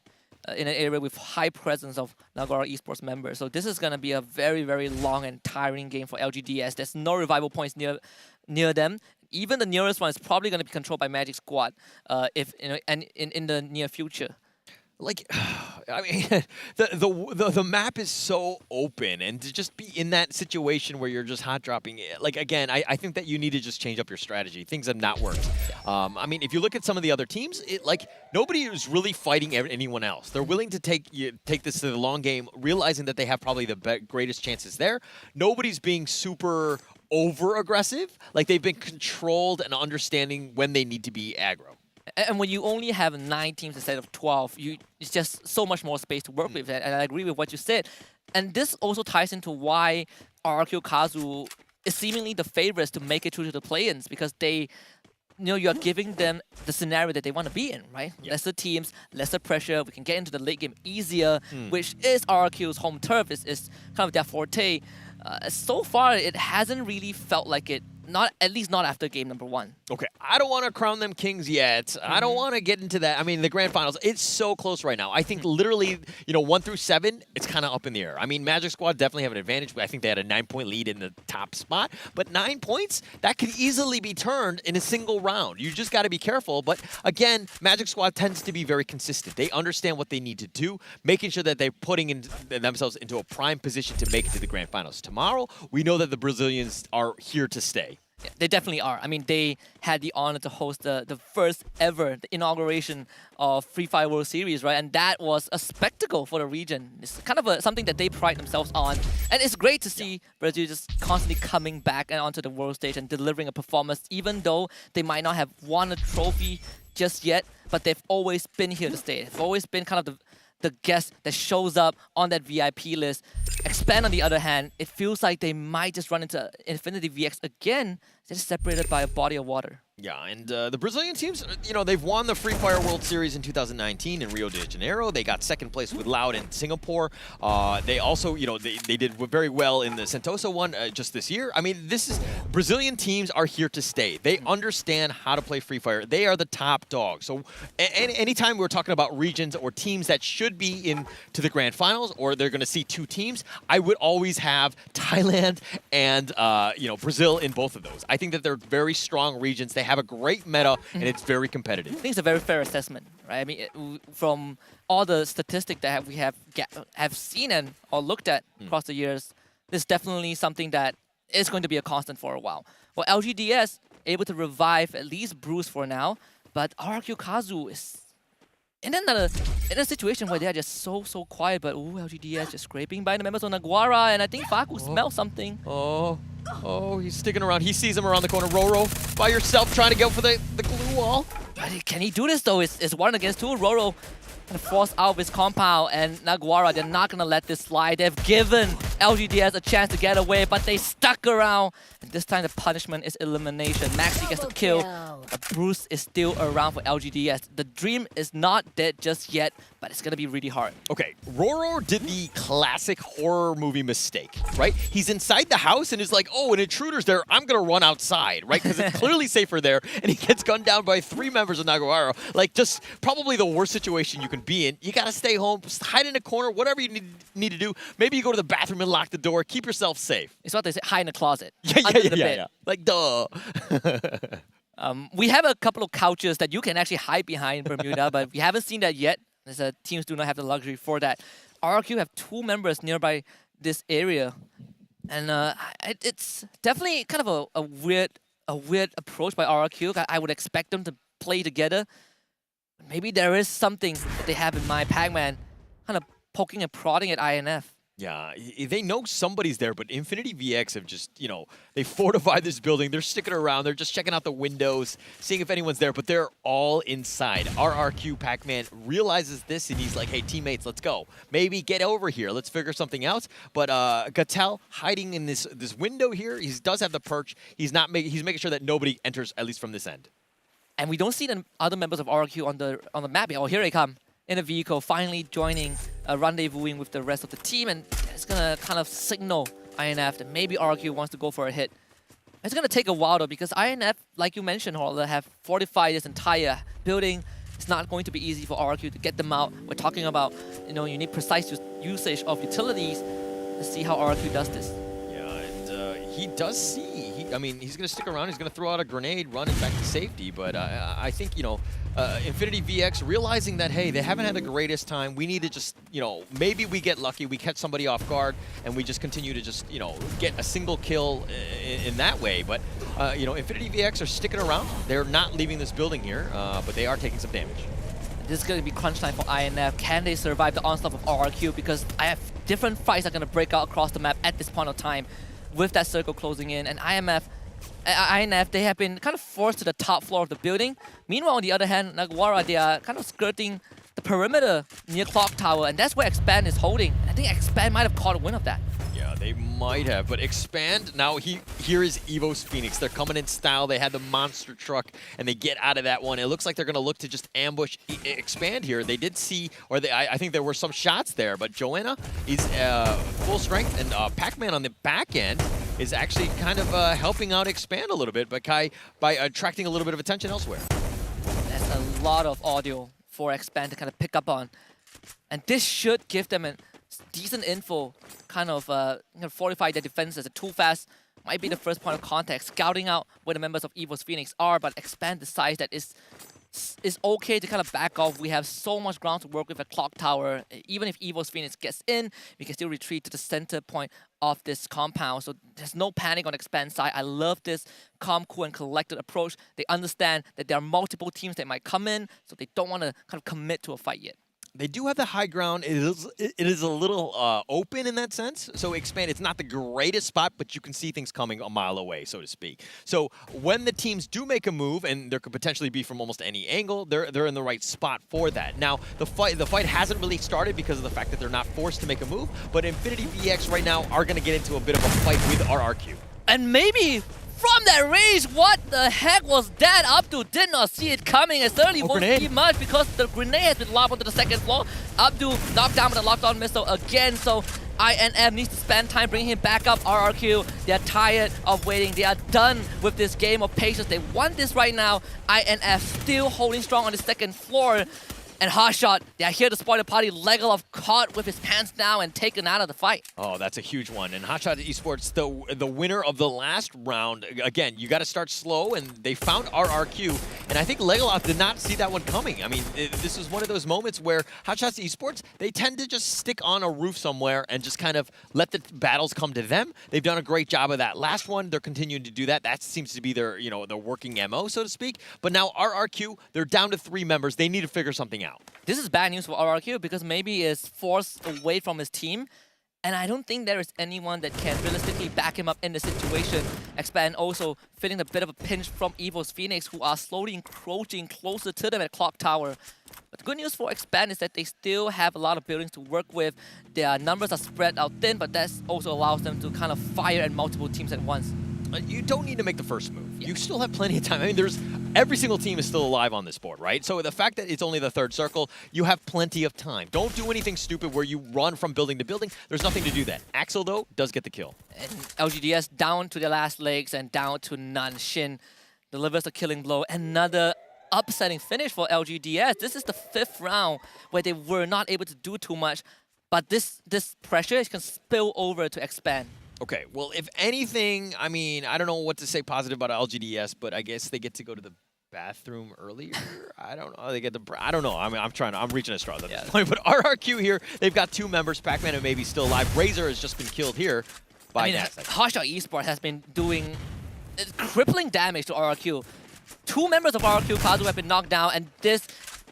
an area with high presence of Naguara Esports members. So this is going to be a very, very long and tiring game for LGDS. There's no revival points near them. Even the nearest one is probably going to be controlled by Magic Squad if you know, and in the near future. Like, I mean, the map is so open, and to just be in that situation where you're just hot dropping, like, again, I think that you need to just change up your strategy. Things have not worked. I mean, if you look at some of the other teams, like, nobody is really fighting anyone else. They're willing to take this to the long game, realizing that they have probably the greatest chances there. Nobody's being super over-aggressive. Like, they've been controlled and understanding when they need to be aggro. And when you only have 9 teams instead of 12, it's just so much more space to work with. And I agree with what you said. And this also ties into why RRQ Kazu is seemingly the favorites to make it through to the play-ins, because they, you know, you're giving them the scenario that they want to be in, right? Yeah. Lesser teams, lesser pressure. We can get into the late game easier, which is RRQ's home turf. Is kind of their forte. So far, it hasn't really felt like it. At least not after game number 1. Okay, I don't want to crown them kings yet. I don't want to get into that. I mean, the grand finals, it's so close right now. I think literally, you know, 1 through 7, it's kind of up in the air. I mean, Magic Squad definitely have an advantage. I think they had a 9-point lead in the top spot. But 9 points, that could easily be turned in a single round. You just got to be careful. But again, Magic Squad tends to be very consistent. They understand what they need to do, making sure that they're putting themselves into a prime position to make it to the grand finals. Tomorrow, we know that the Brazilians are here to stay. Yeah, they definitely are. I mean, they had the honor to host the first ever inauguration of Free Fire World Series, right? And that was a spectacle for the region. It's kind of something that they pride themselves on. And it's great to see Brazil just constantly coming back and onto the world stage and delivering a performance, even though they might not have won a trophy just yet, but they've always been here to stay. They've always been kind of the guest that shows up on that VIP list. Expand, on the other hand, it feels like they might just run into Infinity VX again, just separated by a body of water. Yeah, and the Brazilian teams, you know, they've won the Free Fire World Series in 2019 in Rio de Janeiro. They got 2nd place with Loud in Singapore. They also, you know, they did very well in the Sentosa one just this year. I mean, Brazilian teams are here to stay. They understand how to play Free Fire. They are the top dog. So anytime we're talking about regions or teams that should be into the grand finals, or they're going to see 2 teams, I would always have Thailand and, you know, Brazil in both of those. I think that they're very strong regions. They have a great meta, and it's very competitive. I think it's a very fair assessment, right? I mean, from all the statistics that we have seen or looked at across the years, this is definitely something that is going to be a constant for a while. Well, LGDS able to revive at least Bruce for now, but RRQ Kazu is in a situation where they're just so quiet, but LGDS just scraping by the members of Naguara, and I think Faku smells something. Oh, he's sticking around. He sees him around the corner. Roro, by yourself, trying to go for the glue wall. But can he do this, though? It's 1 against 2. Roro gonna force out of his compound, and Naguara, they're not gonna let this slide. They've given LGDS a chance to get away, but they stuck around. And this time the punishment is elimination. Maxi gets a kill, but Bruce is still around for LGDS. The dream is not dead just yet, but it's going to be really hard. Okay, Roro did the classic horror movie mistake, right? He's inside the house and is like, oh, an intruder's there, I'm going to run outside, right? Because it's clearly safer there, and he gets gunned down by 3 members of Naguaro. Like, just probably the worst situation you can be in. You got to stay home, just hide in a corner, whatever you need to do. Maybe you go to the bathroom and lock the door, keep yourself safe. It's what they say, hide in the closet, Yeah. Like, duh. We have a couple of couches that you can actually hide behind Bermuda, but we haven't seen that yet. Teams do not have the luxury for that. RRQ have 2 members nearby this area, and it's definitely kind of a weird approach by RRQ. I would expect them to play together. Maybe there is something that they have in mind. Pac-Man kind of poking and prodding at INF. Yeah, they know somebody's there, but Infinity VX have just, they fortified this building. They're sticking around. They're just checking out the windows, seeing if anyone's there, but they're all inside. RRQ Pac-Man realizes this, and he's like, hey, teammates, let's go. Maybe get over here. Let's figure something out. But Gattel hiding in this window here. He does have the perch. He's making sure that nobody enters, at least from this end. And we don't see the other members of RRQ on the map yet. Oh, here they come. In a vehicle, finally joining, rendezvousing with the rest of the team, and it's gonna kind of signal INF that maybe RRQ wants to go for a hit. It's gonna take a while though, because INF, like you mentioned, Horler, have fortified this entire building. It's not going to be easy for RRQ to get them out. We're talking about, you need precise usage of utilities. Let's see how RRQ does this. Yeah, and he does see. He's going to stick around. He's going to throw out a grenade, run it back to safety. But I think, Infinity VX realizing that, hey, they haven't had the greatest time. We need to just, maybe we get lucky. We catch somebody off guard, and we just continue to just, get a single kill in that way. But, Infinity VX are sticking around. They're not leaving this building here, but they are taking some damage. This is going to be crunch time for INF. Can they survive the onslaught of RRQ? Because I have different fights are going to break out across the map at this point of time, with that circle closing in. And INF, they have been kind of forced to the top floor of the building. Meanwhile, on the other hand, Naguara, they are kind of skirting the perimeter near Clock Tower, and that's where Expand is holding. I think Expand might have caught a win of that. Yeah, they might have, but Expand, now here is Evo's Phoenix. They're coming in style. They had the monster truck, and they get out of that one. It looks like they're going to look to just ambush Expand here. They did see, or I think there were some shots there, but Joanna is full strength, and Pac-Man on the back end is actually kind of helping out Expand a little bit by attracting a little bit of attention elsewhere. That's a lot of audio for Expand to kind of pick up on, and this should give them a decent info, kind of fortify their defenses. A Too Fast might be the first point of contact, scouting out where the members of Evo's Phoenix are, but Expand decides that it's okay to kind of back off. We have so much ground to work with at Clock Tower. Even if Evo's Phoenix gets in, we can still retreat to the center point of this compound. So there's no panic on Expand's side. I love this calm, cool, and collected approach. They understand that there are multiple teams that might come in, so they don't want to kind of commit to a fight yet. They do have the high ground. It is a little open in that sense. So Expand, it's not the greatest spot, but you can see things coming a mile away, so to speak. So when the teams do make a move, and there could potentially be from almost any angle, they're in the right spot for that. Now, the fight hasn't really started because of the fact that they're not forced to make a move, but Infinity VX right now are going to get into a bit of a fight with RRQ. And maybe from that range, what the heck was that? Abdul did not see it coming. It certainly won't be much because the grenade has been lobbed onto the second floor. Abdul knocked down with a lockdown missile again, so INF needs to spend time bringing him back up. RRQ, they're tired of waiting. They are done with this game of patience. They want this right now. INF still holding strong on the second floor. And Hotshot, they are here to spoil the party. Legolas caught with his pants down and taken out of the fight. Oh, that's a huge one. And Hotshot Esports, the winner of the last round. Again, you got to start slow, and they found RRQ. And I think Legolas did not see that one coming. I mean, this was one of those moments where Hotshot Esports, they tend to just stick on a roof somewhere and just kind of let the battles come to them. They've done a great job of that. Last one, they're continuing to do that. That seems to be their, their working MO, so to speak. But now RRQ, they're down to 3 members. They need to figure something out. This is bad news for RRQ because maybe it's forced away from his team, and I don't think there is anyone that can realistically back him up in the situation. Expand also feeling a bit of a pinch from Evo's Phoenix, who are slowly encroaching closer to them at Clock Tower. But the good news for Expand is that they still have a lot of buildings to work with. Their numbers are spread out thin, but that also allows them to kind of fire at multiple teams at once. You don't need to make the first move. You still have plenty of time. I mean, every single team is still alive on this board, right? So the fact that it's only the third circle, you have plenty of time. Don't do anything stupid where you run from building to building. There's nothing to do that. Axel, though, does get the kill. And LGDS down to their last legs and down to none. Shin delivers a killing blow. Another upsetting finish for LGDS. This is the 5th round where they were not able to do too much, but this pressure can spill over to expand. Okay, well, if anything, I mean, I don't know what to say positive about LGDS, but I guess they get to go to the bathroom earlier. I don't know. They get the. I don't know. I mean, I'm reaching a straw at this point. But RRQ here, they've got 2 members. Pac-Man and maybe still alive. Razor has just been killed here by Nasdaq. Hotshot Esports has been doing crippling damage to RRQ. 2 members of RRQ Kazu have been knocked down, and this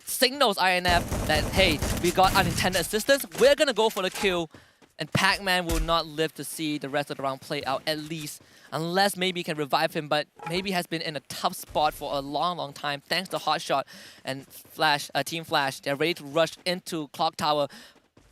signals INF that, hey, we got unintended assistance. We're gonna go for the kill. And Pac-Man will not live to see the rest of the round play out, at least, unless maybe he can revive him, but maybe has been in a tough spot for a long time, thanks to Hotshot and Flash, Team Flash. They're ready to rush into Clock Tower.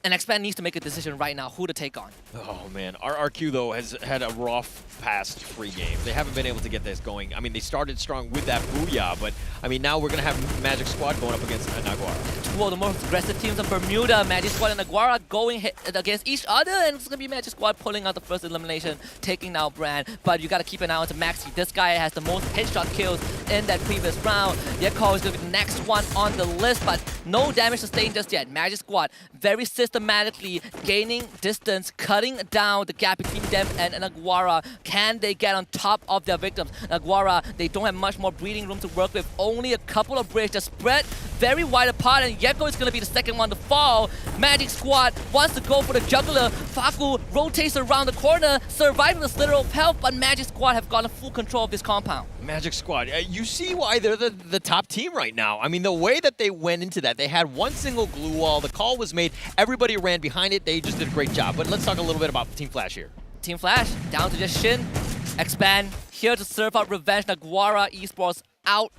And Expand needs to make a decision right now who to take on. Oh, man. RRQ, though, has had a rough past 3 games. They haven't been able to get this going. I mean, they started strong with that Booyah, but, I mean, now we're going to have Magic Squad going up against Naguara. 2 of the most aggressive teams in Bermuda, Magic Squad and Naguara going against each other, and it's going to be Magic Squad pulling out the first elimination, taking out Brand. But you got to keep an eye on to Maxi. This guy has the most headshot kills in that previous round. Yeko is going to be the next one on the list, but no damage sustained just yet. Magic Squad very systematically gaining distance, cutting down the gap between them and Naguara. Can they get on top of their victims? Naguara, they don't have much more breathing room to work with. Only a couple of bridges spread very wide apart, and Yeko is going to be the second one to fall. Magic Squad wants to go for the juggler. Faku rotates around the corner, surviving the slither of health, but Magic Squad have gotten full control of this compound. Magic Squad, you see why they're the top team right now. I mean, the way that they went into that, they had one single glue wall, the call was made, everybody ran behind it, they just did a great job. But let's talk a little bit about Team Flash here. Team Flash, down to just Shin. Expand, here to serve out revenge. Naguara Esports out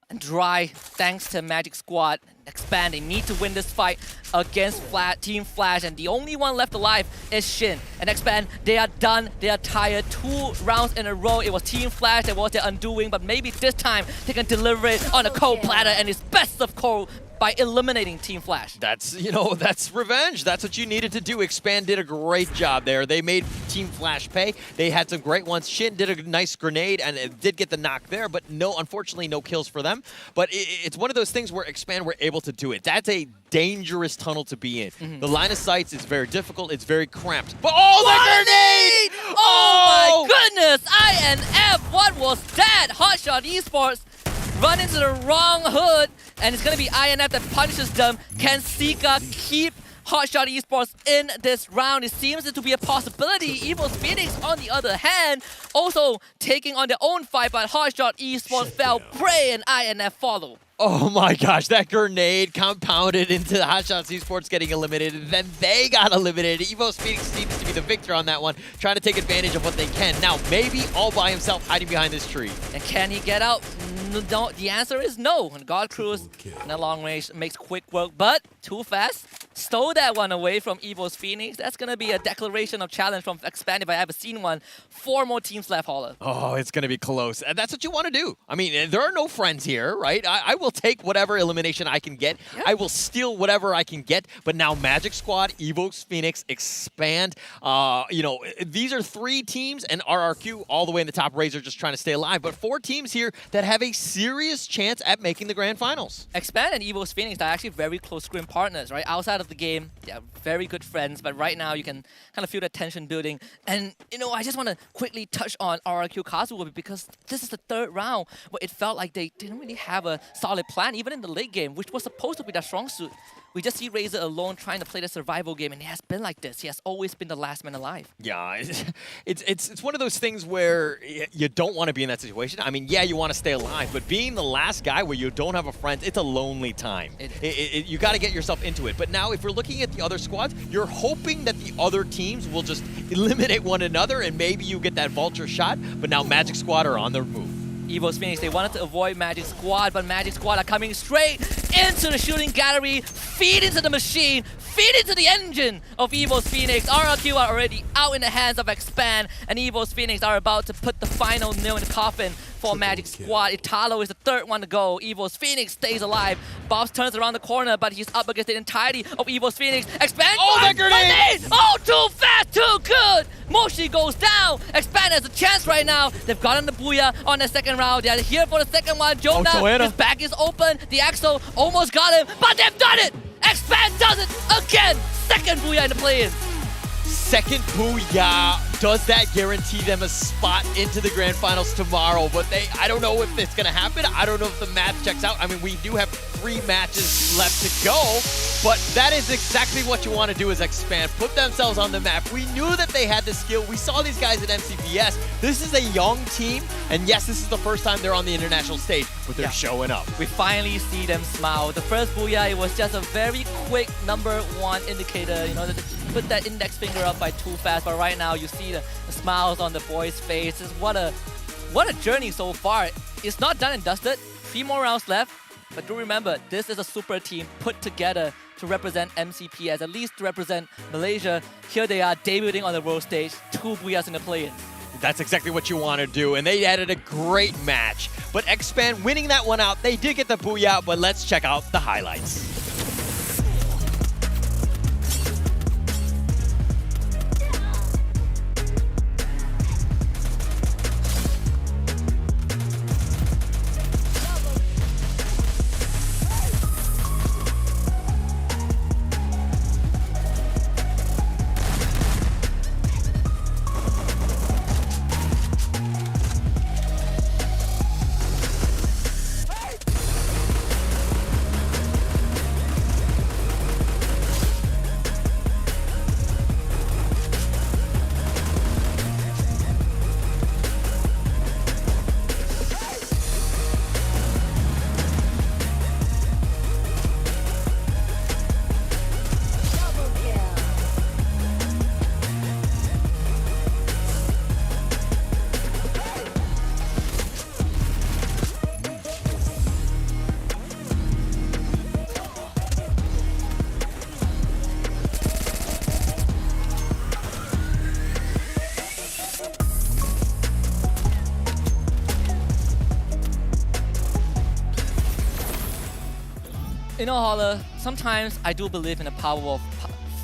and dry, thanks to Magic Squad. Expand, they need to win this fight against Team Flash, and the only one left alive is Shin. And Expand, they are done, they are tired. 2 rounds in a row, it was Team Flash that was their undoing, but maybe this time they can deliver it on a cold platter, and it's best of cold by eliminating Team Flash. That's, you know, that's revenge. That's what you needed to do. Expand did a great job there. They made Team Flash pay. They had some great ones. Shin did a nice grenade, and it did get the knock there, but no, unfortunately, no kills for them. But it's one of those things where Expand were able to do it. That's a dangerous tunnel to be in. The line of sights is very difficult. It's very cramped. But the grenade! Oh my goodness! INF, what was that? Hotshot Esports run into the wrong hood, and it's going to be INF that punishes them. Can Sika keep Hotshot Esports in this round? It seems to be a possibility. Evil's Phoenix, on the other hand, also taking on their own fight, but Hotshot Esports fell prey and INF follow. Oh my gosh, that grenade compounded into the Hotshot Esports getting eliminated. Then they got eliminated. Evo's Phoenix seems to be the victor on that one, trying to take advantage of what they can. Now, maybe all by himself hiding behind this tree. And can he get out? No, the answer is no. God Cruise in a long range makes quick work, but too fast. Stole that one away from Evo's Phoenix. That's going to be a declaration of challenge from Expand if I ever seen one. 4 more teams left, Holler. Oh, it's going to be close. And that's what you want to do. I mean, there are no friends here, right? I will take whatever elimination I can get. Yeah. I will steal whatever I can get. But now Magic Squad, Evo's Phoenix, Expand. You know, these are 3 teams, and RRQ all the way in the top. Razor just trying to stay alive. But 4 teams here that have a serious chance at making the grand finals. Expand and Evo's Phoenix are actually very close scrim partners, right? Outside of the game, they're very good friends, but right now you can kind of feel the tension building. And, you know, I just want to quickly touch on RRQ Kazuo because this is the 3rd round where it felt like they didn't really have a solid plan, even in the late game, which was supposed to be their strong suit. We just see Razor alone trying to play the survival game, and he has been like this. He has always been the last man alive. Yeah, it's one of those things where you don't want to be in that situation. I mean, yeah, you want to stay alive, but being the last guy where you don't have a friend, it's a lonely time. You got to get yourself into it. But now, if you're looking at the other squads, you're hoping that the other teams will just eliminate one another, and maybe you get that vulture shot. But now Magic Squad are on their move. Evo's Phoenix. They wanted to avoid Magic Squad, but Magic Squad are coming straight into the shooting gallery, feed into the machine, feed into the engine of Evo's Phoenix. RRQ are already out in the hands of Expand, and Evo's Phoenix are about to put the final nail in the coffin for Magic Squad. Italo is the third one to go. Evo's Phoenix stays alive. Bobs turns around the corner, but he's up against the entirety of Evo's Phoenix. Expand! Oh, that grenade! Oh, too fast, too good! Moshi goes down. Expand has a chance right now. They've gotten the Booyah on the second round. They're here for the second one. Jonah, his back is open. The Axel almost got him, but they've done it! Expand does it again! Second Booyah in the play-in. Second Booyah. Does that guarantee them a spot into the grand finals tomorrow? But I don't know if it's going to happen. I don't know if the math checks out. I mean, we do have 3 matches left to go, but that is exactly what you want to do is Expand. Put themselves on the map. We knew that they had the skill. We saw these guys at MCBS. This is a young team, and yes, this is the first time they're on the international stage, but they're showing up. We finally see them smile. The first Booyah, it was just a very quick #1 indicator, you know, put that index finger up by too fast, but right now you see the smiles on the boys' faces. What a journey so far. It's not done and dusted. 3 more rounds left, but do remember, this is a super team put together to represent MCPS, at least to represent Malaysia. Here they are debuting on the world stage, 2 Booyahs in the play-in. That's exactly what you want to do, and they added a great match. But Expand winning that one out, they did get the Booyah, but let's check out the highlights. You know, Holler, sometimes I do believe in the power of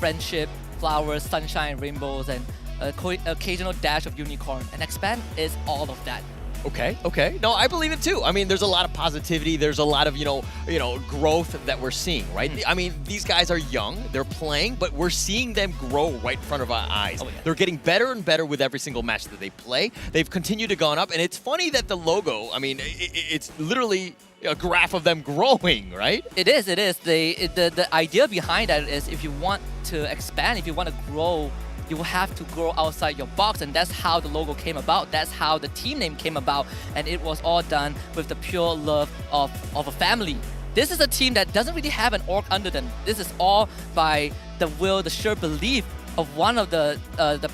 friendship, flowers, sunshine, rainbows, and occasional dash of unicorn. And Expand is all of that. Okay. No, I believe it too. I mean, there's a lot of positivity. There's a lot of, you know, growth that we're seeing, right? I mean, these guys are young. They're playing, but we're seeing them grow right in front of our eyes. Oh, yeah. They're getting better and better with every single match that they play. They've continued to go up, and it's funny that the logo, I mean, it's literally a graph of them growing, right? It is. The idea behind that is if you want to expand, if you want to grow, you will have to grow outside your box, and that's how the logo came about. That's how the team name came about, and it was all done with the pure love of a family. This is a team that doesn't really have an org under them. This is all by the will, the sheer belief of one of the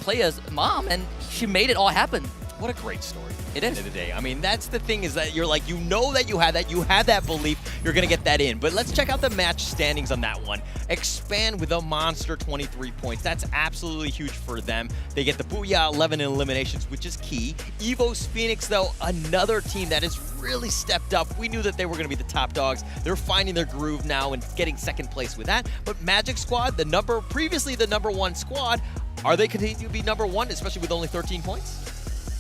players' mom, and she made it all happen. What a great story. It is. At the end of the day. I mean, that's the thing is that you're like, you know that you have that belief, you're going to get that in. But let's check out the match standings on that one. Expand with a monster 23 points. That's absolutely huge for them. They get the Booyah 11 in eliminations, which is key. Evo's Phoenix, though, another team that has really stepped up. We knew that they were going to be the top dogs. They're finding their groove now and getting second place with that. But Magic Squad, previously the #1 squad, are they continuing to be #1, especially with only 13 points?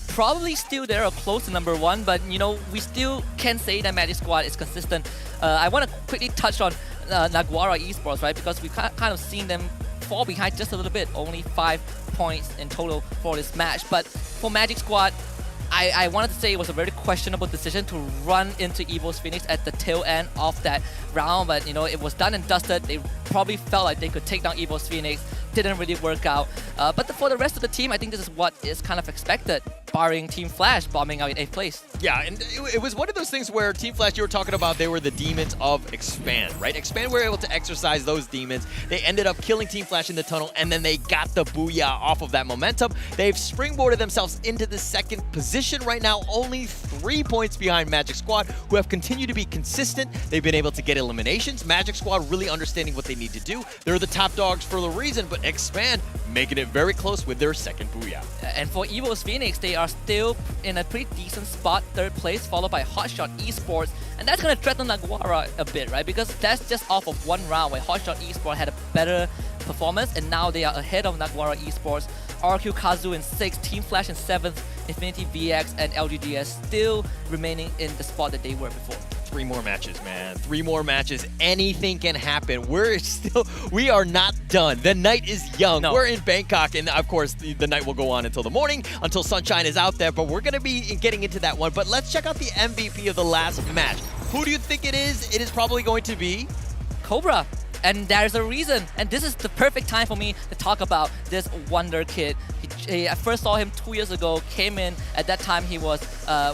Probably still there or close to #1, but you know, we still can say that Magic Squad is consistent. I want to quickly touch on Naguara Esports, right? Because we've kind of seen them fall behind just a little bit, only 5 points in total for this match. But for Magic Squad, I wanted to say it was a very questionable decision to run into Evo's Phoenix at the tail end of that round, but you know, it was done and dusted. They probably felt like they could take down Evo's Phoenix. Didn't really work out. But for the rest of the team, I think this is what is kind of expected. barring Team Flash bombing out in 8th place. Yeah, and it was one of those things where Team Flash, you were talking about, they were the demons of Expand, right? Expand were able to exercise those demons. They ended up killing Team Flash in the tunnel, and then they got the booyah off of that momentum. They've springboarded themselves into the 2nd position right now, only 3 points behind Magic Squad, who have continued to be consistent. They've been able to get eliminations. Magic Squad really understanding what they need to do. They're the top dogs for the reason, but Expand making it very close with their 2nd booyah. And for Evo's Phoenix, they are still in a pretty decent spot, 3rd place, followed by Hotshot Esports. And that's going to threaten Naguara a bit, right? Because that's just off of one round where Hotshot Esports had a better performance, and now they are ahead of Naguara Esports. RQ Kazu in 6th, Team Flash in 7th, Infinity VX and LGDS still remaining in the spot that they were before. 3 more matches, man. 3 more matches. Anything can happen. We are not done. The night is young. No. We're in Bangkok, and of course, the night will go on until the morning, until sunshine is out there, but we're going to be getting into that one. But let's check out the MVP of the last match. Who do you think it is? It is probably going to be Cobra. And there's a reason. And this is the perfect time for me to talk about this wonder kid. I first saw him 2 years ago, came in. At that time, he was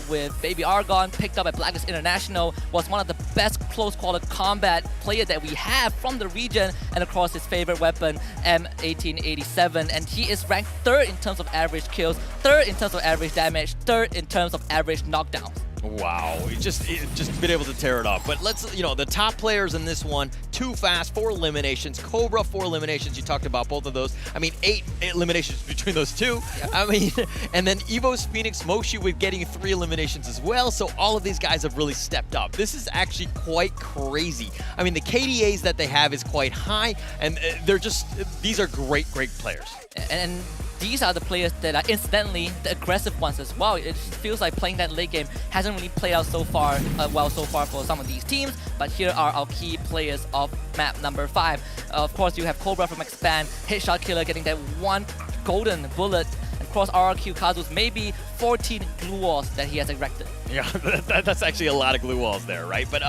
with Baby Argon, picked up at Blacklist International, was one of the best close-quarter combat players that we have from the region, and of course, his favorite weapon, M1887. And he is ranked 3rd in terms of average kills, 3rd in terms of average damage, 3rd in terms of average knockdowns. Wow, just been able to tear it up. But let's, the top players in this one, 2 fast, 4 eliminations. Cobra, 4 eliminations. You talked about both of those. I mean, 8 eliminations between those 2. Yep. I mean, and then Evo's Phoenix Moshi with getting 3 eliminations as well. So all of these guys have really stepped up. This is actually quite crazy. I mean, the KDAs that they have is quite high, and these are great players. And these are the players that are incidentally the aggressive ones as well. It feels like playing that late game hasn't really played out so far for some of these teams, but here are our key players of map number 5. Of course, you have Cobra from Expand, Headshot Killer getting that 1 golden bullet, and of course RRQ Kazu's maybe 14 glue walls that he has erected. Yeah, that's actually a lot of glue walls there, right? But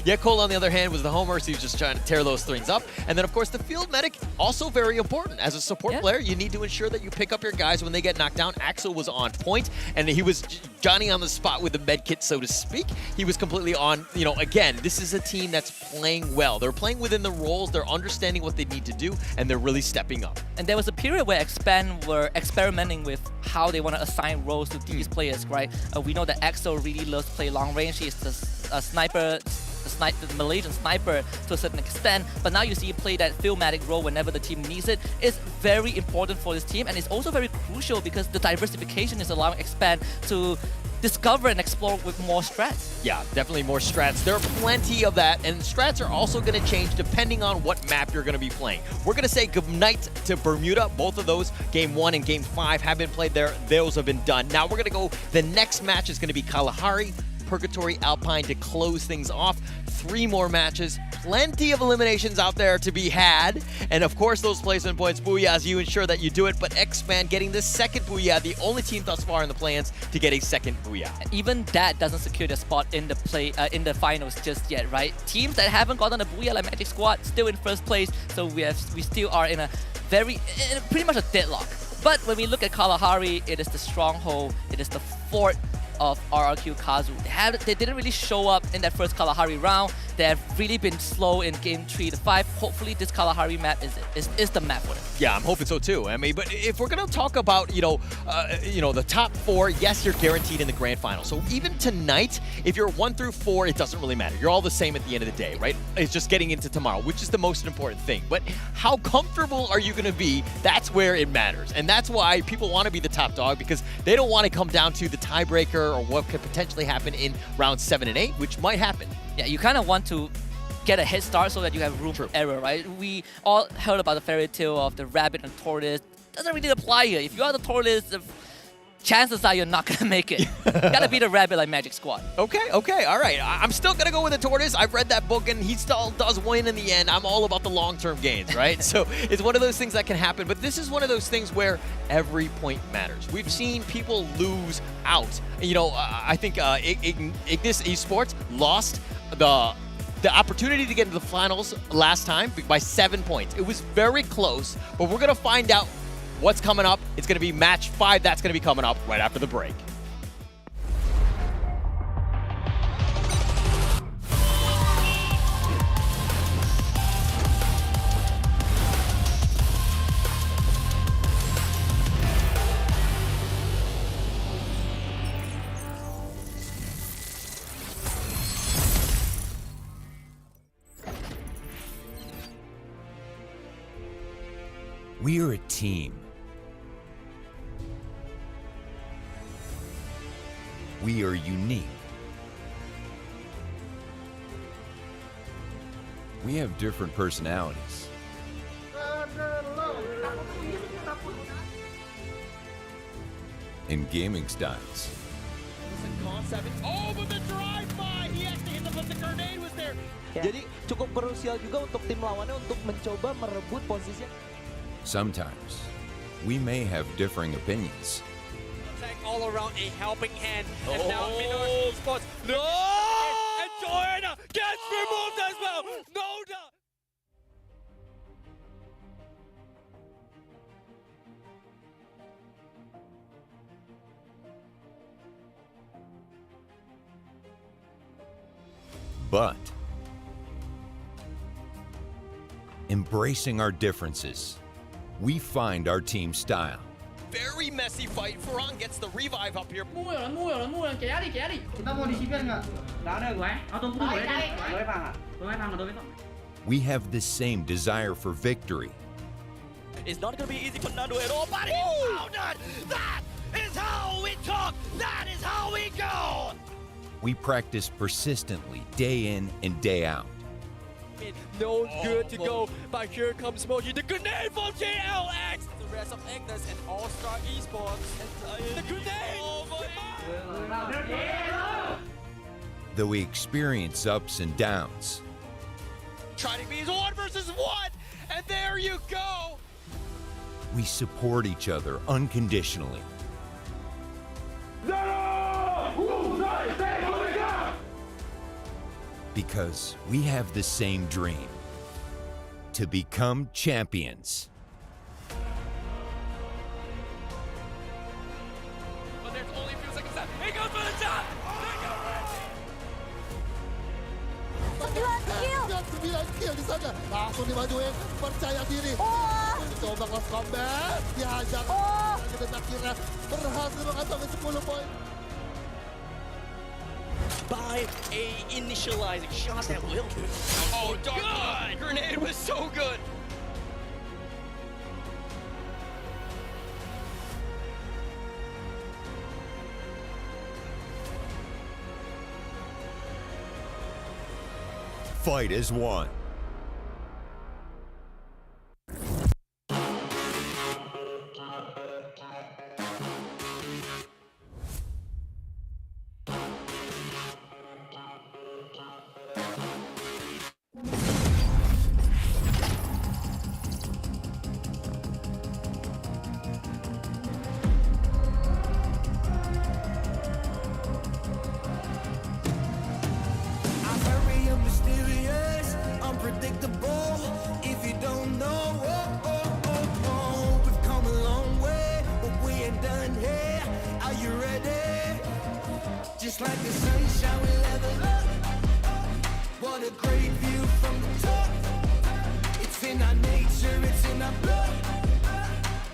yeah, Cole on the other hand was the homer, so he was just trying to tear those things up. And then of course the field medic, also very important. As a support player, you need to ensure that you pick up your guys when they get knocked down. Axel was on point, and he was Johnny on the spot with the med kit, so to speak. He was completely on, again, this is a team that's playing well. They're playing within the roles, they're understanding what they need to do, and they're really stepping up. And there was a period where Expand were experimenting with how they want to assign roles to these players, right? We know that Axel really loves to play long range. He's the sniper, the Malaysian sniper to a certain extent, but now you see him play that filmatic role whenever the team needs it. It's very important for this team, and it's also very crucial because the diversification is allowing Expand to discover and explore with more strats. Yeah, definitely more strats. There are plenty of that, and strats are also going to change depending on what map you're going to be playing. We're going to say good night to Bermuda. Both of those, Game 1 and Game 5, have been played there. Those have been done. Now we're going to go, the next match is going to be Kalahari, Purgatory, Alpine to close things off. 3 more matches, plenty of eliminations out there to be had, and of course those placement points, booyahs, you ensure that you do it, but Expand getting the 2nd booyah, the only team thus far in the play-ins to get a 2nd booyah. Even that doesn't secure their spot in the finals just yet, right? Teams that haven't gotten a booyah like Magic Squad still in 1st place, so we still are in pretty much a deadlock. But when we look at Kalahari, it is the stronghold, it is the fort of RRQ Kazu. They didn't really show up in that first Kalahari round. They have really been slow in game 3 to 5. Hopefully this Kalahari map is the map for them. Yeah, I'm hoping so too. I mean, but if we're gonna talk about the top 4, yes, you're guaranteed in the grand final. So even tonight, if you're 1 through 4, it doesn't really matter. You're all the same at the end of the day, right? It's just getting into tomorrow, which is the most important thing. But how comfortable are you gonna be? That's where it matters, and that's why people want to be the top dog, because they don't want to come down to the tiebreaker or what could potentially happen in rounds 7 and 8, which might happen. Yeah, you kind of want to get a head start so that you have room for error, right? We all heard about the fairy tale of the rabbit and tortoise. Doesn't really apply here. If you are the tortoise, the chances are you're not going to make it. You gotta be the rabbit like Magic Squad. Okay, all right. I'm still going to go with the tortoise. I've read that book, and he still does win in the end. I'm all about the long-term gains, right? So it's one of those things that can happen, but this is one of those things where every point matters. We've seen people lose out. I think Ignis Esports lost the opportunity to get into the finals last time by 7 points. It was very close, but we're going to find out what's coming up. It's going to be match 5. That's going to be coming up right after the break. We are a team. We are unique. We have different personalities. And gaming styles. Oh, but the drive-by! He actually hit them, but the grenade was there. Jadi cukup krusial juga untuk tim lawannya untuk mencoba merebut posisi. Sometimes, we may have differing opinions. Attack all around a helping hand. And now Minoru spots. No! And Garena gets removed as well. No doubt. But embracing our differences, we find our team style. Very messy fight. Ferran gets the revive up here. Mua rồi, kéo đi. Kita mau di CPR nggak? Nggak ada gue. Tunggu dulu ya. Gue paham. We have the same desire for victory. It's not going to be easy for Nando at all, but he found it! That is how we talk! That is how we go! We practice persistently, day in and day out. No good to go, but here comes Moji. The grenade from JLX! The rest of Agnes and All-Star Esports. The grenade! Though we experience ups and downs, Trying to be 1 versus 1, and there you go! we support each other unconditionally. Because we have the same dream, to become champions. But there's only a few seconds left. He goes for the shot! 9 kill di sana. Langsung dimajuin, percaya diri. Coba kelas combat, dihajar. Dan akhirnya berhasil mengantongi 10 poin. By a initializing shot that will do it. Oh, God! Grenade was so good! Fight as one. Unpredictable, if you don't know, we've come a long way, but we ain't done here. Are you ready? Just like the sunshine, we level up. What a great view from the top. It's in our nature, it's in our blood.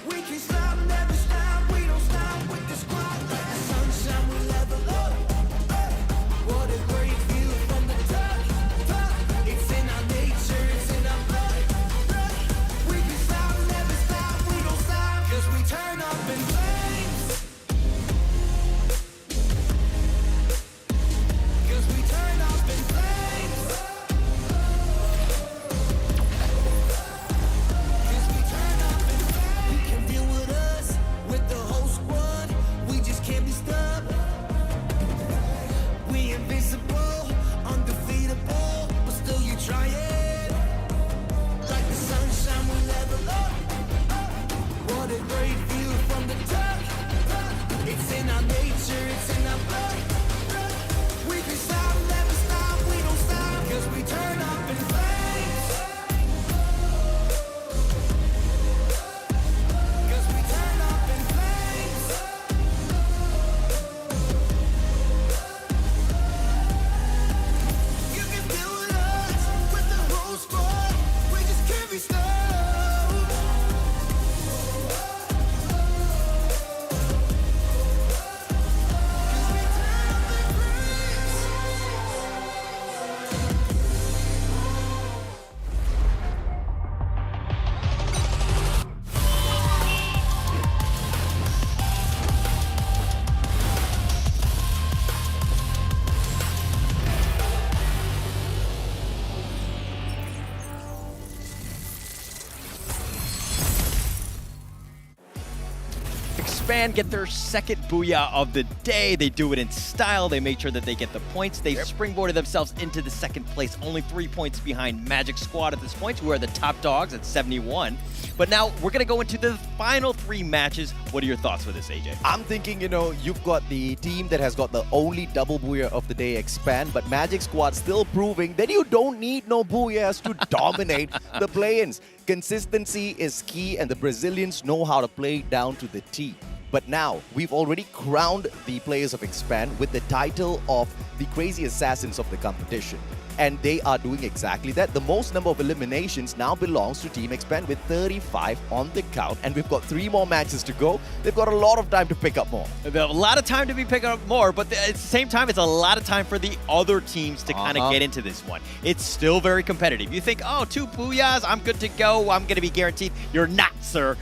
We can stop, never stop, we don't stop with the squad. Like the sunshine, we level up. What a great view from the top. It's in our nature, it's in our blood. We can stop, never stop, we don't stop. Cause we turn up in flames. Cause we turn up in flames. Cause we turn up in flames. You can deal with us, Expand get their second booyah of the day. They do it in style. They make sure that they get the points. They springboarded themselves into the second place, only 3 points behind Magic Squad at this point, who are the top dogs at 71. But now we're going to go into the final 3 matches. What are your thoughts with this, AJ? I'm thinking, you've got the team that has got the only double booyah of the day, Expand, but Magic Squad still proving that you don't need no booyahs to dominate the play-ins. Consistency is key, and the Brazilians know how to play down to the T. But now, we've already crowned the players of Expand with the title of the crazy assassins of the competition. And they are doing exactly that. The most number of eliminations now belongs to Team Expand with 35 on the count. And we've got 3 more matches to go. They've got a lot of time to pick up more. A lot of time to be picking up more, but at the same time, it's a lot of time for the other teams to kind of get into this one. It's still very competitive. You think, oh, 2 booyahs, I'm good to go, I'm going to be guaranteed. You're not, sir.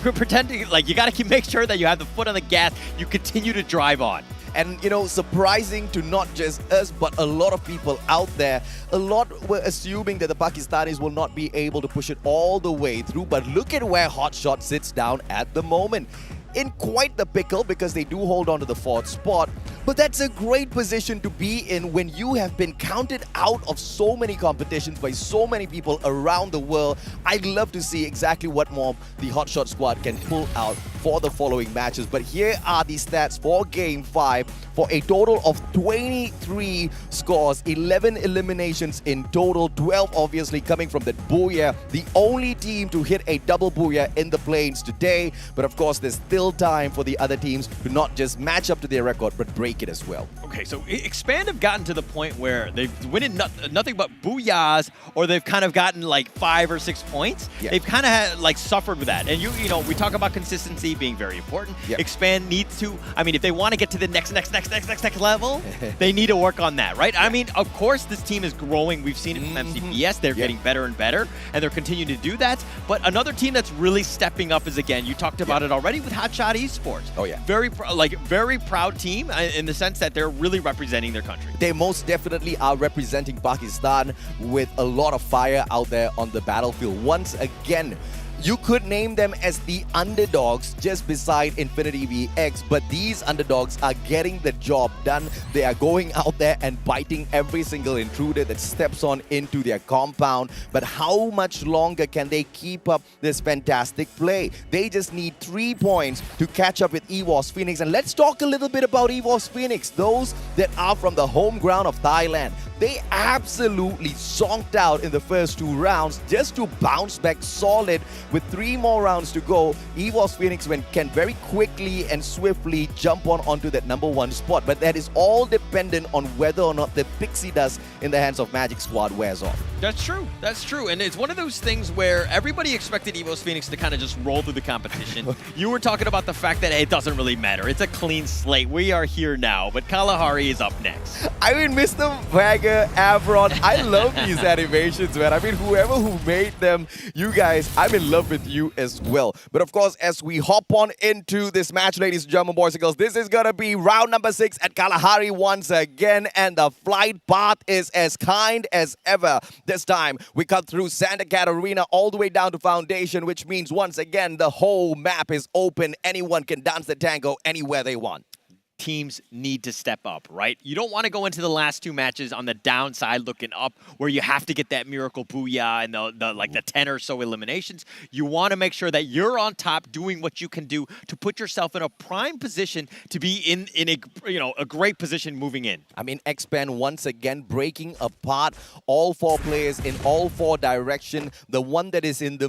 Pretending like you got to make sure that you have the foot on the gas. You continue to drive on. And, surprising to not just us, but a lot of people out there, a lot were assuming that the Pakistanis will not be able to push it all the way through. But look at where Hotshot sits down at the moment. In quite the pickle, because they do hold on to the 4th spot. But that's a great position to be in when you have been counted out of so many competitions by so many people around the world. I'd love to see exactly what more the Hotshot squad can pull out for the following matches. But here are the stats for Game 5 for a total of 23 scores, 11 eliminations in total, 12 obviously coming from the booyah. The only team to hit a double booyah in the plains today. But of course, there's still time for the other teams to not just match up to their record, but break it as well. Okay, so Expand have gotten to the point where they've winning nothing but booyahs, or they've kind of gotten like 5 or 6 points. Yeah. They've kind of had like suffered with that. And you know, we talk about consistency being very important. Yep. Expand needs to, I mean, if they want to get to the next level, they need to work on that, right? I mean, of course, this team is growing. We've seen it from MCPS. They're getting better and better, and they're continuing to do that. But another team that's really stepping up is, again, you talked about it already with Hotshot Esports. Oh, yeah. Very proud team in the sense that they're really representing their country. They most definitely are representing Pakistan with a lot of fire out there on the battlefield. Once again, you could name them as the underdogs just beside Infinity VX, but these underdogs are getting the job done. They are going out there and biting every single intruder that steps on into their compound. But how much longer can they keep up this fantastic play? They just need 3 points to catch up with EWOS Phoenix. And let's talk a little bit about EWOS Phoenix, those that are from the home ground of Thailand. They absolutely zonked out in the first 2 rounds just to bounce back solid. With 3 more rounds to go, EWOS Phoenix can very quickly and swiftly jump onto that #1 spot. But that is all dependent on whether or not the pixie dust in the hands of Magic Squad wears off. That's true. That's true. And it's one of those things where everybody expected EWOS Phoenix to kind of just roll through the competition. You were talking about the fact that it doesn't really matter. It's a clean slate. We are here now, but Kalahari is up next. I mean, Mr. Vagger, Avron, I love these animations, man. I mean, whoever who made them, you guys, I'm in love with you as well. But of course, as we hop on into this match, ladies and gentlemen, boys and girls, this is going to be round number 6 at Kalahari once again. And the flight path is as kind as ever. This time, we cut through Santa Catarina all the way down to Foundation, which means once again, the whole map is open. Anyone can dance the tango anywhere they want. Teams need to step up, right? You don't want to go into the last 2 matches on the downside looking up where you have to get that miracle booyah and the 10 or so eliminations. You want to make sure that you're on top doing what you can do to put yourself in a prime position to be in a great position moving in. I mean, Expand once again breaking apart all 4 players in all 4 directions. The one that is in the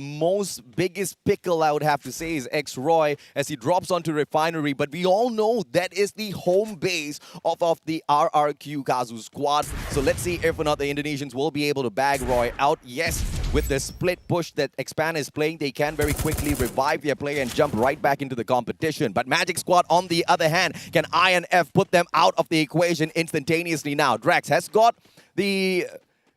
biggest pickle, I would have to say, is X-Roy as he drops onto Refinery. But we all know that is the home base of the RRQ Kazu squad. So let's see if or not the Indonesians will be able to bag Roy out. Yes, with the split push that Expand is playing, they can very quickly revive their play and jump right back into the competition. But Magic Squad, on the other hand, can INF put them out of the equation instantaneously now? Drax has got the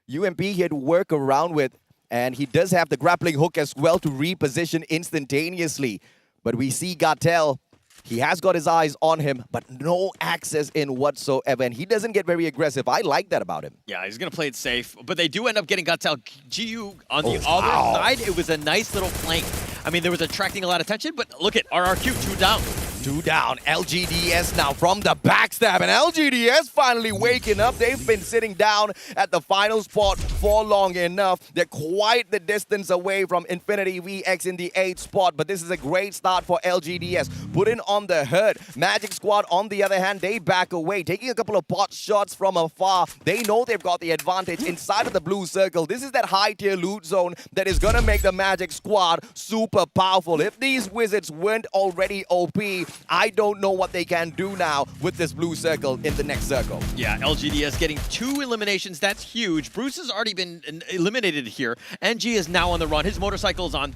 UMP here to work around with, and he does have the grappling hook as well to reposition instantaneously. But we see Gartel. He has got his eyes on him, but no access in whatsoever, and he doesn't get very aggressive. I like that about him. Yeah, he's going to play it safe, but they do end up getting Gatel. GU on the other side, it was a nice little flank. I mean, there was attracting a lot of attention, but look at RRQ, 2 down. 2 down. LGDS now from the backstab, and LGDS finally waking up. They've been sitting down at the final spot for long enough. They're quite the distance away from Infinity VX in the 8th spot, but this is a great start for LGDS. Putting on the hurt. Magic Squad, on the other hand, they back away, taking a couple of pot shots from afar. They know they've got the advantage inside of the blue circle. This is that high-tier loot zone that is going to make the Magic Squad super powerful. If these Wizards weren't already OP, I don't know what they can do now with this blue circle in the next circle. Yeah, LGDS getting 2 eliminations. That's huge. Bruce has already been eliminated here. NG is now on the run. His motorcycle is on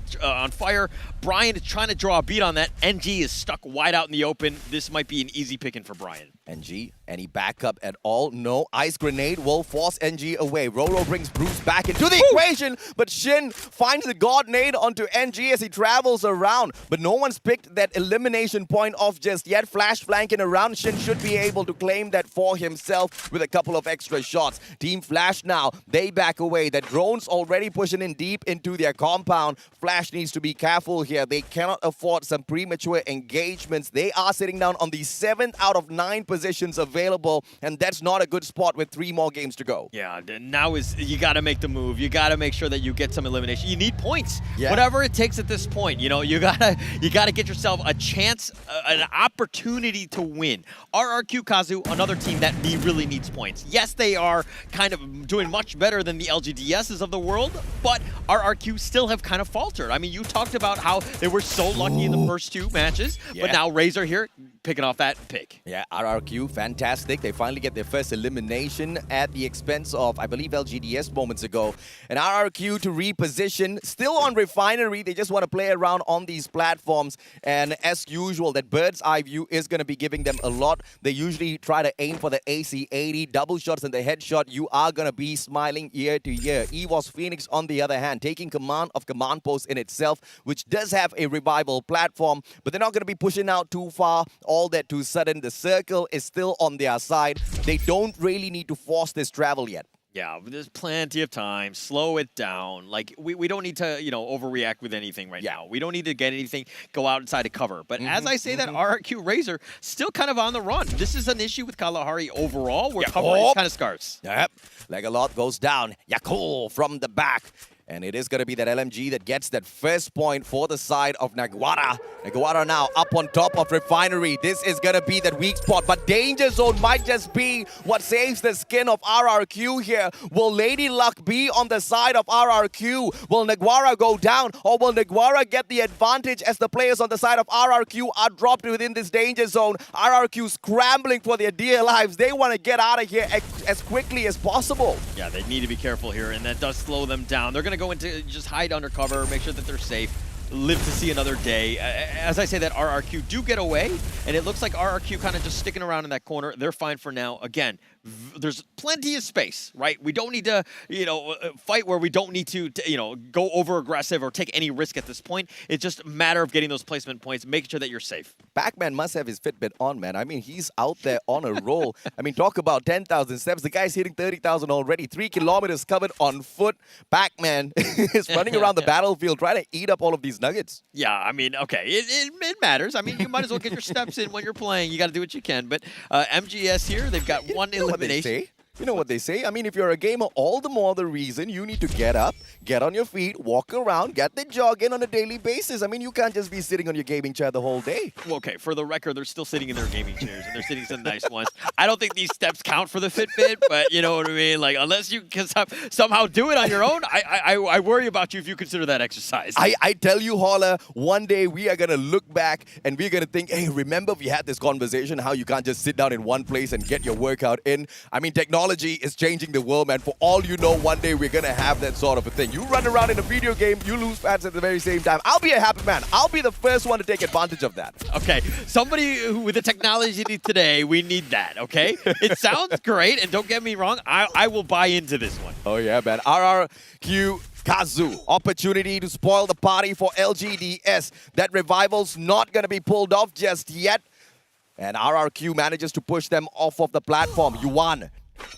fire. Brian is trying to draw a beat on that. NG is stuck wide out in the open. This might be an easy picking for Brian. NG, any backup at all? No. Ice Grenade will force NG away. Roro brings Bruce back into the equation, but Shin finds the God Nade onto NG as he travels around. But no one's picked that elimination point off just yet. Flash flanking around. Shin should be able to claim that for himself with a couple of extra shots. Team Flash now, they back away. The drone's already pushing in deep into their compound. Flash needs to be careful here. They cannot afford some premature engagements. They are sitting down on the 7th out of 9 positions available, and that's not a good spot with 3 more games to go. Yeah, now you got to make the move. You got to make sure that you get some elimination. You need points. Yeah. Whatever it takes at this point. You know, you gotta get yourself a chance, an opportunity to win. RRQ Kazu, another team that really needs points. Yes, they are kind of doing much better than the LGDSs of the world, but RRQ still have kind of faltered. I mean, you talked about how they were so lucky in the first 2 matches, but now Razor here picking off that pick. Yeah, RRQ, fantastic. They finally get their first elimination at the expense of, I believe, LGDS moments ago. And RRQ to reposition, still on Refinery. They just want to play around on these platforms. And as usual, that bird's eye view is going to be giving them a lot. They usually try to aim for the AC-80, double shots and the headshot. You are going to be smiling year to year. EVOS Phoenix, on the other hand, taking command of Command Post in itself, which does have a revival platform, but they're not going to be pushing out too far. All that too sudden. The circle is still on their side. They don't really need to force this travel yet. Yeah, there's plenty of time. Slow it down. Like, we don't need to, overreact with anything right now. We don't need to get anything, go outside of cover. But as I say that, RRQ Razor still kind of on the run. This is an issue with Kalahari overall, where cover is kind of scarce. Yep. Legalot goes down. Yakul from the back. And it is going to be that LMG that gets that first point for the side of Naguara. Naguara now up on top of Refinery. This is going to be that weak spot. But Danger Zone might just be what saves the skin of RRQ here. Will Lady Luck be on the side of RRQ? Will Naguara go down? Or will Naguara get the advantage as the players on the side of RRQ are dropped within this Danger Zone? RRQ scrambling for their dear lives. They want to get out of here as quickly as possible. Yeah, they need to be careful here, and that does slow them down. They're going to go into just hide under cover, make sure that they're safe, live to see another day. As I say that, RRQ do get away, and it looks like RRQ kind of just sticking around in that corner. They're fine for now. Again, there's plenty of space, right? We don't need to, fight where we don't need to, go over aggressive or take any risk at this point. It's just a matter of getting those placement points, making sure that you're safe. Pac-Man must have his Fitbit on, man. I mean, he's out there on a roll. I mean, talk about 10,000 steps. The guy's hitting 30,000 already. 3 kilometers covered on foot. Pac-Man is running around the battlefield trying to eat up all of these nuggets. Yeah, I mean, okay, it matters. I mean, you might as well get your steps in when you're playing. You got to do what you can. But MGS here, they've got one elimination. You know what they say? I mean, if you're a gamer, all the more the reason you need to get up, get on your feet, walk around, get the jog in on a daily basis. I mean, you can't just be sitting on your gaming chair the whole day. Well, okay, for the record, they're still sitting in their gaming chairs, and they're sitting some nice ones. I don't think these steps count for the Fitbit, but you know what I mean? Like, unless you can somehow do it on your own, I worry about you if you consider that exercise. I tell you, Holler, one day we are going to look back and we're going to think, hey, remember we had this conversation, how you can't just sit down in one place and get your workout in. I mean, technology is changing the world, man. For all you know, one day we're going to have that sort of a thing. You run around in a video game, you lose fans at the very same time. I'll be a happy man. I'll be the first one to take advantage of that. Okay, somebody with the technology today, we need that, okay? It sounds great, and don't get me wrong, I will buy into this one. Oh yeah, man. RRQ Kazu, opportunity to spoil the party for LGDS. That revival's not going to be pulled off just yet. And RRQ manages to push them off of the platform. Yuan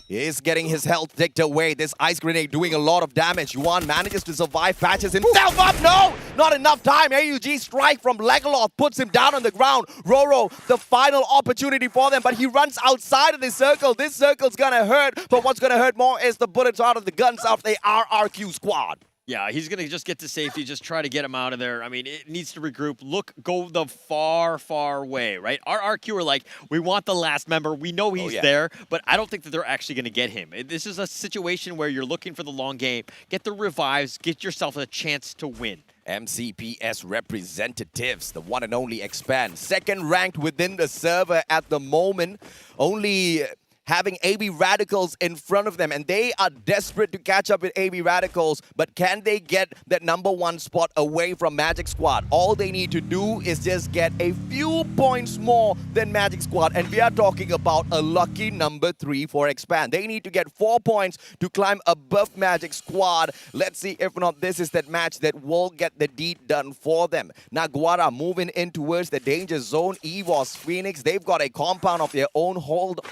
He is getting his health ticked away. This ice grenade doing a lot of damage. Yuan manages to survive, patches himself up. No! Not enough time. AUG strike from Legolas puts him down on the ground. Roro, the final opportunity for them, but he runs outside of the circle. This circle's gonna hurt, but what's gonna hurt more is the bullets out of the guns of the RRQ squad. Yeah, he's going to just get to safety, just try to get him out of there. I mean, it needs to regroup. Go the far, far way, right? RRQ are like, we want the last member. We know he's there, but I don't think that they're actually going to get him. This is a situation where you're looking for the long game. Get the revives, get yourself a chance to win. MCPS representatives, the one and only Expand. Second ranked within the server at the moment. Only having AB Radicals in front of them, and they are desperate to catch up with AB Radicals, but can they get that #1 spot away from Magic Squad? All they need to do is just get a few points more than Magic Squad, and we are talking about a lucky #3 for Expand. They need to get 4 points to climb above Magic Squad. Let's see if not this is that match that will get the deed done for them. Naguara moving in towards the danger zone. EVOS, Phoenix, they've got a compound of their own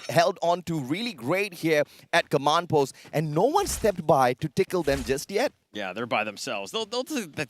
held on to really great here at command post, and no one stepped by to tickle them just yet. Yeah, they're by themselves. They'll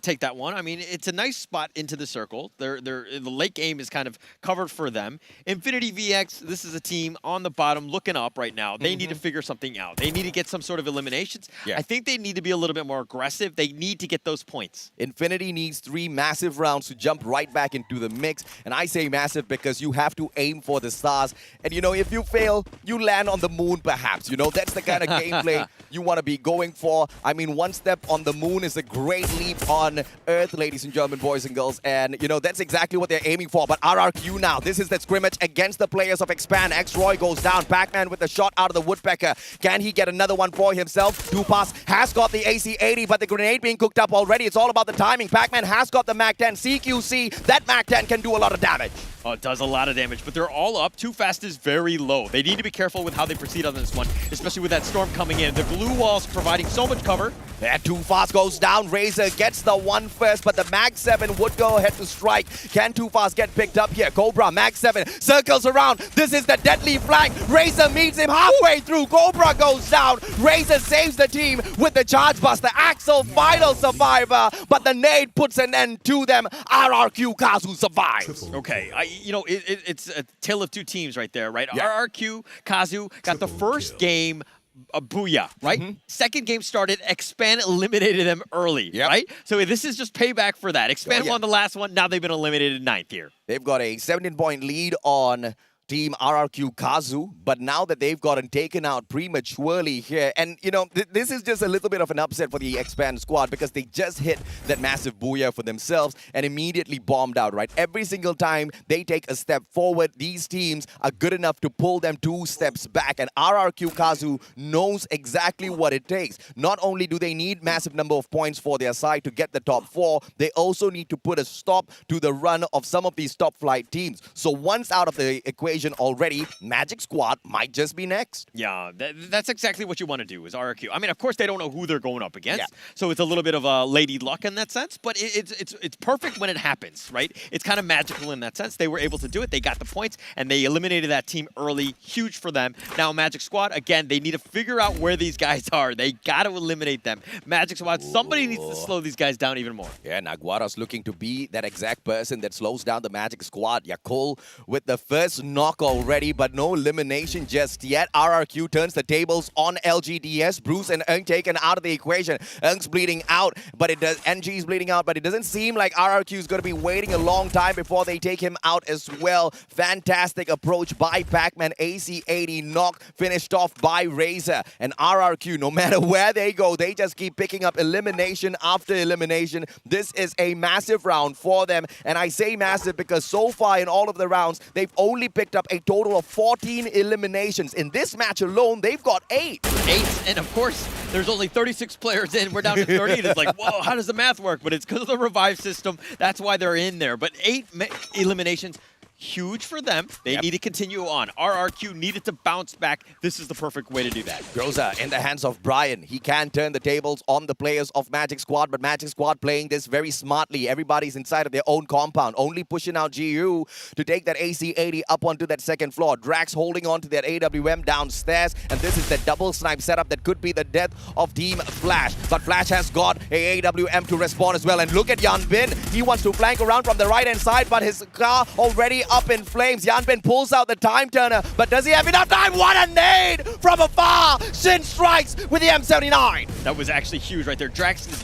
take that one. I mean, it's a nice spot into the circle. The late game is kind of covered for them. Infinity VX, this is a team on the bottom looking up right now. They need to figure something out. They need to get some sort of eliminations. I think they need to be a little bit more aggressive. They need to get those points. Infinity needs 3 massive rounds to jump right back into the mix. And I say massive because you have to aim for the stars. And, you know, if you fail, you land on the moon perhaps. You know, that's the kind of gameplay you want to be going for. I mean, one step on the moon is a great leap on Earth, ladies and gentlemen, boys and girls. And, you know, that's exactly what they're aiming for. But RRQ now, this is the scrimmage against the players of Expand. X-Roy goes down. Pac-Man with the shot out of the Woodpecker. Can he get another one for himself? Tupas has got the AC-80, but the grenade being cooked up already. It's all about the timing. Pac-Man has got the MAC-10. CQC, that MAC-10 can do a lot of damage. Oh, it does a lot of damage, but they're all up. Too Fast is very low. They need to be careful with how they proceed on this one, especially with that storm coming in. The glue wall's providing so much cover. And Too Fast goes down. Razor gets the one first, but the Mag-7 would go ahead to strike. Can Too Fast get picked up here? Cobra, Mag-7 circles around. This is the deadly flank. Razor meets him halfway through. Cobra goes down. Razor saves the team with the Charge Buster. Axel, final survivor, but the nade puts an end to them. RRQ Kazu survives. Okay, you know, it's a tale of two teams right there, right? RRQ, Kazu got the first game, booyah, right? Second game started, Expand eliminated them early, right? So this is just payback for that. Expand won the last one, now they've been eliminated 9th here. They've got a 17-point lead on Team RRQ Kazu, but now that they've gotten taken out prematurely here, and you know, this is just a little bit of an upset for the Expand squad because they just hit that massive booyah for themselves and immediately bombed out, right? Every single time they take a step forward, these teams are good enough to pull them 2 steps back, and RRQ Kazu knows exactly what it takes. Not only do they need massive number of points for their side to get the top 4, they also need to put a stop to the run of some of these top flight teams. So once out of the equation already, Magic Squad might just be next. Yeah, that's exactly what you want to do is RRQ. I mean, of course, they don't know who they're going up against, so it's a little bit of a lady luck in that sense, but it's perfect when it happens, right? It's kind of magical in that sense. They were able to do it. They got the points, and they eliminated that team early. Huge for them. Now, Magic Squad, again, they need to figure out where these guys are. They got to eliminate them. Magic Squad, somebody needs to slow these guys down even more. Yeah, Naguara's looking to be that exact person that slows down the Magic Squad. Yakul with the first knock already, but no elimination just yet. RRQ turns the tables on LGDS. Bruce and Eng taken out of the equation. Eng's bleeding out, but it does. NG's bleeding out, but it doesn't seem like RRQ is going to be waiting a long time before they take him out as well. Fantastic approach by Pac-Man. AC-80 knock finished off by Razor. And RRQ, no matter where they go, they just keep picking up elimination after elimination. This is a massive round for them, and I say massive because so far in all of the rounds, they've only picked up a total of 14 eliminations. In this match alone, they've got 8. 8, and of course, there's only 36 players in. We're down to 30. It's like, whoa, how does the math work? But it's because of the revive system. That's why they're in there. But 8 eliminations, huge for them. They need to continue on. RRQ needed to bounce back. This is the perfect way to do that. Groza in the hands of Brian. He can turn the tables on the players of Magic Squad, but Magic Squad playing this very smartly. Everybody's inside of their own compound, only pushing out GU to take that AC-80 up onto that second floor. Drax holding on to that AWM downstairs, and this is the double snipe setup that could be the death of Team Flash. But Flash has got a AWM to respond as well, and look at Yan Bin. He wants to flank around from the right-hand side, but his car already up in flames. Yan Bin pulls out the time turner, but does he have enough time? What a nade from afar! Shin strikes with the M79. That was actually huge right there. Drax has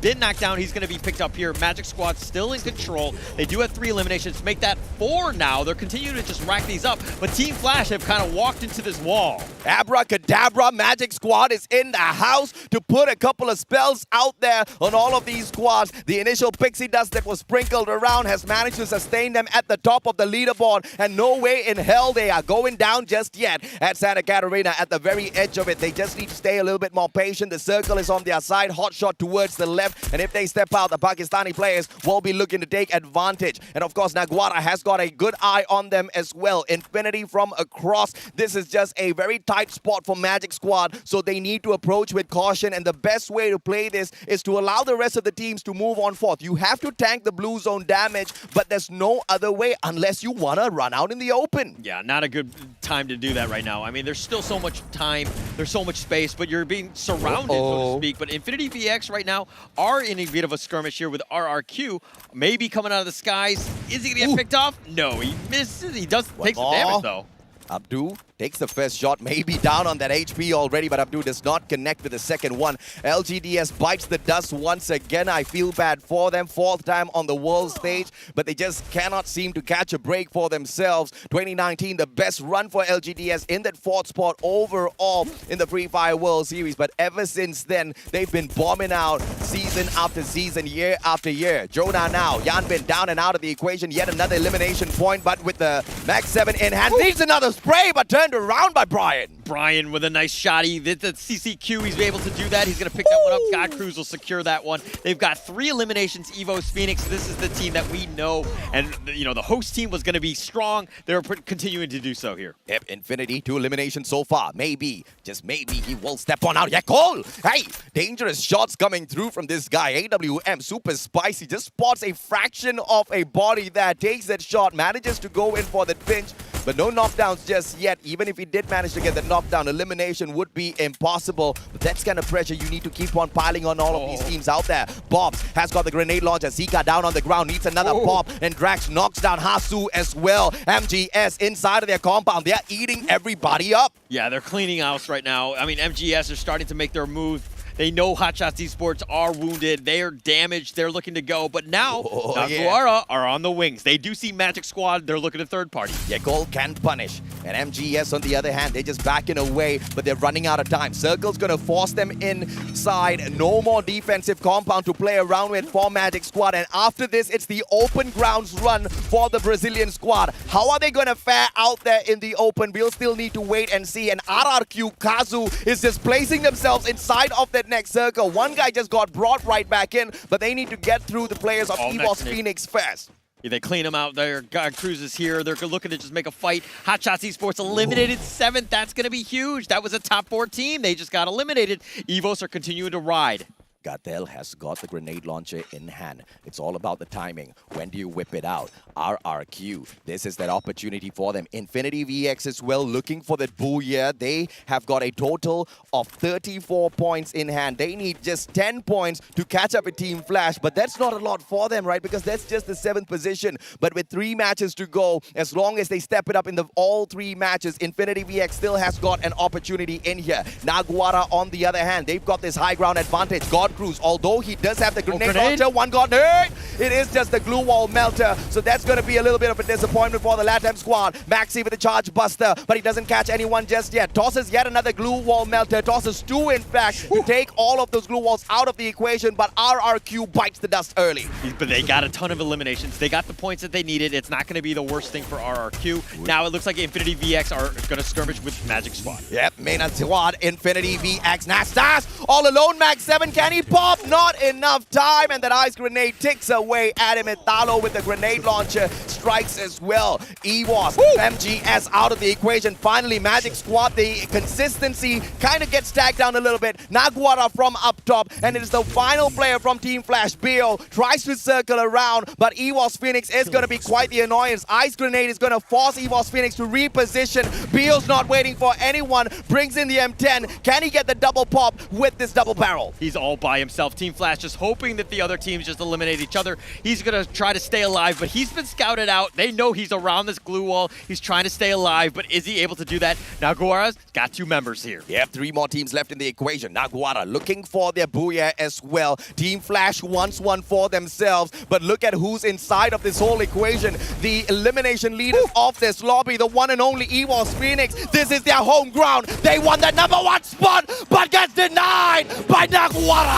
been knocked down. He's going to be picked up here. Magic Squad still in control. They do have 3 eliminations. Make that 4 now. They're continuing to just rack these up, but Team Flash have kind of walked into this wall. Abracadabra, Magic Squad is in the house to put a couple of spells out there on all of these squads. The initial pixie dust that was sprinkled around has managed to sustain them at the top of the leaderboard, and no way in hell they are going down just yet at Santa Catarina at the very edge of it. They just need to stay a little bit more patient. The circle is on their side, hot shot towards the left, and if they step out, the Pakistani players will be looking to take advantage. And of course, Naguara has got a good eye on them as well. Infinity from across. This is just a very tight spot for Magic Squad, so they need to approach with caution, and the best way to play this is to allow the rest of the teams to move on forth. You have to tank the blue zone damage, but there's no other way unless you want to run out in the open. Yeah, not a good time to do that right now. I mean, there's still so much time, there's so much space, but you're being surrounded, so to speak. But Infinity VX right now are in a bit of a skirmish here with RRQ. Maybe coming out of the skies. Is he going to get picked off? No, he misses. He does take some damage, though. Abdu takes the first shot, maybe down on that HP already, but Abdu does not connect with the second one. LGDS bites the dust once again. I feel bad for them. 4th time on the world stage, but they just cannot seem to catch a break for themselves. 2019, the best run for LGDS in that 4th spot overall in the Free Fire World Series, but ever since then, they've been bombing out season after season, year after year. Jonah now, Yan Bin down and out of the equation, yet another elimination point, but with the Max 7 in hand, needs another spray, but turned around by Brian. Brian with a nice shot. He did the CCQ. He's able to do that. He's going to pick that one up. God Cruz will secure that one. They've got 3 eliminations. Evo's Phoenix. This is the team that we know. And, you know, the host team was going to be strong. They're continuing to do so here. Yep, Infinity, 2 eliminations so far. Maybe, just maybe, he will step on out. Yeah, goal! Hey, dangerous shots coming through from this guy. AWM, super spicy. Just spots a fraction of a body there. Takes that shot, manages to go in for the pinch, but no knockdowns just yet. Even if he did manage to get the knockdown, elimination would be impossible. But that's kind of pressure you need to keep on piling on all of these teams out there. Bobs has got the grenade launcher. Zika down on the ground, needs another pop, and Drax knocks down Hasu as well. MGS inside of their compound. They're eating everybody up. Yeah, they're cleaning house right now. I mean, MGS are starting to make their move. They know Hotshots Esports are wounded. They are damaged. They're looking to go. But now, Naguara are on the wings. They do see Magic Squad. They're looking at third party. Yeah, goal can punish. And MGS, on the other hand, they're just backing away, but they're running out of time. Circle's going to force them inside. No more defensive compound to play around with for Magic Squad. And after this, it's the open grounds run for the Brazilian squad. How are they going to fare out there in the open? We'll still need to wait and see. And RRQ Kazu is just placing themselves inside of that next circle. One guy just got brought right back in, but they need to get through the players of EVOS Phoenix first. Yeah, they clean them out there. God Cruz is here. They're looking to just make a fight. Hotshots Esports eliminated 7th. That's going to be huge. That was a top 4 team. They just got eliminated. EVOS are continuing to ride. Gatel has got the grenade launcher in hand. It's all about the timing. When do you whip it out? RRQ, this is that opportunity for them. Infinity VX as well, looking for that booyah. They have got a total of 34 points in hand. They need just 10 points to catch up with Team Flash, but that's not a lot for them, right? Because that's just the 7th position. But with 3 matches to go, as long as they step it up in all 3 matches, Infinity VX still has got an opportunity in here. Naguara, on the other hand, they've got this high ground advantage. God Cruz, although he does have the grenade launcher, one got hurt. It is just the glue wall melter, so that's going to be a little bit of a disappointment for the LATAM squad. Maxi with the charge buster, but he doesn't catch anyone just yet. Tosses yet another glue wall melter. Tosses 2, in fact, to take all of those glue walls out of the equation, but RRQ bites the dust early. But they got a ton of eliminations. They got the points that they needed. It's not going to be the worst thing for RRQ. Now it looks like Infinity VX are going to skirmish with Magic Squad. Yep, main squad, Infinity VX. Nastas all alone. Max 7, can he grenade pop, not enough time, and that ice grenade ticks away at him. And Talo with the grenade launcher strikes as well. EWOS, MGS out of the equation. Finally, Magic Squad, the consistency kind of gets tagged down a little bit. Naguara from up top, and it is the final player from Team Flash. Bio tries to circle around, but EWOS Phoenix is going to be quite the annoyance. Ice grenade is going to force EWOS Phoenix to reposition. Bio's not waiting for anyone, brings in the M10. Can he get the double pop with this double barrel? He's all by himself. Team Flash just hoping that the other teams just eliminate each other. He's going to try to stay alive, but he's been scouted out. They know he's around this glue wall. He's trying to stay alive, but is he able to do that? Naguara's got 2 members here. Yep, 3 more teams left in the equation. Naguara looking for their booyah as well. Team Flash wants one for themselves, but look at who's inside of this whole equation. The elimination leaders of this lobby, the one and only EWOS Phoenix. This is their home ground. They won the #1 spot, but gets denied by Naguara.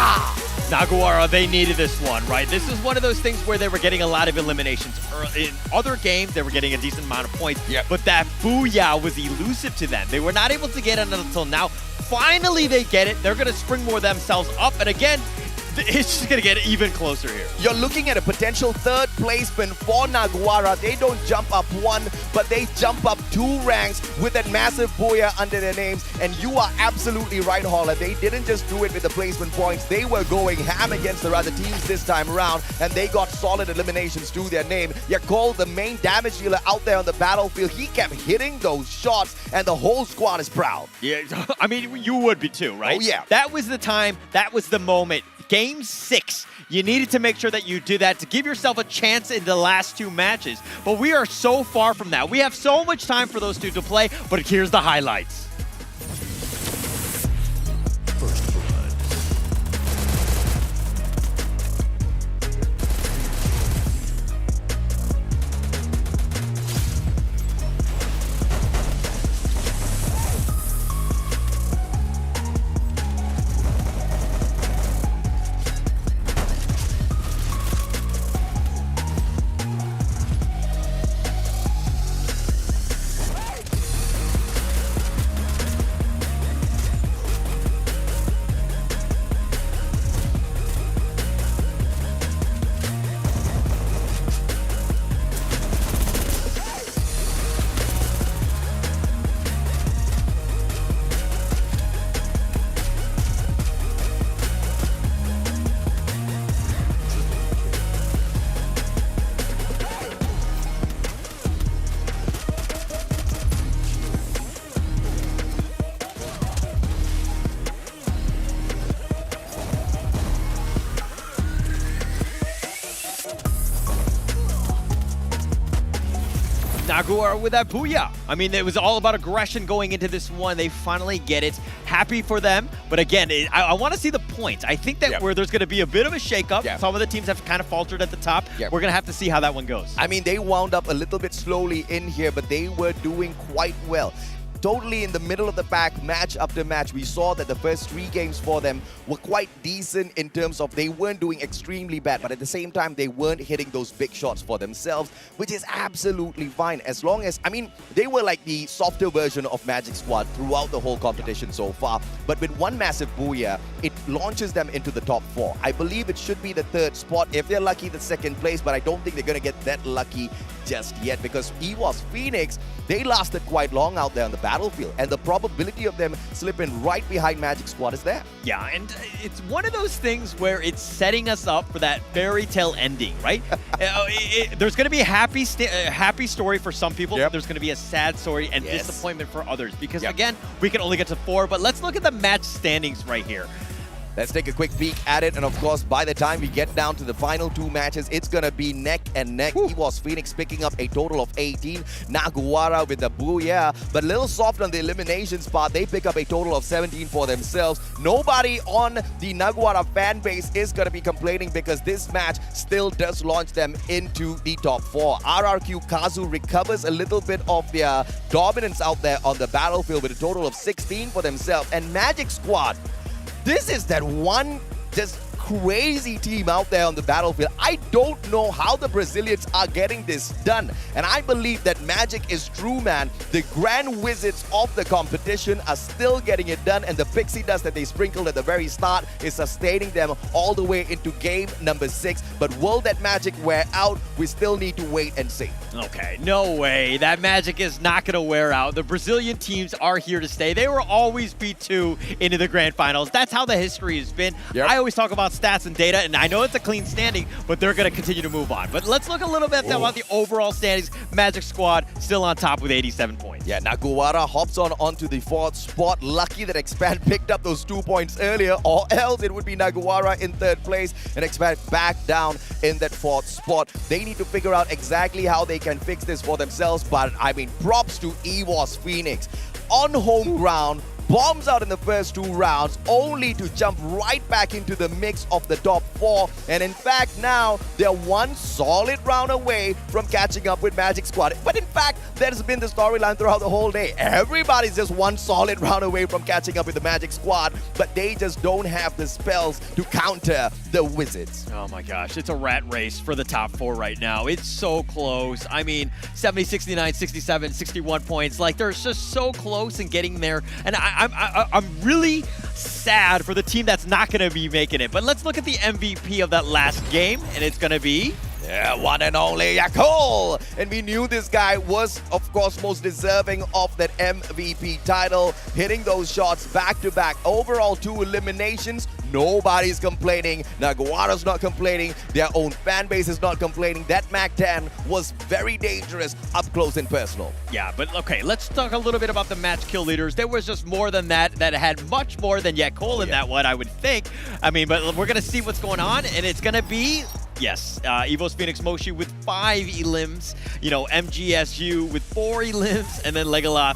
Naguara, they needed this one, right? This is one of those things where they were getting a lot of eliminations. In other games, they were getting a decent amount of points, but that booyah was elusive to them. They were not able to get it until now. Finally, they get it. They're going to springboard themselves up, and again, it's just going to get even closer here. You're looking at a potential 3rd placement for Naguara. They don't jump up 1, but they jump up 2 ranks with that massive booyah under their names. And you are absolutely right, Holler. They didn't just do it with the placement points. They were going ham against the other teams this time around, and they got solid eliminations to their name. Yakol, the main damage dealer out there on the battlefield, he kept hitting those shots, and the whole squad is proud. Yeah, I mean, you would be too, right? Oh, yeah. That was the time. That was the moment. Game 6, you needed to make sure that you did that to give yourself a chance in the last 2 matches. But we are so far from that. We have so much time for those 2 to play, but here's the highlights. Naguara with that booyah. I mean, it was all about aggression going into this one. They finally get it. Happy for them. But again, I want to see the points. I think that where there's going to be a bit of a shakeup. Some of the teams have kind of faltered at the top. We're going to have to see how that one goes. I mean, they wound up a little bit slowly in here, but they were doing quite well. Totally in the middle of the pack, match after match. We saw that the first 3 games for them were quite decent in terms of they weren't doing extremely bad, but at the same time, they weren't hitting those big shots for themselves, which is absolutely fine. As long as, I mean, they were like the softer version of Magic Squad throughout the whole competition so far. But with one massive booyah, it launches them into the top 4. I believe it should be the 3rd spot. If they're lucky, the 2nd place, but I don't think they're going to get that lucky just yet, because EWOS Phoenix, they lasted quite long out there on the battlefield, and the probability of them slipping right behind Magic Squad is there. Yeah, and it's one of those things where it's setting us up for that fairy tale ending, right? There's going to be a happy story for some people. There's going to be a sad story and disappointment for others, because again, we can only get to 4, but let's look at the match standings right here. Let's take a quick peek at it, and of course, by the time we get down to the final 2 matches, it's gonna be neck and neck. EWOS Phoenix picking up a total of 18. Naguara with the booyah, but a little soft on the eliminations part. They pick up a total of 17 for themselves. Nobody on the Naguara fan base is gonna be complaining, because this match still does launch them into the top 4. RRQ Kazu recovers a little bit of their dominance out there on the battlefield with a total of 16 for themselves. And Magic Squad, this is that one just crazy team out there on the battlefield. I don't know how the Brazilians are getting this done. And I believe that magic is true, man. The grand wizards of the competition are still getting it done, and the pixie dust that they sprinkled at the very start is sustaining them all the way into game number 6. But will that magic wear out? We still need to wait and see. Okay, no way. That magic is not going to wear out. The Brazilian teams are here to stay. They were always B2 into the grand finals. That's how the history has been. Yep. I always talk about stats and data, and I know it's a clean standing, but they're going to continue to move on. But let's look a little bit about the overall standings. Magic squad still on top with 87 points. Yeah, Naguara hops onto the 4th spot. Lucky that Expand picked up those 2 points earlier, or else it would be Naguara in 3rd place and Expand back down in that 4th spot. They need to figure out exactly how they can fix this for themselves, but I mean, props to EWOS Phoenix. On home ground, bombs out in the first 2 rounds, only to jump right back into the mix of the top 4. And in fact, now they're one solid round away from catching up with Magic Squad. But in fact, that's been the storyline throughout the whole day. Everybody's just one solid round away from catching up with the Magic Squad, but they just don't have the spells to counter the Wizards. Oh my gosh, it's a rat race for the top 4 right now. It's so close. I mean, 70, 69, 67, 61 points. Like, they're just so close in getting there. And I'm really sad for the team that's not going to be making it. But let's look at the MVP of that last game, and it's going to be... Yeah, one and only Yakul. And we knew this guy was, of course, most deserving of that MVP title. Hitting those shots back-to-back. Overall 2 eliminations. Nobody's complaining. Naguara's not complaining. Their own fan base is not complaining. That MAC-10 was very dangerous up close and personal. Yeah, but okay, let's talk a little bit about the match kill leaders. There was just more than that had much more than Yakul in that one, I would think. I mean, but we're going to see what's going on, and it's going to be... Yes, EVOS Phoenix Moshi with 5 elims, you know, MGSU with 4 elims, and then Legolas,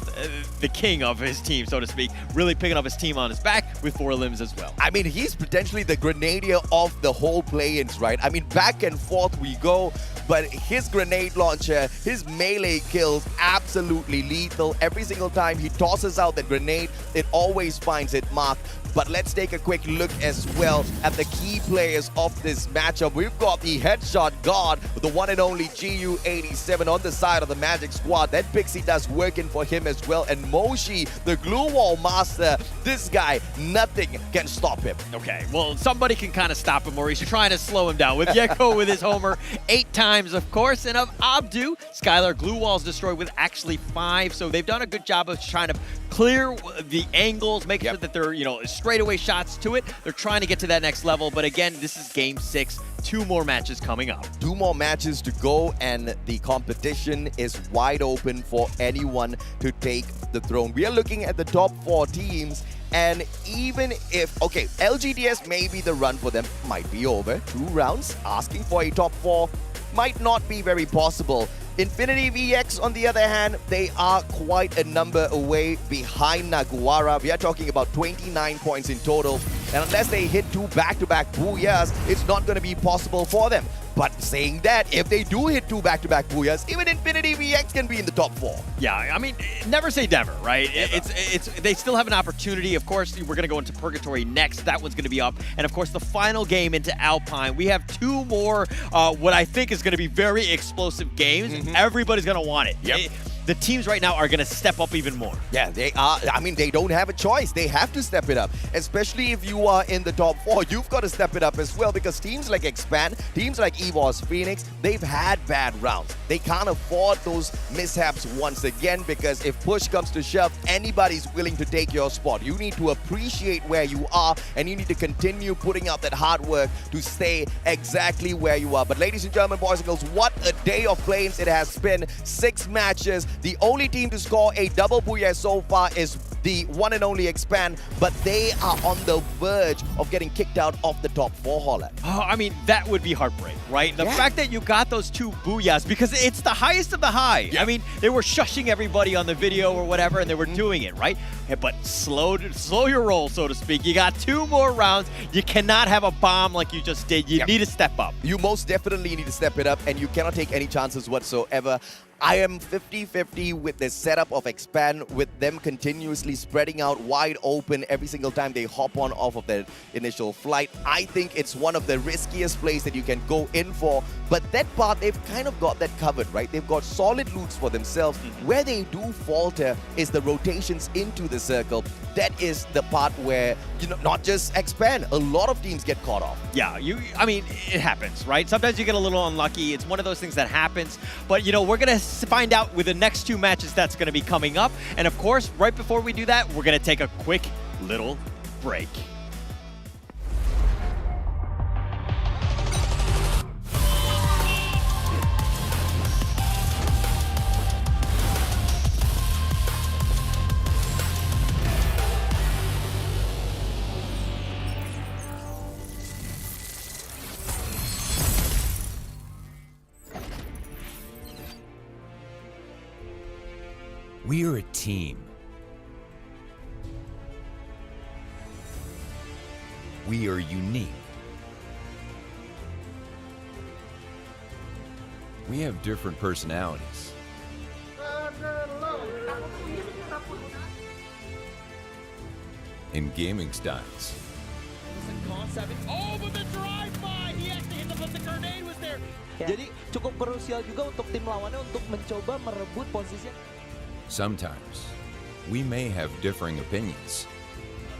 the king of his team, so to speak, really picking up his team on his back with 4 elims as well. I mean, he's potentially the grenadier of the whole play-ins, right? I mean, back and forth we go, but his grenade launcher, his melee kills, absolutely lethal. Every single time he tosses out the grenade, it always finds it marked. But let's take a quick look as well at the key players of this matchup. We've got the headshot god, the one and only GU87 on the side of the Magic Squad. That pixie dust working for him as well. And Moshi, the glue wall master, this guy, nothing can stop him. Okay, well, somebody can kind of stop him, or he's trying to slow him down. With Yeko with his homer 8 times, of course, and of Abdu, Skylar glue walls destroyed with actually 5. So they've done a good job of trying to clear the angles, make sure that they're, you know, straightaway shots to it. They're trying to get to that next level, but again, this is game 6. 2 more matches coming up. 2 more matches to go, and the competition is wide open for anyone to take the throne. We are looking at the top 4 teams, and even if, okay, LGDS may be the run for them, might be over. 2 rounds, asking for a top 4 might not be very possible. Infinity VX, on the other hand, they are quite a number away behind Naguara. We are talking about 29 points in total. And unless they hit 2 back-to-back booyahs, it's not going to be possible for them. But saying that, if they do hit 2 back-to-back booyahs, even Infinity VX can be in the top 4. Yeah, I mean, never say never, right? It's they still have an opportunity. Of course, we're going to go into Purgatory next. That one's going to be up. And of course, the final game into Alpine. We have 2 more, what I think is going to be very explosive games. Everybody's going to want it. The teams right now are going to step up even more. Yeah, they are. I mean, they don't have a choice. They have to step it up. Especially if you are in the top 4, you've got to step it up as well, because teams like Expand, teams like EVOS Phoenix, they've had bad rounds. They can't afford those mishaps once again, because if push comes to shove, anybody's willing to take your spot. You need to appreciate where you are, and you need to continue putting out that hard work to stay exactly where you are. But ladies and gentlemen, boys and girls, what a day of play-ins it has been. 6 matches. The only team to score a double booyah so far is the one and only Expand, but they are on the verge of getting kicked out of the top 4, Holland. Oh, I mean, that would be heartbreak, right? The fact that you got those 2 booyahs, because it's the highest of the high. I mean, they were shushing everybody on the video or whatever, and they were doing it, right? But slow your roll, so to speak. You got 2 more rounds. You cannot have a bomb like you just did. You need to step up. You most definitely need to step it up, and you cannot take any chances whatsoever. I am 50-50 with the setup of Expand, with them continuously spreading out wide open every single time they hop on off of their initial flight. I think it's one of the riskiest plays that you can go in for, but that part, they've kind of got that covered, right? They've got solid loots for themselves. Where they do falter is the rotations into the circle. That is the part where, you know, not just Expand, a lot of teams get caught off. Yeah, I mean, it happens, right? Sometimes you get a little unlucky. It's one of those things that happens. But, you know, we're going to find out with the next 2 matches that's going to be coming up. And, of course, right before we do that, we're going to take a quick little break. We are a team. We are unique. We have different personalities. And gaming styles. Oh, but the drive-by! He actually hit but the grenade was there. Jadi cukup krusial juga untuk tim lawannya untuk mencoba merebut posisi. Sometimes, we may have differing opinions.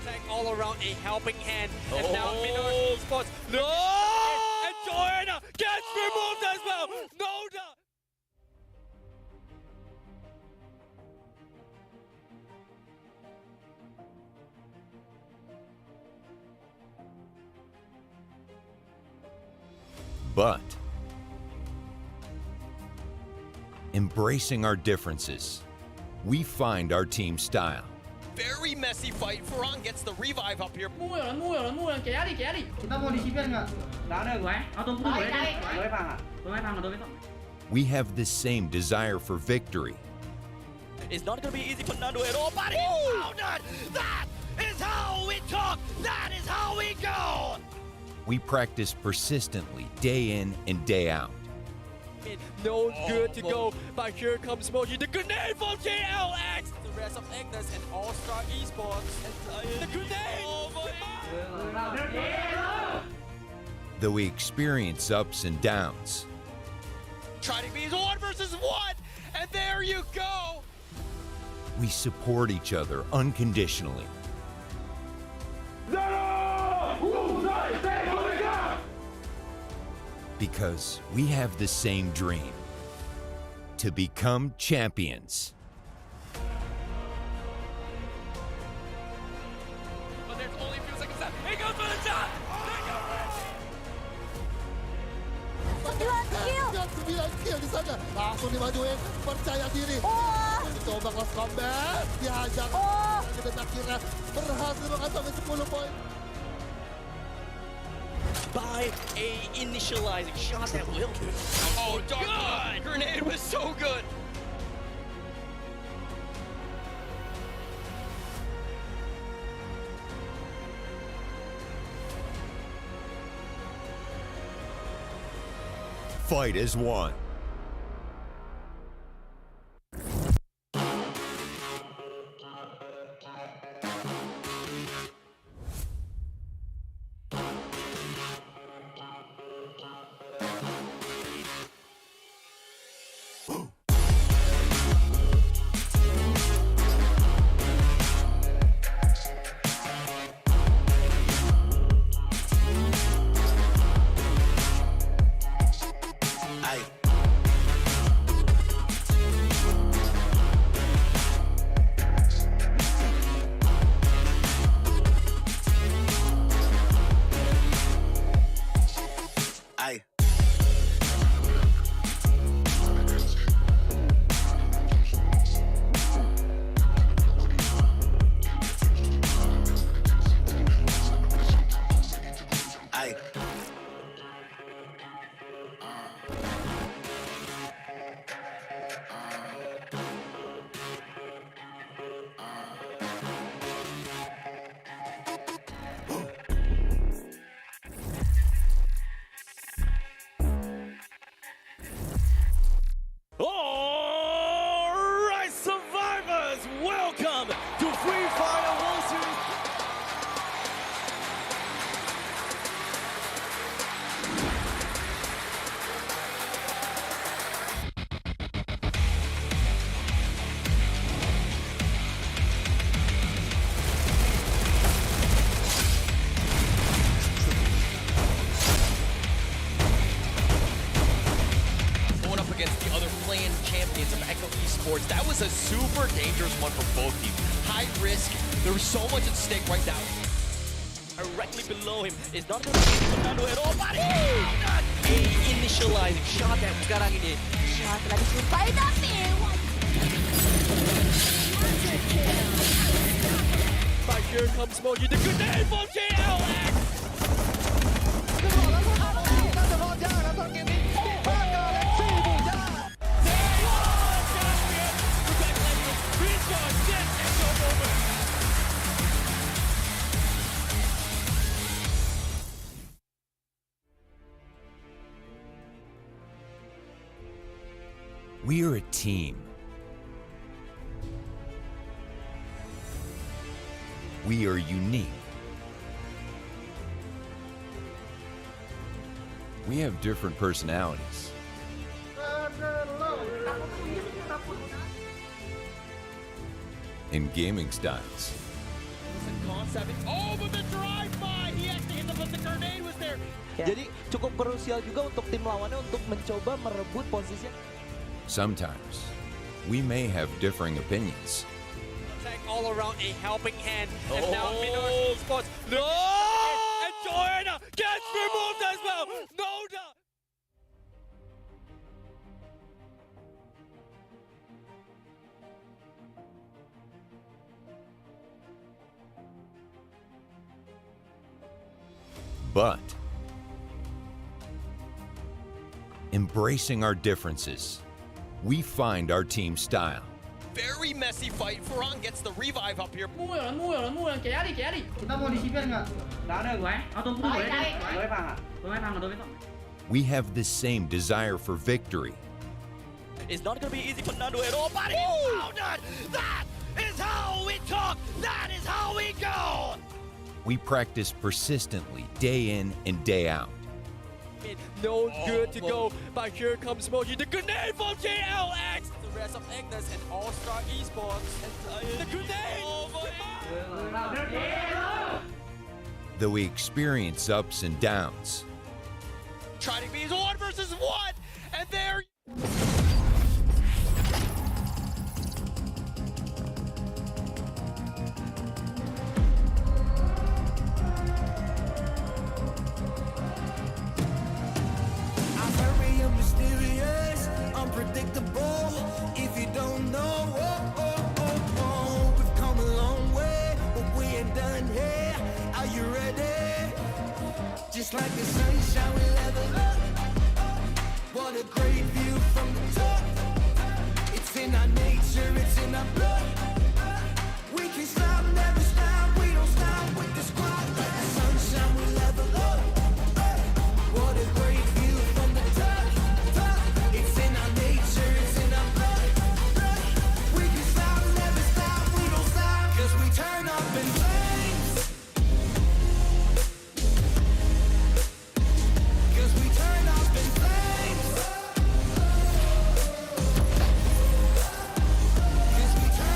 Attack all around a helping hand. And now Minoru spots. No! And Garena gets removed as well. No doubt. But embracing our differences, we find our team style. Very messy fight. Ferran gets the revive up here. Mua rồi, kéo đi. Chúng ta vô đi shipper nggak? Nggak ada gue. Tunggu gue pang. We have the same desire for victory. It's not going to be easy for Nando at all, but he found it! That is how we talk! That is how we go! We practice persistently, day in and day out. No good to go, but here comes Moji. The grenade from JLX! The rest of Agnes and All-Star Esports. The grenade! Though we experience ups and downs, Trying to be 1 versus 1, and there you go! we support each other unconditionally. Because we have the same dream, to become champions. But there's only a few seconds left. He goes for the shot! Sembilan kill di sana. Langsung dimajuin, percaya diri. Coba close combat, dihajar. Dan akhirnya berhasil mengantongi 10 poin. By a initializing shot that will kill. Oh, God! Grenade was so good! Fight as one. was a super dangerous one for both teams. High risk. There was so much at stake right now. Directly below him. It's not going to be Fernando at all. But initializing shot that sekarang ini. Shot telah dijumpai tapi But here comes Moji, the grenade from JLX! We are a team. We are unique. We have different personalities. And gaming styles. Concept. Oh, but the drive-by! He actually hit them, but the grenade was there. Jadi cukup krusial juga untuk tim lawannya untuk mencoba merebut posisi. Sometimes, we may have differing opinions. Attack all around a helping hand. And now Minoru spots. No! And Joanna gets removed as well. No doubt. But, embracing our differences, we find our team style. Very messy fight. Ferran gets the revive up here. Mua rồi, kéo đi. Kita mau di CPR nggak? Nggak ada gue. Tunggu dulu ya. Gue paham. We have the same desire for victory. It's not going to be easy for Nando at all, but he found it! That is how we talk! That is how we go! We practice persistently, day in and day out. No good to go, but here comes Moji, the grenade from JLX! The rest of Agnes and All-Star Esports. The grenade! Though we experience ups and downs, Trying to be 1 versus 1, and there. I'm very mysterious, unpredictable. If you don't know, we've come a long way, but we ain't done here. Are you ready? Just like the sunshine, we level up. What a great view from the top. It's in our nature, it's in our blood. We can stop, never stop. We don't stop with the squad. Like the sunshine, we level up. What a great view from the top. It's in our nature, it's in our blood. We can stop, never stop. We don't stop. 'Cause we turn up in flames. 'Cause we turn up in flames. 'Cause we turn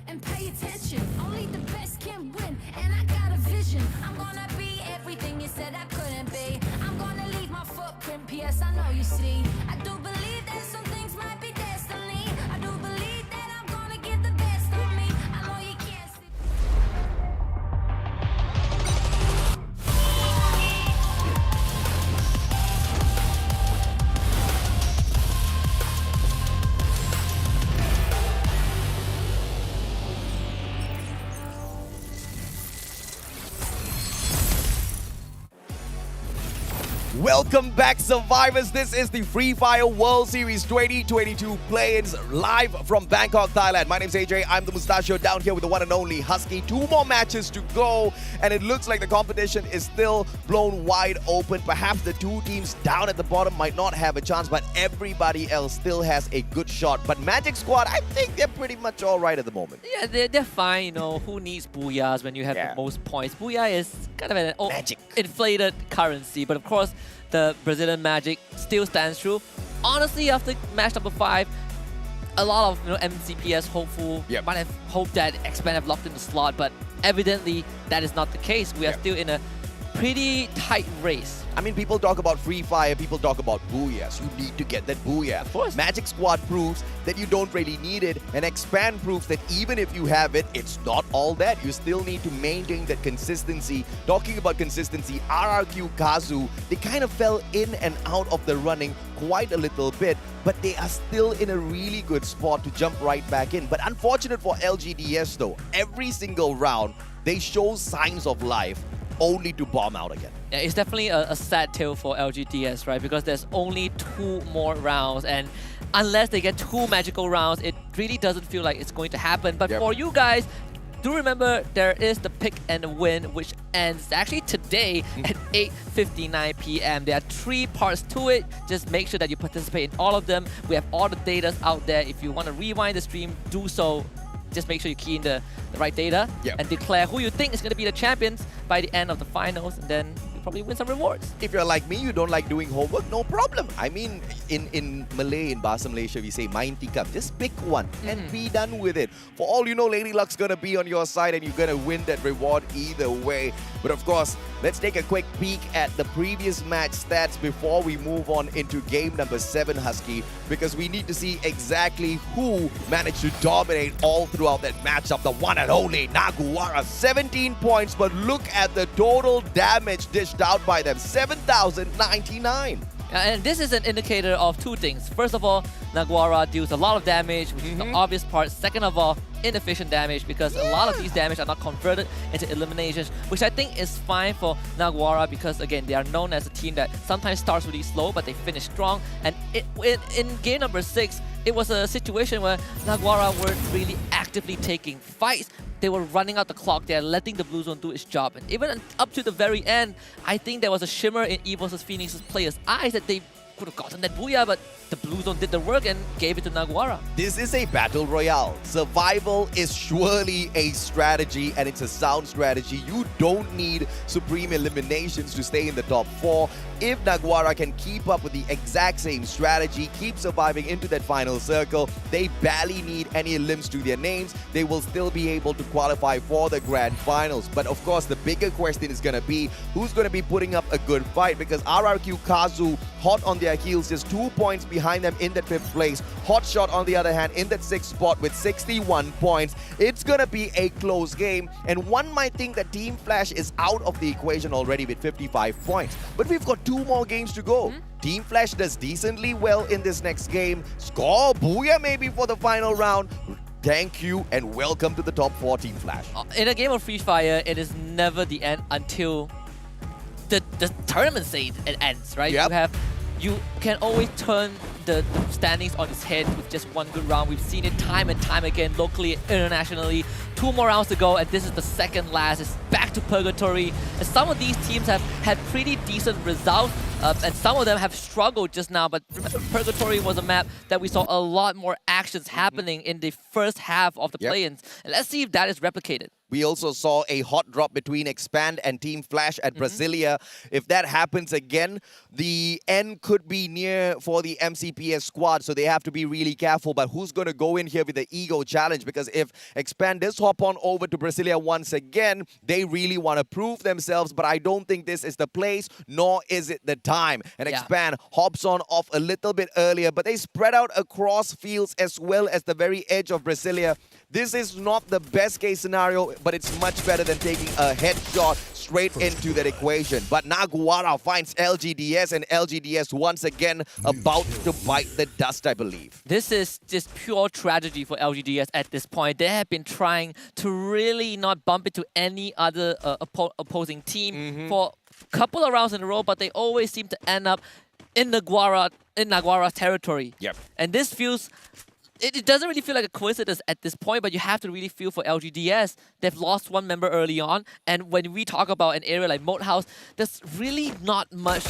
and pay attention. Only the best can win, and I got a vision. I'm gonna be everything you said I couldn't be. I'm gonna leave my footprint, P.S. I know you see. I do believe that some things might be destiny. I do believe that I'm gonna give the best of me. I know you can't see. Welcome back, survivors. This is the Free Fire World Series 2022 play-ins live from Bangkok, Thailand. My name's AJ. I'm the Mustachio down here with the one and only Husky. 2 more matches to go, and it looks like the competition is still blown wide open. Perhaps the 2 teams down at the bottom might not have a chance, but everybody else still has a good shot. But Magic Squad, I think they're pretty much all right at the moment. Yeah, they're fine. You know, who needs booyahs when you have the most points? Booyah is kind of an inflated currency, but of course, the Brazilian Magic still stands true. Honestly, after match number 5, a lot of MCPS hopeful might have hoped that X-Men have locked in the slot, but evidently that is not the case. We are still in a pretty tight race. I mean, people talk about Free Fire, people talk about booyahs. You need to get that booyah. Of course. Magic Squad proves that you don't really need it, and Expand proves that even if you have it, it's not all that. You still need to maintain that consistency. Talking about consistency, RRQ Kazu, they kind of fell in and out of the running quite a little bit, but they are still in a really good spot to jump right back in. But unfortunate for LGDS though, every single round, they show signs of life, only to bomb out again. Yeah, it's definitely a sad tale for LGDS, right? Because there's only 2 more rounds, and unless they get 2 magical rounds, it really doesn't feel like it's going to happen. But for you guys, do remember there is the pick and win, which ends actually today at 8:59 p.m. There are 3 parts to it. Just make sure that you participate in all of them. We have all the datas out there. If you want to rewind the stream, do so. Just make sure you key in the right data and declare who you think is going to be the champions by the end of the finals, and then you probably win some rewards. If you're like me, you don't like doing homework, no problem. I mean, in Malay, in Bahasa Malaysia, we say main tikam. Just pick one and be done with it. For all you know, Lady Luck's going to be on your side and you're going to win that reward either way. But of course, let's take a quick peek at the previous match stats before we move on into game number 7, Husky, because we need to see exactly who managed to dominate all throughout that matchup. The one and only Naguara, 17 points, but look at the total damage dished out by them, 7,099. And this is an indicator of 2 things. First of all, Naguara deals a lot of damage, which is the obvious part. Second of all, inefficient damage, because a lot of these damage are not converted into eliminations, which I think is fine for Naguara, because again, they are known as a team that sometimes starts really slow, but they finish strong. And in game number 6, it was a situation where Naguara weren't really actively taking fights. They were running out the clock. They're letting the Blue Zone do its job. And even up to the very end, I think there was a shimmer in EVO vs Phoenix's players' eyes that they could have gotten that booyah, but the Blue Zone did the work and gave it to Naguara. This is a battle royale. Survival is surely a strategy, and it's a sound strategy. You don't need supreme eliminations to stay in the top 4. If Naguara can keep up with the exact same strategy, keep surviving into that final circle, they barely need any elims to their names. They will still be able to qualify for the grand finals. But of course, the bigger question is going to be, who's going to be putting up a good fight? Because RRQ Kazu, hot on their heels, just 2 points behind them in that 5th place. Hotshot, on the other hand, in that 6th spot with 61 points. It's going to be a close game, and one might think that Team Flash is out of the equation already with 55 points. But we've got 2 more games to go. Team Flash does decently well in this next game. Score booyah maybe for the final round. Thank you and welcome to the top 4, Team Flash. In a game of Free Fire, it is never the end until the tournament says it ends, right? You can always turn the standings on its head with just one good round. We've seen it time and time again, locally, internationally. 2 more rounds to go, and this is the second last. It's back to Purgatory. And some of these teams have had pretty decent results, and some of them have struggled just now. But remember, Purgatory was a map that we saw a lot more actions happening in the first half of the play-ins. And let's see if that is replicated. We also saw a hot drop between Expand and Team Flash at Brasilia. If that happens again, the end could be near for the MCPS squad, so they have to be really careful. But who's going to go in here with the ego challenge? Because if Expand does hop on over to Brasilia once again, they really want to prove themselves, but I don't think this is the place, nor is it the time. And Expand hops on off a little bit earlier, but they spread out across fields as well as the very edge of Brasilia. This is not the best case scenario, but it's much better than taking a headshot straight into that equation. But Naguara finds LGDS, and LGDS once again about to bite the dust, I believe. This is just pure tragedy for LGDS at this point. They have been trying to really not bump into any other opposing team for a couple of rounds in a row, but they always seem to end up in Naguara territory. Yep. And this feels... It doesn't really feel like a coincidence at this point, but you have to really feel for LGDS. They've lost one member early on, and when we talk about an area like Moat House, there's really not much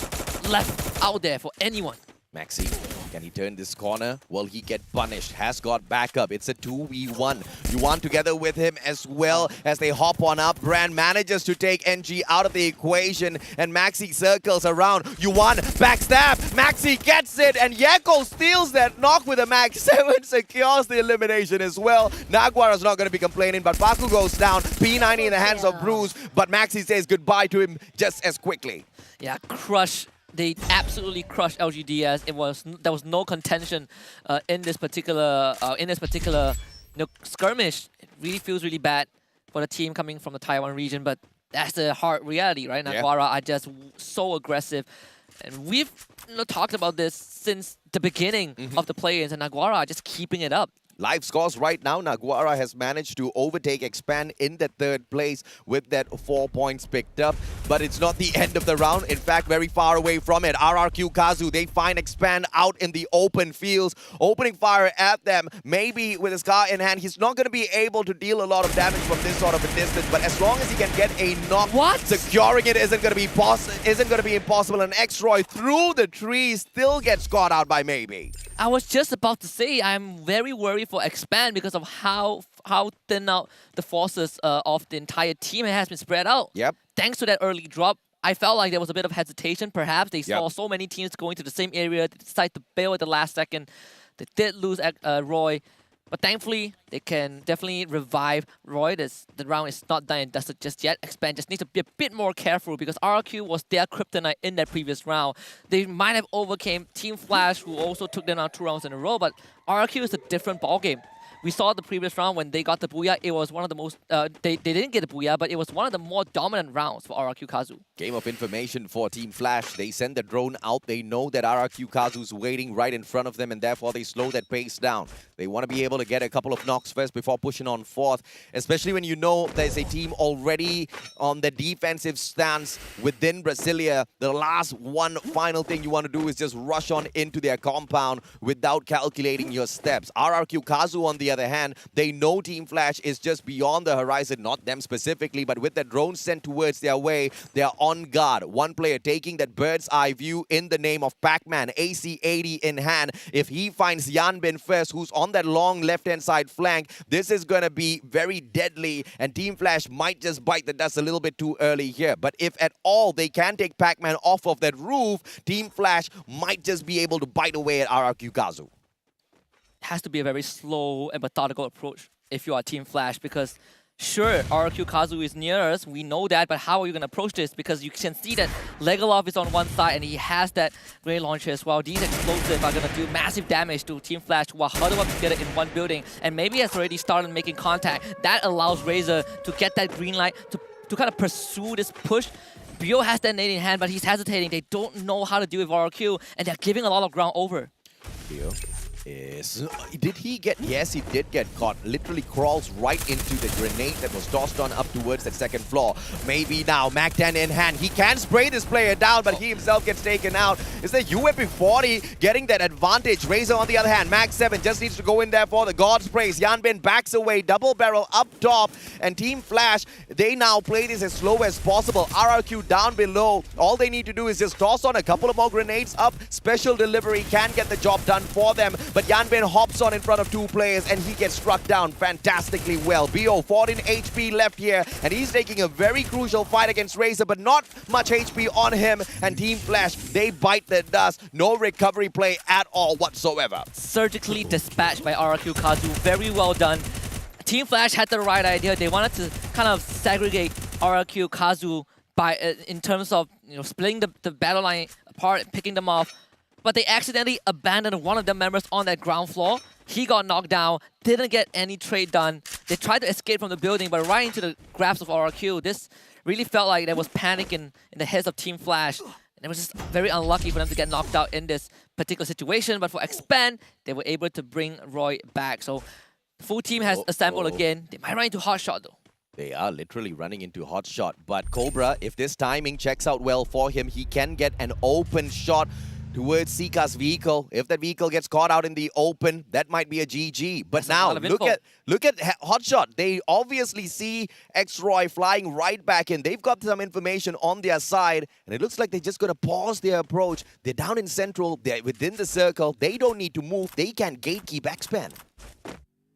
left out there for anyone. Maxi, can he turn this corner? Will he get punished? Has got backup. It's a 2v1. Yuan together with him as well as they hop on up. Brand manages to take ENG out of the equation, and Maxi circles around. Yuan backstab. Maxi gets it, and Yeko steals that knock with a Max 7, secures the elimination as well. Naguara's not going to be complaining, but Baku goes down. P90 in the hands of Bruce, but Maxi says goodbye to him just as quickly. Yeah, crush. They absolutely crushed LGDS. There was no contention in this particular skirmish. It really feels really bad for the team coming from the Taiwan region, but that's the hard reality, right? Naguara are just so aggressive, and we've talked about this since the beginning of the play-ins, and Naguara are just keeping it up. Live scores right now, Naguara has managed to overtake Expand in the 3rd place with that 4 points picked up. But it's not the end of the round. In fact, very far away from it. RRQ Kazu, they find Expand out in the open fields, opening fire at them. Maybe with his car in hand, he's not going to be able to deal a lot of damage from this sort of a distance. But as long as he can get a knock, securing it isn't going to be impossible. And X-Roy through the trees still gets caught out by Maybe. I was just about to say, I'm very worried for Expand because of how thin out the forces of the entire team has been spread out. Yep. Thanks to that early drop, I felt like there was a bit of hesitation. Perhaps they saw so many teams going to the same area, they decided to bail at the last second. They did lose Roy, but thankfully they can definitely revive Roy. The round is not done and dusted just yet. Expand just needs to be a bit more careful because RRQ was their kryptonite in that previous round. They might have overcame Team Flash, who also took them out 2 rounds in a row, but RRQ is a different ballgame. We saw the previous round when they got the Booyah, it was one of the most... they didn't get the Booyah, but it was one of the more dominant rounds for RRQ Kazu. Game of information for Team Flash. They send the drone out. They know that RRQ Kazu's waiting right in front of them, and therefore they slow that pace down. They want to be able to get a couple of knocks first before pushing on 4th, especially when you know there's a team already on the defensive stance within Brasilia. The last one final thing you want to do is just rush on into their compound without calculating your steps. RRQ Kazu, on the other hand, they know Team Flash is just beyond the horizon, not them specifically, but with the drone sent towards their way, they are on guard. One player taking that bird's eye view in the name of Pac-Man, AC-80 in hand. If he finds Yanbin first, who's on that long left-hand side flank, this is going to be very deadly, and Team Flash might just bite the dust a little bit too early here. But if at all they can take Pac-Man off of that roof, Team Flash might just be able to bite away at RRQ Kazu. Has to be a very slow and methodical approach if you are Team Flash, because sure, RRQ Kazu is near us, we know that, but how are you going to approach this? Because you can see that Legolas is on one side and he has that grenade launcher as well. These explosives are going to do massive damage to Team Flash, who are huddled up together in one building, and maybe has already started making contact. That allows Razor to get that green light to kind of pursue this push. Bio has that nade in hand, but he's hesitating. They don't know how to deal with RRQ, and they're giving a lot of ground over. Bio did he get... Yes, he did get caught. Literally crawls right into the grenade that was tossed on up towards that 2nd floor. Maybe now, Mac 10 in hand. He can spray this player down, but he himself gets taken out. Is the UMP 40 getting that advantage? Razor, on the other hand, Mac 7 just needs to go in there for the God's praise. Yanbin backs away, double barrel up top, and Team Flash, they now play this as slow as possible. RRQ down below. All they need to do is just toss on a couple of more grenades up. Special delivery can get the job done for them. but Yanbin hops on in front of two players and he gets struck down fantastically well. BO 14 HP left here, and he's taking a very crucial fight against Razor, but not much HP on him. And Team Flash, they bite the dust. No recovery play at all whatsoever. Surgically dispatched by RRQ Kazu. Very well done. Team Flash had the right idea. They wanted to kind of segregate RRQ Kazu by in terms of splitting the battle line apart, picking them off. But they accidentally abandoned one of the members on that ground floor. He got knocked down, didn't get any trade done. They tried to escape from the building, but right into the grasp of RRQ. This really felt like there was panic in the heads of Team Flash. And it was just very unlucky for them to get knocked out in this particular situation. But for Expand, they were able to bring Roy back. So the full team has assembled again. They might run into Hotshot though. They are literally running into Hotshot. But Cobra, if this timing checks out well for him, he can get an open shot towards Sika's vehicle. If that vehicle gets caught out in the open, that might be a GG. But now, look at Hotshot. They obviously see X-Roy flying right back in. They've got some information on their side, and it looks like they're just going to pause their approach. They're down in central. They're within the circle. They don't need to move. They can gatekeep Expand.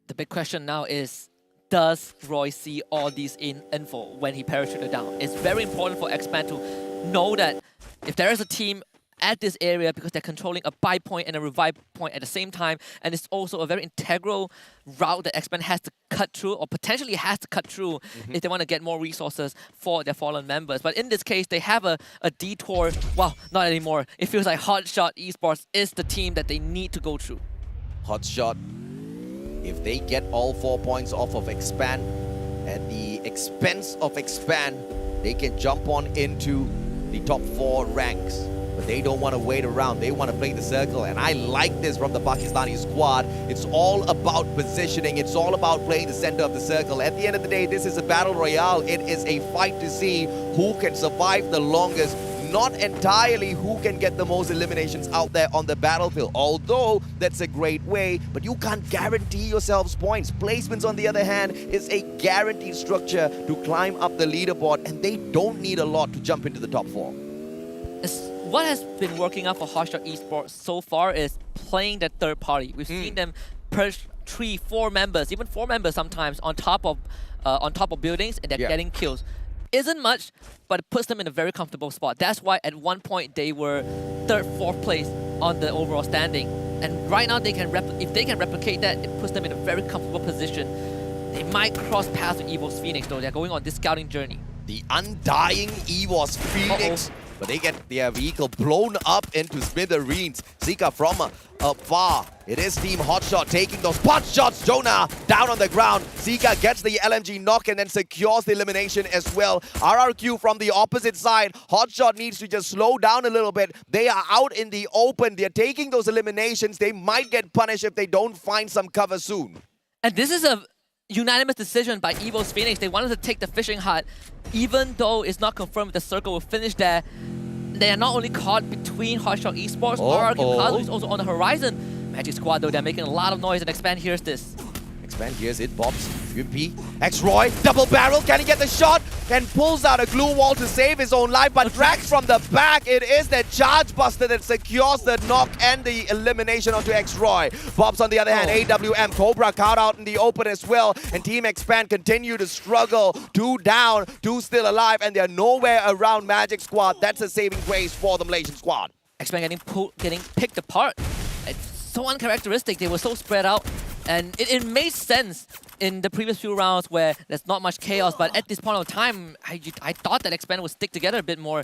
The big question now is, does Roy see all these info when he parachuted down? It's very important for Expand to know that if there is a team at this area, because they're controlling a buy point and a revive point at the same time, and it's also a very integral route that Expand has to cut through, or potentially has to cut through if they want to get more resources for their fallen members. But in this case, they have a detour. Well, not anymore. It feels like Hotshot Esports is the team that they need to go through. Hotshot, if they get all 4 points off of Expand, at the expense of Expand, they can jump on into the top 4 ranks. But they don't want to wait around. They want to play the circle. And I like this from the Pakistani squad. It's all about positioning. It's all about playing the center of the circle. At the end of the day, this is a battle royale. It is a fight to see who can survive the longest. Not entirely who can get the most eliminations out there on the battlefield. Although that's a great way, but you can't guarantee yourselves points. Placements, on the other hand, is a guaranteed structure to climb up the leaderboard, and they don't need a lot to jump into the top 4. What has been working out for Hotshot Esports so far is playing the third party. We've seen them perch 3-4 members, even 4 members sometimes on top of buildings, and they're getting kills. Isn't much, but it puts them in a very comfortable spot. That's why at one point they were 3rd, 4th place on the overall standing. And right now, if they can replicate that, it puts them in a very comfortable position. They might cross paths with EVO's Phoenix, though. They're going on this scouting journey. The undying EVO's Phoenix. But they get their vehicle blown up into smithereens. Zika from afar. It is Team Hotshot taking those pot shots. Jonah down on the ground. Zika gets the LMG knock and then secures the elimination as well. RRQ from the opposite side. Hotshot needs to just slow down a little bit. They are out in the open. They're taking those eliminations. They might get punished if they don't find some cover soon. And this is a unanimous decision by EVO's Phoenix. They wanted to take the fishing hut. Even though it's not confirmed the circle will finish there, they are not only caught between Hotshot Esports, RRQ Kazu is also on the horizon. Magic Squad, though, they're making a lot of noise, and Expand hears this. Expand hears it, pops. UMP, X-Roy, double barrel, can he get the shot? And pulls out a glue wall to save his own life, but drags from the back. It is the charge buster that secures the knock and the elimination onto X-Roy. Bobs on the other hand, AWM, Cobra caught out in the open as well. And Team Expand continue to struggle. 2 down, 2 still alive, and they're nowhere around Magic Squad. That's a saving grace for the Malaysian squad. Expand getting picked apart. It's so uncharacteristic. They were so spread out. And it made sense in the previous few rounds where there's not much chaos, but at this point of time, I thought that Expand would stick together a bit more.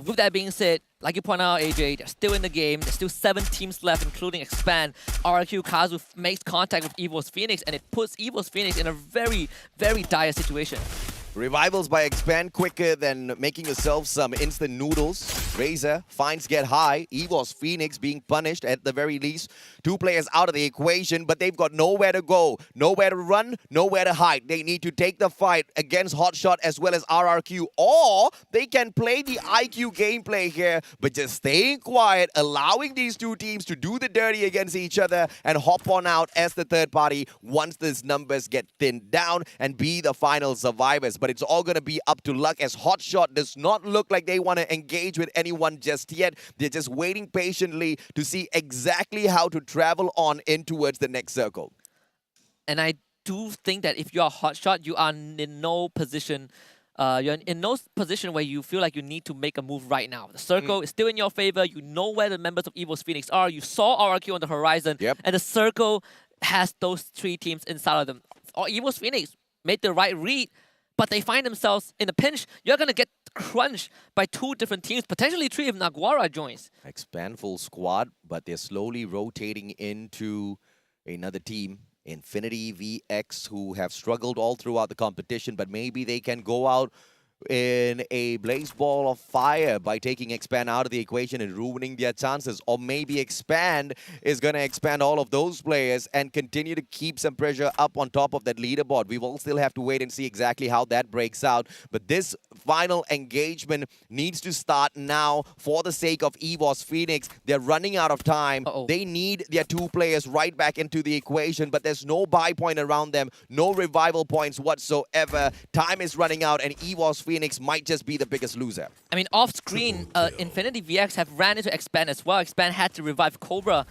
With that being said, like you point out, AJ, they're still in the game. There's still 7 teams left, including Expand. RRQ Kazu makes contact with EVO's Phoenix, and it puts EVO's Phoenix in a very, very dire situation. Revivals by Expand quicker than making yourself some instant noodles. Razor finds get high. EVO's Phoenix being punished at the very least. 2 players out of the equation, but they've got nowhere to go, nowhere to run, nowhere to hide. They need to take the fight against Hotshot as well as RRQ, or they can play the IQ gameplay here, but just staying quiet, allowing these 2 teams to do the dirty against each other and hop on out as the third party once these numbers get thinned down and be the final survivors. players, but it's all going to be up to luck as Hotshot does not look like they want to engage with anyone just yet. They're just waiting patiently to see exactly how to travel on in towards the next circle. And I do think that if you are Hotshot, you are in no position. You're in no position where you feel like you need to make a move right now. The circle is still in your favor. You know where the members of Evil's Phoenix are. You saw RRQ on the horizon. And the circle has those 3 teams inside of them. Evil's Phoenix made the right read, but they find themselves in a pinch. You're going to get crunched by 2 different teams, potentially 3 if Naguara joins. Expand full squad, but they're slowly rotating into another team. Infinity VX, who have struggled all throughout the competition, but maybe they can go out in a blaze ball of fire by taking Expand out of the equation and ruining their chances. Or maybe Expand is going to expand all of those players and continue to keep some pressure up on top of that leaderboard. We will still have to wait and see exactly how that breaks out. But this final engagement needs to start now for the sake of EVOS Phoenix. They're running out of time. They need their 2 players right back into the equation, but there's no buy point around them, no revival points whatsoever. Time is running out, and EVOS Phoenix might just be the biggest loser. I mean, off-screen, Infinity VX have ran into Expand as well. Expand had to revive Cobra.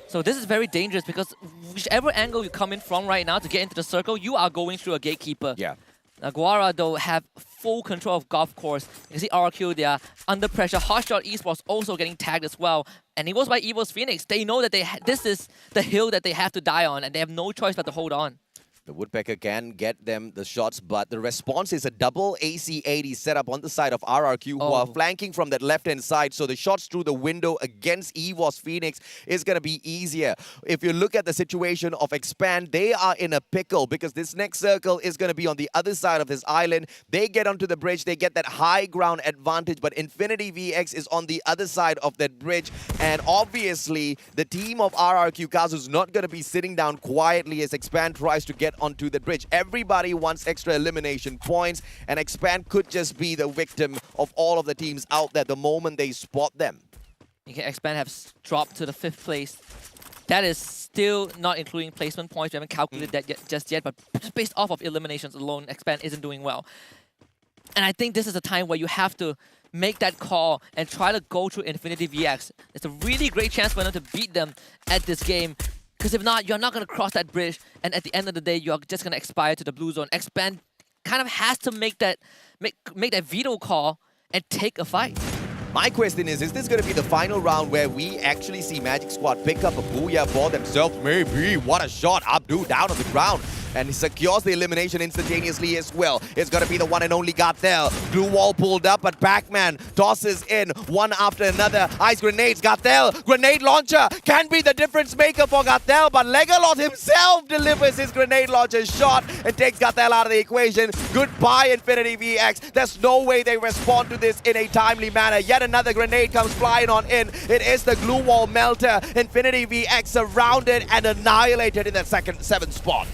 So this is very dangerous because whichever angle you come in from right now to get into the circle, you are going through a gatekeeper. Yeah. Naguara, though, have full control of golf course. You can see RRQ, they are under pressure. Hotshot Esports also getting tagged as well. And it was by EVOS Phoenix. They know that this is the hill that they have to die on, and they have no choice but to hold on. The Woodpecker can get them the shots, but the response is a double AC-80 setup on the side of RRQ, who are flanking from that left-hand side. So the shots through the window against EVOS Phoenix is going to be easier. If you look at the situation of Expand, they are in a pickle because this next circle is going to be on the other side of this island. They get onto the bridge. They get that high ground advantage, but Infinity VX is on the other side of that bridge. And obviously, the team of RRQ Kazu is not going to be sitting down quietly as Expand tries to get onto the bridge. Everybody wants extra elimination points, and Expand could just be the victim of all of the teams out there the moment they spot them. Expand have dropped to the 5th place. That is still not including placement points. We haven't calculated that just yet, but just based off of eliminations alone, Expand isn't doing well. And I think this is a time where you have to make that call and try to go through Infinity VX. It's a really great chance for them to beat them at this game. Because if not, you're not going to cross that bridge, and at the end of the day, you're just going to expire to the blue zone. Expand kind of has to make that veto call and take a fight. My question is this going to be the final round where we actually see Magic Squad pick up a booyah for themselves? Maybe. What a shot. Abdu down on the ground. And he secures the elimination instantaneously as well. It's going to be the one and only Gartel. Blue wall pulled up, but Pac-Man tosses in one after another. Ice grenades. Gartel, grenade launcher, can be the difference maker for Gartel, but Legalot himself delivers his grenade launcher shot and takes Gartel out of the equation. Goodbye, Infinity VX. There's no way they respond to this in a timely manner. Yet another grenade comes flying on in. It is the glue wall melter. Infinity VX surrounded and annihilated in that 7th spot.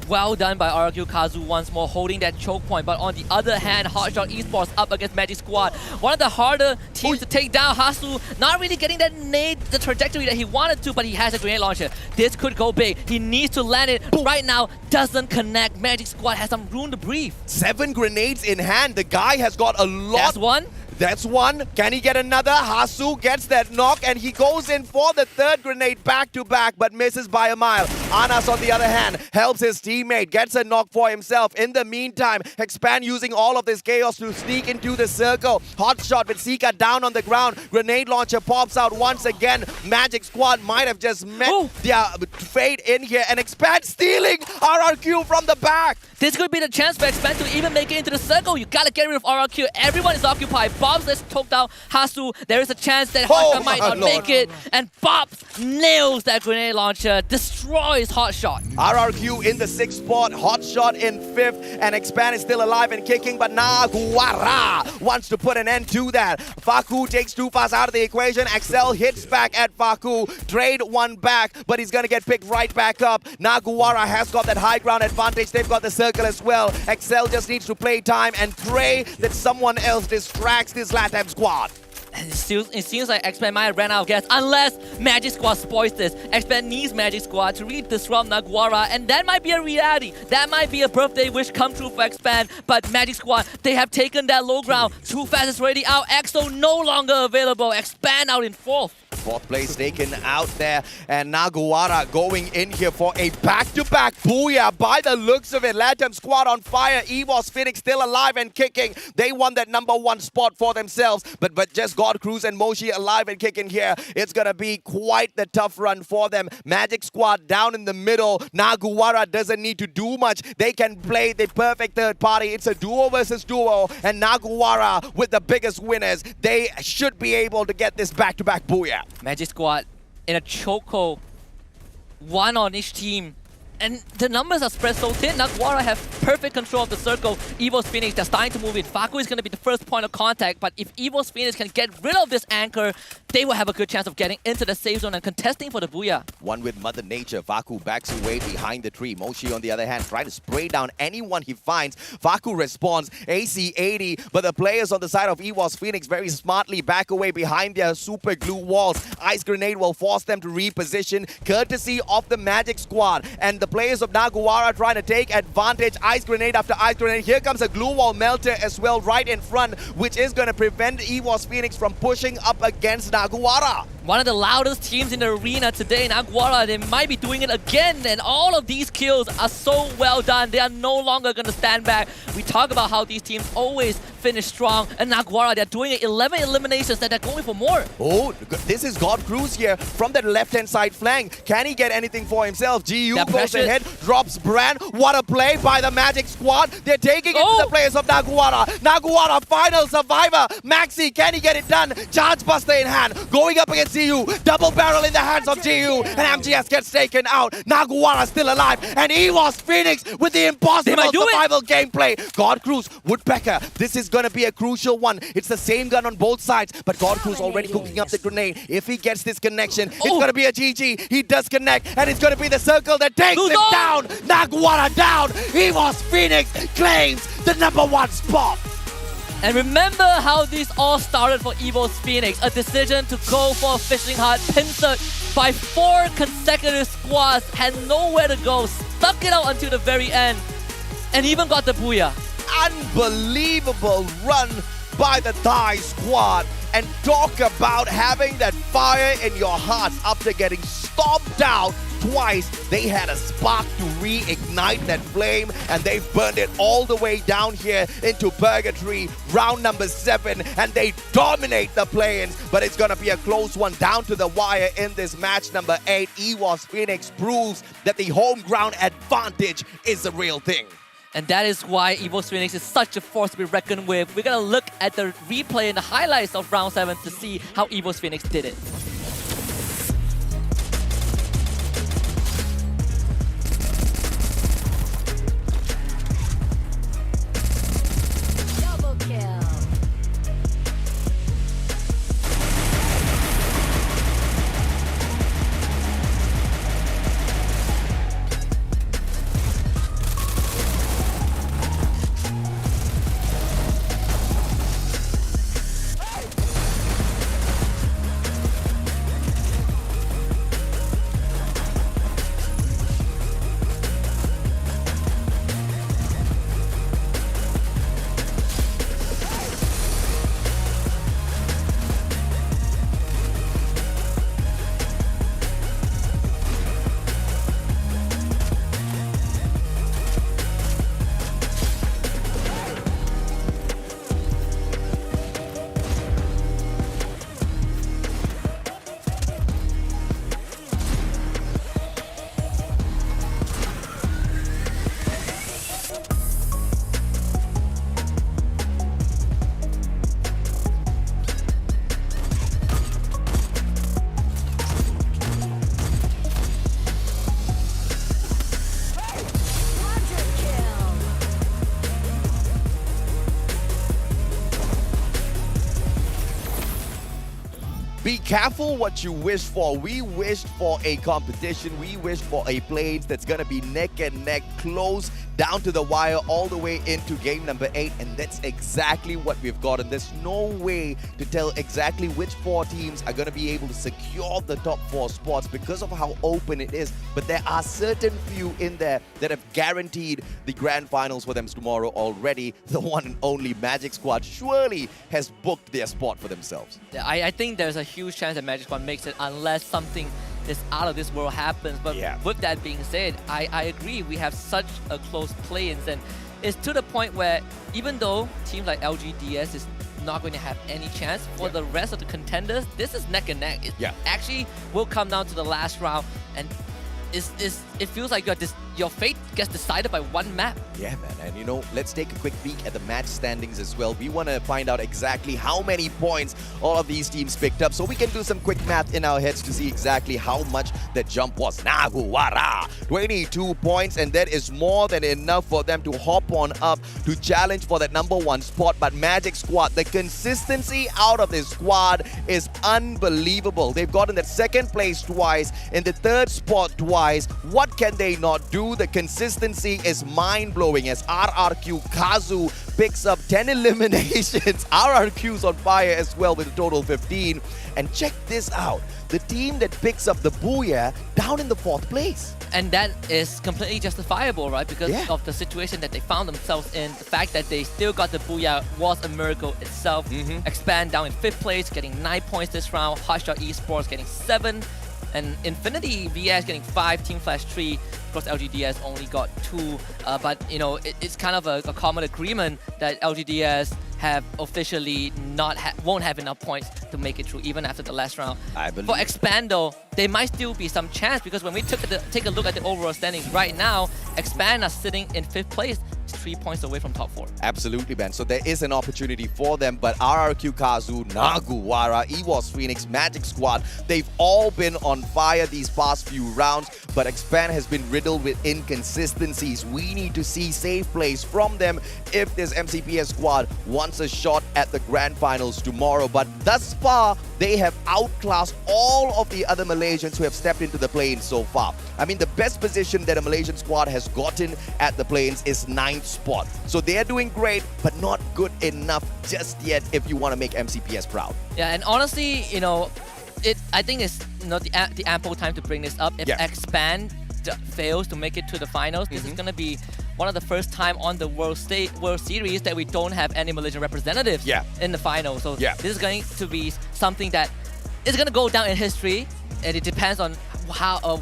Well done by RRQ Kazu once more, holding that choke point. But on the other hand, Hotshot Esports up against Magic Squad. One of the harder teams to take down. Hasu not really getting that nade, the trajectory that he wanted to, but he has a grenade launcher. This could go big. He needs to land it. Right now, doesn't connect. Magic Squad has some room to breathe. 7 grenades in hand. The guy has got a lot. That's one. That's one. Can he get another? Hasu gets that knock, and he goes in for the 3rd grenade back-to-back, but misses by a mile. Anas, on the other hand, helps his teammate, gets a knock for himself. In the meantime, Expand using all of this chaos to sneak into the circle. Hotshot with Sika down on the ground. Grenade launcher pops out once again. Magic Squad might have just met their fate in here, and Expand stealing RRQ from the back. This could be the chance for Expand to even make it into the circle. You gotta get rid of RRQ. Everyone is occupied. Bobs let's choke down Hasu. There is a chance that Hotshot might not make it. And Bobs nails that grenade launcher, destroys Hotshot. RRQ in the 6th spot, Hotshot in 5th, and Expand is still alive and kicking, but Naguara wants to put an end to that. Faku takes Tufas out of the equation. Axel hits back at Faku. Trade one back, but he's gonna get picked right back up. Naguara has got that high ground advantage. They've got the circle as well. Axel just needs to play time and pray that someone else distracts this LATAM squad. It seems like X-Men might have ran out of gas unless Magic Squad spoils this. X-Men needs Magic Squad to really disrupt Naguara, and that might be a reality. That might be a birthday wish come true for X-Men, but Magic Squad, they have taken that low ground. Too Fast is already out. EXO no longer available. Expand out in 4th. 4th place taken out there, and Naguara going in here for a back-to-back booyah. By the looks of it, Latam squad on fire. EVOS Phoenix still alive and kicking. They won that #1 spot for themselves, but just God Cruz and Moshi alive and kicking here. It's gonna be quite the tough run for them. Magic Squad down in the middle. Naguara doesn't need to do much. They can play the perfect third party. It's a duo versus duo, and Naguara with the biggest winners. They should be able to get this back-to-back booyah. Magic Squad in a chokehold, 1 on each team. And the numbers are spread so thin. Naguara have perfect control of the circle. EVOS Phoenix, they're starting to move in. Faku is going to be the first point of contact, but if EVOS Phoenix can get rid of this anchor, they will have a good chance of getting into the safe zone and contesting for the booyah. One with Mother Nature. Faku backs away behind the tree. Moshi, on the other hand, trying to spray down anyone he finds. Faku responds, AC-80, but the players on the side of EVOS Phoenix very smartly back away behind their super glue walls. Ice Grenade will force them to reposition, courtesy of the Magic Squad. And the players of Naguara trying to take advantage. Ice Grenade after Ice Grenade. Here comes a glue wall melter as well right in front, which is going to prevent EVOS Phoenix from pushing up against Naguara. One of the loudest teams in the arena today, Naguara, they might be doing it again, and all of these kills are so well done. They are no longer going to stand back. We talk about how these teams always finish strong, and Naguara, they're doing it 11 eliminations, that they're going for more. Oh, this is God Cruz here from that left-hand side flank. Can he get anything for himself? GU goes ahead, drops Brand. What a play by the Magic Squad. They're taking it to the players of Naguara. Naguara, final survivor. Maxi, can he get it done? Charge Buster in hand, going up against GU. Double barrel in the hands of GU, and MGS gets taken out. Naguara still alive, and EVOS Phoenix with the impossible survival gameplay. God Cruz, Woodpecker, this is going to be a crucial one. It's the same gun on both sides, but God Cruz already cooking up the grenade. If he gets this connection, it's going to be a GG. He does connect, and it's going to be the circle that takes him down. Naguara down. EVOS Phoenix claims the #1 spot. And remember how this all started for EVOS Phoenix. A decision to go for a fishing hut, pincered by 4 consecutive squads, had nowhere to go, stuck it out until the very end, and even got the booyah. Unbelievable run by the Thai squad. And talk about having that fire in your hearts after getting stomped out twice. They had a spark to reignite that flame, and they burned it all the way down here into Purgatory, round number 7, and they dominate the play-ins. But it's gonna be a close one down to the wire in this match number 8. EVOS Phoenix proves that the home ground advantage is the real thing. And that is why EVOS Phoenix is such a force to be reckoned with. We're gonna look at the replay and the highlights of round 7 to see how EVOS Phoenix did it. Double kill. be careful what you wish for. We wished for a competition. We wished for a play-ins that's going to be neck and neck, close down to the wire all the way into game number 8, and that's exactly what we've gotten. There's no way to tell exactly which 4 teams are going to be able to secure the top 4 spots because of how open it is, but there are certain few in there that have guaranteed the grand finals for them tomorrow already. The one and only Magic Squad surely has booked their spot for themselves. Yeah, I think there's a huge chance that Magic Squad makes it unless something is out of this world happens. But with that being said, I agree, we have such a close play-ins, and it's to the point where even though teams like LGDS is not going to have any chance, for the rest of the contenders, this is neck and neck. It actually will come down to the last round, and it feels like your fate gets decided by one map. Yeah, man. And you know, let's take a quick peek at the match standings as well. We want to find out exactly how many points all of these teams picked up, so we can do some quick math in our heads to see exactly how much that jump was. Naguwara, 22 points, and that is more than enough for them to hop on up to challenge for that #1 spot. But Magic Squad, the consistency out of this squad is unbelievable. They've gotten that 2nd place twice, in the 3rd spot twice. What can they not do? The consistency is mind-blowing as RRQ Kazu picks up 10 eliminations. RRQ's on fire as well with a total 15. And check this out. The team that picks up the Booyah down in the 4th place. And that is completely justifiable, right? Because of the situation that they found themselves in. The fact that they still got the Booyah was a miracle itself. Expand down in 5th place, getting 9 points this round. Hotshot Esports getting 7. And Infinity VS getting 5, Team Flash 3. Of course, LGDS only got 2. But, you know, it's kind of a common agreement that LGDS have officially won't have enough points to make it through even after the last round. I believe. For Expand, though, there might still be some chance because when we take a look at the overall standings right now, Expand are sitting in 5th place, 3 points away from top 4. Absolutely, man. So there is an opportunity for them, but RRQ Kazu, Naguwara, EWOS Phoenix, Magic Squad, they've all been on fire these past few rounds, but Expand has been riddled with inconsistencies. We need to see safe plays from them if this MCPS squad wants a shot at the grand finals tomorrow. But thus far, they have outclassed all of the other Malaysians who have stepped into the play-ins so far. I mean, the best position that a Malaysian squad has gotten at the play-ins is 9th spot. So they're doing great, but not good enough just yet if you want to make MCPS proud. Yeah, and honestly, you know, I think it's the ample time to bring this up. If Expand fails to make it to the finals, this is going to be one of the first time on the World Series that we don't have any Malaysian representatives in the final. So this is going to be something that is going to go down in history, and it depends on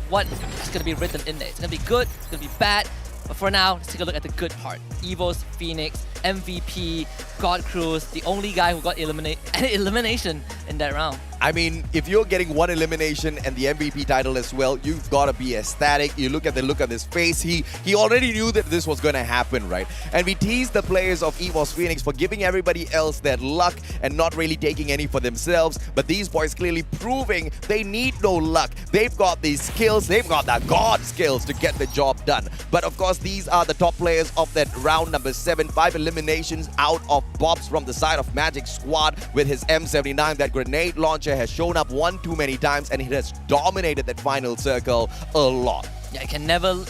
what is going to be written in there. It's going to be good, it's going to be bad. But for now, let's take a look at the good part. EVOS, Phoenix, MVP, God Cruz, the only guy who got elimination in that round. I mean, if you're getting 1 elimination and the MVP title as well, you've got to be ecstatic. You look at the look on his face. He already knew that this was going to happen, right? And we teased the players of EVOS Phoenix for giving everybody else that luck and not really taking any for themselves. But these boys clearly proving they need no luck. They've got these skills. They've got the God skills to get the job done. But of course, these are the top players of that round number 7. 5 eliminations out of Bobs from the side of Magic Squad with his M79. That grenade launcher has shown up one too many times, and it has dominated that final circle a lot. Yeah, it can never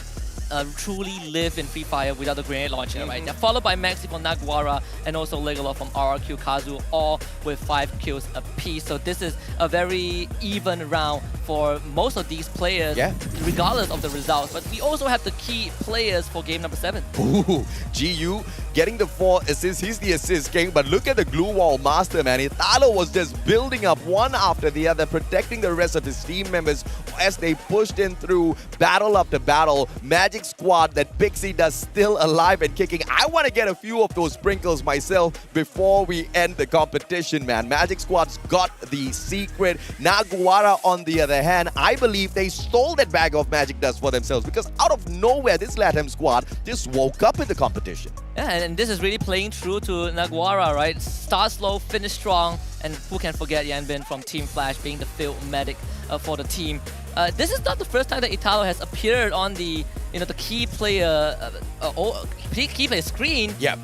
truly live in Free Fire without the grenade launcher, right? They're followed by Maxi from Naguwara and also Legola from RRQ Kazu, all with 5 kills apiece. So this is a very even round for most of these players, regardless of the results. But we also have the key players for game number 7. Ooh, GU getting the 4 assists. He's the assist king, but look at the glue wall master, man. Italo was just building up one after the other, protecting the rest of his team members as they pushed in through battle after battle. Magic Squad, that Pixie does still alive and kicking. I want to get a few of those sprinkles myself before we end the competition, man. Magic Squad's got the secret. Naguwara, on the other hand, I believe they stole that bag of magic dust for themselves, because out of nowhere, this LATAM squad just woke up in the competition. Yeah, and this is really playing true to Naguwara, right? Start slow, finish strong, and who can forget Yanbin from Team Flash being the field medic for the team. This is not the first time that Italo has appeared on the the key player screen. Yep.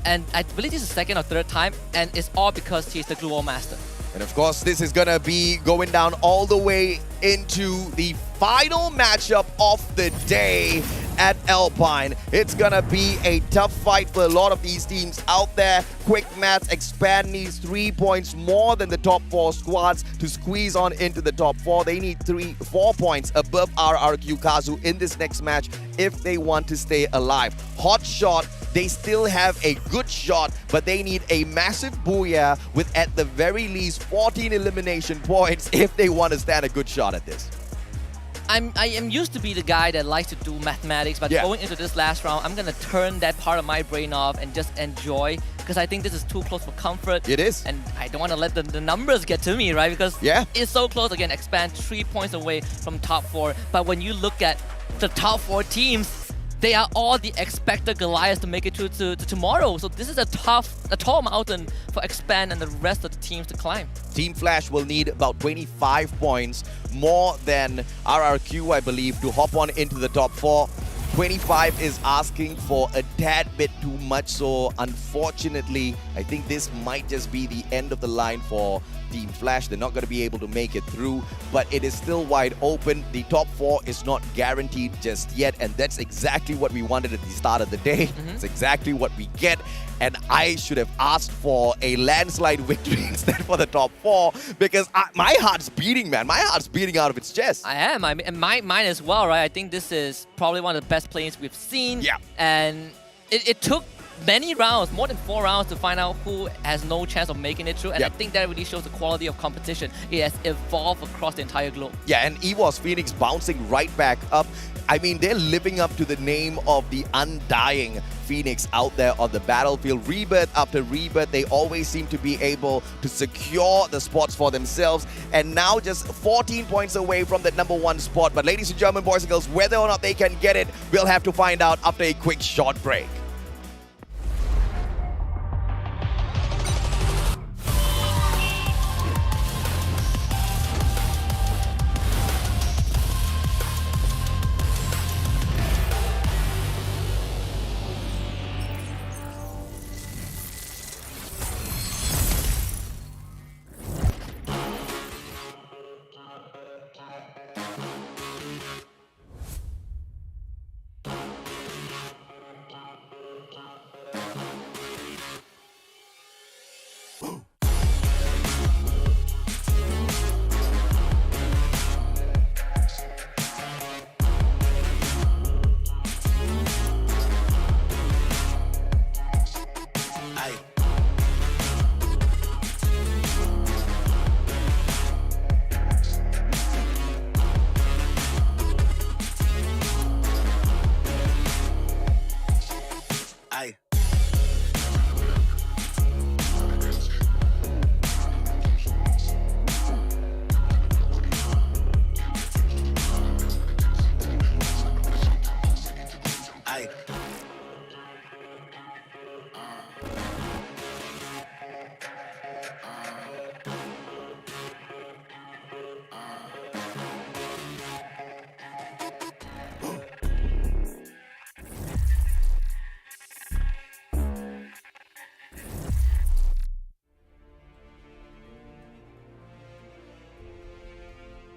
And I believe this is the 2nd or 3rd time, and it's all because he's the glue wall master. And of course, this is gonna be going down all the way into the final matchup of the day at Alpine. It's gonna be a tough fight for a lot of these teams out there. Quick maths, Expand needs 3 points more than the top 4 squads to squeeze on into the top 4. They need 4 points above RRQ Kazu in this next match if they want to stay alive. Hot shot, they still have a good shot, but they need a massive booyah with at the very least 14 elimination points if they want to stand a good shot at this. I am used to be the guy that likes to do mathematics, but going into this last round, I'm gonna turn that part of my brain off and just enjoy, because I think this is too close for comfort. It is. And I don't want to let the numbers get to me, right? Because it's so close. Again, Expand 3 points away from top 4. But when you look at the top 4 teams, they are all the expected Goliaths to make it to tomorrow. So this is a tall mountain for Expand and the rest of the teams to climb. Team Flash will need about 25 points more than RRQ, I believe, to hop on into the top 4. 25 is asking for a tad bit too much, so unfortunately, I think this might just be the end of the line for Team Flash. They're not going to be able to make it through, but it is still wide open. The top 4 is not guaranteed just yet, and that's exactly what we wanted at the start of the day. It's exactly what we get, and I should have asked for a landslide victory instead for the top 4, because my heart's beating, man. My heart's beating out of its chest. I am. I mean, and mine as well, right? I think this is probably one of the best plays we've seen. Yeah. And it took many rounds, more than 4 rounds, to find out who has no chance of making it through. And I think that really shows the quality of competition. It has evolved across the entire globe. Yeah, and EWOS Phoenix bouncing right back up. I mean, they're living up to the name of the undying Phoenix out there on the battlefield. Rebirth after rebirth, they always seem to be able to secure the spots for themselves. And now just 14 points away from that #1 spot. But ladies and gentlemen, boys and girls, whether or not they can get it, we'll have to find out after a quick short break.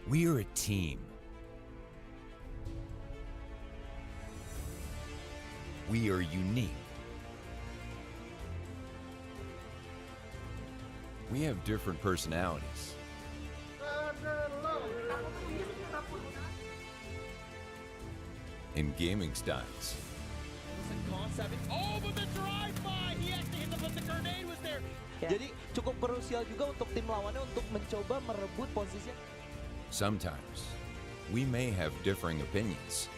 We are a team. We are unique. We have different personalities. And gaming styles. Oh, but the drive-by! He actually hit them, but the grenade was there. Jadi cukup krusial juga untuk tim lawannya untuk mencoba merebut posisi. Sometimes, we may have differing opinions.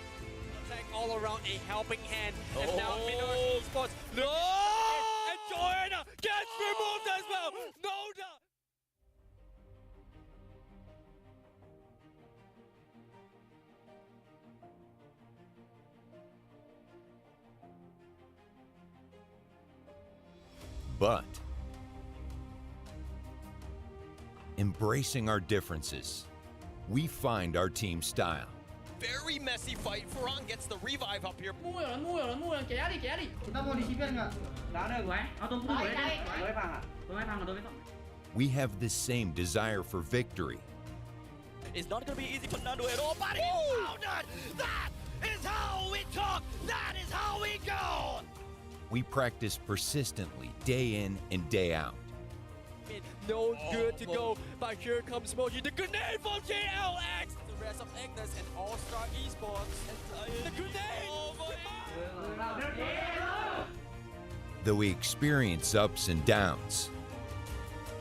All around a helping hand, and now Minor spots. No! And Garena gets removed as well. No doubt. But embracing our differences, we find our team style. Very messy fight. Ferran gets the revive up here. Mua rồi, kéo đi. Chúng ta mua đi chi biết nggak? Đá được rồi, tunggu dulu. Tôi phải phang rồi. We have the same desire for victory. It's not gonna be easy for Nando at all, but he found it! That is how we talk! That is how we go! We practice persistently, day in and day out. No good to go, but here comes Moji, the grenade from KLX! The rest of Agnes and All-Star Esports. And the grenade! Oh my. Though we experience ups and downs,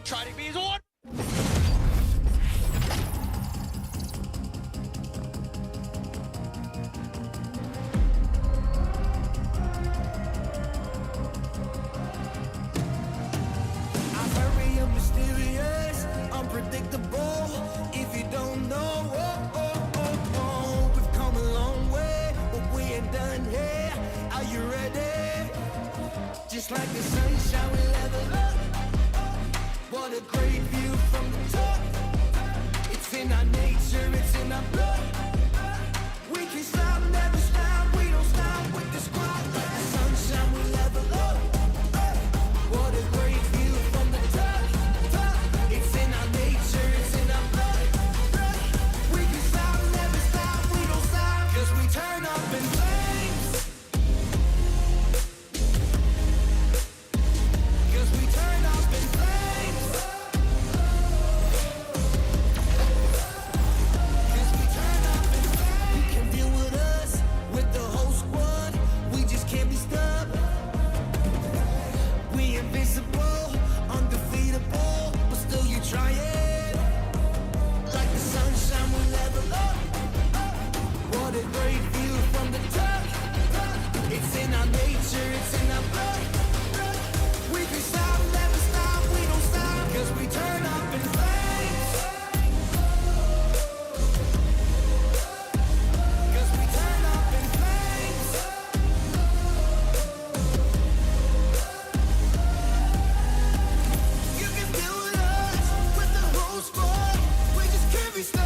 Try to be one! Mysterious, unpredictable. If you don't know, we've come a long way, but we ain't done here. Are you ready? Just like the sunshine, we level up. What a great view from the top. It's in our nature, it's in our blood. We can stop, never stop. We don't stop with the squad. Like the sunshine, we level up. What a great view from the top. It's in our nature, it's in our blood. We can stop, never stop, we don't stop. Cause we turn up in flames. Cause we turn up in flames. Cause we turn up in flames. You can deal with us, with the whole squad. We just can't be stopped. We invincible, undefeatable, but still you try it. Like the sunshine, we level up. What a great view from the top. It's in our nature, it's in our blood. We can stop, never stop, we don't stop. Cause we turn up in flames. Cause we turn up in flames. You can deal with us, with the whole squad. We just can't be stopped.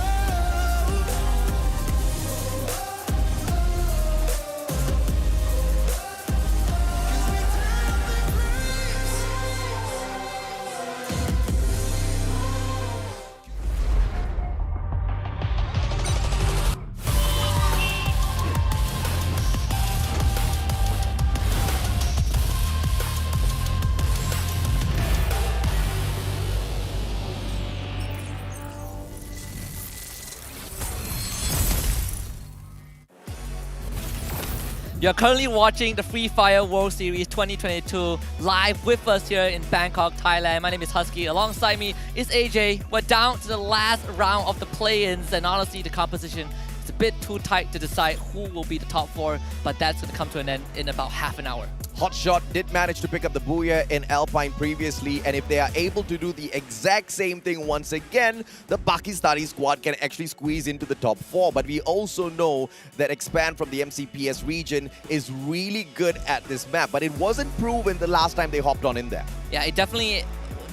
You're currently watching the Free Fire World Series 2022 live with us here in Bangkok, Thailand. My name is Husky. Alongside me is AJ. We're down to the last round of the play-ins, and honestly, the composition is a bit too tight to decide who will be the top 4, but that's going to come to an end in about half an hour. Hotshot did manage to pick up the Booyah in Alpine previously, and if they are able to do the exact same thing once again, the Pakistani squad can actually squeeze into the top 4. But we also know that Expand from the MCPS region is really good at this map, but it wasn't proven the last time they hopped on in there. Yeah, it definitely...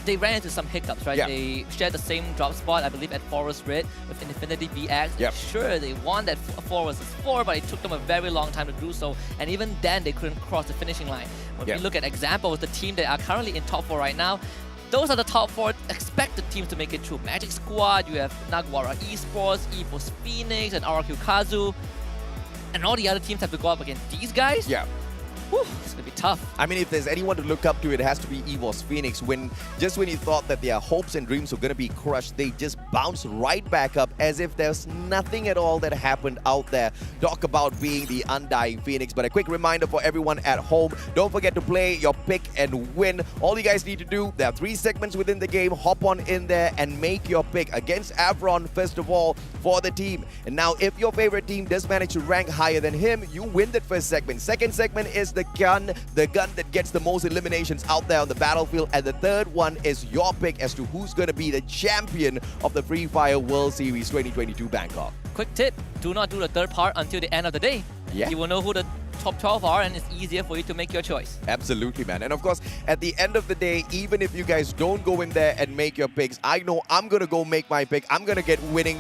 They ran into some hiccups, right? Yeah. They shared the same drop spot, I believe, at Forest Red with Infinity VX. Yep. Sure, they won that 4 vs 4, but it took them a very long time to do so. And even then, they couldn't cross the finishing line. When we look at examples, the team that are currently in top 4 right now, those are the top 4 expected teams to make it through. Magic Squad, you have Nagwara Esports, EVOS Phoenix, and RQ Kazu. And all the other teams have to go up against these guys? Yeah. Whew, it's gonna be tough. I mean, if there's anyone to look up to, it has to be EVOS Phoenix. Just when you thought that their hopes and dreams were going to be crushed, they just bounce right back up as if there's nothing at all that happened out there. Talk about being the undying Phoenix. But a quick reminder for everyone at home, don't forget to play your pick and win. All you guys need to do, there are 3 segments within the game. Hop on in there and make your pick against Avron, first of all, for the team. And now, if your favorite team does manage to rank higher than him, you win that first segment. Second segment is the gun that gets the most eliminations out there on the battlefield. And the third one is your pick as to who's going to be the champion of the Free Fire World Series 2022 Bangkok. Quick tip, do not do the third part until the end of the day. Yeah. You will know who the top 12 are, and it's easier for you to make your choice. Absolutely, man. And of course, at the end of the day, even if you guys don't go in there and make your picks, I know I'm going to go make my pick. I'm going to get winning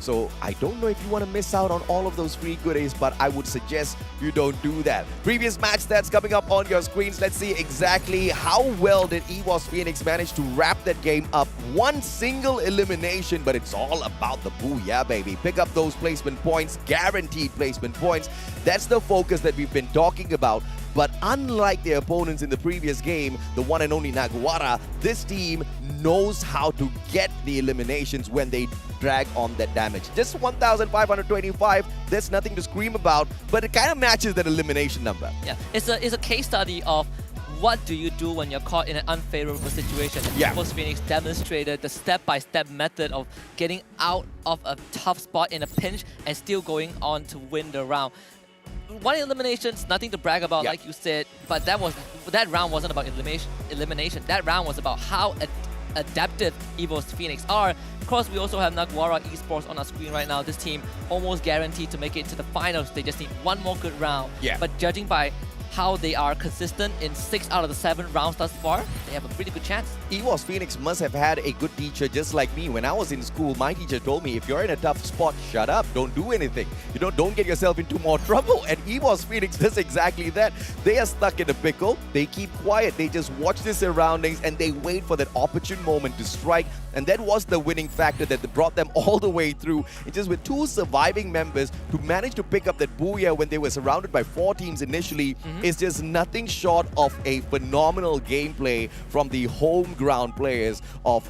So I don't know if you want to miss out on all of those free goodies, but I would suggest you don't do that. Previous match stats coming up on your screens. Let's see exactly how well did EWOS Phoenix manage to wrap that game up. One single elimination, but it's all about the booyah, baby. Pick up those placement points, guaranteed placement points. That's the focus that we've been talking about. But unlike their opponents in the previous game, the one and only Naguara, this team knows how to get the eliminations when they drag on that damage. Just 1,525, there's nothing to scream about, but it kind of matches that elimination number. Yeah, it's a case study of what do you do when you're caught in an unfavorable situation. Yeah. EWOS Phoenix demonstrated the step-by-step method of getting out of a tough spot in a pinch and still going on to win the round. One elimination's nothing to brag about, like you said, but that round wasn't about elimination. That round was about how adaptive EWOS Phoenix are. Of course, we also have Naguara Esports on our screen right now. This team almost guaranteed to make it to the finals. They just need one more good round. Yeah. But judging by how they are consistent in 6 out of the 7 rounds thus far, they have a pretty good chance. EWOS Phoenix must have had a good teacher just like me. When I was in school, my teacher told me, if you're in a tough spot, shut up, don't do anything. You know, don't get yourself into more trouble. And EWOS Phoenix does exactly that. They are stuck in a pickle, they keep quiet, they just watch their surroundings and they wait for that opportune moment to strike. And that was the winning factor that brought them all the way through. It's just with 2 surviving members to manage to pick up that booyah when they were surrounded by 4 teams initially is just nothing short of a phenomenal gameplay from the home ground players of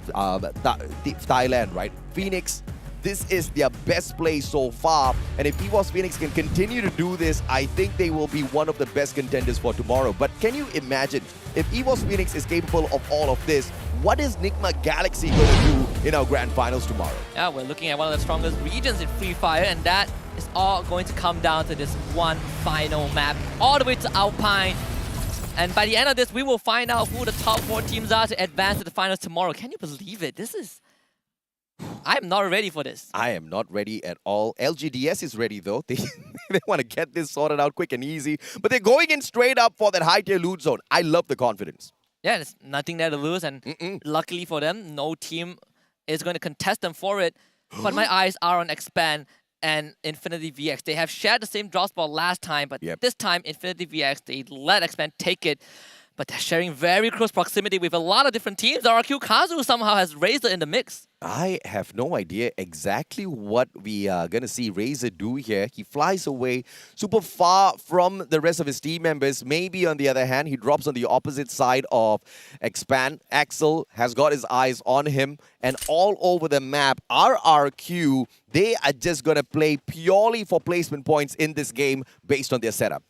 Thailand, right? Phoenix, this is their best play so far. And if EWOS Phoenix can continue to do this, I think they will be one of the best contenders for tomorrow. But can you imagine, if EWOS Phoenix is capable of all of this, what is Nigma Galaxy going to do in our grand finals tomorrow? Yeah, we're looking at one of the strongest regions in Free Fire, and that is all going to come down to this one final map, all the way to Alpine. And by the end of this, we will find out who the top 4 teams are to advance to the finals tomorrow. Can you believe it? This is... I'm not ready for this. I am not ready at all. LGDS is ready though. They want to get this sorted out quick and easy. But they're going in straight up for that high tier loot zone. I love the confidence. Yeah, there's nothing there to lose. And luckily for them, no team is going to contest them for it. But my eyes are on Expand and Infinity VX. They have shared the same draw spot last time, but this time Infinity VX, they let Expand take it. But they're sharing very close proximity with a lot of different teams. RQ Kazu somehow has Razor in the mix. I have no idea exactly what we are going to see Razor do here. He flies away super far from the rest of his team members. Maybe on the other hand, he drops on the opposite side of Expand. Axel has got his eyes on him. And all over the map, RRQ, they are just going to play purely for placement points in this game based on their setup.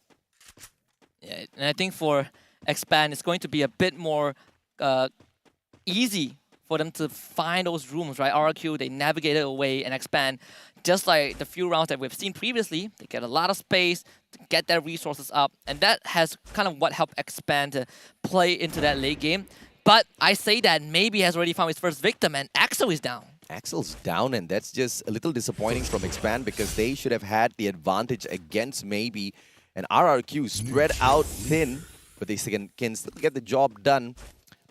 Yeah, and I think for Expand, it's going to be a bit more easy for them to find those rooms, right? RRQ, they navigate it away and Expand. Just like the few rounds that we've seen previously, they get a lot of space to get their resources up. And that has kind of what helped Expand to play into that late game. But I say that maybe he has already found his first victim and Axel is down. Axel's down, and that's just a little disappointing from Expand because they should have had the advantage against maybe an RRQ spread out thin, but they can still get the job done.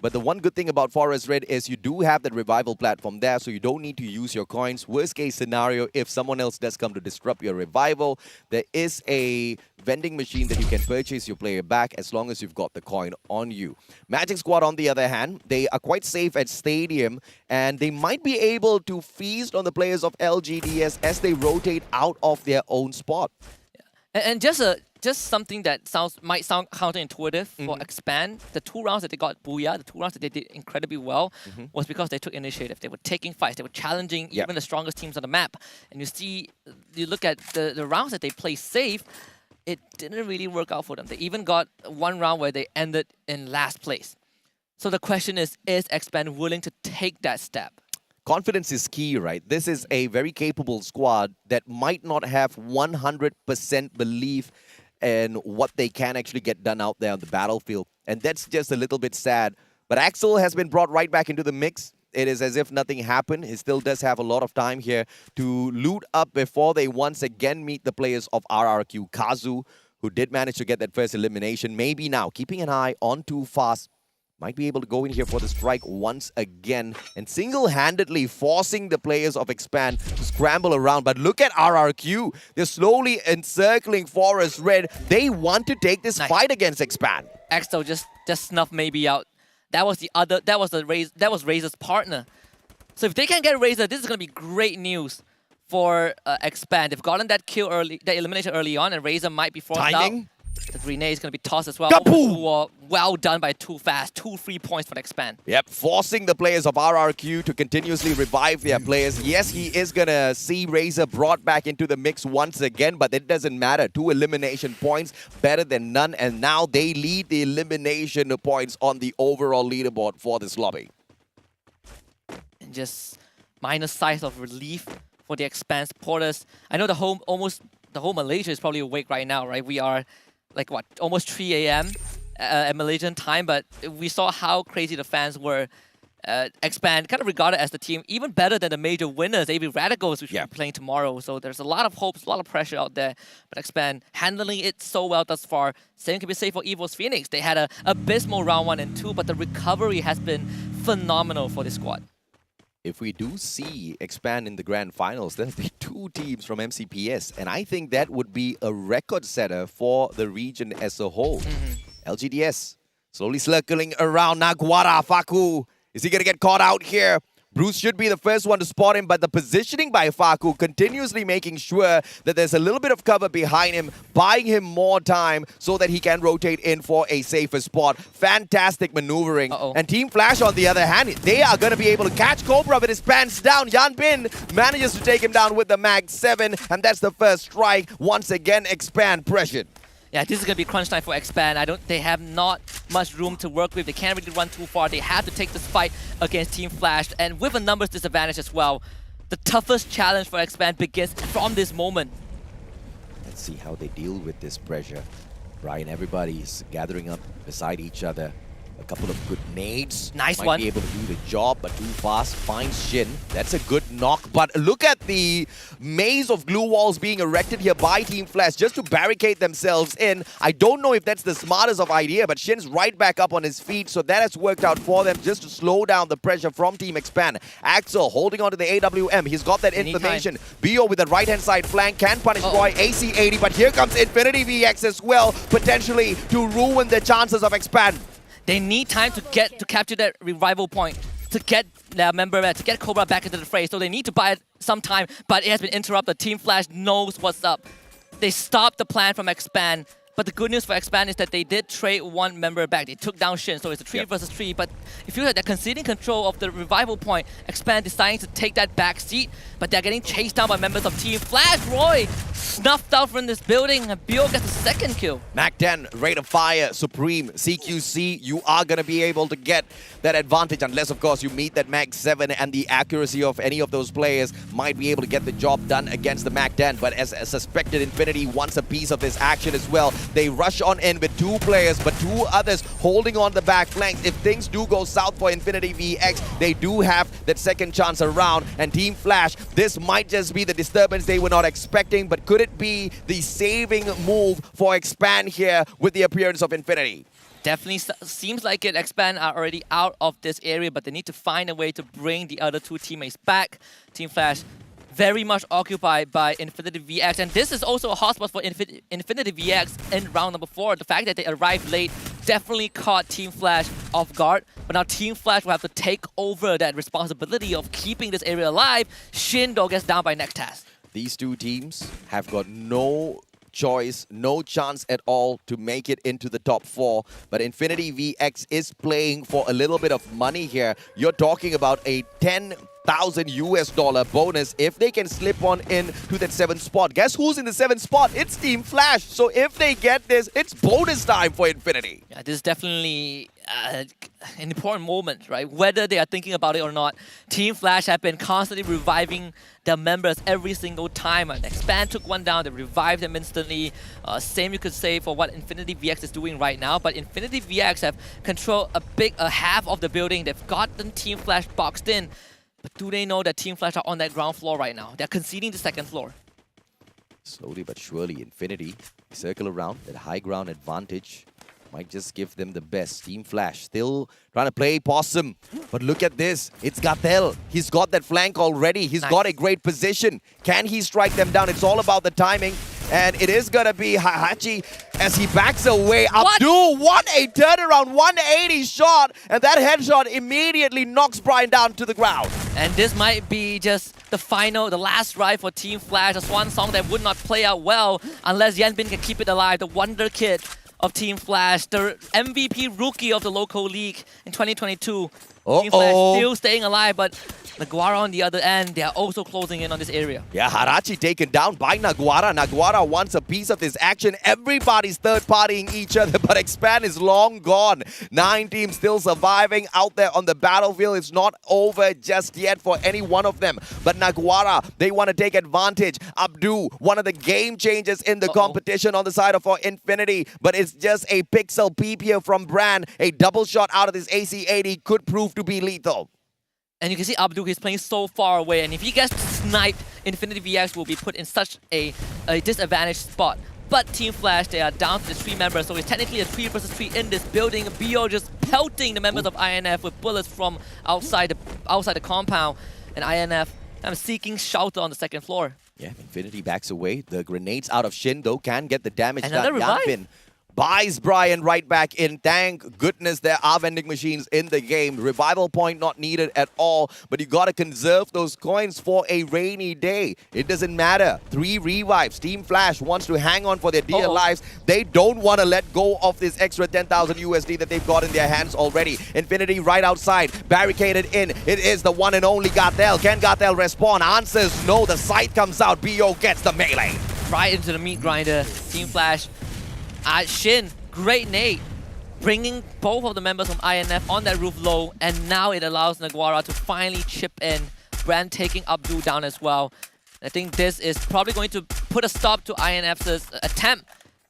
But the one good thing about Forest Red is you do have that revival platform there, so you don't need to use your coins. Worst case scenario, if someone else does come to disrupt your revival, there is a vending machine that you can purchase your player back as long as you've got the coin on you. Magic Squad, on the other hand, they are quite safe at Stadium, and they might be able to feast on the players of LGDS as they rotate out of their own spot. And just something that might sound counterintuitive for Expand. The 2 rounds that they got Booyah, the 2 rounds that they did incredibly well, was because they took initiative. They were taking fights. They were challenging even the strongest teams on the map. And you look at the rounds that they played safe, it didn't really work out for them. They even got one round where they ended in last place. So the question is Expand willing to take that step? Confidence is key, right? This is a very capable squad that might not have 100% belief in what they can actually get done out there on the battlefield. And that's just a little bit sad. But Axel has been brought right back into the mix. It is as if nothing happened. He still does have a lot of time here to loot up before they once again meet the players of RRQ. Kazu, who did manage to get that first elimination. Maybe now, keeping an eye on Too Fast. might be able to go in here for the strike once again and single-handedly forcing the players of Expand to scramble around. But look at RRQ. They're slowly encircling Forest Red. They want to take this fight against Expand. Axel just snuffed maybe out. That was Razor's partner. So if they can get Razor, this is going to be great news for Expand. They've gotten that kill early, that elimination early on, and Razor might be forced out. The grenade is going to be tossed as well. Well done by Too Fast. 2 free points for the Expand. Yep, forcing the players of RRQ to continuously revive their players. Yes, he is going to see Razor brought back into the mix once again, but it doesn't matter. 2 elimination points, better than none. And now they lead the elimination points on the overall leaderboard for this lobby. And just minor sighs of relief for the Expand supporters. I know the whole Malaysia is probably awake right now, right? We are like what, almost 3 a.m. At Malaysian time, but we saw how crazy the fans were. Expand kind of regarded as the team even better than the major winners, AB Radicals, which will be playing tomorrow. So there's a lot of hopes, a lot of pressure out there. But Expand handling it so well thus far. Same can be said for EVO's Phoenix. They had a abysmal round 1 and 2, but the recovery has been phenomenal for this squad. If we do see Expand in the grand finals, there'll be 2 teams from MCPS, and I think that would be a record setter for the region as a whole. LGDS slowly circling around Naguara Faku. Is he going to get caught out here? Bruce should be the first one to spot him, but the positioning by Faku continuously making sure that there's a little bit of cover behind him, buying him more time so that he can rotate in for a safer spot. Fantastic maneuvering. And Team Flash, on the other hand, they are going to be able to catch Cobra with his pants down. Yan Bin manages to take him down with the Mag 7, and that's the first strike. Once again, Expand pressured. Yeah, this is going to be crunch time for Expand. They have not much room to work with. They can't really run too far. They have to take this fight against Team Flash, and with a numbers disadvantage as well. The toughest challenge for Expand begins from this moment. Let's see how they deal with this pressure. Brian, everybody's gathering up beside each other. A couple of good nades. Might be able to do the job, but too fast. Finds Shin. That's a good knock. But look at the maze of glue walls being erected here by Team Flash just to barricade themselves in. I don't know if that's the smartest of idea, but Shin's right back up on his feet, so that has worked out for them just to slow down the pressure from Team Expand. Axel holding on to the AWM. He's got that information. Bio with the right-hand side flank can punish Roy. AC 80, but here comes Infinity VX as well, potentially to ruin the chances of Expand. They need time to capture that revival point, to get their member back, to get Cobra back into the fray. So they need to buy some time, but it has been interrupted. Team Flash knows what's up. They stopped the plan from Expand. But the good news for Expand is that they did trade 1 member back. They took down Shin, so it's a 3 versus 3. But if you look at they're conceding control of the revival point, Expand deciding to take that back seat, but they're getting chased down by members of Team Flash. Roy snuffed out from this building, and Bio gets the 2nd kill. Mac 10, Rate of Fire, Supreme, CQC, you are going to be able to get that advantage unless, of course, you meet that Mag 7 and the accuracy of any of those players might be able to get the job done against the Mac 10. But as suspected, Infinity wants a piece of this action as well. They rush on in with 2 players, but 2 others holding on the back flanks. If things do go south for Infinity VX, they do have that 2nd chance around. And Team Flash, this might just be the disturbance they were not expecting, but could it be the saving move for Expand here with the appearance of Infinity? Definitely seems like it. Expand are already out of this area, but they need to find a way to bring the other 2 teammates back. Team Flash very much occupied by Infinity VX, and this is also a hotspot for Infinity VX in round number 4. The fact that they arrived late definitely caught Team Flash off guard, but now Team Flash will have to take over that responsibility of keeping this area alive. Shin, though, gets down by next task. These 2 teams have got no choice, no chance at all to make it into the top 4. But Infinity VX is playing for a little bit of money here. You're talking about a $10,000 bonus if they can slip on in to that 7th spot. Guess who's in the 7th spot? It's Team Flash. So if they get this, it's bonus time for Infinity. Yeah, this is definitely an important moment, right? Whether they are thinking about it or not, Team Flash have been constantly reviving their members every single time. And Expand took 1 down, they revived them instantly. Same you could say for what Infinity VX is doing right now, but Infinity VX have controlled a half of the building. They've gotten Team Flash boxed in. But do they know that Team Flash are on that ground floor right now? They're conceding the 2nd floor. Slowly but surely, Infinity circle around that high ground advantage. might just give them the best. Team Flash still trying to play possum. But look at this. It's Gatel. He's got that flank already. He's got a great position. Can he strike them down? It's all about the timing. And it is going to be Hachi as he backs away. Abdul, what a turnaround, 180 shot. And that headshot immediately knocks Brian down to the ground. And this might be just the last ride for Team Flash. A swan song that would not play out well unless Yanbin can keep it alive. The wonder kid of Team Flash, the MVP rookie of the local league in 2022. Team Flash still staying alive, but Naguara on the other end, they are also closing in on this area. Yeah, Harachi taken down by Naguara. Naguara wants a piece of this action. Everybody's third-partying each other, but Expand is long gone. 9 teams still surviving out there on the battlefield. It's not over just yet for any one of them. But Naguara, they want to take advantage. Abdu, one of the game changers in the competition on the side of Infinity, but it's just a pixel peep here from Bran. A double shot out of this AC-80 could prove to be lethal. And you can see Abdul, he's playing so far away, and if he gets sniped, Infinity VX will be put in such a disadvantaged spot. But Team Flash, they are down to the 3 members, so it's technically a 3 versus 3 in this building. BO just pelting the members of INF with bullets from outside the compound, and INF seeking shelter on the 2nd floor. Yeah, Infinity backs away. The grenades out of Shin, though, can get the damage done. Another revive. Yanbin buys Brian right back in. Thank goodness there are vending machines in the game. Revival point not needed at all, but you gotta conserve those coins for a rainy day. It doesn't matter. 3 revives. Team Flash wants to hang on for their dear lives. They don't want to let go of this extra 10,000 USD that they've got in their hands already. Infinity right outside, barricaded in. It is the one and only Gatel. Can Gatel respawn? Answers no. The sight comes out. BO gets the melee. Right into the meat grinder. Team Flash. Shin, great nade, bringing both of the members from INF on that roof low, and now it allows Naguara to finally chip in. Brand taking Abdul down as well. I think this is probably going to put a stop to INF's attempt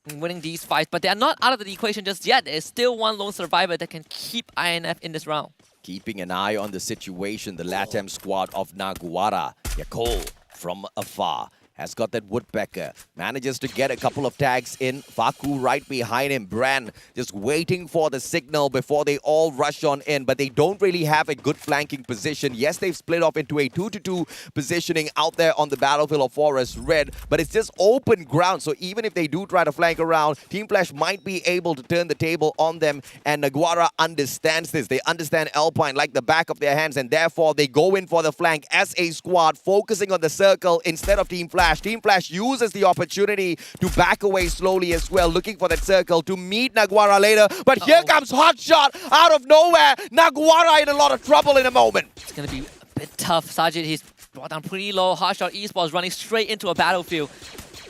in winning these fights, but they are not out of the equation just yet. There is still one lone survivor that can keep INF in this round. Keeping an eye on the situation, the LATAM squad of Naguara. Yakol from afar has got that woodpecker, manages to get a couple of tags in. Faku right behind him. Bran just waiting for the signal before they all rush on in, but they don't really have a good flanking position. Yes, they've split off into a 2-2 positioning out there on the battlefield of Forest Red, but it's just open ground, so even if they do try to flank around, Team Flash might be able to turn the table on them, and Naguara understands this. They understand Alpine like the back of their hands, and therefore they go in for the flank as a squad, focusing on the circle instead of Team Flash. Team Flash uses the opportunity to back away slowly as well, looking for that circle to meet Naguara later. But here comes Hotshot out of nowhere. Naguara in a lot of trouble in a moment. It's going to be a bit tough. Sajid, he's brought down pretty low. Hotshot Esports running straight into a battlefield.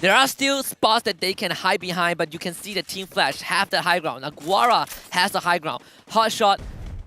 There are still spots that they can hide behind, but you can see that Team Flash have the high ground. Naguara has the high ground. Hotshot,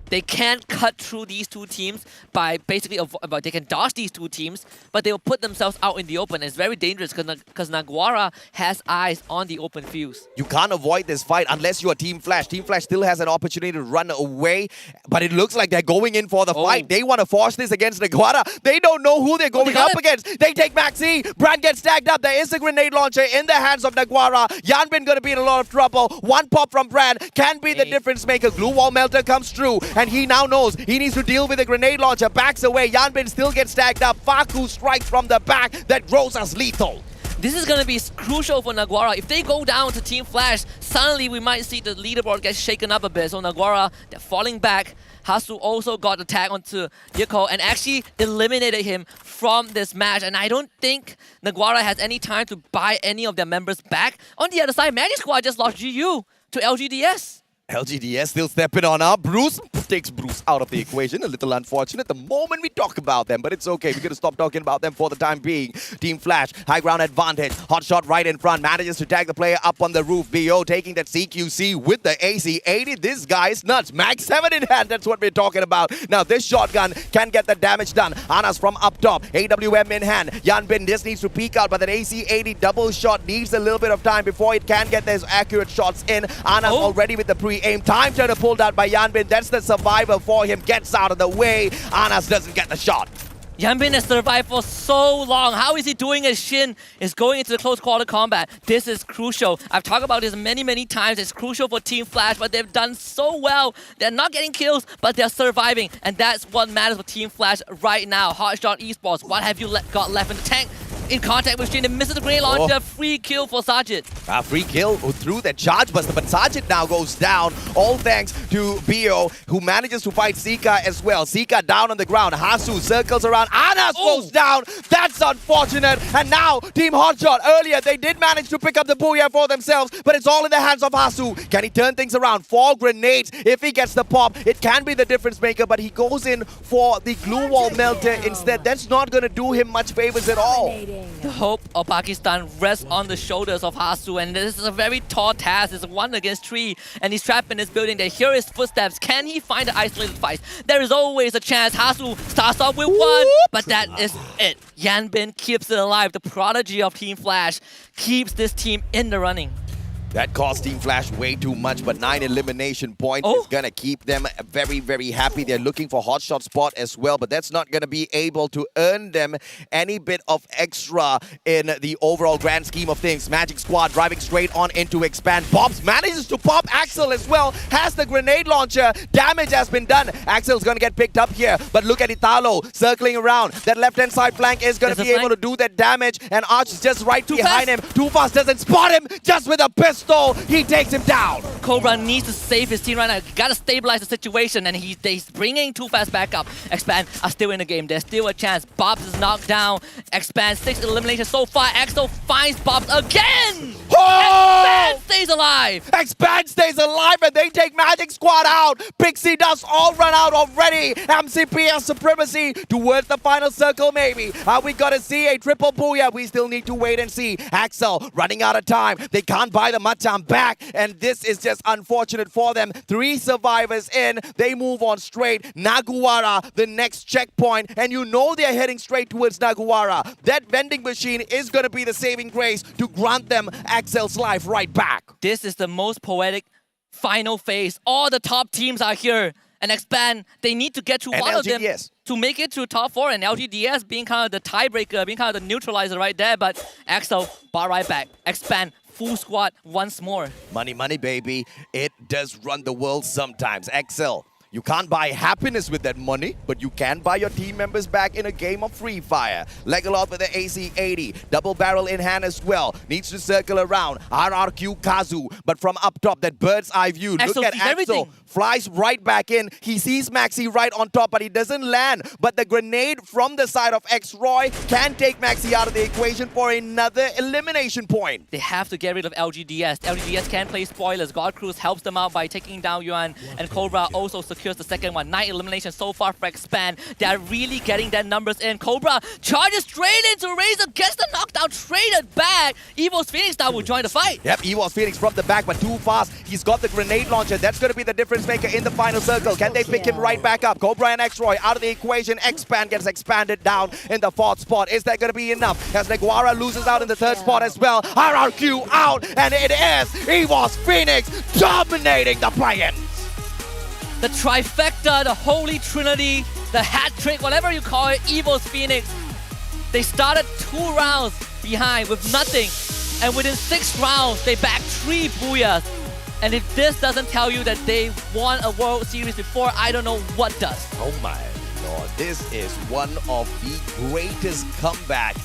they can't cut through these 2 teams by basically, they can dodge these 2 teams, but they will put themselves out in the open. It's very dangerous because Naguara has eyes on the open fields. You can't avoid this fight unless you are Team Flash. Team Flash still has an opportunity to run away, but it looks like they're going in for the fight. They want to force this against Naguara. They don't know who they're going up against. They take Maxi. Brand gets tagged up. There is a grenade launcher in the hands of Naguara. Yanbin going to be in a lot of trouble. One pop from Brand can be the difference maker. Glue wall melter comes through, and he now knows he needs to deal with a grenade launcher. Backs away. Yanbin still gets tagged up. Faku strikes from the back that grows as lethal. This is going to be crucial for Naguara. If they go down to Team Flash, suddenly we might see the leaderboard get shaken up a bit. So Naguara, they're falling back. Hasu also got the tag onto Yako and actually eliminated him from this match. And I don't think Naguara has any time to buy any of their members back. On the other side, Magic Squad just lost GU to LGDS. LGDS still stepping on up. Bruce takes Bruce out of the equation. A little unfortunate the moment we talk about them, but it's okay. We're going to stop talking about them for the time being. Team Flash, high ground advantage. Hotshot right in front. Manages to tag the player up on the roof. BO taking that CQC with the AC-80. This guy is nuts. Max 7 in hand. That's what we're talking about. Now, this shotgun can get the damage done. Anas from up top. AWM in hand. Yanbin just needs to peek out, but that AC-80 double shot needs a little bit of time before it can get those accurate shots in. Anas already with the pre-aim. Time turner pulled out by Yanbin. That's the survivor for him. Gets out of the way. Anas doesn't get the shot. Yanbin has survived for so long. How is he doing it? Shin is going into the close quarter combat. This is crucial. I've talked about this many times. It's crucial for Team Flash, but they've done so well. They're not getting kills, but they're surviving. And that's what matters for Team Flash right now. Hotshot Esports, what have you got left in the tank? In contact with Shin, and misses the grenade launcher. Free kill for Sajid. Free kill through the charge buster, but Sajid now goes down. All thanks to Bio, who manages to fight Sika as well. Sika down on the ground. Hasu circles around. Anas goes down. That's unfortunate. And now Team Hotshot, earlier they did manage to pick up the Booyah for themselves, but it's all in the hands of Hasu. Can he turn things around? 4 grenades. If he gets the pop, it can be the difference maker, but he goes in for the glue wall melter instead. That's not going to do him much favors at all. The hope of Pakistan rests on the shoulders of Hasu, and this is a very tall task. It's 1 against 3, and he's trapped in this building. They hear his footsteps. Can he find the isolated fight? There is always a chance. Hasu starts off with 1, but that is it. Yanbin keeps it alive. The prodigy of Team Flash keeps this team in the running. That cost Team Flash way too much, but 9 elimination points is going to keep them very happy. They're looking for Hotshot spot as well, but that's not going to be able to earn them any bit of extra in the overall grand scheme of things. Magic Squad driving straight on into Expand. Bobs manages to pop Axel as well. Has the grenade launcher. Damage has been done. Axel's going to get picked up here, but look at Italo circling around. That left-hand side flank is going to be able to do that damage, and Arch is just right behind him. Too Fast doesn't spot him, just with a pistol. He takes him down. Cobra needs to save his team right now. Gotta stabilize the situation, and he's bringing Too Fast back up. Expand are still in the game. There's still a chance. Bobs is knocked down. Expand 6 eliminations so far. Axel finds Bobs again. Expand stays alive. Expand stays alive, and they take Magic Squad out. Pixie Dust all run out already. MCPS supremacy towards the final circle, maybe. Are we gonna see a triple booyah? We still need to wait and see. Axel running out of time. They can't buy the Macham back, and this is just unfortunate for them. 3 survivors in. They move on straight. Naguara, the next checkpoint, and you know they're heading straight towards Naguara. That vending machine is going to be the saving grace to grant them Axel's life right back. This is the most poetic final phase. All the top teams are here. And Expand, they need to get to one of them to make it to top 4. And LGDS being kind of the tiebreaker, being kind of the neutralizer right there. But Axel, bar right back. Expand, full squad once more. Money, baby. It does run the world sometimes. Axel, you can't buy happiness with that money, but you can buy your team members back in a game of Free Fire. Legolas with the AC-80, double barrel in hand as well. Needs to circle around. RRQ Kazu, but from up top, that bird's eye view. Look at Axel. Flies right back in. He sees Maxi right on top, but he doesn't land. But the grenade from the side of X-Roy can take Maxi out of the equation for another elimination point. They have to get rid of LGDS. LGDS can play spoilers. God Cruise helps them out by taking down Yuan, and Cobra also secures the second one. 9 eliminations so far for Expand. They're really getting their numbers in. Cobra charges straight into Razor, gets the knockdown, traded back. Evo's Phoenix now will join the fight. Yep, Evo's Phoenix from the back, but Too Fast. He's got the grenade launcher. That's going to be the difference maker in the final circle. Can they pick him right back up? Cobra and X-Roy out of the equation. Expand gets expanded down in the 4th spot. Is that going to be enough? As Naguara loses out in the 3rd spot as well. RRQ out, and it is Evo's Phoenix dominating the play-in. The trifecta, the holy trinity, the hat trick, whatever you call it, Evo's Phoenix. They started 2 rounds behind with nothing, and within 6 rounds, they backed 3 booyahs. And if this doesn't tell you that they won a World Series before, I don't know what does. Oh my lord, this is one of the greatest comebacks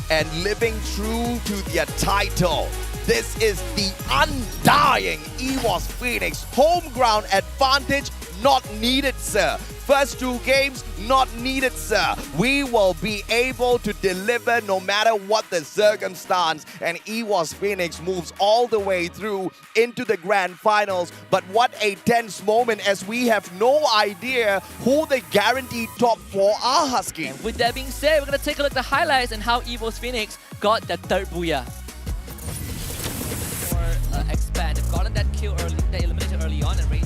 and living true to their title. This is the undying Evo's Phoenix. Home ground advantage not needed, sir. First 2 games, not needed, sir. We will be able to deliver no matter what the circumstance. And Evo's Phoenix moves all the way through into the grand finals. But what a tense moment, as we have no idea who the guaranteed top 4 are, Husky. And with that being said, we're going to take a look at the highlights and how Evo's Phoenix got the 3rd booyah. For Expand, they've gotten that kill early, that elimination early on, and Ray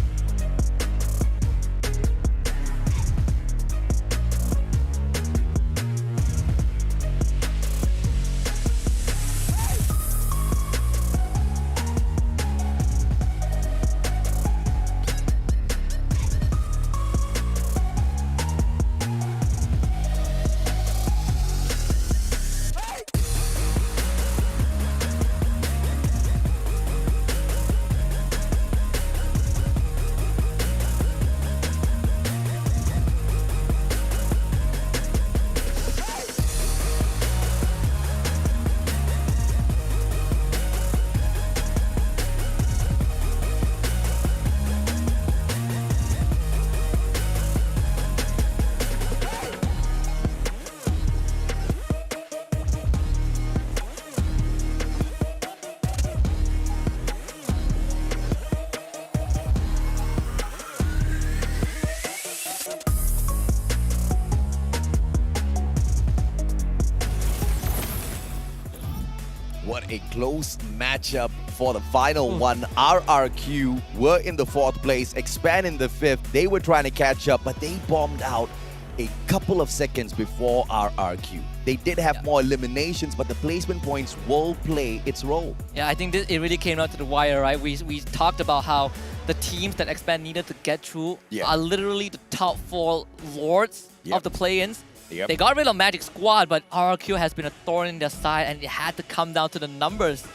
What a close matchup for the final one. RRQ were in the 4th place, Expand in the 5th. They were trying to catch up, but they bombed out a couple of seconds before RRQ. They did have more eliminations, but the placement points will play its role. Yeah, I think it really came out to the wire, right? We talked about how the teams that Expand needed to get through are literally the top 4 lords of the play-ins. They got rid of Magic Squad, but RRQ has been a thorn in their side, and it had to come down to the numbers.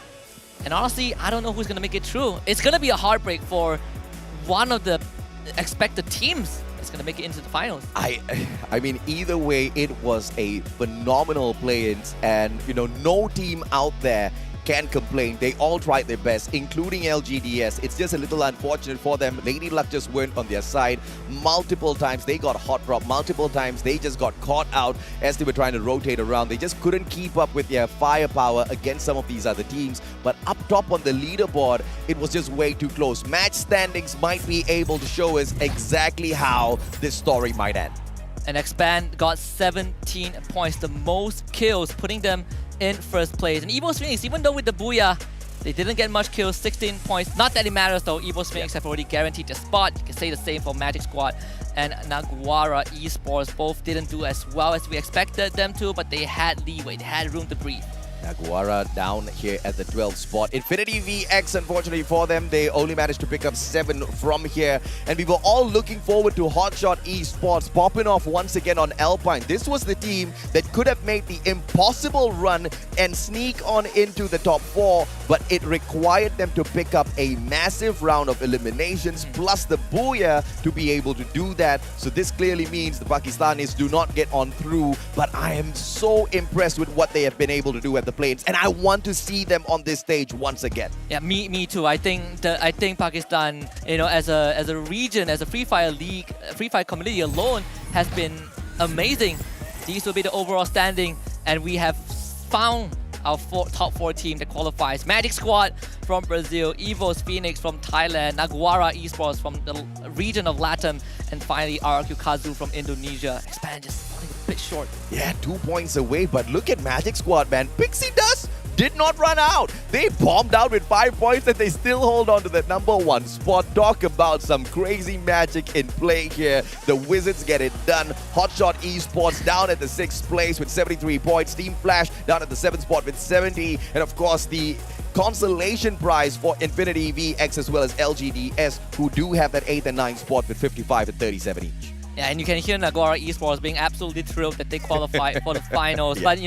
And honestly, I don't know who's going to make it through. It's going to be a heartbreak for one of the expected teams that's going to make it into the finals. I mean, either way, it was a phenomenal play-ins, and no team out there can complain. They all tried their best, including LGDS. It's just a little unfortunate for them. Lady Luck just weren't on their side. Multiple times they got hot drop. Multiple times they just got caught out as they were trying to rotate around. They just couldn't keep up with their firepower against some of these other teams. But up top on the leaderboard, it was just way too close. Match standings might be able to show us exactly how this story might end. And Expand got 17 points, the most kills, putting them in 1st place. And Evo's Phoenix, even though with the Booyah, they didn't get much kills, 16 points. Not that it matters though, Evo's Phoenix have already guaranteed their spot. You can say the same for Magic Squad and Naguara Esports. Both didn't do as well as we expected them to, but they had leeway, they had room to breathe. Naguara down here at the 12th spot. Infinity VX, unfortunately for them, they only managed to pick up 7 from here. And we were all looking forward to Hotshot Esports popping off once again on Alpine. This was the team that could have made the impossible run and sneak on into the top 4, but it required them to pick up a massive round of eliminations plus the Booyah to be able to do that. So this clearly means the Pakistanis do not get on through, but I am so impressed with what they have been able to do at the Plains, and I want to see them on this stage once again. Yeah, me too. I think Pakistan, as a region, as a Free Fire league, Free Fire community alone has been amazing. These will be the overall standing, and we have found our top 4 team that qualifies. Magic Squad from Brazil, Evo's Phoenix from Thailand, Naguara Esports from the region of Latam, and finally RRQ Kazu from Indonesia. Expand just falling a bit short. Yeah, 2 points away, but look at Magic Squad, man. Pixie Dust did not run out. They bombed out with 5 points and they still hold on to the number 1 spot. Talk about some crazy magic in play here. The Wizards get it done. Hotshot Esports down at the 6th place with 73 points. Team Flash down at the 7th spot with 70. And of course, the consolation prize for Infinity VX as well as LGDS, who do have that 8th and 9th spot with 55 and 37 each. Yeah, and you can hear Naguara Esports being absolutely thrilled that they qualified for the finals. But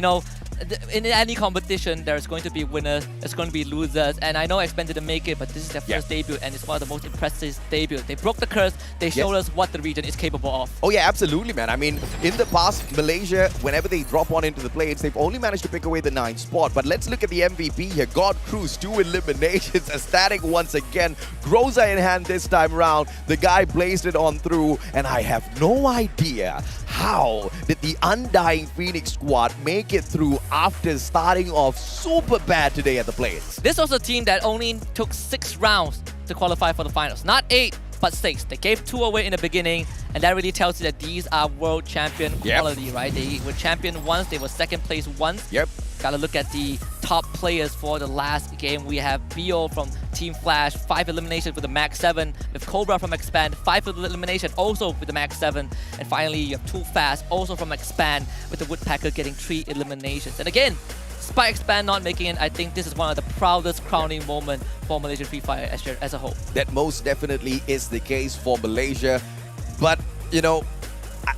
in any competition, there's going to be winners, there's going to be losers, and I know Expand didn't make it, but this is their first debut, and it's one of the most impressive debuts. They broke the curse, they showed us what the region is capable of. Oh yeah, absolutely, man. I mean, in the past, Malaysia, whenever they drop on into the play-ins, they've only managed to pick away the 9th spot. But let's look at the MVP here. God Cruz, 2 eliminations, ecstatic once again. Groza in hand this time round. The guy blazed it on through, and I have no idea how did the Undying Phoenix squad make it through after starting off super bad today at the play-ins. This was a team that only took 6 rounds to qualify for the finals. Not 8, but 6. They gave 2 away in the beginning, and that really tells you that these are world champion quality, right? They were champion once, they were 2nd place once. Gotta look at the top players for the last game. We have Bio from Team Flash, 5 eliminations with the Max 7. With Cobra from Expand, 5 elimination also with the Max 7. And finally, you have Too Fast also from Expand with the Woodpecker getting 3 eliminations. And again, despite Expand not making it, I think this is one of the proudest crowning moments for Malaysian Free Fire as a whole. That most definitely is the case for Malaysia. But,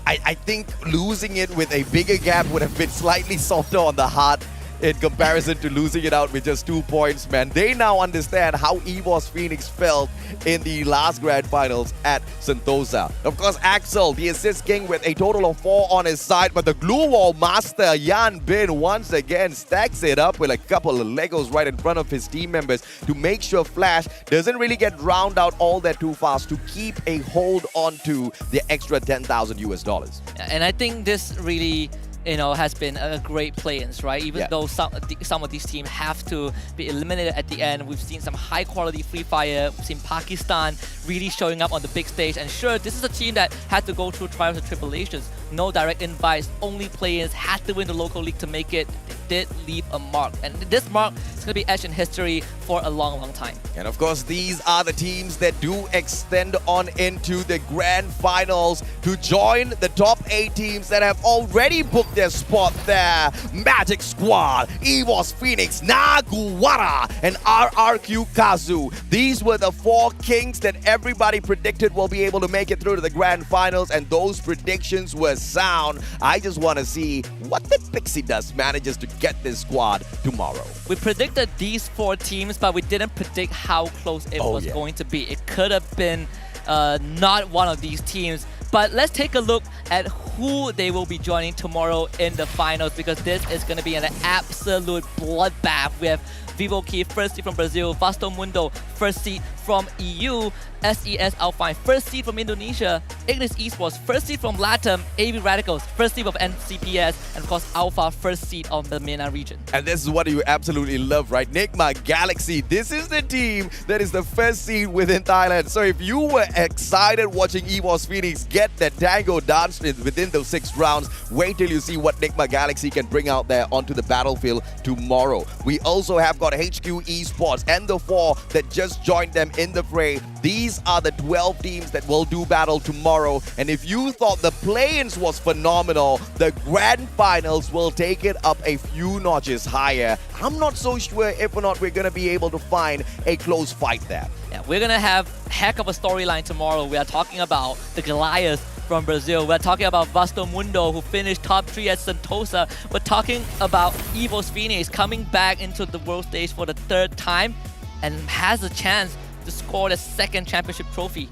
I think losing it with a bigger gap would have been slightly softer on the heart in comparison to losing it out with just 2 points, man. They now understand how Evo's Phoenix felt in the last grand finals at Sentosa. Of course, Axel, the assist king with a total of 4 on his side, but the glue wall master, Yan Bin, once again stacks it up with a couple of Legos right in front of his team members to make sure Flash doesn't really get drowned out all that too fast to keep a hold on to the extra $10,000 US. And I think this really has been a great play-ins, right? Even though some of these teams have to be eliminated at the end, we've seen some high-quality Free Fire. We've seen Pakistan really showing up on the big stage. And sure, this is a team that had to go through trials and tribulations. no direct invites, only play-ins, had to win the local league to make it. They did leave a mark, and this mark is going to be etched in history for a long, long time. And of course, these are the teams that do extend on into the grand finals to join the top 8 teams that have already booked their spot there. Magic Squad, EVOS Phoenix, Naguwara, and RRQ Kazu. These were the 4 kings that everybody predicted will be able to make it through to the grand finals, and those predictions were sound. I just want to see what the Pixie Dust manages to get this squad tomorrow. We predicted these 4 teams, but we didn't predict how close it was going to be. It could have been not one of these teams. But let's take a look at who they will be joining tomorrow in the finals, because this is going to be an absolute bloodbath. We have Vivo Key, first seed from Brazil, Vasto Mundo, first seed from EU, SES Alpine, first seed from Indonesia, Ignis Esports, first seed from LATAM, AB Radicals, first seed of NCPS, and of course Alpha, first seed of the MENA region. And this is what you absolutely love, right? Nigma Galaxy, this is the team that is the first seed within Thailand. So if you were excited watching EVOS Phoenix get that tango dance within those 6 rounds, wait till you see what Nigma Galaxy can bring out there onto the battlefield tomorrow. We also have got HQ Esports and the 4 that just joined them in the fray. These are the 12 teams that will do battle tomorrow. And if you thought the play-ins was phenomenal, the grand finals will take it up a few notches higher. I'm not so sure if or not we're going to be able to find a close fight there. Yeah, we're going to have heck of a storyline tomorrow. We are talking about the Goliath from Brazil. We're talking about Vasto Mundo, who finished top 3 at Sentosa. We're talking about EVOS Phoenix coming back into the world stage for the 3rd time and has a chance to score the 2nd championship trophy.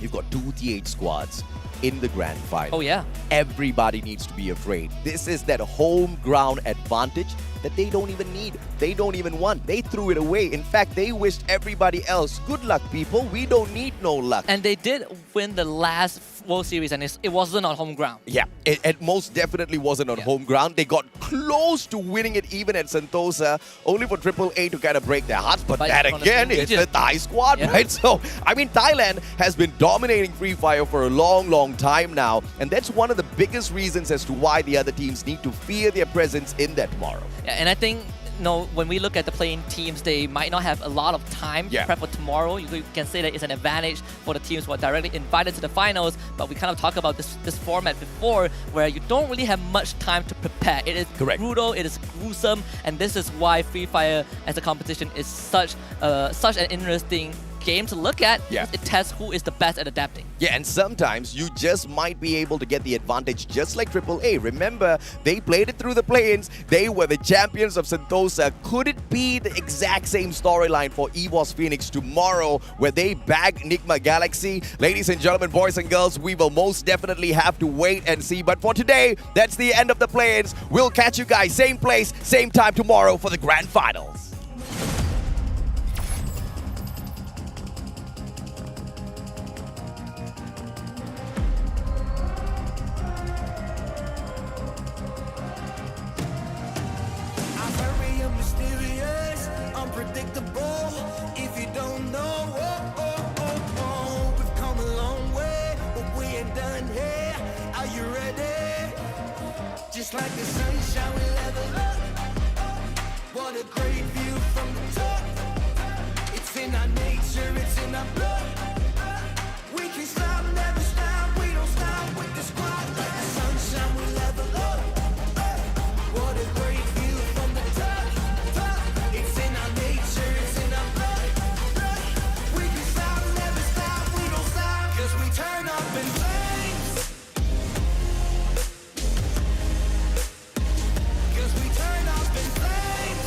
You've got 2 TH squads in the grand final. Oh yeah. Everybody needs to be afraid. This is that home ground advantage that they don't even need. They don't even want. They threw it away. In fact, they wished everybody else, good luck, people. We don't need no luck. And they did win the last World Series, and it wasn't on home ground. Yeah, it most definitely wasn't on home ground. They got close to winning it even at Sentosa, only for AAA to kind of break their hearts. But that again is the Thai squad, right? So, I mean, Thailand has been dominating Free Fire for a long, long time now. And that's one of the biggest reasons as to why the other teams need to fear their presence in there tomorrow. Yeah, and I think, when we look at the playing teams, they might not have a lot of time to prep for tomorrow. You can say that it's an advantage for the teams who are directly invited to the finals, but we kind of talked about this format before, where you don't really have much time to prepare. It is brutal, it is gruesome, and this is why Free Fire as a competition is such an interesting game to look at. It tests who is the best at adapting. Yeah, and sometimes you just might be able to get the advantage just like AAA. Remember, they played it through the play-ins. They were the champions of Sentosa. Could it be the exact same storyline for EVOS Phoenix tomorrow, where they bag Nigma Galaxy? Ladies and gentlemen, boys and girls, we will most definitely have to wait and see. But for today, that's the end of the play-ins. We'll catch you guys same place, same time tomorrow for the grand finals. Unpredictable. If you don't know, we've come a long way, but we ain't done here. Are you ready? Just like the sunshine, we level up. What a great view from the top. It's in our nature, it's in our blood. We can stop, never stop. We don't stop with the squad. Like the sunshine, we level up. What a great view from the top. It's in our nature, it's in our blood. We can stop, never stop, we don't stop. 'Cause we turn up in flames. 'Cause we turn up in flames.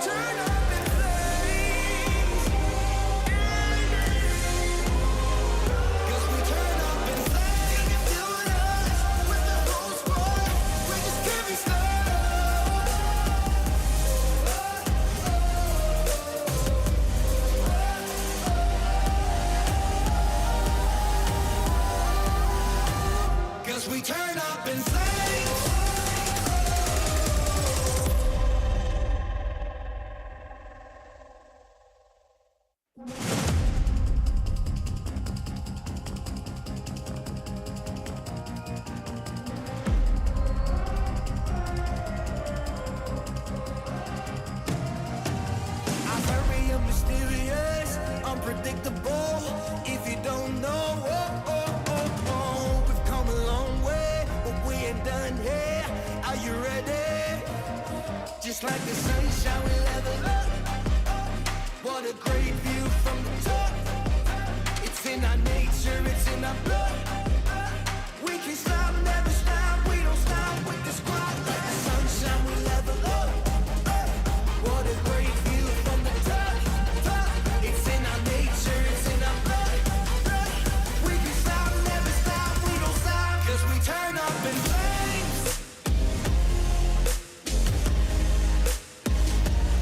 turn up in flames. Cause we turn up in flames. You can feel us with the whole squad. We just can't be stopped. Cause we turn up in flames. I'm very mysterious, unpredictable. If you don't know, we've come a long way, but we ain't done here. Are you ready? Just like the sunshine, we level up. What a great view from the top. It's in our nature, it's in our blood. We can stop, never stop. We don't stop with the squad. Like the sunshine, we level up. What a great view from the top. It's in our nature, it's in our blood. We can stop, never stop. We don't stop. Cause we turn up in flames.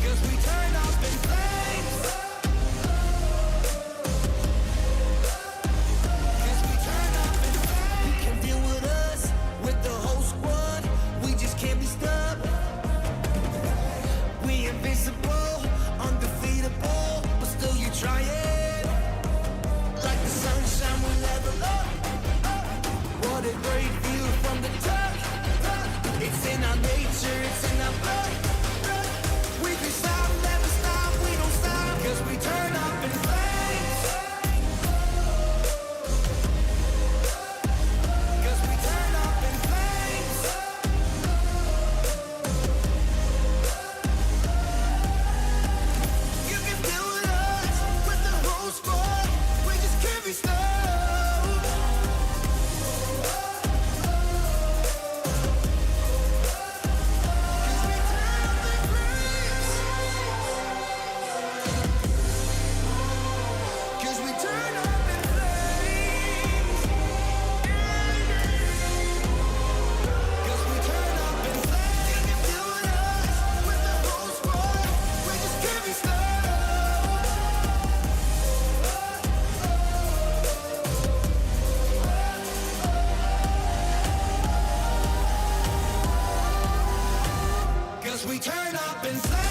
Cause we turn up in flames. Cause we turn up in flames. You can deal with us, with the whole squad. We just can't be stopped. We invincible, undefeatable, but still you try it. Like the sunshine, we level up. What a great view from the top. It's in our nature, it's in our blood. We can stop, never stop, we don't stop. Cause we turn up in flames. Cause we turn up in flames. You can deal with us, with the whole squad. We just can't be stopped. Cause we turn up in flames. Cause we turn up in flames. You can deal with us, with the whole squad. We just can't be stopped. Cause we turn up in flames.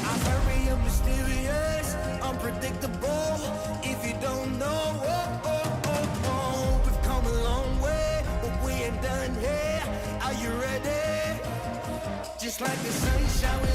I'm very mysterious, unpredictable. If you don't know, we've come a long way, but we ain't done here. Are you ready? Just like the sunshine, we